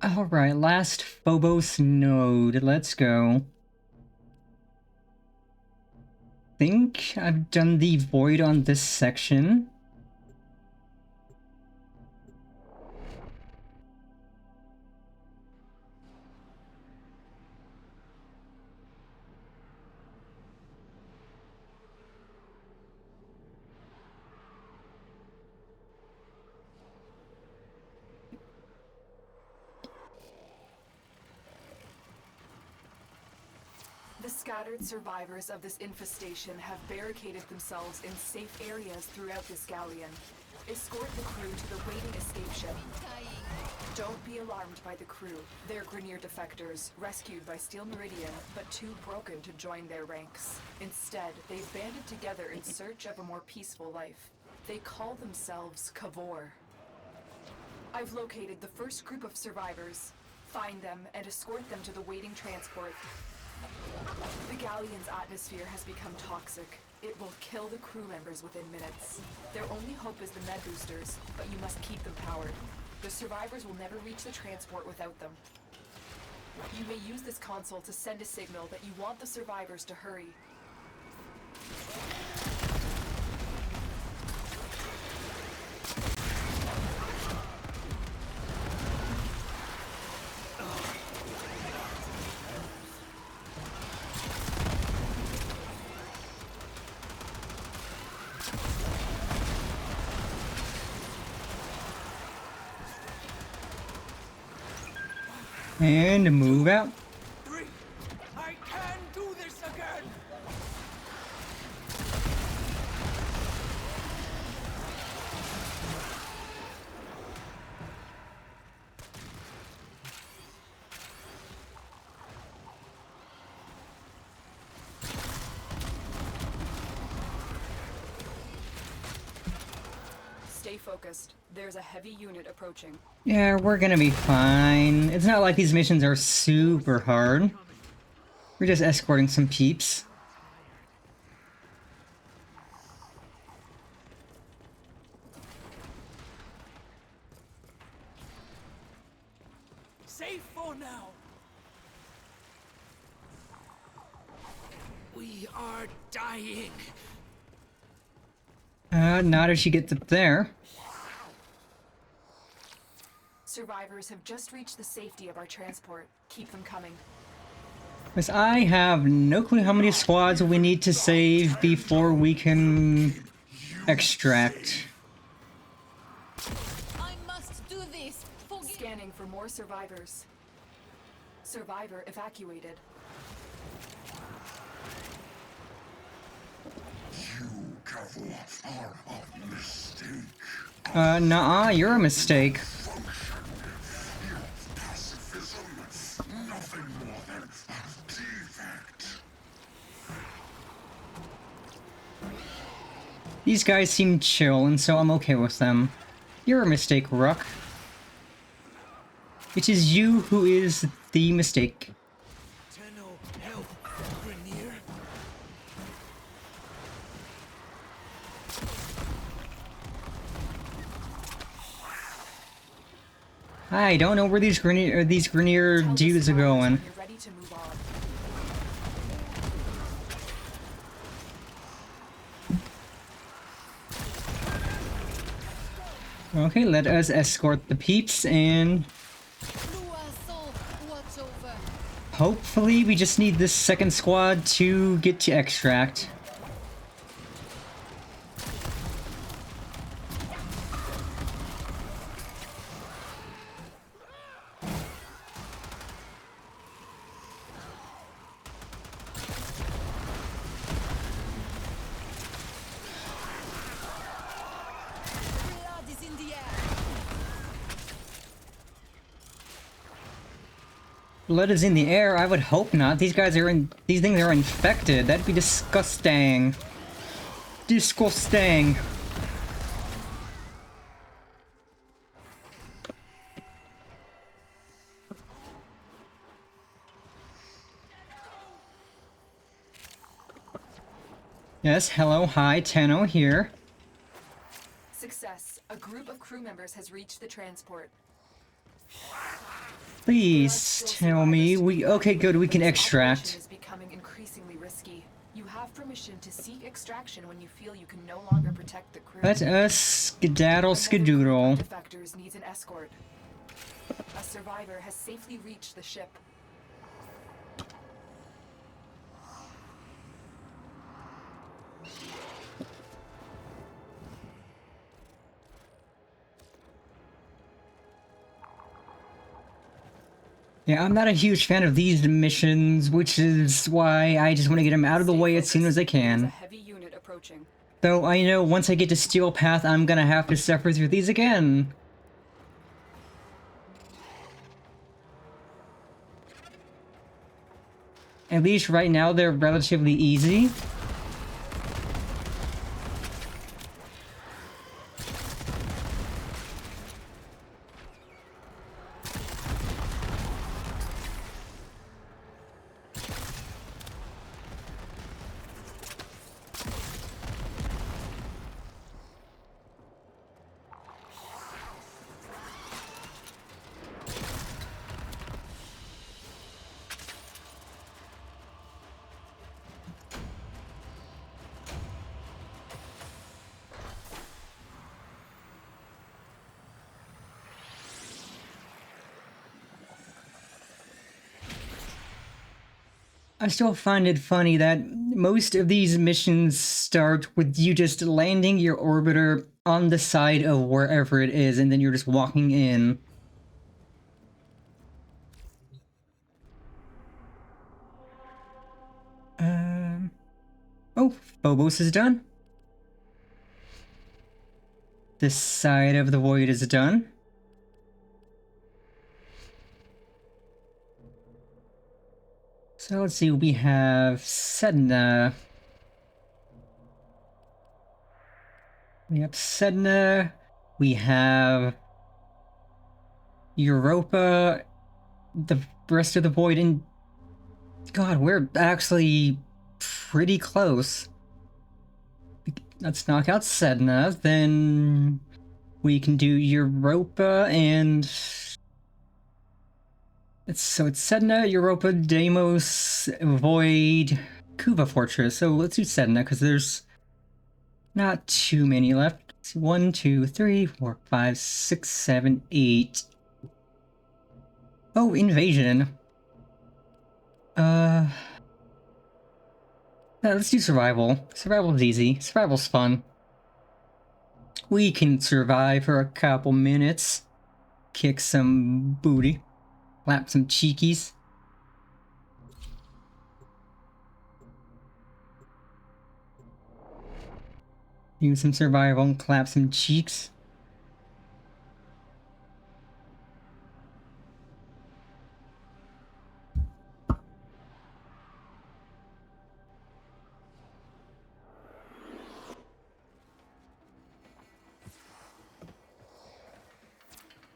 Alright, last Phobos node. Let's go. Think I've done the void on this section. The scattered survivors of this infestation have barricaded themselves in safe areas throughout this galleon. Escort the crew to the waiting escape ship. Don't be alarmed by the crew. They're Grineer defectors, rescued by Steel Meridian, but too broken to join their ranks. Instead, they've banded together in search of a more peaceful life. They call themselves Kavor. I've located the first group of survivors. Find them and escort them to the waiting transport. The galleon's atmosphere has become toxic. It will kill the crew members within minutes. Their only hope is the med boosters, but you must keep them powered. The survivors will never reach the transport without them. You may use this console to send a signal that you want the survivors to hurry. And move out. I can do this again! Stay focused. There's a heavy unit approaching. Yeah, we're gonna be fine. It's not like these missions are super hard. We're just escorting some peeps. Safe for now. We are dying. Not as she gets up there. Survivors have just reached the safety of our transport. Keep them coming. Because I have no clue how many squads we need to save before we can extract. I must do this. Scanning for more survivors. Survivor evacuated. You, Kavor, are a mistake. Nuh-uh, you're a mistake. Pacifism, nothing more than a defect. These guys seem chill, and so I'm okay with them. You're a mistake, Ruck. It is you who is the mistake. Tenno, help, Grineer. I don't know where these Grineer dudes are going. You're ready to move on. Okay, let us escort the peeps, and hopefully we just need this second squad to get to extract. Blood is in the air? I would hope not. These things are infected. That'd be disgusting. Disgusting. Yes, hello, hi, Tenno here. Success. A group of crew members has reached the transport. Please tell me okay, good, we can extract. Is becoming increasingly risky. You have permission to seek extraction when you feel you can no longer protect the crew. Let us skedaddle skadoodle. Defectors needs an escort. A survivor has safely reached the ship. Yeah, I'm not a huge fan of these missions, which is why I just want to get them out of the way as soon as I can. Though I know once I get to Steel Path, I'm gonna have to suffer through these again. At least right now they're relatively easy. I still find it funny that most of these missions start with you just landing your orbiter on the side of wherever it is, and then you're just walking in. Oh, Phobos is done. This side of the void is done. So let's see, we have Sedna. We have Sedna. We have Europa. The rest of the void, and God, we're actually pretty close. Let's knock out Sedna, then we can do Europa and it's Sedna, Europa, Deimos, Void, Kuva Fortress. So let's do Sedna because there's not too many left. 1, 2, 3, 4, 5, 6, 7, 8. Oh, Invasion. Let's do Survival. Survival's easy. Survival's fun. We can survive for a couple minutes. Kick some booty. Slap some cheekies. Use some survival and clap some cheeks.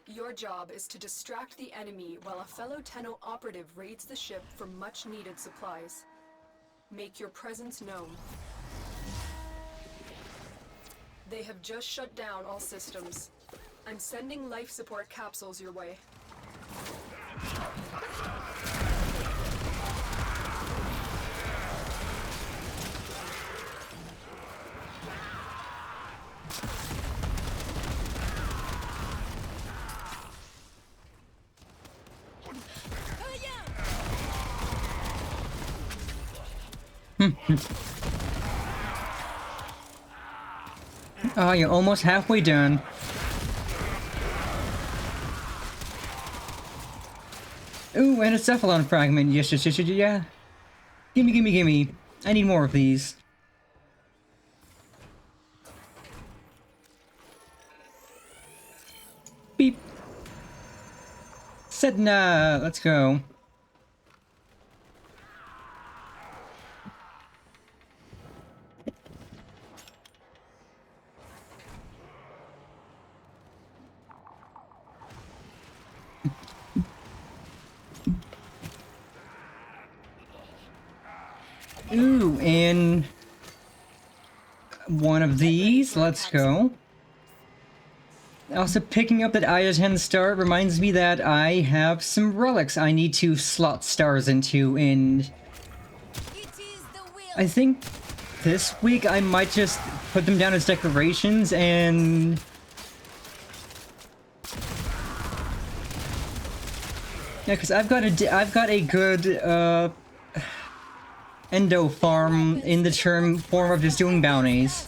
Your job is to distract the enemy while a fellow Tenno operative raids the ship for much-needed supplies. Make your presence known. They have just shut down all systems. I'm sending life support capsules your way. Oh, you're almost halfway done. Ooh, and a Cephalon fragment. Yes, yeah. Gimme. I need more of these. Beep. Sedna, let's go. in one of these. Let's go. Also, picking up that Ida 10 star reminds me that I have some relics I need to slot stars into, and I think this week I might just put them down as decorations and... Yeah, because I've got a good endo farm in the form of just doing bounties.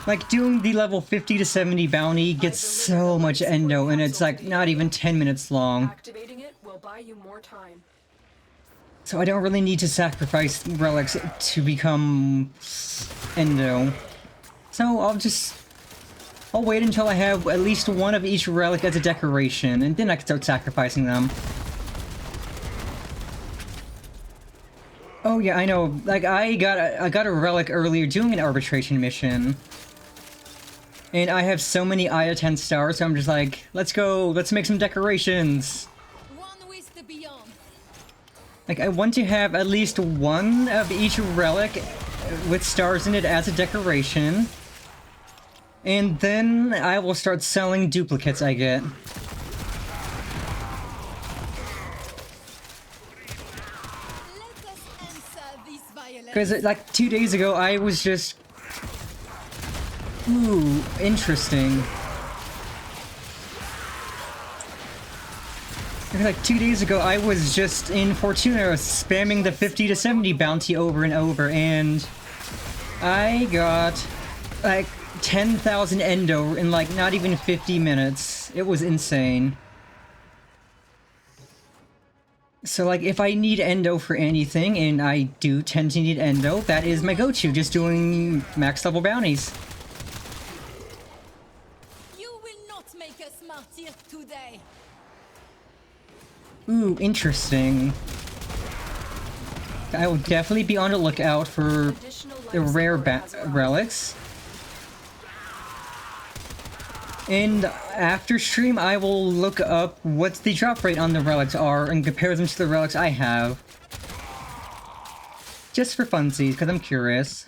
Like, doing the level 50 to 70 bounty gets so much endo, and it's like not even 10 minutes long. Activating it will buy you more time. So I don't really need to sacrifice relics to become endo. So I'll wait until I have at least one of each relic as a decoration, and then I can start sacrificing them. Oh yeah, I know. Like, I got a relic earlier doing an arbitration mission. And I have so many Aya 10 stars, so I'm just like, let's go, let's make some decorations. Like, I want to have at least one of each relic with stars in it as a decoration. And then I will start selling duplicates I get. Because, like, 2 days ago, I was just... Ooh, interesting. Like 2 days ago, I was just in Fortuna spamming the 50 to 70 bounty over and over, and I got like 10,000 endo in like not even 50 minutes. It was insane. So like if I need endo for anything, and I do tend to need endo, that is my go-to, just doing max level bounties. Ooh, interesting. I will definitely be on the lookout for the rare relics. And after stream, I will look up what the drop rate on the relics are and compare them to the relics I have. Just for funsies, because I'm curious.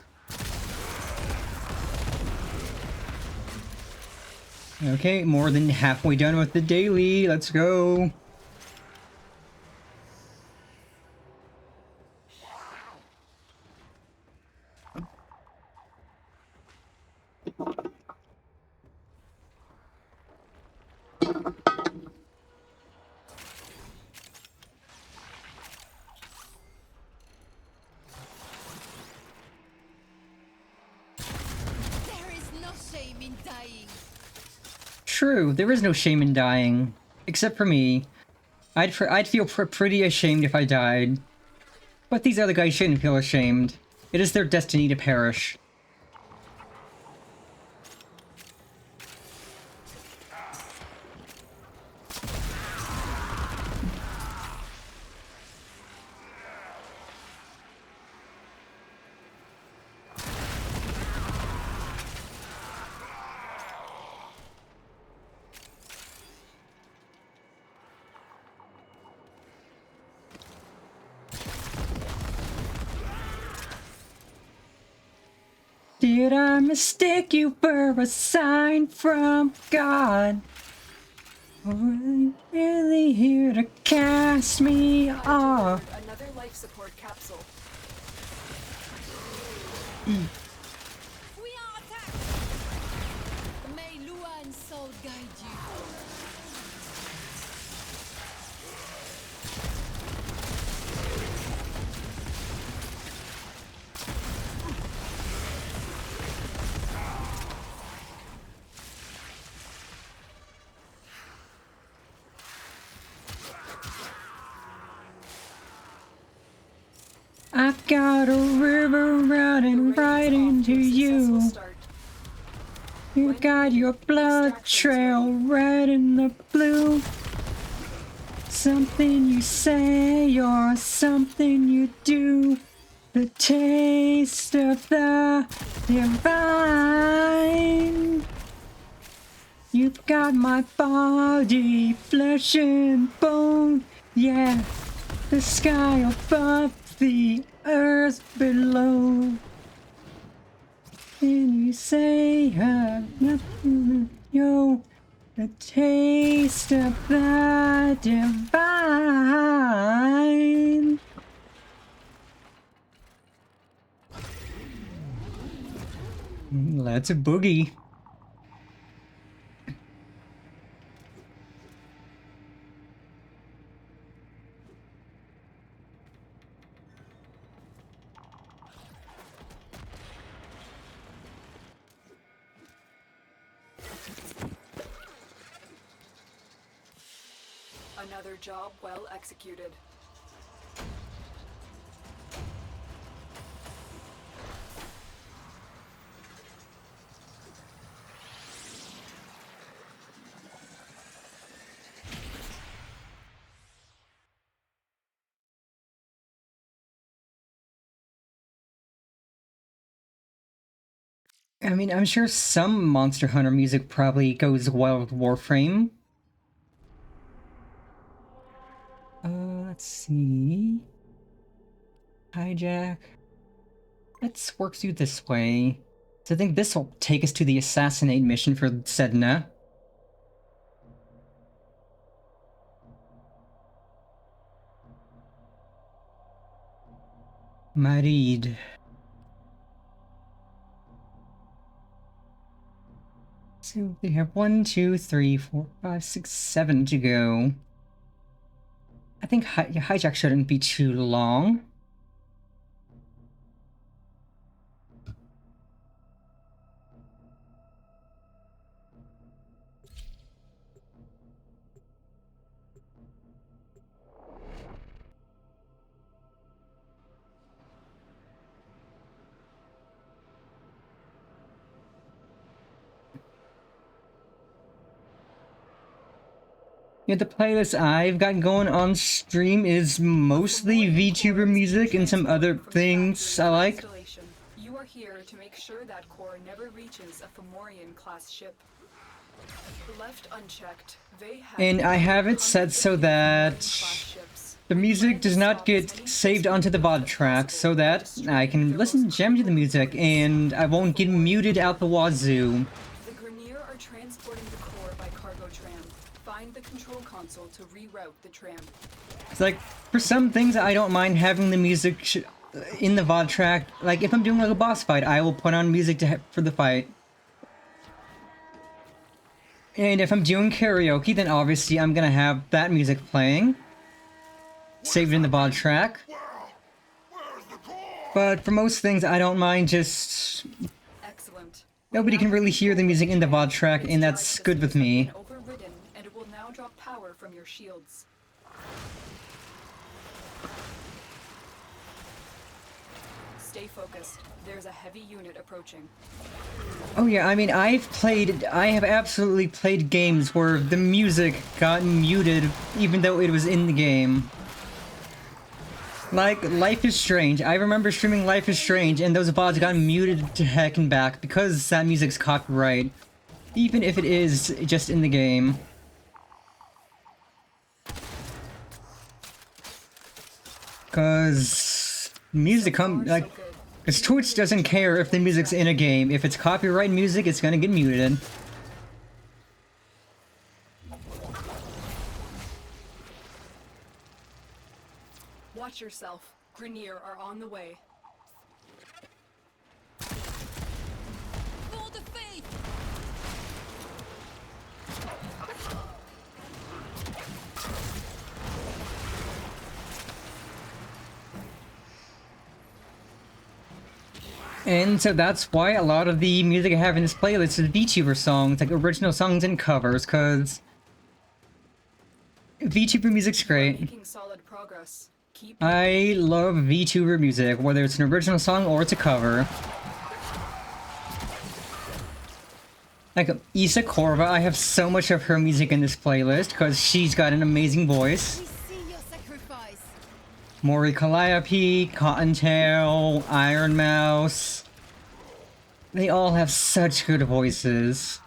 Okay, more than halfway done with the daily. Let's go. True, there is no shame in dying. Except for me. I'd feel pretty ashamed if I died. But these other guys shouldn't feel ashamed. It is their destiny to perish. Did I mistake you for a sign from God? Or are you really here to cast me off? Another life support capsule. We are attacked! May Lua and Soul guide you. I've got a river running right into you. You got your blood trail red in the blue. Something you say or something you do. The taste of the divine. You've got my body, flesh and bone, yeah. The sky above, the earth below. And you say I've nothing, yo, the taste of the divine. Let's boogie. Another job well executed. I mean, I'm sure some Monster Hunter music probably goes well with Warframe. Let's see. Hijack. Let's work through this way. So I think this will take us to the assassinate mission for Sedna. Marid. So we have 1, 2, 3, 4, 5, 6, 7 to go. I think hijack shouldn't be too long. Yeah, the playlist I've got going on stream is mostly VTuber music and some other things I like. You are here to make sure that core never reaches a Fomorian class ship. Left unchecked, they have And I have it set so that the music does not get saved onto the VOD track so that I can listen to the music and I won't get muted out the wazoo. The Grineer are transporting the core by cargo tram. Find the control console to reroute the tram. It's like, for some things I don't mind having the music in the VOD track. Like, if I'm doing like a boss fight, I will put on music for the fight. And if I'm doing karaoke, then obviously I'm gonna have that music playing. Saved in the VOD track. But for most things, I don't mind just... Excellent. Nobody can really hear the music in the VOD track, and that's good with me. Overridden, and it will now drop power from your shields. Stay focused. There's a heavy unit approaching. Oh yeah, I mean, I have absolutely played games where the music got muted even though it was in the game. Like, Life is Strange. I remember streaming Life is Strange and those VODs got muted to heck and back because that music's copyright. Even if it is just in the game. Cause music because Twitch doesn't care if the music's in a game. If it's copyright music, it's gonna get muted. Watch yourself. Grineer are on the way. For the faith! And so that's why a lot of the music I have in this playlist is VTuber songs, like original songs and covers, because VTuber music's great. Making solid progress. Keep I love VTuber music, whether it's an original song or it's a cover. Like Isa Korva, I have so much of her music in this playlist, because she's got an amazing voice. Mori Calliope, Cottontail, Iron Mouse. They all have such good voices.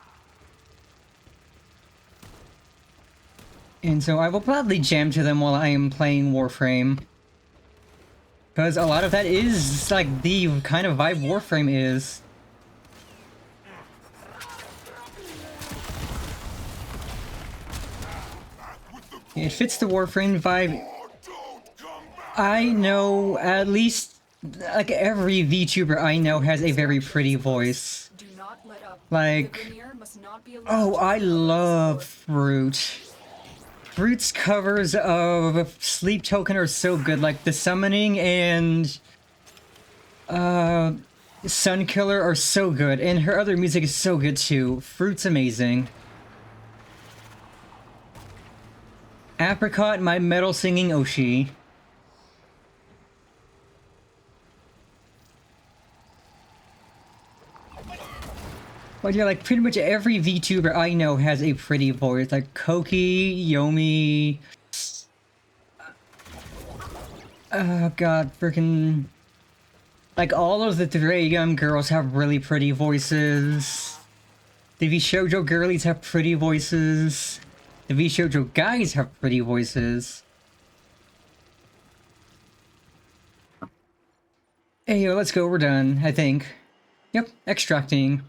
And so I will gladly jam to them while I am playing Warframe. Because a lot of that is like the kind of vibe Warframe is. It fits the Warframe vibe. I know at least like every VTuber I know has a very pretty voice. Like, oh, I love Fruit. Fruit's covers of Sleep Token are so good, like the Summoning and Sunkiller are so good, and her other music is so good too. Fruit's amazing. Apricot, my metal singing Oshi. But yeah, like pretty much every VTuber I know has a pretty voice, like Koki, Yomi. Oh god, freaking. Like all of the Dragon girls have really pretty voices. The VShojo girlies have pretty voices. The VShojo guys have pretty voices. Hey, yo, let's go, we're done, I think. Yep, extracting.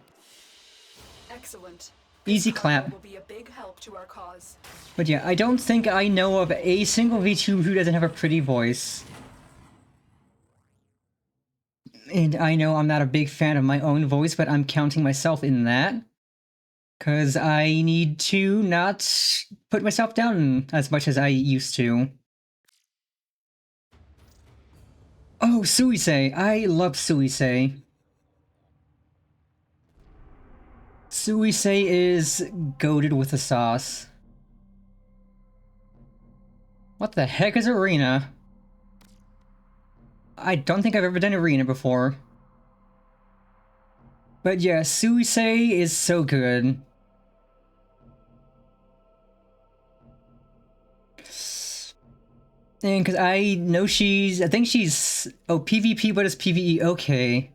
Excellent. Easy clap. Will be a big help to our cause. But yeah, I don't think I know of a single VTuber who doesn't have a pretty voice. And I know I'm not a big fan of my own voice, but I'm counting myself in that. Because I need to not put myself down as much as I used to. Oh, Suisei. I love Suisei. Suisei is goated with the sauce. What the heck is Arena? I don't think I've ever done Arena before. But yeah, Suisei is so good. And because I know I think she's, oh, PvP, but it's PvE, okay.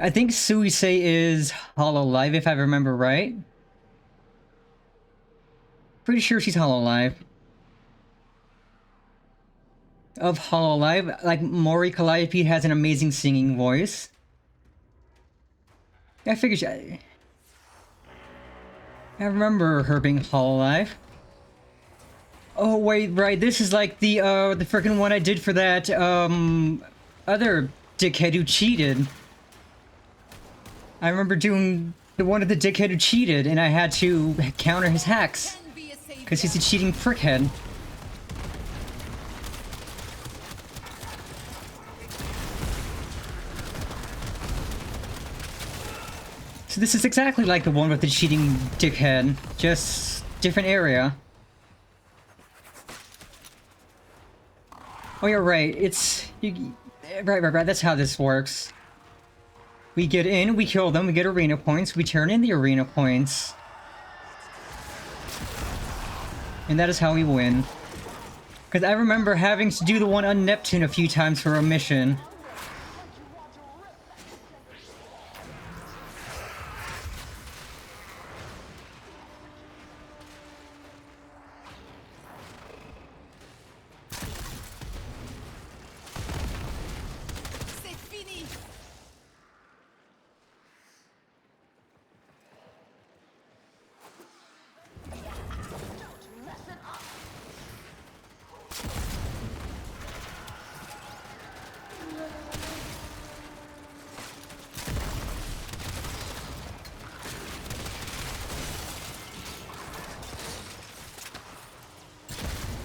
I think Suisei is Hololive, if I remember right. Pretty sure she's Hololive. Of Hololive, like, Mori Calliope has an amazing singing voice. I figured I remember her being Hololive. Oh wait, right, this is like the frickin' one I did for that, other dickhead who cheated. I remember doing the one of the dickhead who cheated, and I had to counter his hacks. Because he's a cheating prickhead. So this is exactly like the one with the cheating dickhead, just different area. Oh, you're right. Right. That's how this works. We get in, we kill them, we get arena points, we turn in the arena points. And that is how we win. Because I remember having to do the one on Neptune a few times for a mission.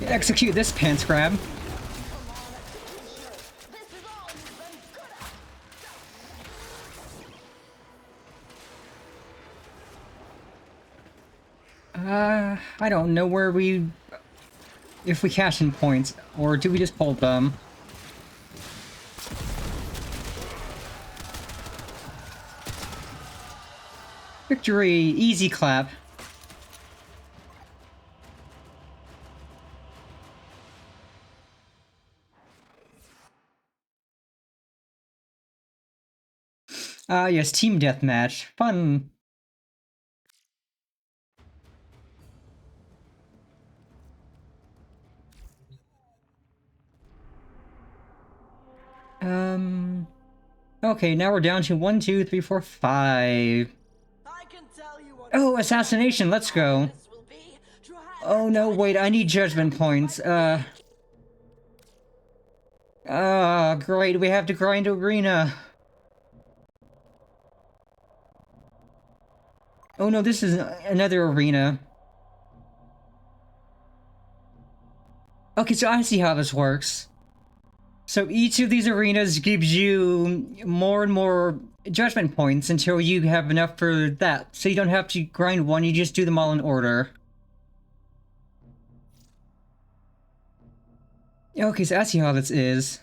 Execute this pants grab. I don't know where if we cash in points, or do we just pull them? Victory! Easy clap. Yes, team deathmatch. Fun. Okay, now we're down to 1, 2, 3, 4, 5. Oh, assassination, let's go. Oh no, wait, I need judgment points. Great, we have to grind arena. Oh no, this is another arena. Okay, so I see how this works. So each of these arenas gives you more and more judgment points until you have enough for that. So you don't have to grind one, you just do them all in order. Okay, so I see how this is.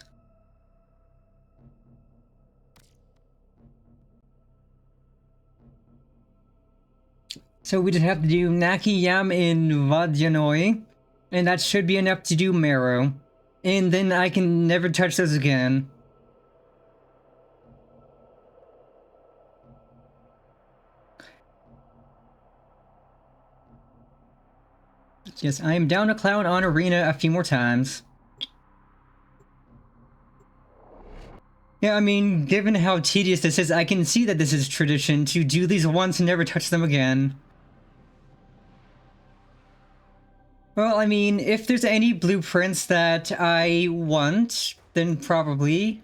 So we just have to do Naki Yam in Vadyanoi, and that should be enough to do Marrow. And then I can never touch those again. Yes, I am down a cloud on arena a few more times. Yeah, I mean, given how tedious this is, I can see that this is tradition to do these once and never touch them again. Well, I mean, if there's any blueprints that I want, then probably.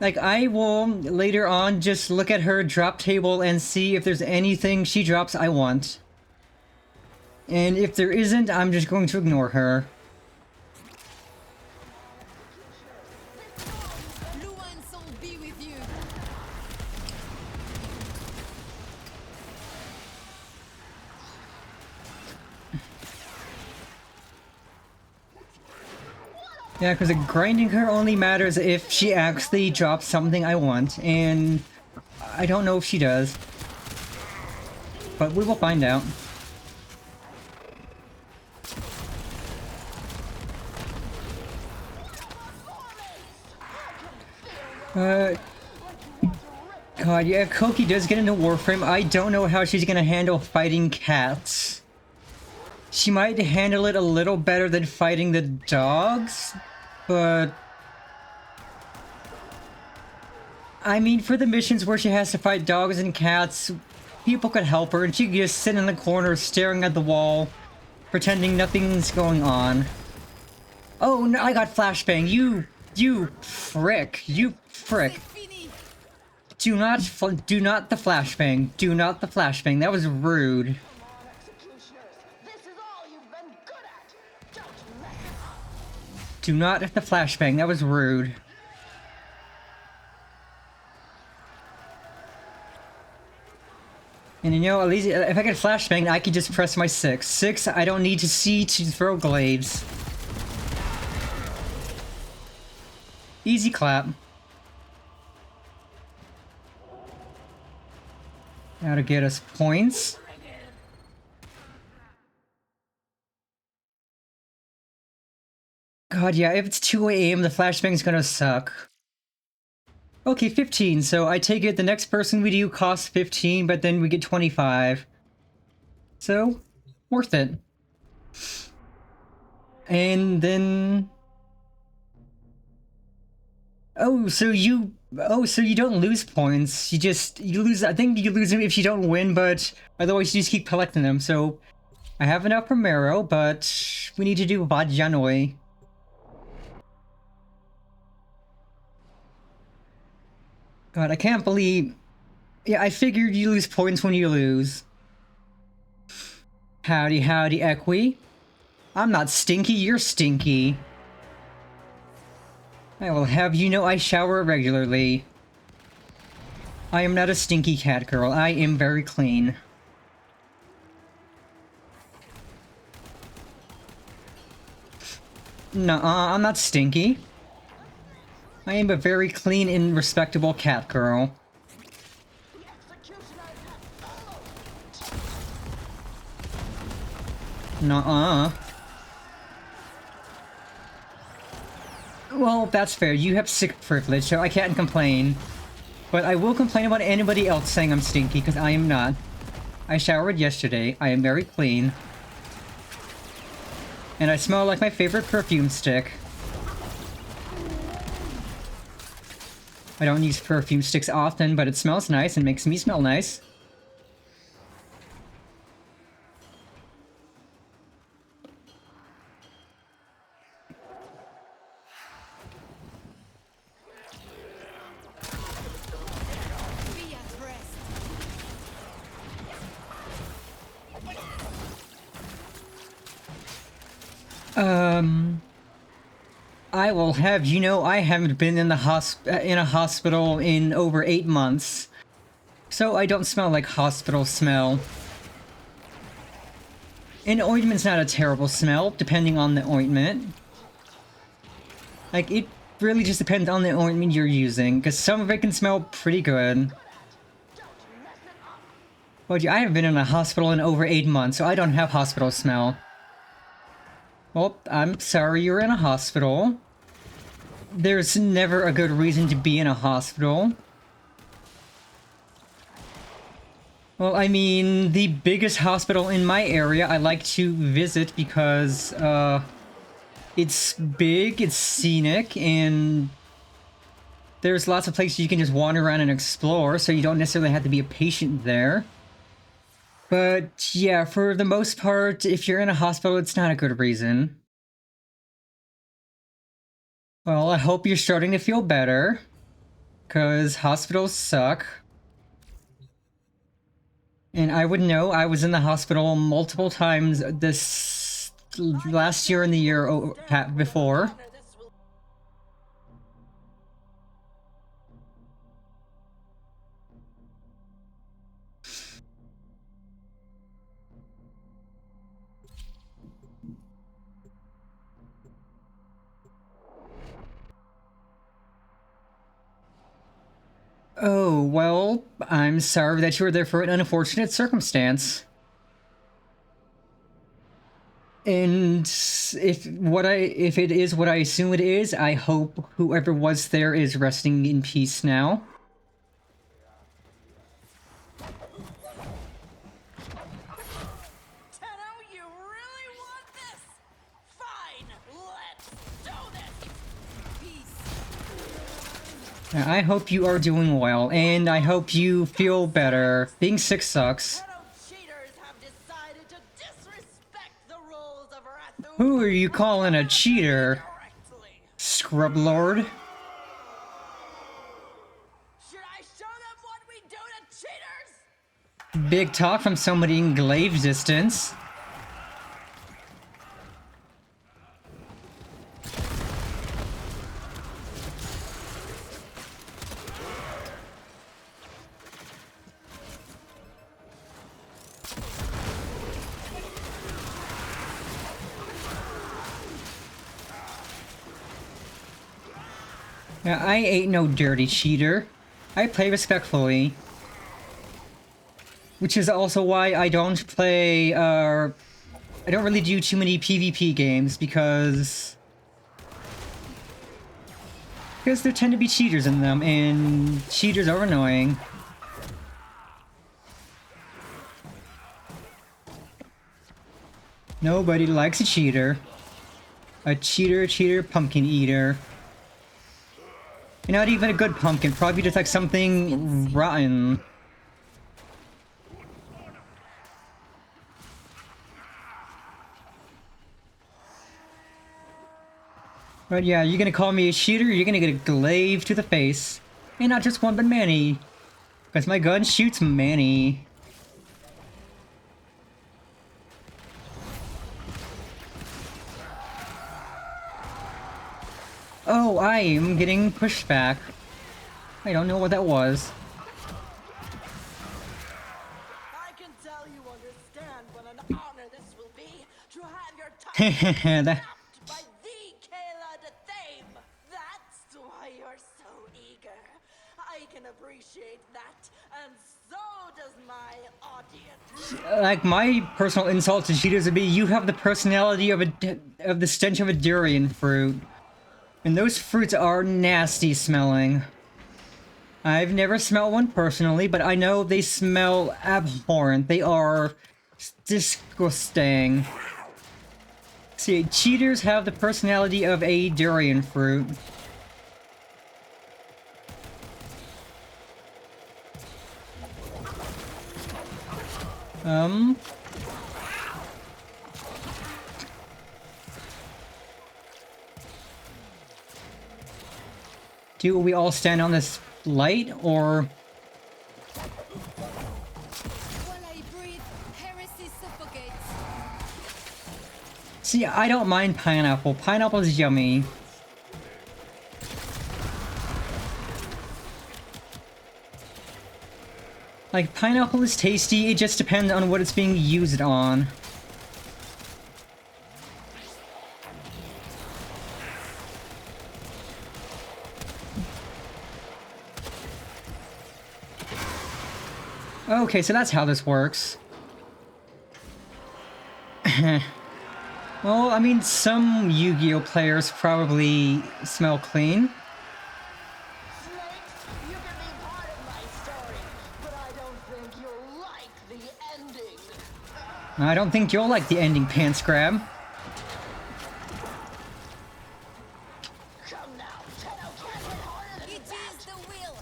Like, I will later on just look at her drop table and see if there's anything she drops I want. And if there isn't, I'm just going to ignore her. Yeah, because grinding her only matters if she actually drops something I want, and I don't know if she does. But we will find out. God, yeah, if Koki does get into Warframe, I don't know how she's gonna handle fighting cats. She might handle it a little better than fighting the dogs, but... I mean, for the missions where she has to fight dogs and cats, people could help her and she could just sit in the corner staring at the wall, pretending nothing's going on. Oh, no, I got flashbang. You frick. You frick. Do not the flashbang. Do not the flashbang. That was rude. Do not the flashbang. That was rude. And you know, at least if I get flashbang, I can just press my 6. 6, I don't need to see to throw glaives. Easy clap. Now to get us points. God, yeah, if it's 2 AM, the flashbang's gonna suck. Okay, 15, so I take it the next person we do costs 15, but then we get 25. So, worth it. And then... Oh, so you don't lose points. You lose, I think you lose them if you don't win, but otherwise you just keep collecting them. So, I have enough for Marrow, but we need to do Vadyanoi. God, I can't believe... Yeah, I figured you lose points when you lose. Howdy, howdy, Equi. I'm not stinky, you're stinky. I will have you know I shower regularly. I am not a stinky cat girl, I am very clean. Nuh-uh, I'm not stinky. I am a very clean and respectable cat girl. Nuh-uh. Well, that's fair. You have sick privilege, so I can't complain. But I will complain about anybody else saying I'm stinky, because I am not. I showered yesterday. I am very clean. And I smell like my favorite perfume stick. I don't use perfume sticks often, but it smells nice and makes me smell nice. Be at rest. I will have you know I haven't been in the in a hospital in over 8 months, so I don't smell like hospital smell. And ointment's not a terrible smell, depending on the ointment. Like, it really just depends on the ointment you're using, because some of it can smell pretty good. But yeah, I haven't been in a hospital in over 8 months, so I don't have hospital smell. Well, I'm sorry you're in a hospital. There's never a good reason to be in a hospital. Well, I mean, the biggest hospital in my area I like to visit because, it's big, it's scenic, and there's lots of places you can just wander around and explore, so you don't necessarily have to be a patient there. But yeah, for the most part, if you're in a hospital, it's not a good reason. Well, I hope you're starting to feel better, because hospitals suck. And I would know, I was in the hospital multiple times this last year and the year before. Oh, well, I'm sorry that you were there for an unfortunate circumstance. And if it is what I assume it is, I hope whoever was there is resting in peace now. I hope you are doing well, and I hope you feel better. Being sick sucks. Who are you calling a cheater? Scrub Lord? Big talk from somebody in glaive distance. I ain't no dirty cheater. I play respectfully. Which is also why I don't play, I don't really do too many PvP games, because there tend to be cheaters in them, and cheaters are annoying. Nobody likes a cheater. A cheater, pumpkin eater. Not even a good pumpkin, probably just like something rotten. But yeah, you're gonna call me a cheater, you're gonna get a glaive to the face. And not just one, but many. Because my gun shoots many. Oh, I am getting pushed back. I don't know what that was. I can tell you understand what an honor this will be to have your title that by the Kayla de Thame. That's why you're so eager. I can appreciate that, and so does my audience. like, my personal insult to cheaters would be, you have the personality of the stench of a durian fruit. And those fruits are nasty smelling. I've never smelled one personally, but I know they smell abhorrent. They are disgusting. See, cheaters have the personality of a durian fruit. Do we all stand on this light, or... While I breathe, heresy suffocates. See, I don't mind pineapple. Pineapple's yummy. Like, pineapple is tasty, it just depends on what it's being used on. Okay, so that's how this works. Well, I mean, some Yu-Gi-Oh! Players probably smell clean. I don't think you'll like the ending, Pants Grab. It is the will.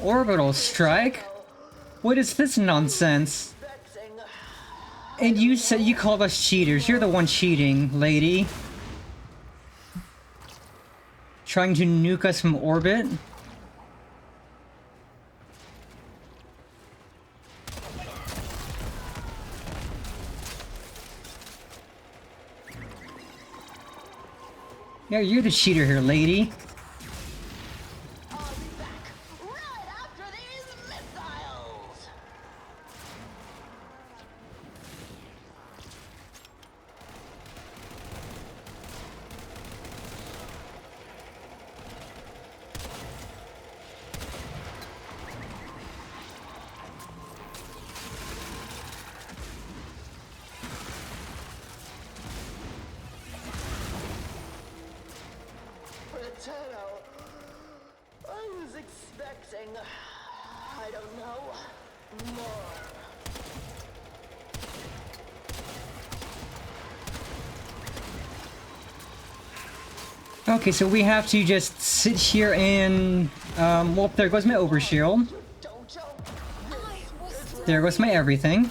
Orbital Strike? What is this nonsense? And you said you called us cheaters. You're the one cheating, lady. Trying to nuke us from orbit? Yeah, you're the cheater here, lady. I was expecting, I don't know, more. Okay, so we have to just sit here and... well, there goes my overshield. There goes my everything.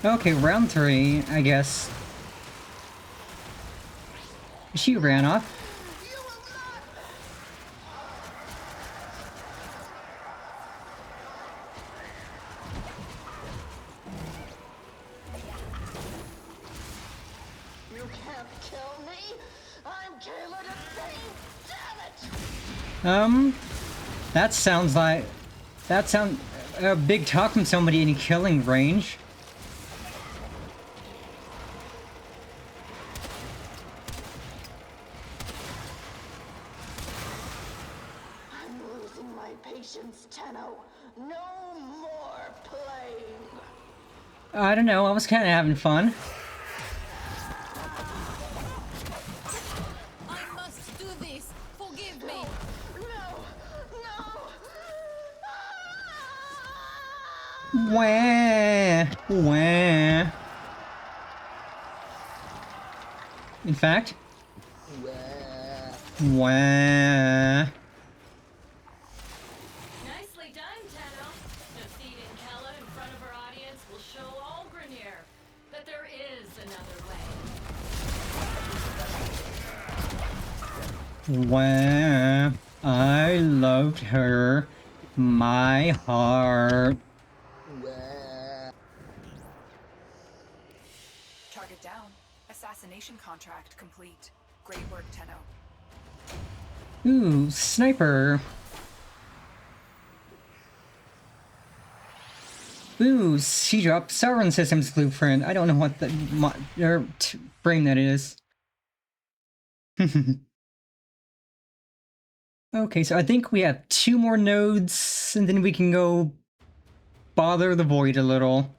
Okay, round 3, I guess. She ran off. You can't kill me. I'm Kayla the Thane. Damn it! That sounds like... That sounds... a big talk from somebody in killing range. Tenno, no more playing. I don't know, I was kind of having fun. I must do this. Forgive me. Wah, wah. In fact, wah. Wow, I loved her. My heart. Target down. Assassination contract complete. Great work, Tenno. Ooh, sniper. Ooh, she dropped Sovereign Systems Blueprint. I don't know what the frame that is. Okay, so I think we have 2 more nodes, and then we can go bother the Void a little.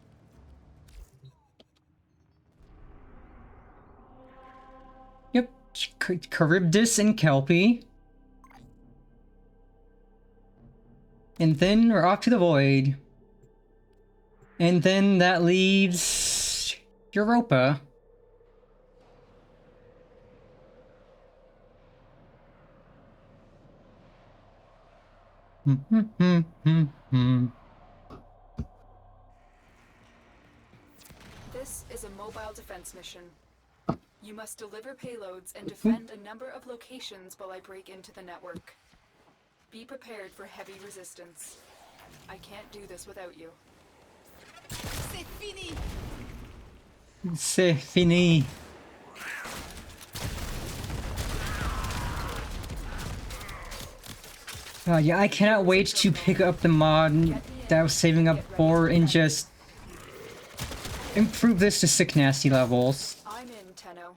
Yep, Charybdis and Kelpie. And then we're off to the void. And then that leaves Europa. This is a mobile defense mission. You must deliver payloads and defend a number of locations while I break into the network. Be prepared for heavy resistance. I can't do this without you. C'est fini! C'est fini. Yeah, I cannot wait to pick up the mod that I was saving up for and just improve this to sick nasty levels. I'm in, Tenno.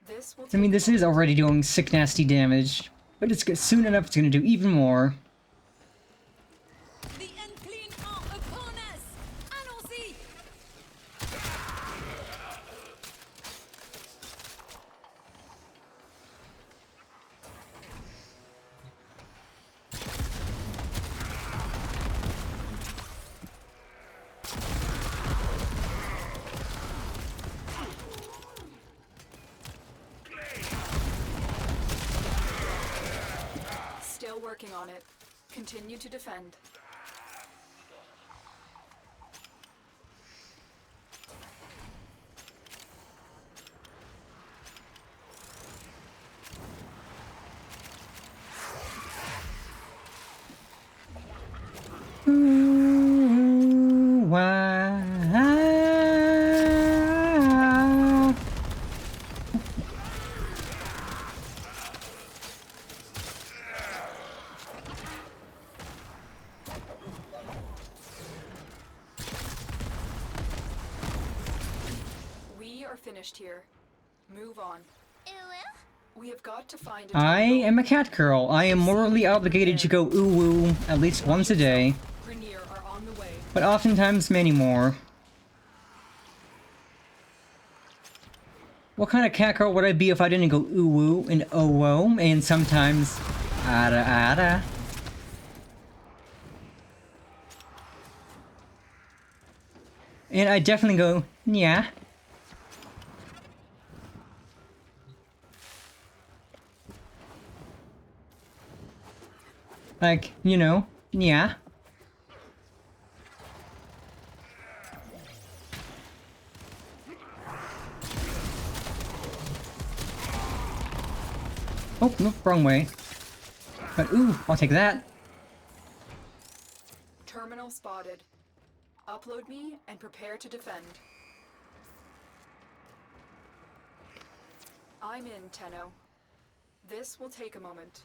This will I mean, this is already doing sick nasty damage, but it's soon enough it's gonna do even more. The unclean are upon us! Allons-y! Still working on it. Continue to defend. Ooh, wow. We are finished here. Move on. We have got to find a I am a cat girl. I am morally obligated to go ooh-woo at least once a day, Grineer are on the way. but oftentimes many more. What kind of cat girl would I be if I didn't go ooh-woo and oh-whoa and sometimes ada-ada? And I definitely go, yeah. Like, you know, yeah. Oh, no, wrong way. But ooh, I'll take that. Terminal spotted. Upload me and prepare to defend. I'm in, Tenno. This will take a moment.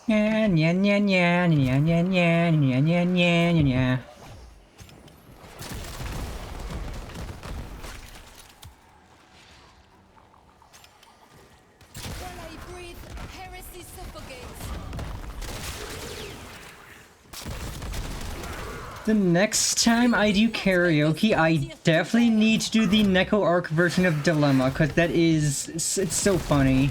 Yeah, yeah, yeah, yeah, yeah, yeah, yeah, yeah, yeah, yeah, yeah. While I breathe, heresy suffocates. The next time I do karaoke, I definitely need to do the Neko Arc version of Dilemma, because that is, it's so funny.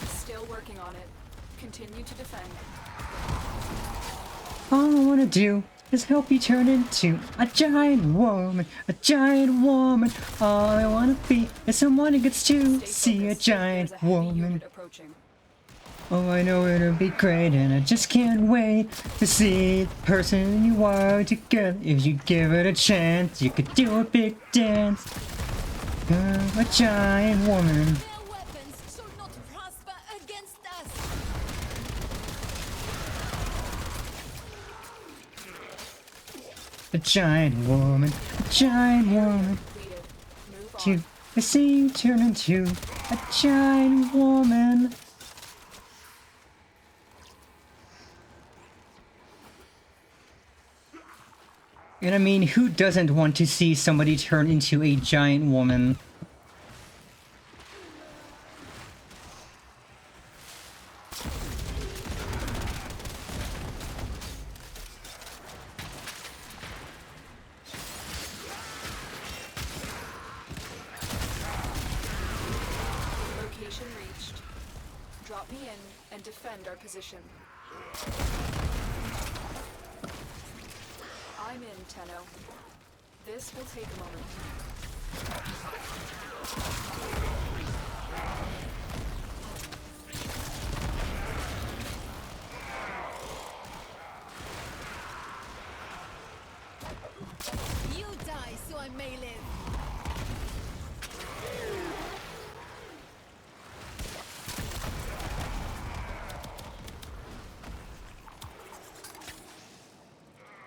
Still working on it. Continue to defend. All I wanna do is help you turn into a giant woman, a giant woman. All I wanna be is someone who gets to see a giant woman. Oh, I know it'll be great, and I just can't wait to see the person you are together. If you give it a chance, you could do a big dance. A giant woman. Their weapons should not prosper against us. A giant woman, a giant woman. To see you turn into a giant woman. And I mean, who doesn't want to see somebody turn into a giant woman? Drop me in and defend our position. I'm in, Tenno. This will take a moment. You die so I may live.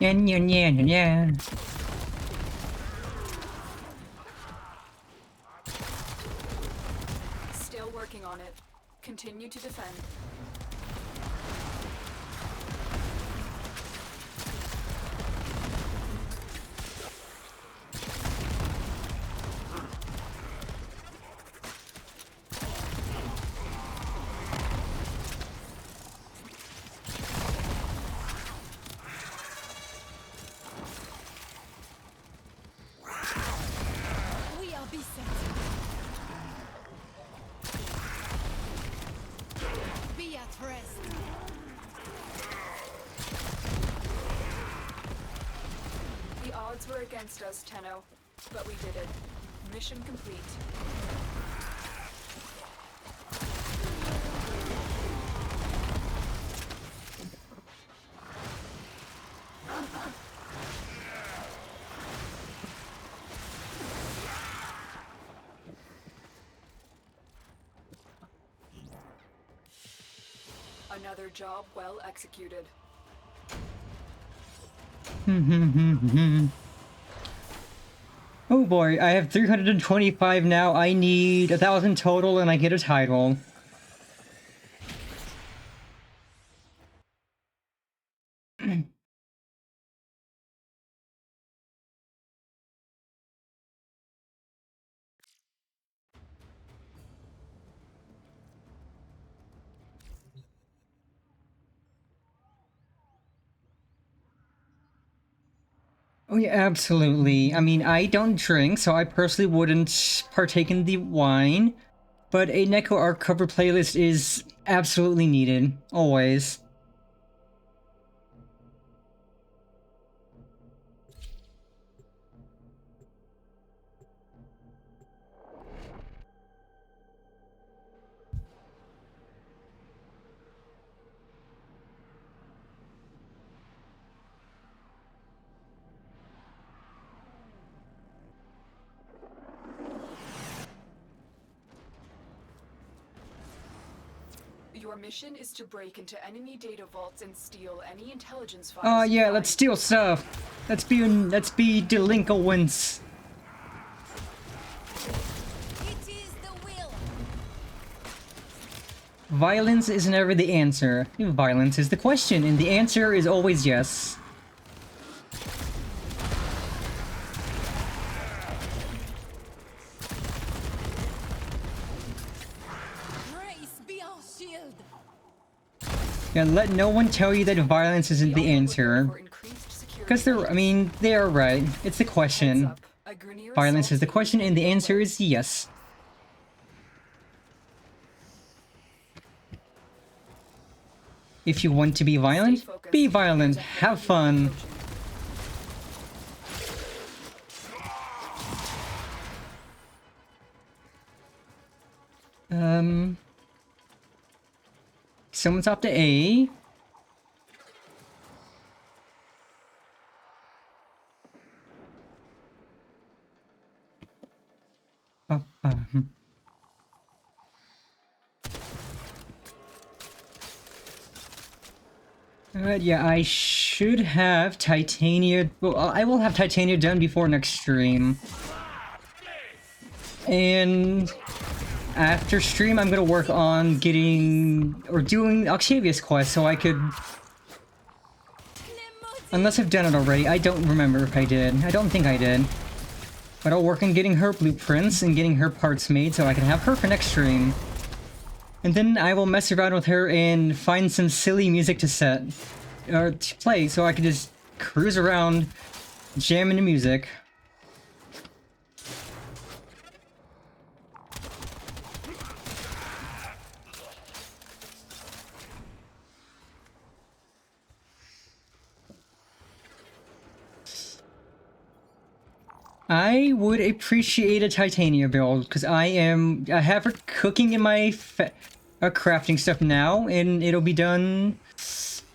Yan yan yan yan yan. Still working on it. Continue to defend. We are beset. Be at rest. The odds were against us, Tenno, but we did it. Mission complete. Another job well executed. Oh boy, I have 325 now. I need 1,000 total and I get a title. Oh yeah, absolutely. I mean, I don't drink, so I personally wouldn't partake in the wine, but a Neko Arc cover playlist is absolutely needed, always. Your mission is to break into enemy data vaults and steal any intelligence files. Yeah, let's steal stuff. Let's be delinquents. It is the will. Violence is never the answer. Violence is the question, and the answer is always yes. Grace be our shield. Yeah, let no one tell you that violence isn't the answer. Because they are right. It's the question. Violence is the question, and the answer is yes. If you want to be violent, be violent. Have fun. Someone's up to A. Yeah, I should have Titania. Well, I will have Titania done before next stream. And after stream, I'm gonna work on getting or doing Octavius quest so I could. Unless I've done it already, I don't remember if I did. I don't think I did. But I'll work on getting her blueprints and getting her parts made so I can have her for next stream. And then I will mess around with her and find some silly music to set or to play so I can just cruise around jamming to music. I would appreciate a Titania build, because I have her cooking in my crafting stuff now, and it'll be done,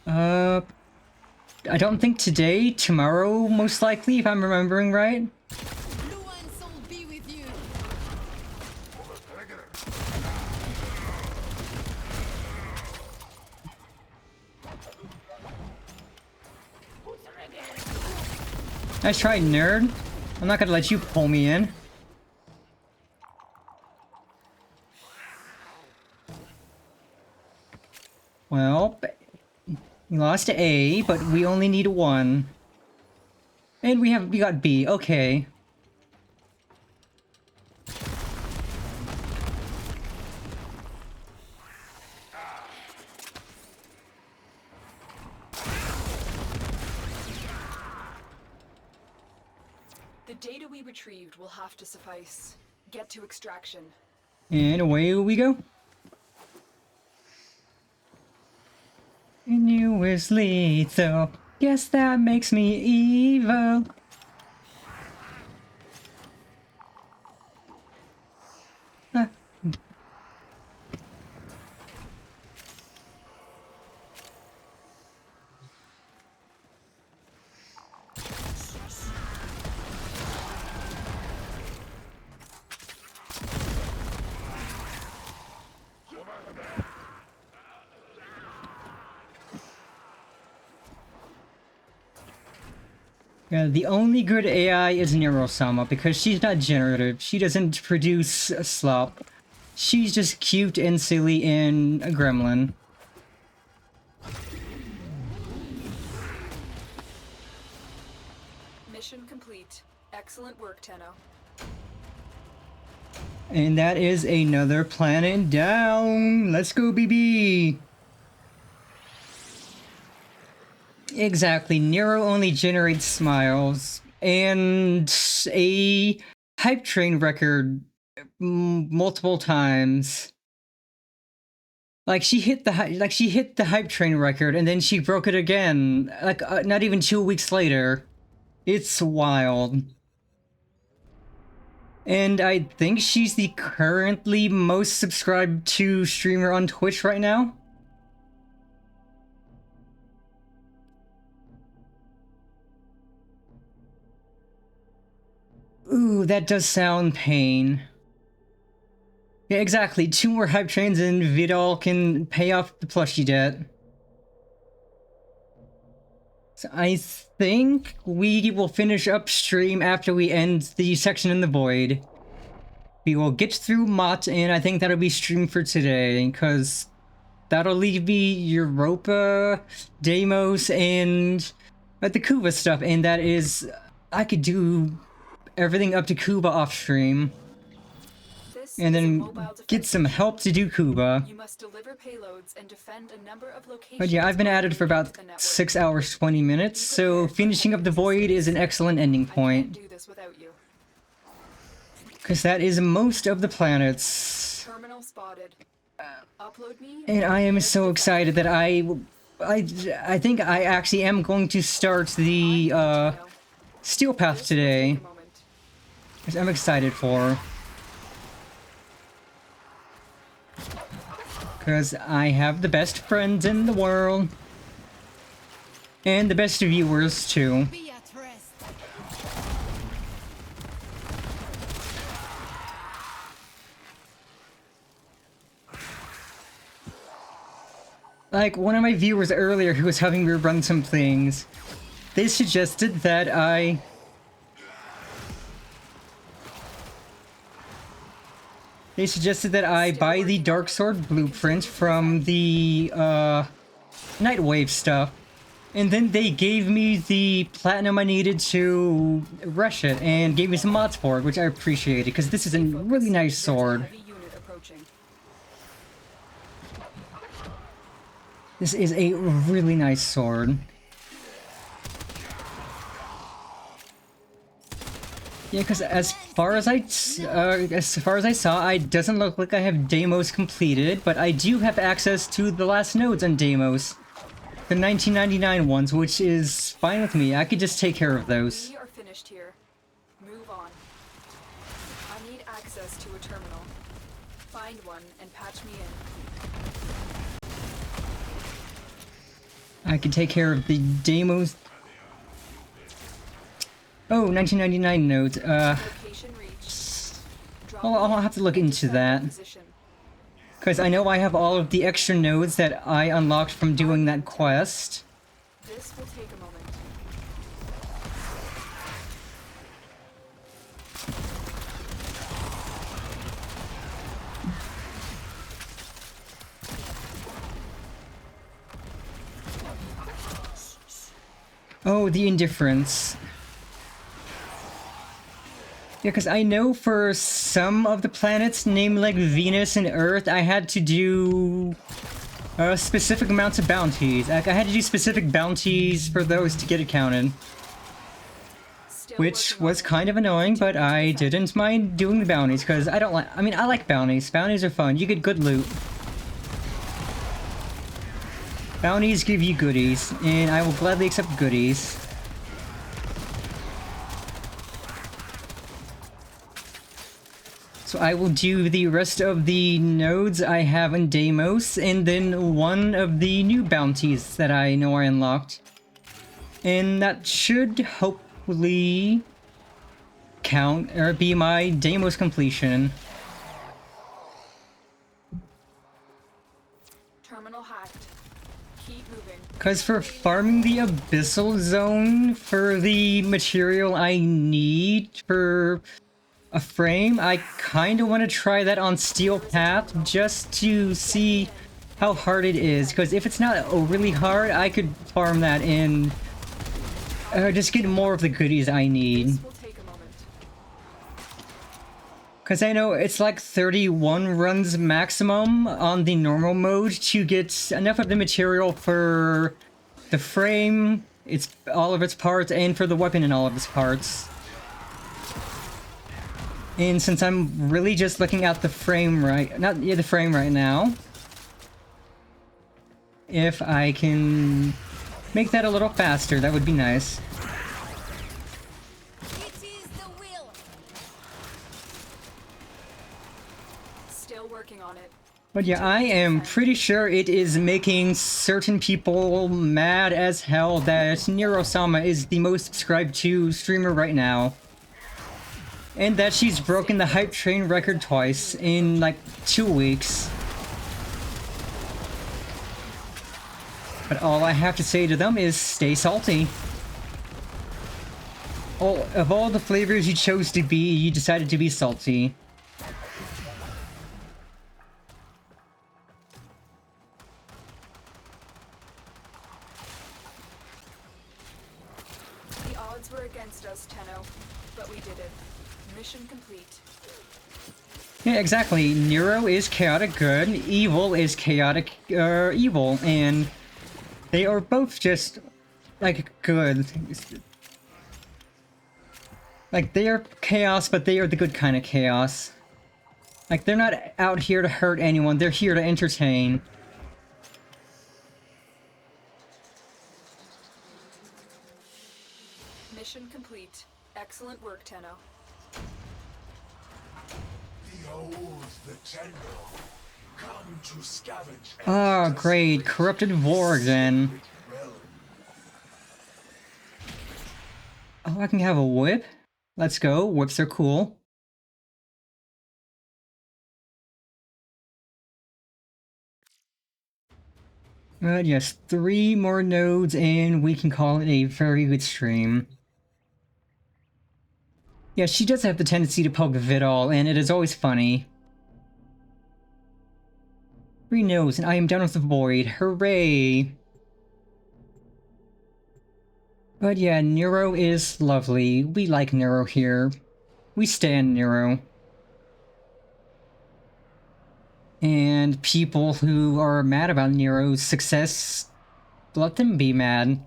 I don't think today, tomorrow most likely, if I'm remembering right. Nice try, nerd. I'm not gonna let you pull me in. Well, we lost A, but we only need 1. And we got B, okay. The data we retrieved will have to suffice. Get to extraction. And away we go. And you is lethal. Guess that makes me evil. Yeah, the only good AI is Neuro-sama, because she's not generative. She doesn't produce slop. She's just cute and silly and a gremlin. Mission complete. Excellent work, Tenno. And that is another planet down. Let's go, BB! Exactly, Nero only generates smiles, and a hype train record multiple times. Like she hit the hype train record, and then she broke it again. Like not even 2 weeks later. It's wild. And I think she's the currently most subscribed to streamer on Twitch right now. Ooh, that does sound pain. Yeah, exactly. 2 more hype trains and Vidal can pay off the plushie debt. So I think we will finish upstream after we end the section in the void. We will get through Mott, and I think that'll be stream for today, because that'll leave me Europa, Deimos, and the Kuva stuff, and that is... I could do everything up to Kuba off stream, and then get some help to do Kuba. You must deliver payloads and defend a number of locations. But yeah, I've been at it for about 6 hours 20 minutes, so finishing up the void is an excellent ending point. Do this without you. Because that is most of the planets. Terminal spotted. Upload me. And I am so excited that I think I actually am going to start the Steel Path today. Which I'm excited for. Because I have the best friends in the world. And the best viewers, too. Like, one of my viewers earlier who was having me run some things, they suggested that I... buy the Dark Sword blueprint from the, Nightwave stuff. And then they gave me the platinum I needed to rush it, and gave me some mods for it, which I appreciated, because this is a really nice sword. This is a really nice sword. Yeah, because as far as I saw, it doesn't look like I have Deimos completed, but I do have access to the last nodes on Deimos. The 1999 ones, which is fine with me. I could just take care of those. We are finished here. Move on. Find one and patch me in. I can take care of the Deimos. Oh, 1999 nodes. Location reached. Well, I'll have to look into that. Because I know I have all of the extra nodes that I unlocked from doing that quest. This will take a moment. Oh, the indifference. Yeah, because I know for some of the planets, named like Venus and Earth, I had to do specific amounts of bounties. Like, I had to do specific bounties for those to get it counted. Which was kind of annoying, but I didn't mind doing the bounties, because I don't like... I mean, I like bounties. Bounties are fun. You get good loot. Bounties give you goodies, and I will gladly accept goodies. So I will do the rest of the nodes I have in Deimos, and then one of the new bounties that I know are unlocked. And that should hopefully count, or be my Deimos completion. Terminal hacked. Keep moving. Because for farming the Abyssal Zone for the material I need for a frame, I kind of want to try that on Steel Path just to see how hard it is. Because if it's not overly hard, I could farm that and just get more of the goodies I need. Because I know it's like 31 runs maximum on the normal mode to get enough of the material for the frame, all of its parts, and for the weapon and all of its parts. And since I'm really just looking at the frame the frame right now, if I can make that a little faster, that would be nice. Still working on it. But yeah, I am pretty sure it is making certain people mad as hell that Nero-sama is the most subscribed to streamer right now. And that she's broken the Hype Train record twice in like 2 weeks. But all I have to say to them is stay salty. Of all the flavors you chose to be, you decided to be salty. The odds were against us, Tenno, but we did it. Mission complete. Yeah, exactly. Nero is chaotic good, evil is chaotic evil, and they are both just, like, good. Like, they are chaos, but they are the good kind of chaos. Like, they're not out here to hurt anyone, they're here to entertain. Mission complete. Excellent work, Tenno. Come to scavenge. Ah, great. Corrupted Vorgen. Oh, I can have a whip? Let's go. Whips are cool. Yes, 3 more nodes and we can call it a very good stream. Yeah, she does have the tendency to poke Vidal, and it is always funny. 3 nodes, and I am done with the void. Hooray! But yeah, Nero is lovely. We like Nero here. We stan Nero. And people who are mad about Nero's success, let them be mad.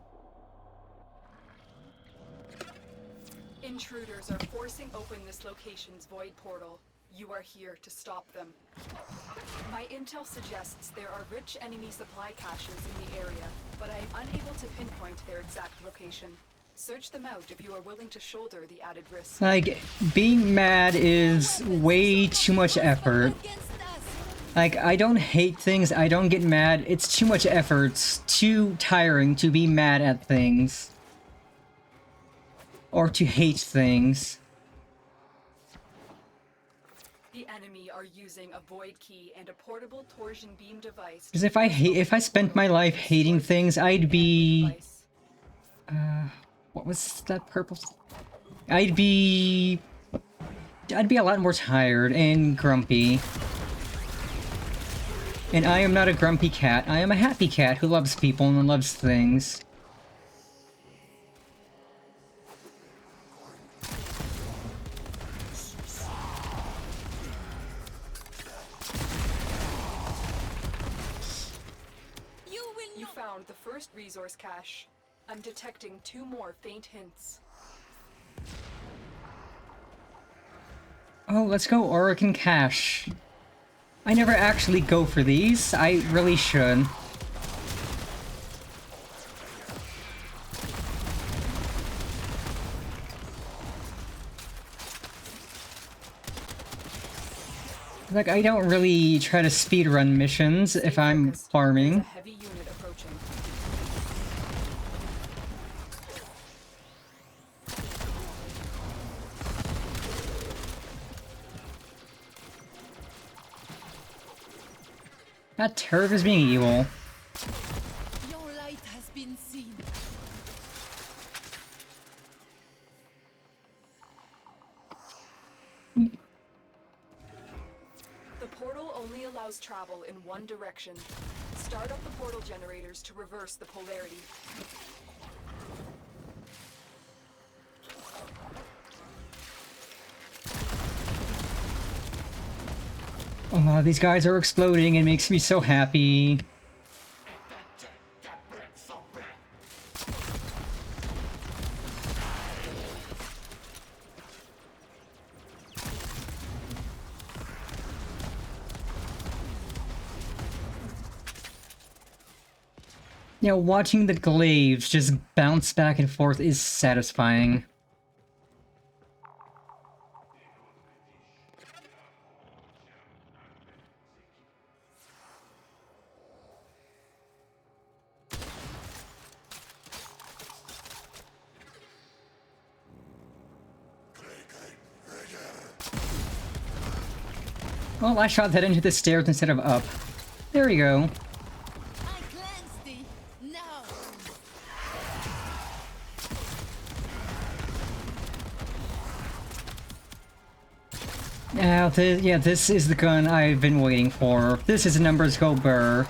Intruders are forcing open this location's void portal. You are here to stop them. My intel suggests there are rich enemy supply caches in the area, but I am unable to pinpoint their exact location. Search them out if you are willing to shoulder the added risk. Like, being mad is way too much effort. Like, I don't hate things, I don't get mad, it's too much effort, it's too tiring to be mad at things. Or to hate things. The enemy are using a void key and a portable torsion beam device. Because if I spent my life hating things, I'd be... what was that purple? I'd be a lot more tired and grumpy. And I am not a grumpy cat, I am a happy cat who loves people and loves things. You found the first resource cache. I'm detecting 2 more faint hints. Oh, let's go Oregon Cache. I never actually go for these. I really should. Like, I don't really try to speedrun missions if I'm farming. Heavy unit approaching. That turret is being evil. Your light has been seen. The portal only allows travel in one direction. Start up the portal generators to reverse the polarity. Oh, these guys are exploding. It makes me so happy. You know, watching the glaives just bounce back and forth is satisfying. Well, I shot that into the stairs instead of up. There we go. I cleanse thee now. Now, yeah, this is the gun I've been waiting for. This is numbers go burr.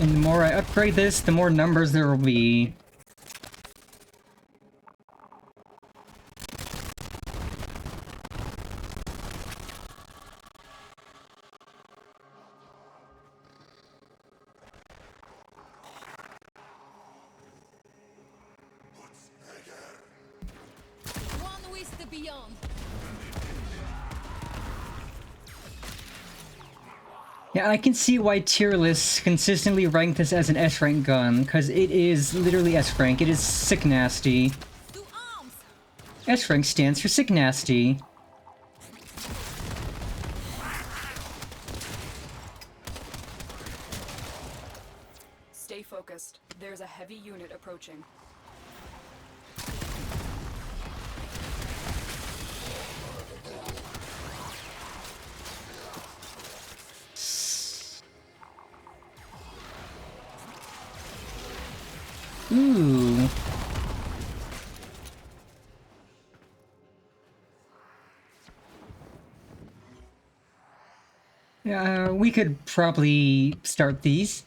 And the more I upgrade this, the more numbers there will be. One with the beyond. Yeah, I can see why tier lists consistently rank this as an S-rank gun, because it is literally S-rank. It is sick nasty. S-rank stands for sick nasty. Stay focused. There's a heavy unit approaching. Ooh. Yeah, we could probably start these.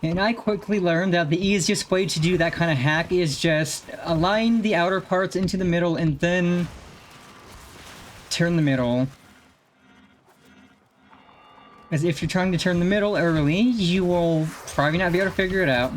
And I quickly learned that the easiest way to do that kind of hack is just align the outer parts into the middle and then turn the middle. As if you're trying to turn the middle early, you will probably not be able to figure it out.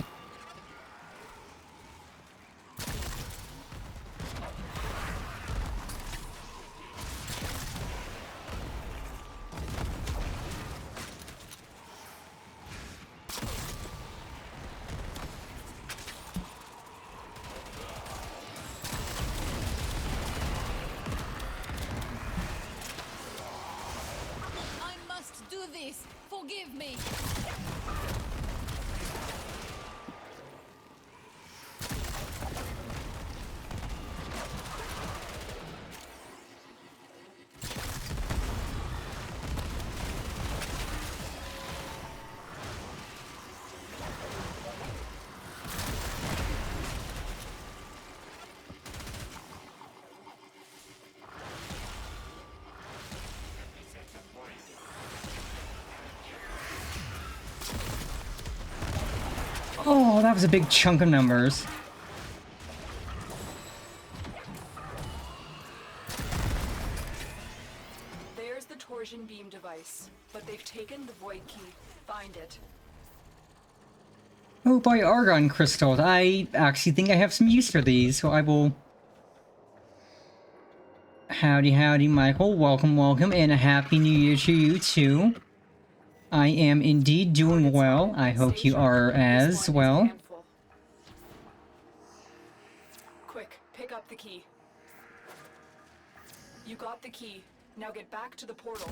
Forgive me. Oh, that was a big chunk of numbers. There's the torsion beam device, but they've taken the void key. Find it. Oh boy, argon crystals. I actually think I have some use for these, so I will... Howdy, howdy, Michael. Welcome, welcome, and a happy new year to you, too. I am indeed doing well. I hope you are as well. Quick, pick up the key. You got the key. Now get back to the portal.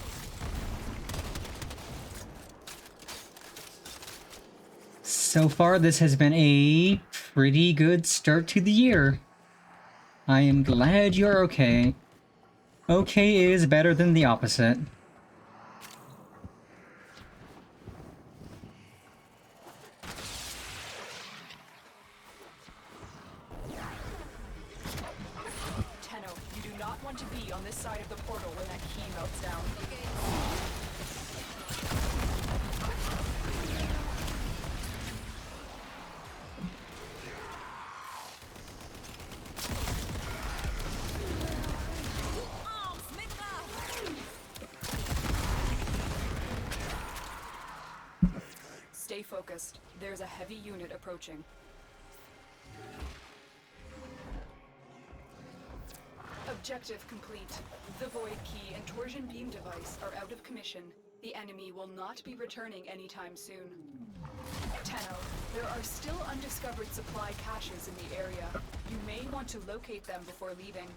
So far, this has been a pretty good start to the year. I am glad you're okay. Okay is better than the opposite. Tenno, you do not want to be on this side of the portal when that key melts down. Stay focused. There's a heavy unit approaching. Objective complete. The void key and torsion beam device are out of commission. The enemy will not be returning anytime soon. Tenno, there are still undiscovered supply caches in the area. You may want to locate them before leaving.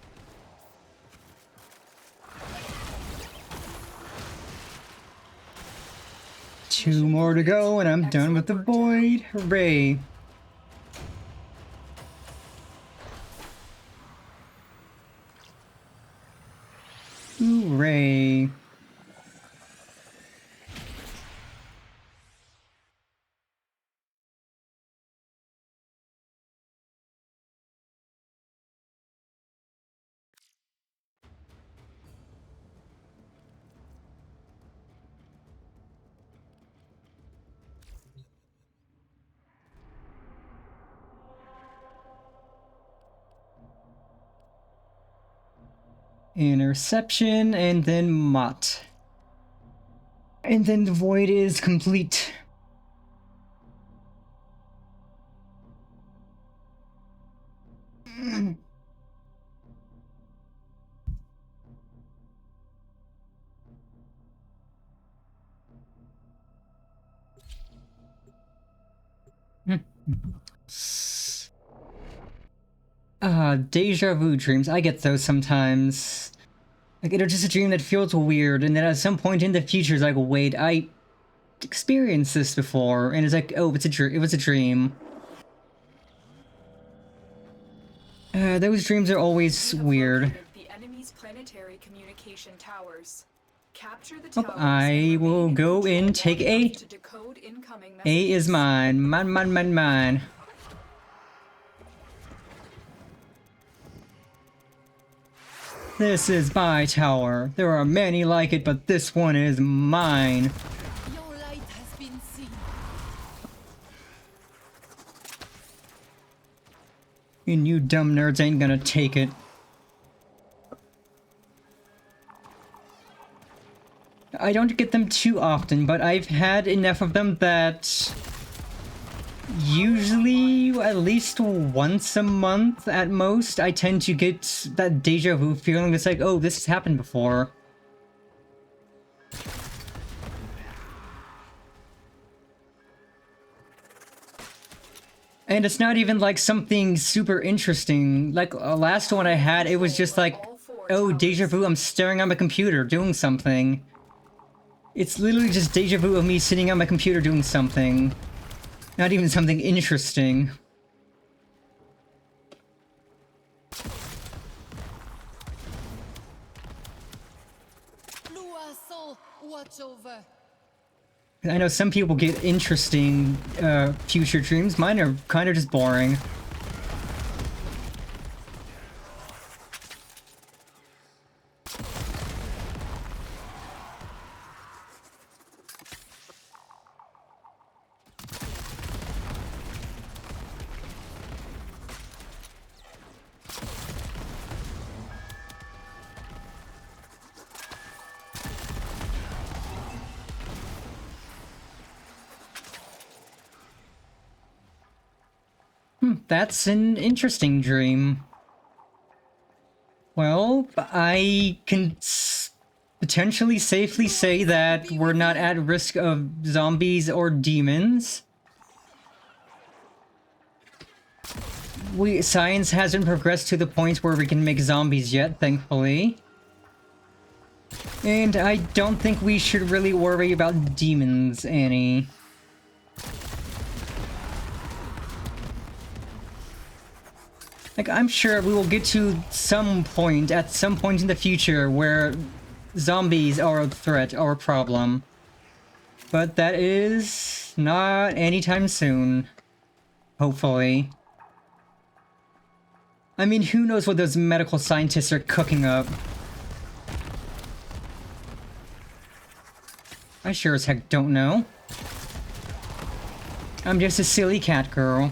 Two more to go and I'm done with the void. Hooray. Hooray. Interception, and then Mott. And then the void is complete. Deja vu dreams. I get those sometimes. Like, it's just a dream that feels weird, and then at some point in the future, it's like, wait, I experienced this before, and it's like, oh, it was a dream. Those dreams are always weird. The enemy's planetary communication towers. Capture the towers. I will go in, take A. A is mine. Mine. This is my tower. There are many like it, but this one is mine. Your light has been seen. And you dumb nerds ain't gonna take it. I don't get them too often, but I've had enough of them that usually at least once a month at most I tend to get that deja vu feeling. It's like, oh, this has happened before. And it's not even like something super interesting. Like last one I had, it was just like, oh, deja vu, I'm staring at my computer doing something. It's literally just deja vu of me sitting on my computer doing something. Not even something interesting. Watch over. I know some people get interesting future dreams. Mine are kind of just boring. That's an interesting dream. Well, I can potentially safely say that we're not at risk of zombies or demons. Science hasn't progressed to the point where we can make zombies yet, thankfully. And I don't think we should really worry about demons, Annie. Like, I'm sure we will get to some point, at some point in the future, where zombies are a threat or a problem. But that is not anytime soon. Hopefully. I mean, who knows what those medical scientists are cooking up? I sure as heck don't know. I'm just a silly cat girl.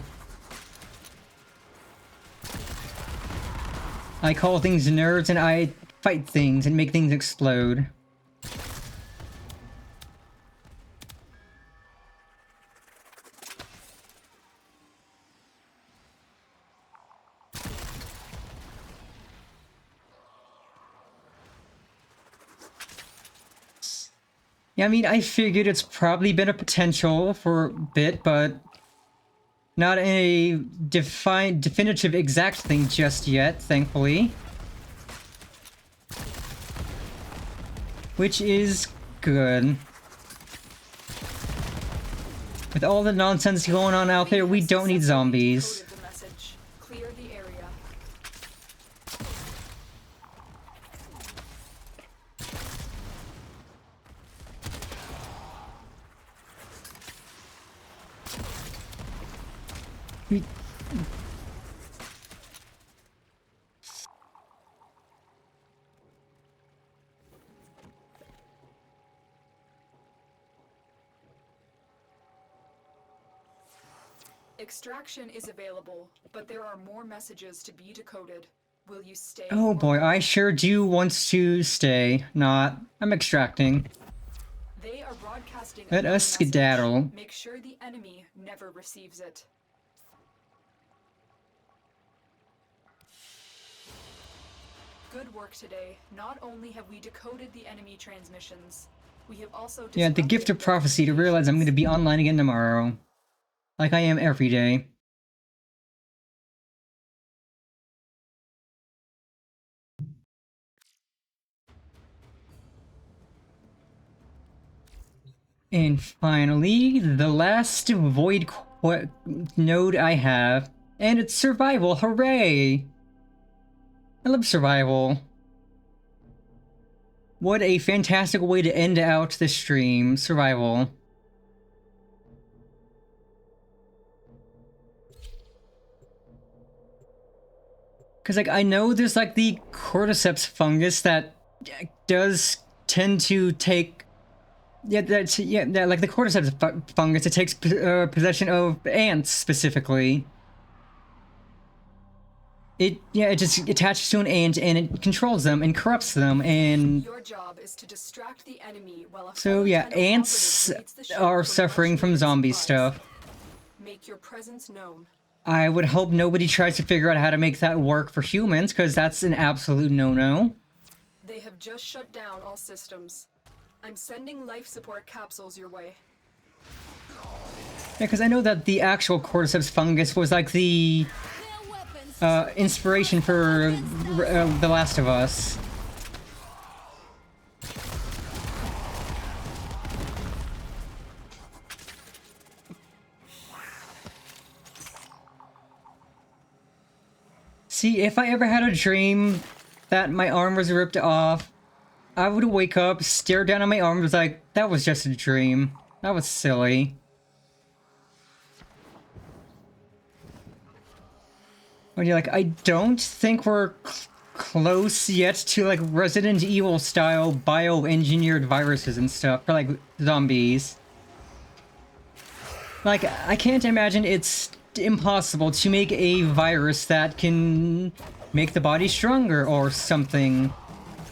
I call things nerds and I fight things and make things explode. Yeah, I mean, I figured it's probably been a potential for a bit, but not a definitive exact thing just yet, thankfully. Which is good. With all the nonsense going on out there, we don't need zombies. Clear the area. Extraction is available, but there are more messages to be decoded. Will you stay? Oh boy, I sure do want to stay. Not. I'm extracting. They are broadcasting. Let us skedaddle. Make sure the enemy never receives it. Good work today. Not only have we decoded the enemy transmissions, we have also Yeah, the gift of prophecy to realize I'm going to be online again tomorrow. Like I am every day. And finally, the last void node I have. And it's survival, hooray! I love survival. What a fantastic way to end out the stream, survival. Because, like, I know there's, like, the cordyceps fungus that does tend to take... like, the cordyceps fungus, it takes possession of ants, specifically. It just attaches to an ant, and it controls them, and corrupts them, and... Your job is to distract the enemy while So, yeah, ants are suffering from zombie stuff. Make your presence known. I would hope nobody tries to figure out how to make that work for humans, because that's an absolute no-no. They have just shut down all systems. I'm sending life support capsules your way. Yeah, because I know that the actual cordyceps fungus was like the inspiration for The Last of Us. See, if I ever had a dream that my arm was ripped off, I would wake up, stare down at my arm, and was like, that was just a dream. That was silly. When you're like, I don't think we're close yet to like Resident Evil style bioengineered viruses and stuff for like zombies. Like, I can't imagine it's impossible to make a virus that can make the body stronger or something.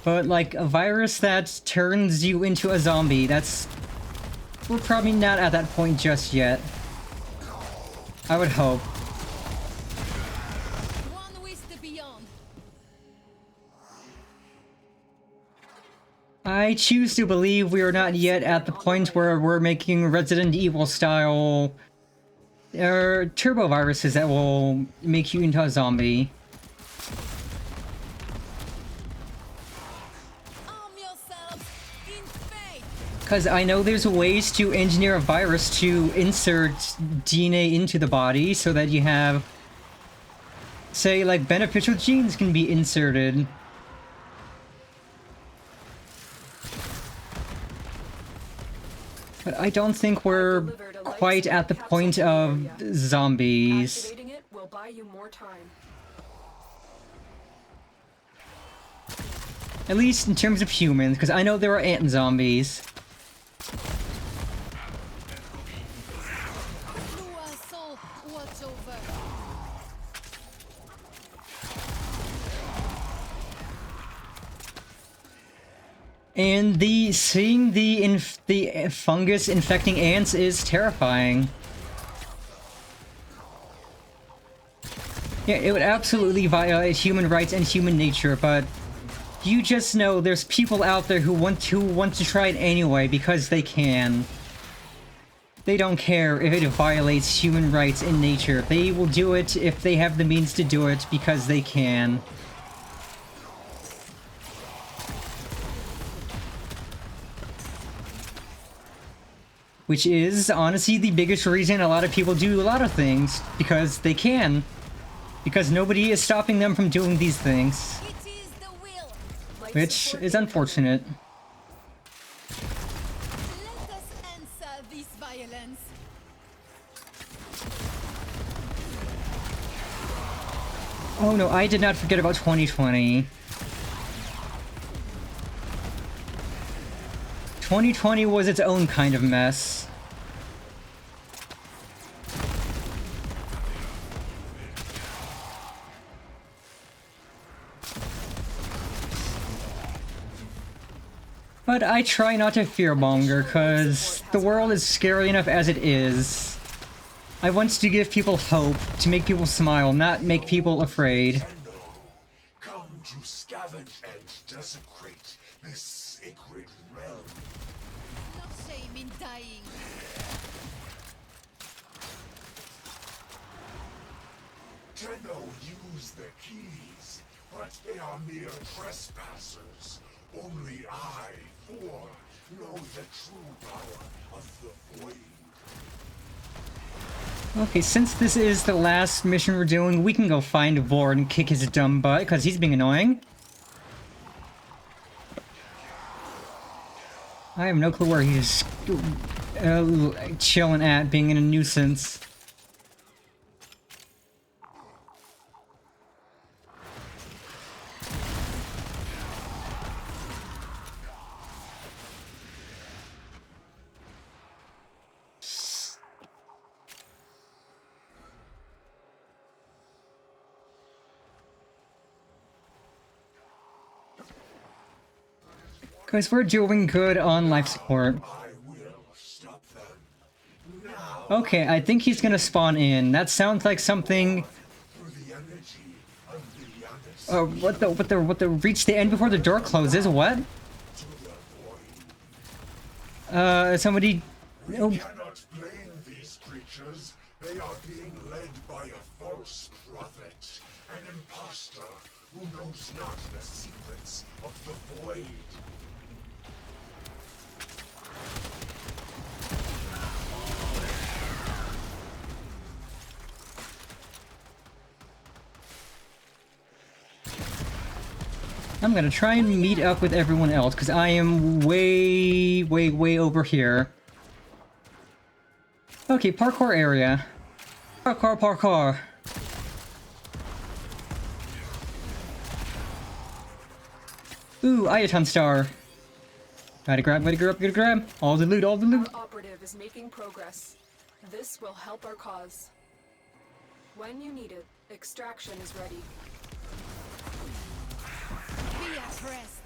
But like a virus that turns you into a zombie, we're probably not at that point just yet. I would hope. I choose to believe we are not yet at the point where we're making Resident Evil style turbo viruses that will make you into a zombie. Because I know there's ways to engineer a virus to insert DNA into the body so that you have, say, like beneficial genes can be inserted. But I don't think we're quite at the point of zombies. Activating it will buy you more time. At least in terms of humans, because I know there are ant zombies. And seeing the fungus infecting ants is terrifying. Yeah, it would absolutely violate human rights and human nature, but you just know there's people out there who want to try it anyway because they can. They don't care if it violates human rights in nature. They will do it if they have the means to do it because they can. Which is, honestly, the biggest reason a lot of people do a lot of things. Because they can. Because nobody is stopping them from doing these things. Which is unfortunate. Let us answer this violence. Oh no, I did not forget about 2020. 2020 was its own kind of mess. But I try not to fearmonger, cause the world is scary enough as it is. I want to give people hope, to make people smile, not make people afraid. Come to scavenge and desecrate this sacred realm. No shame in dying. Tenno use the keys, but they are mere trespassers. Only I, Thor, know the true power of the Void. Okay, since this is the last mission we're doing, we can go find Vor and kick his dumb butt, because he's being annoying. I have no clue where he's chilling at, being in a nuisance. Because we're doing good on life support. Okay, I think he's gonna spawn in. That sounds like something... what the reach the end before the door closes, what? Somebody... Oh. We cannot blame these creatures. They are being led by a false prophet, an impostor who knows not the secrets of the Void. I'm gonna try and meet up with everyone else, because I am way over here. Okay, parkour area. Parkour. Ooh, Ayaton Star. Gotta grab. All the loot. Our operative is making progress. This will help our cause. When you need it, extraction is ready. Be at rest.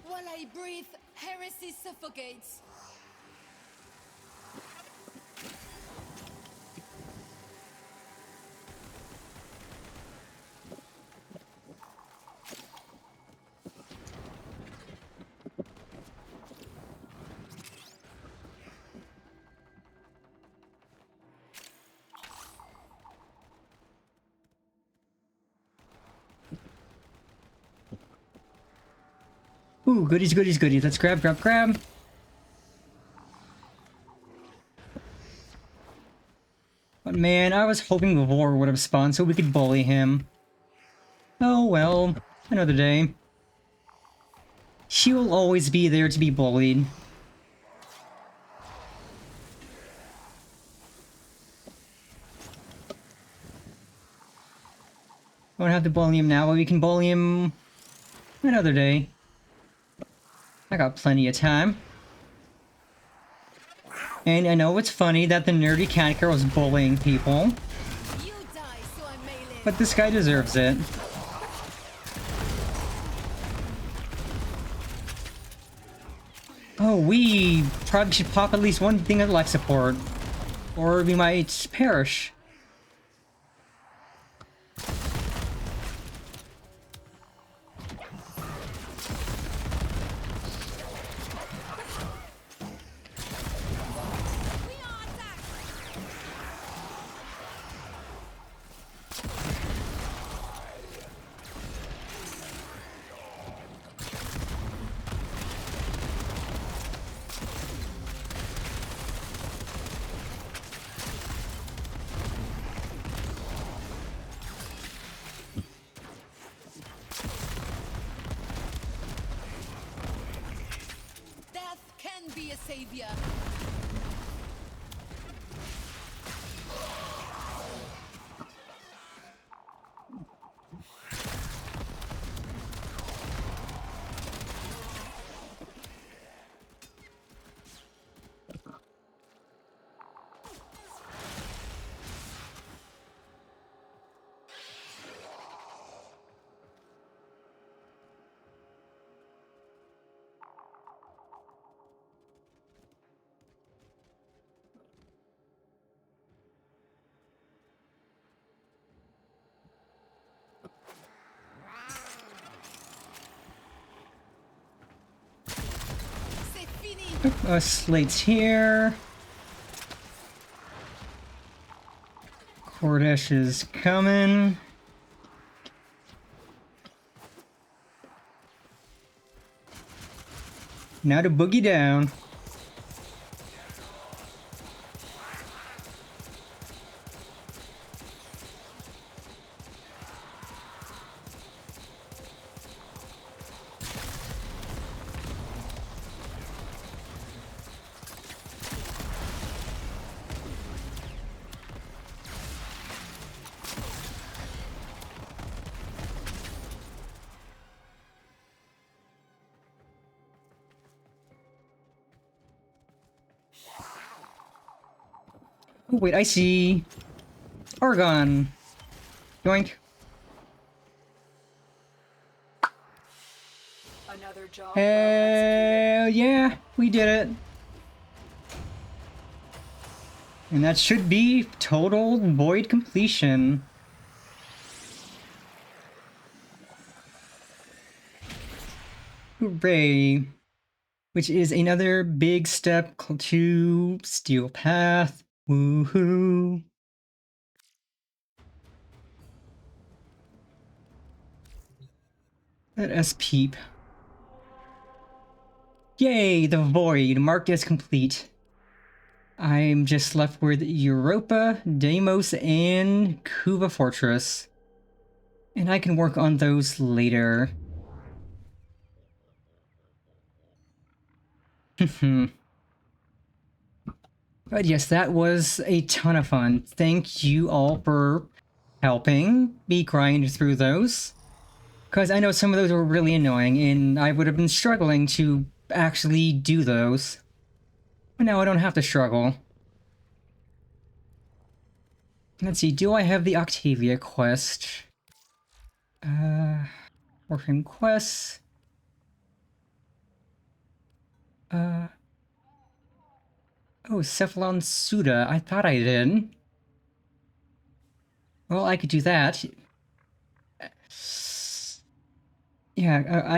While I breathe, heresy suffocates. Ooh, goodies. Let's grab. But man, I was hoping Vor would have spawned so we could bully him. Oh well, another day. She will always be there to be bullied. Don't have to bully him now, but we can bully him another day. I got plenty of time. And I know it's funny that the nerdy cat girl is bullying people. But this guy deserves it. Oh, we probably should pop at least one thing of life support. Or we might perish. Be a savior. Slate's here. Cordesh is coming. Now to boogie down. Oh, wait, I see. Argon. Yoink. Another job. Hell yeah, we did it. And that should be total void completion. Hooray. Which is another big step to Steel Path. Woohoo. Let us peep. Yay, the void marked as complete. I'm just left with Europa, Deimos, and Kuva Fortress. And I can work on those later. But yes, that was a ton of fun. Thank you all for helping me grind through those. Because I know some of those were really annoying, and I would have been struggling to actually do those. But now I don't have to struggle. Let's see, do I have the Octavia quest? Orphan quests. Oh, Cephalon Suda. I thought I did. Well, I could do that. Yeah,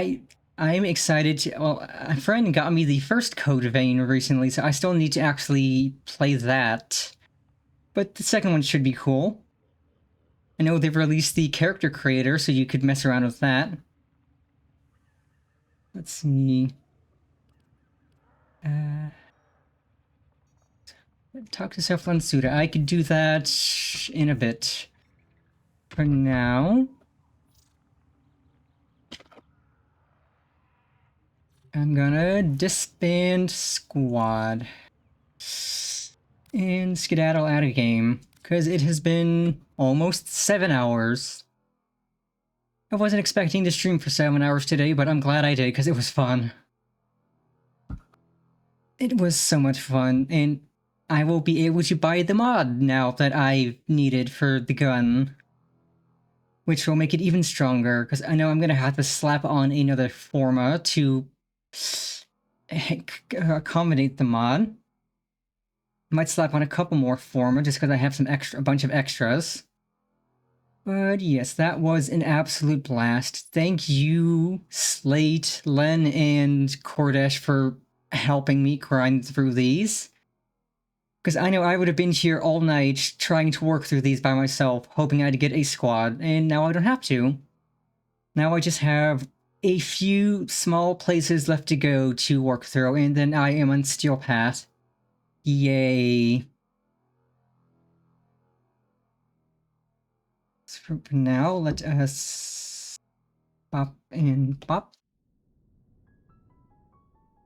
I'm excited to... Well, a friend got me the first Code Vein recently, so I still need to actually play that. But the second one should be cool. I know they've released the character creator, so you could mess around with that. Let's see... talk to Cephalon Suda. I could do that in a bit. For now... I'm gonna disband squad. And skedaddle out of game. Because it has been almost 7 hours. I wasn't expecting to stream for 7 hours today, but I'm glad I did because it was fun. It was so much fun, and I will be able to buy the mod now that I needed for the gun. Which will make it even stronger, because I know I'm gonna have to slap on another Forma to accommodate the mod. Might slap on a couple more Forma just because I have a bunch of extras. But yes, that was an absolute blast. Thank you, Slate, Len, and Kordesh for helping me grind through these. Because I know I would have been here all night trying to work through these by myself, hoping I'd get a squad, and now I don't have to. Now I just have a few small places left to go to work through, and then I am on Steel Path. Yay. So for now, let us pop and pop.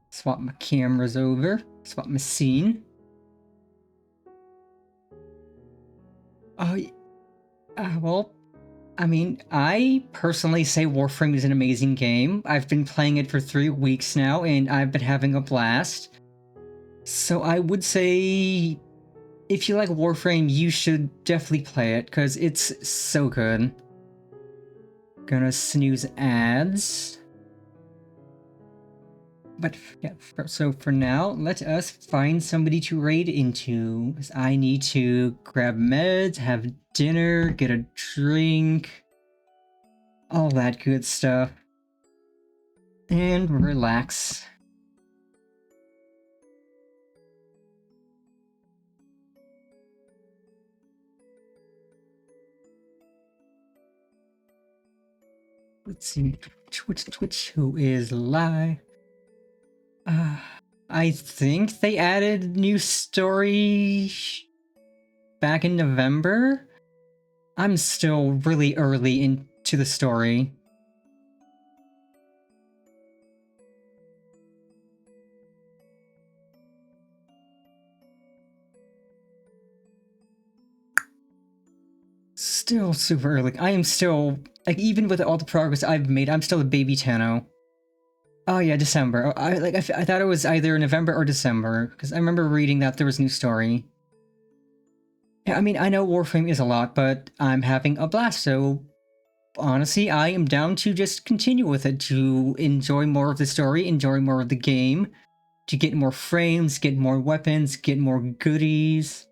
Swap my cameras over. Swap my scene. Well, I mean, I personally say Warframe is an amazing game. I've been playing it for 3 weeks now, and I've been having a blast. So I would say, if you like Warframe, you should definitely play it, because it's so good. Gonna snooze ads. But yeah, so for now, let us find somebody to raid into. Because I need to grab meds, have dinner, get a drink, all that good stuff. And relax. Let's see, Twitch, who is live? I think they added new story back in November? I'm still really early into the story. Still super early. I am still, like, even with all the progress I've made, I'm still a baby Tenno. Oh yeah, December. I thought it was either November or December, because I remember reading that there was a new story. Yeah, I mean, I know Warframe is a lot, but I'm having a blast, so honestly, I am down to just continue with it, to enjoy more of the story, enjoy more of the game, to get more frames, get more weapons, get more goodies.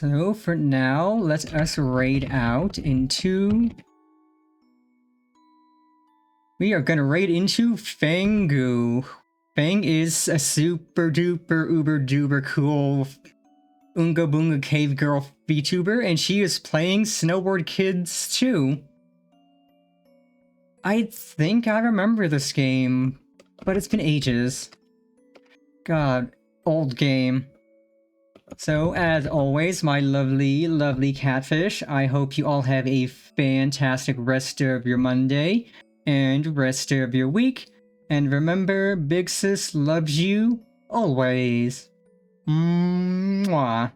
So for now, let us raid out into... We are gonna raid into Fangu. Fang is a super duper uber duper cool Unga Boonga Cave Girl VTuber, and she is playing Snowboard Kids 2. I think I remember this game, but it's been ages. God, old game. So, as always, my lovely, lovely catfish, I hope you all have a fantastic rest of your Monday and rest of your week. And remember, Big Sis loves you always. Mwah.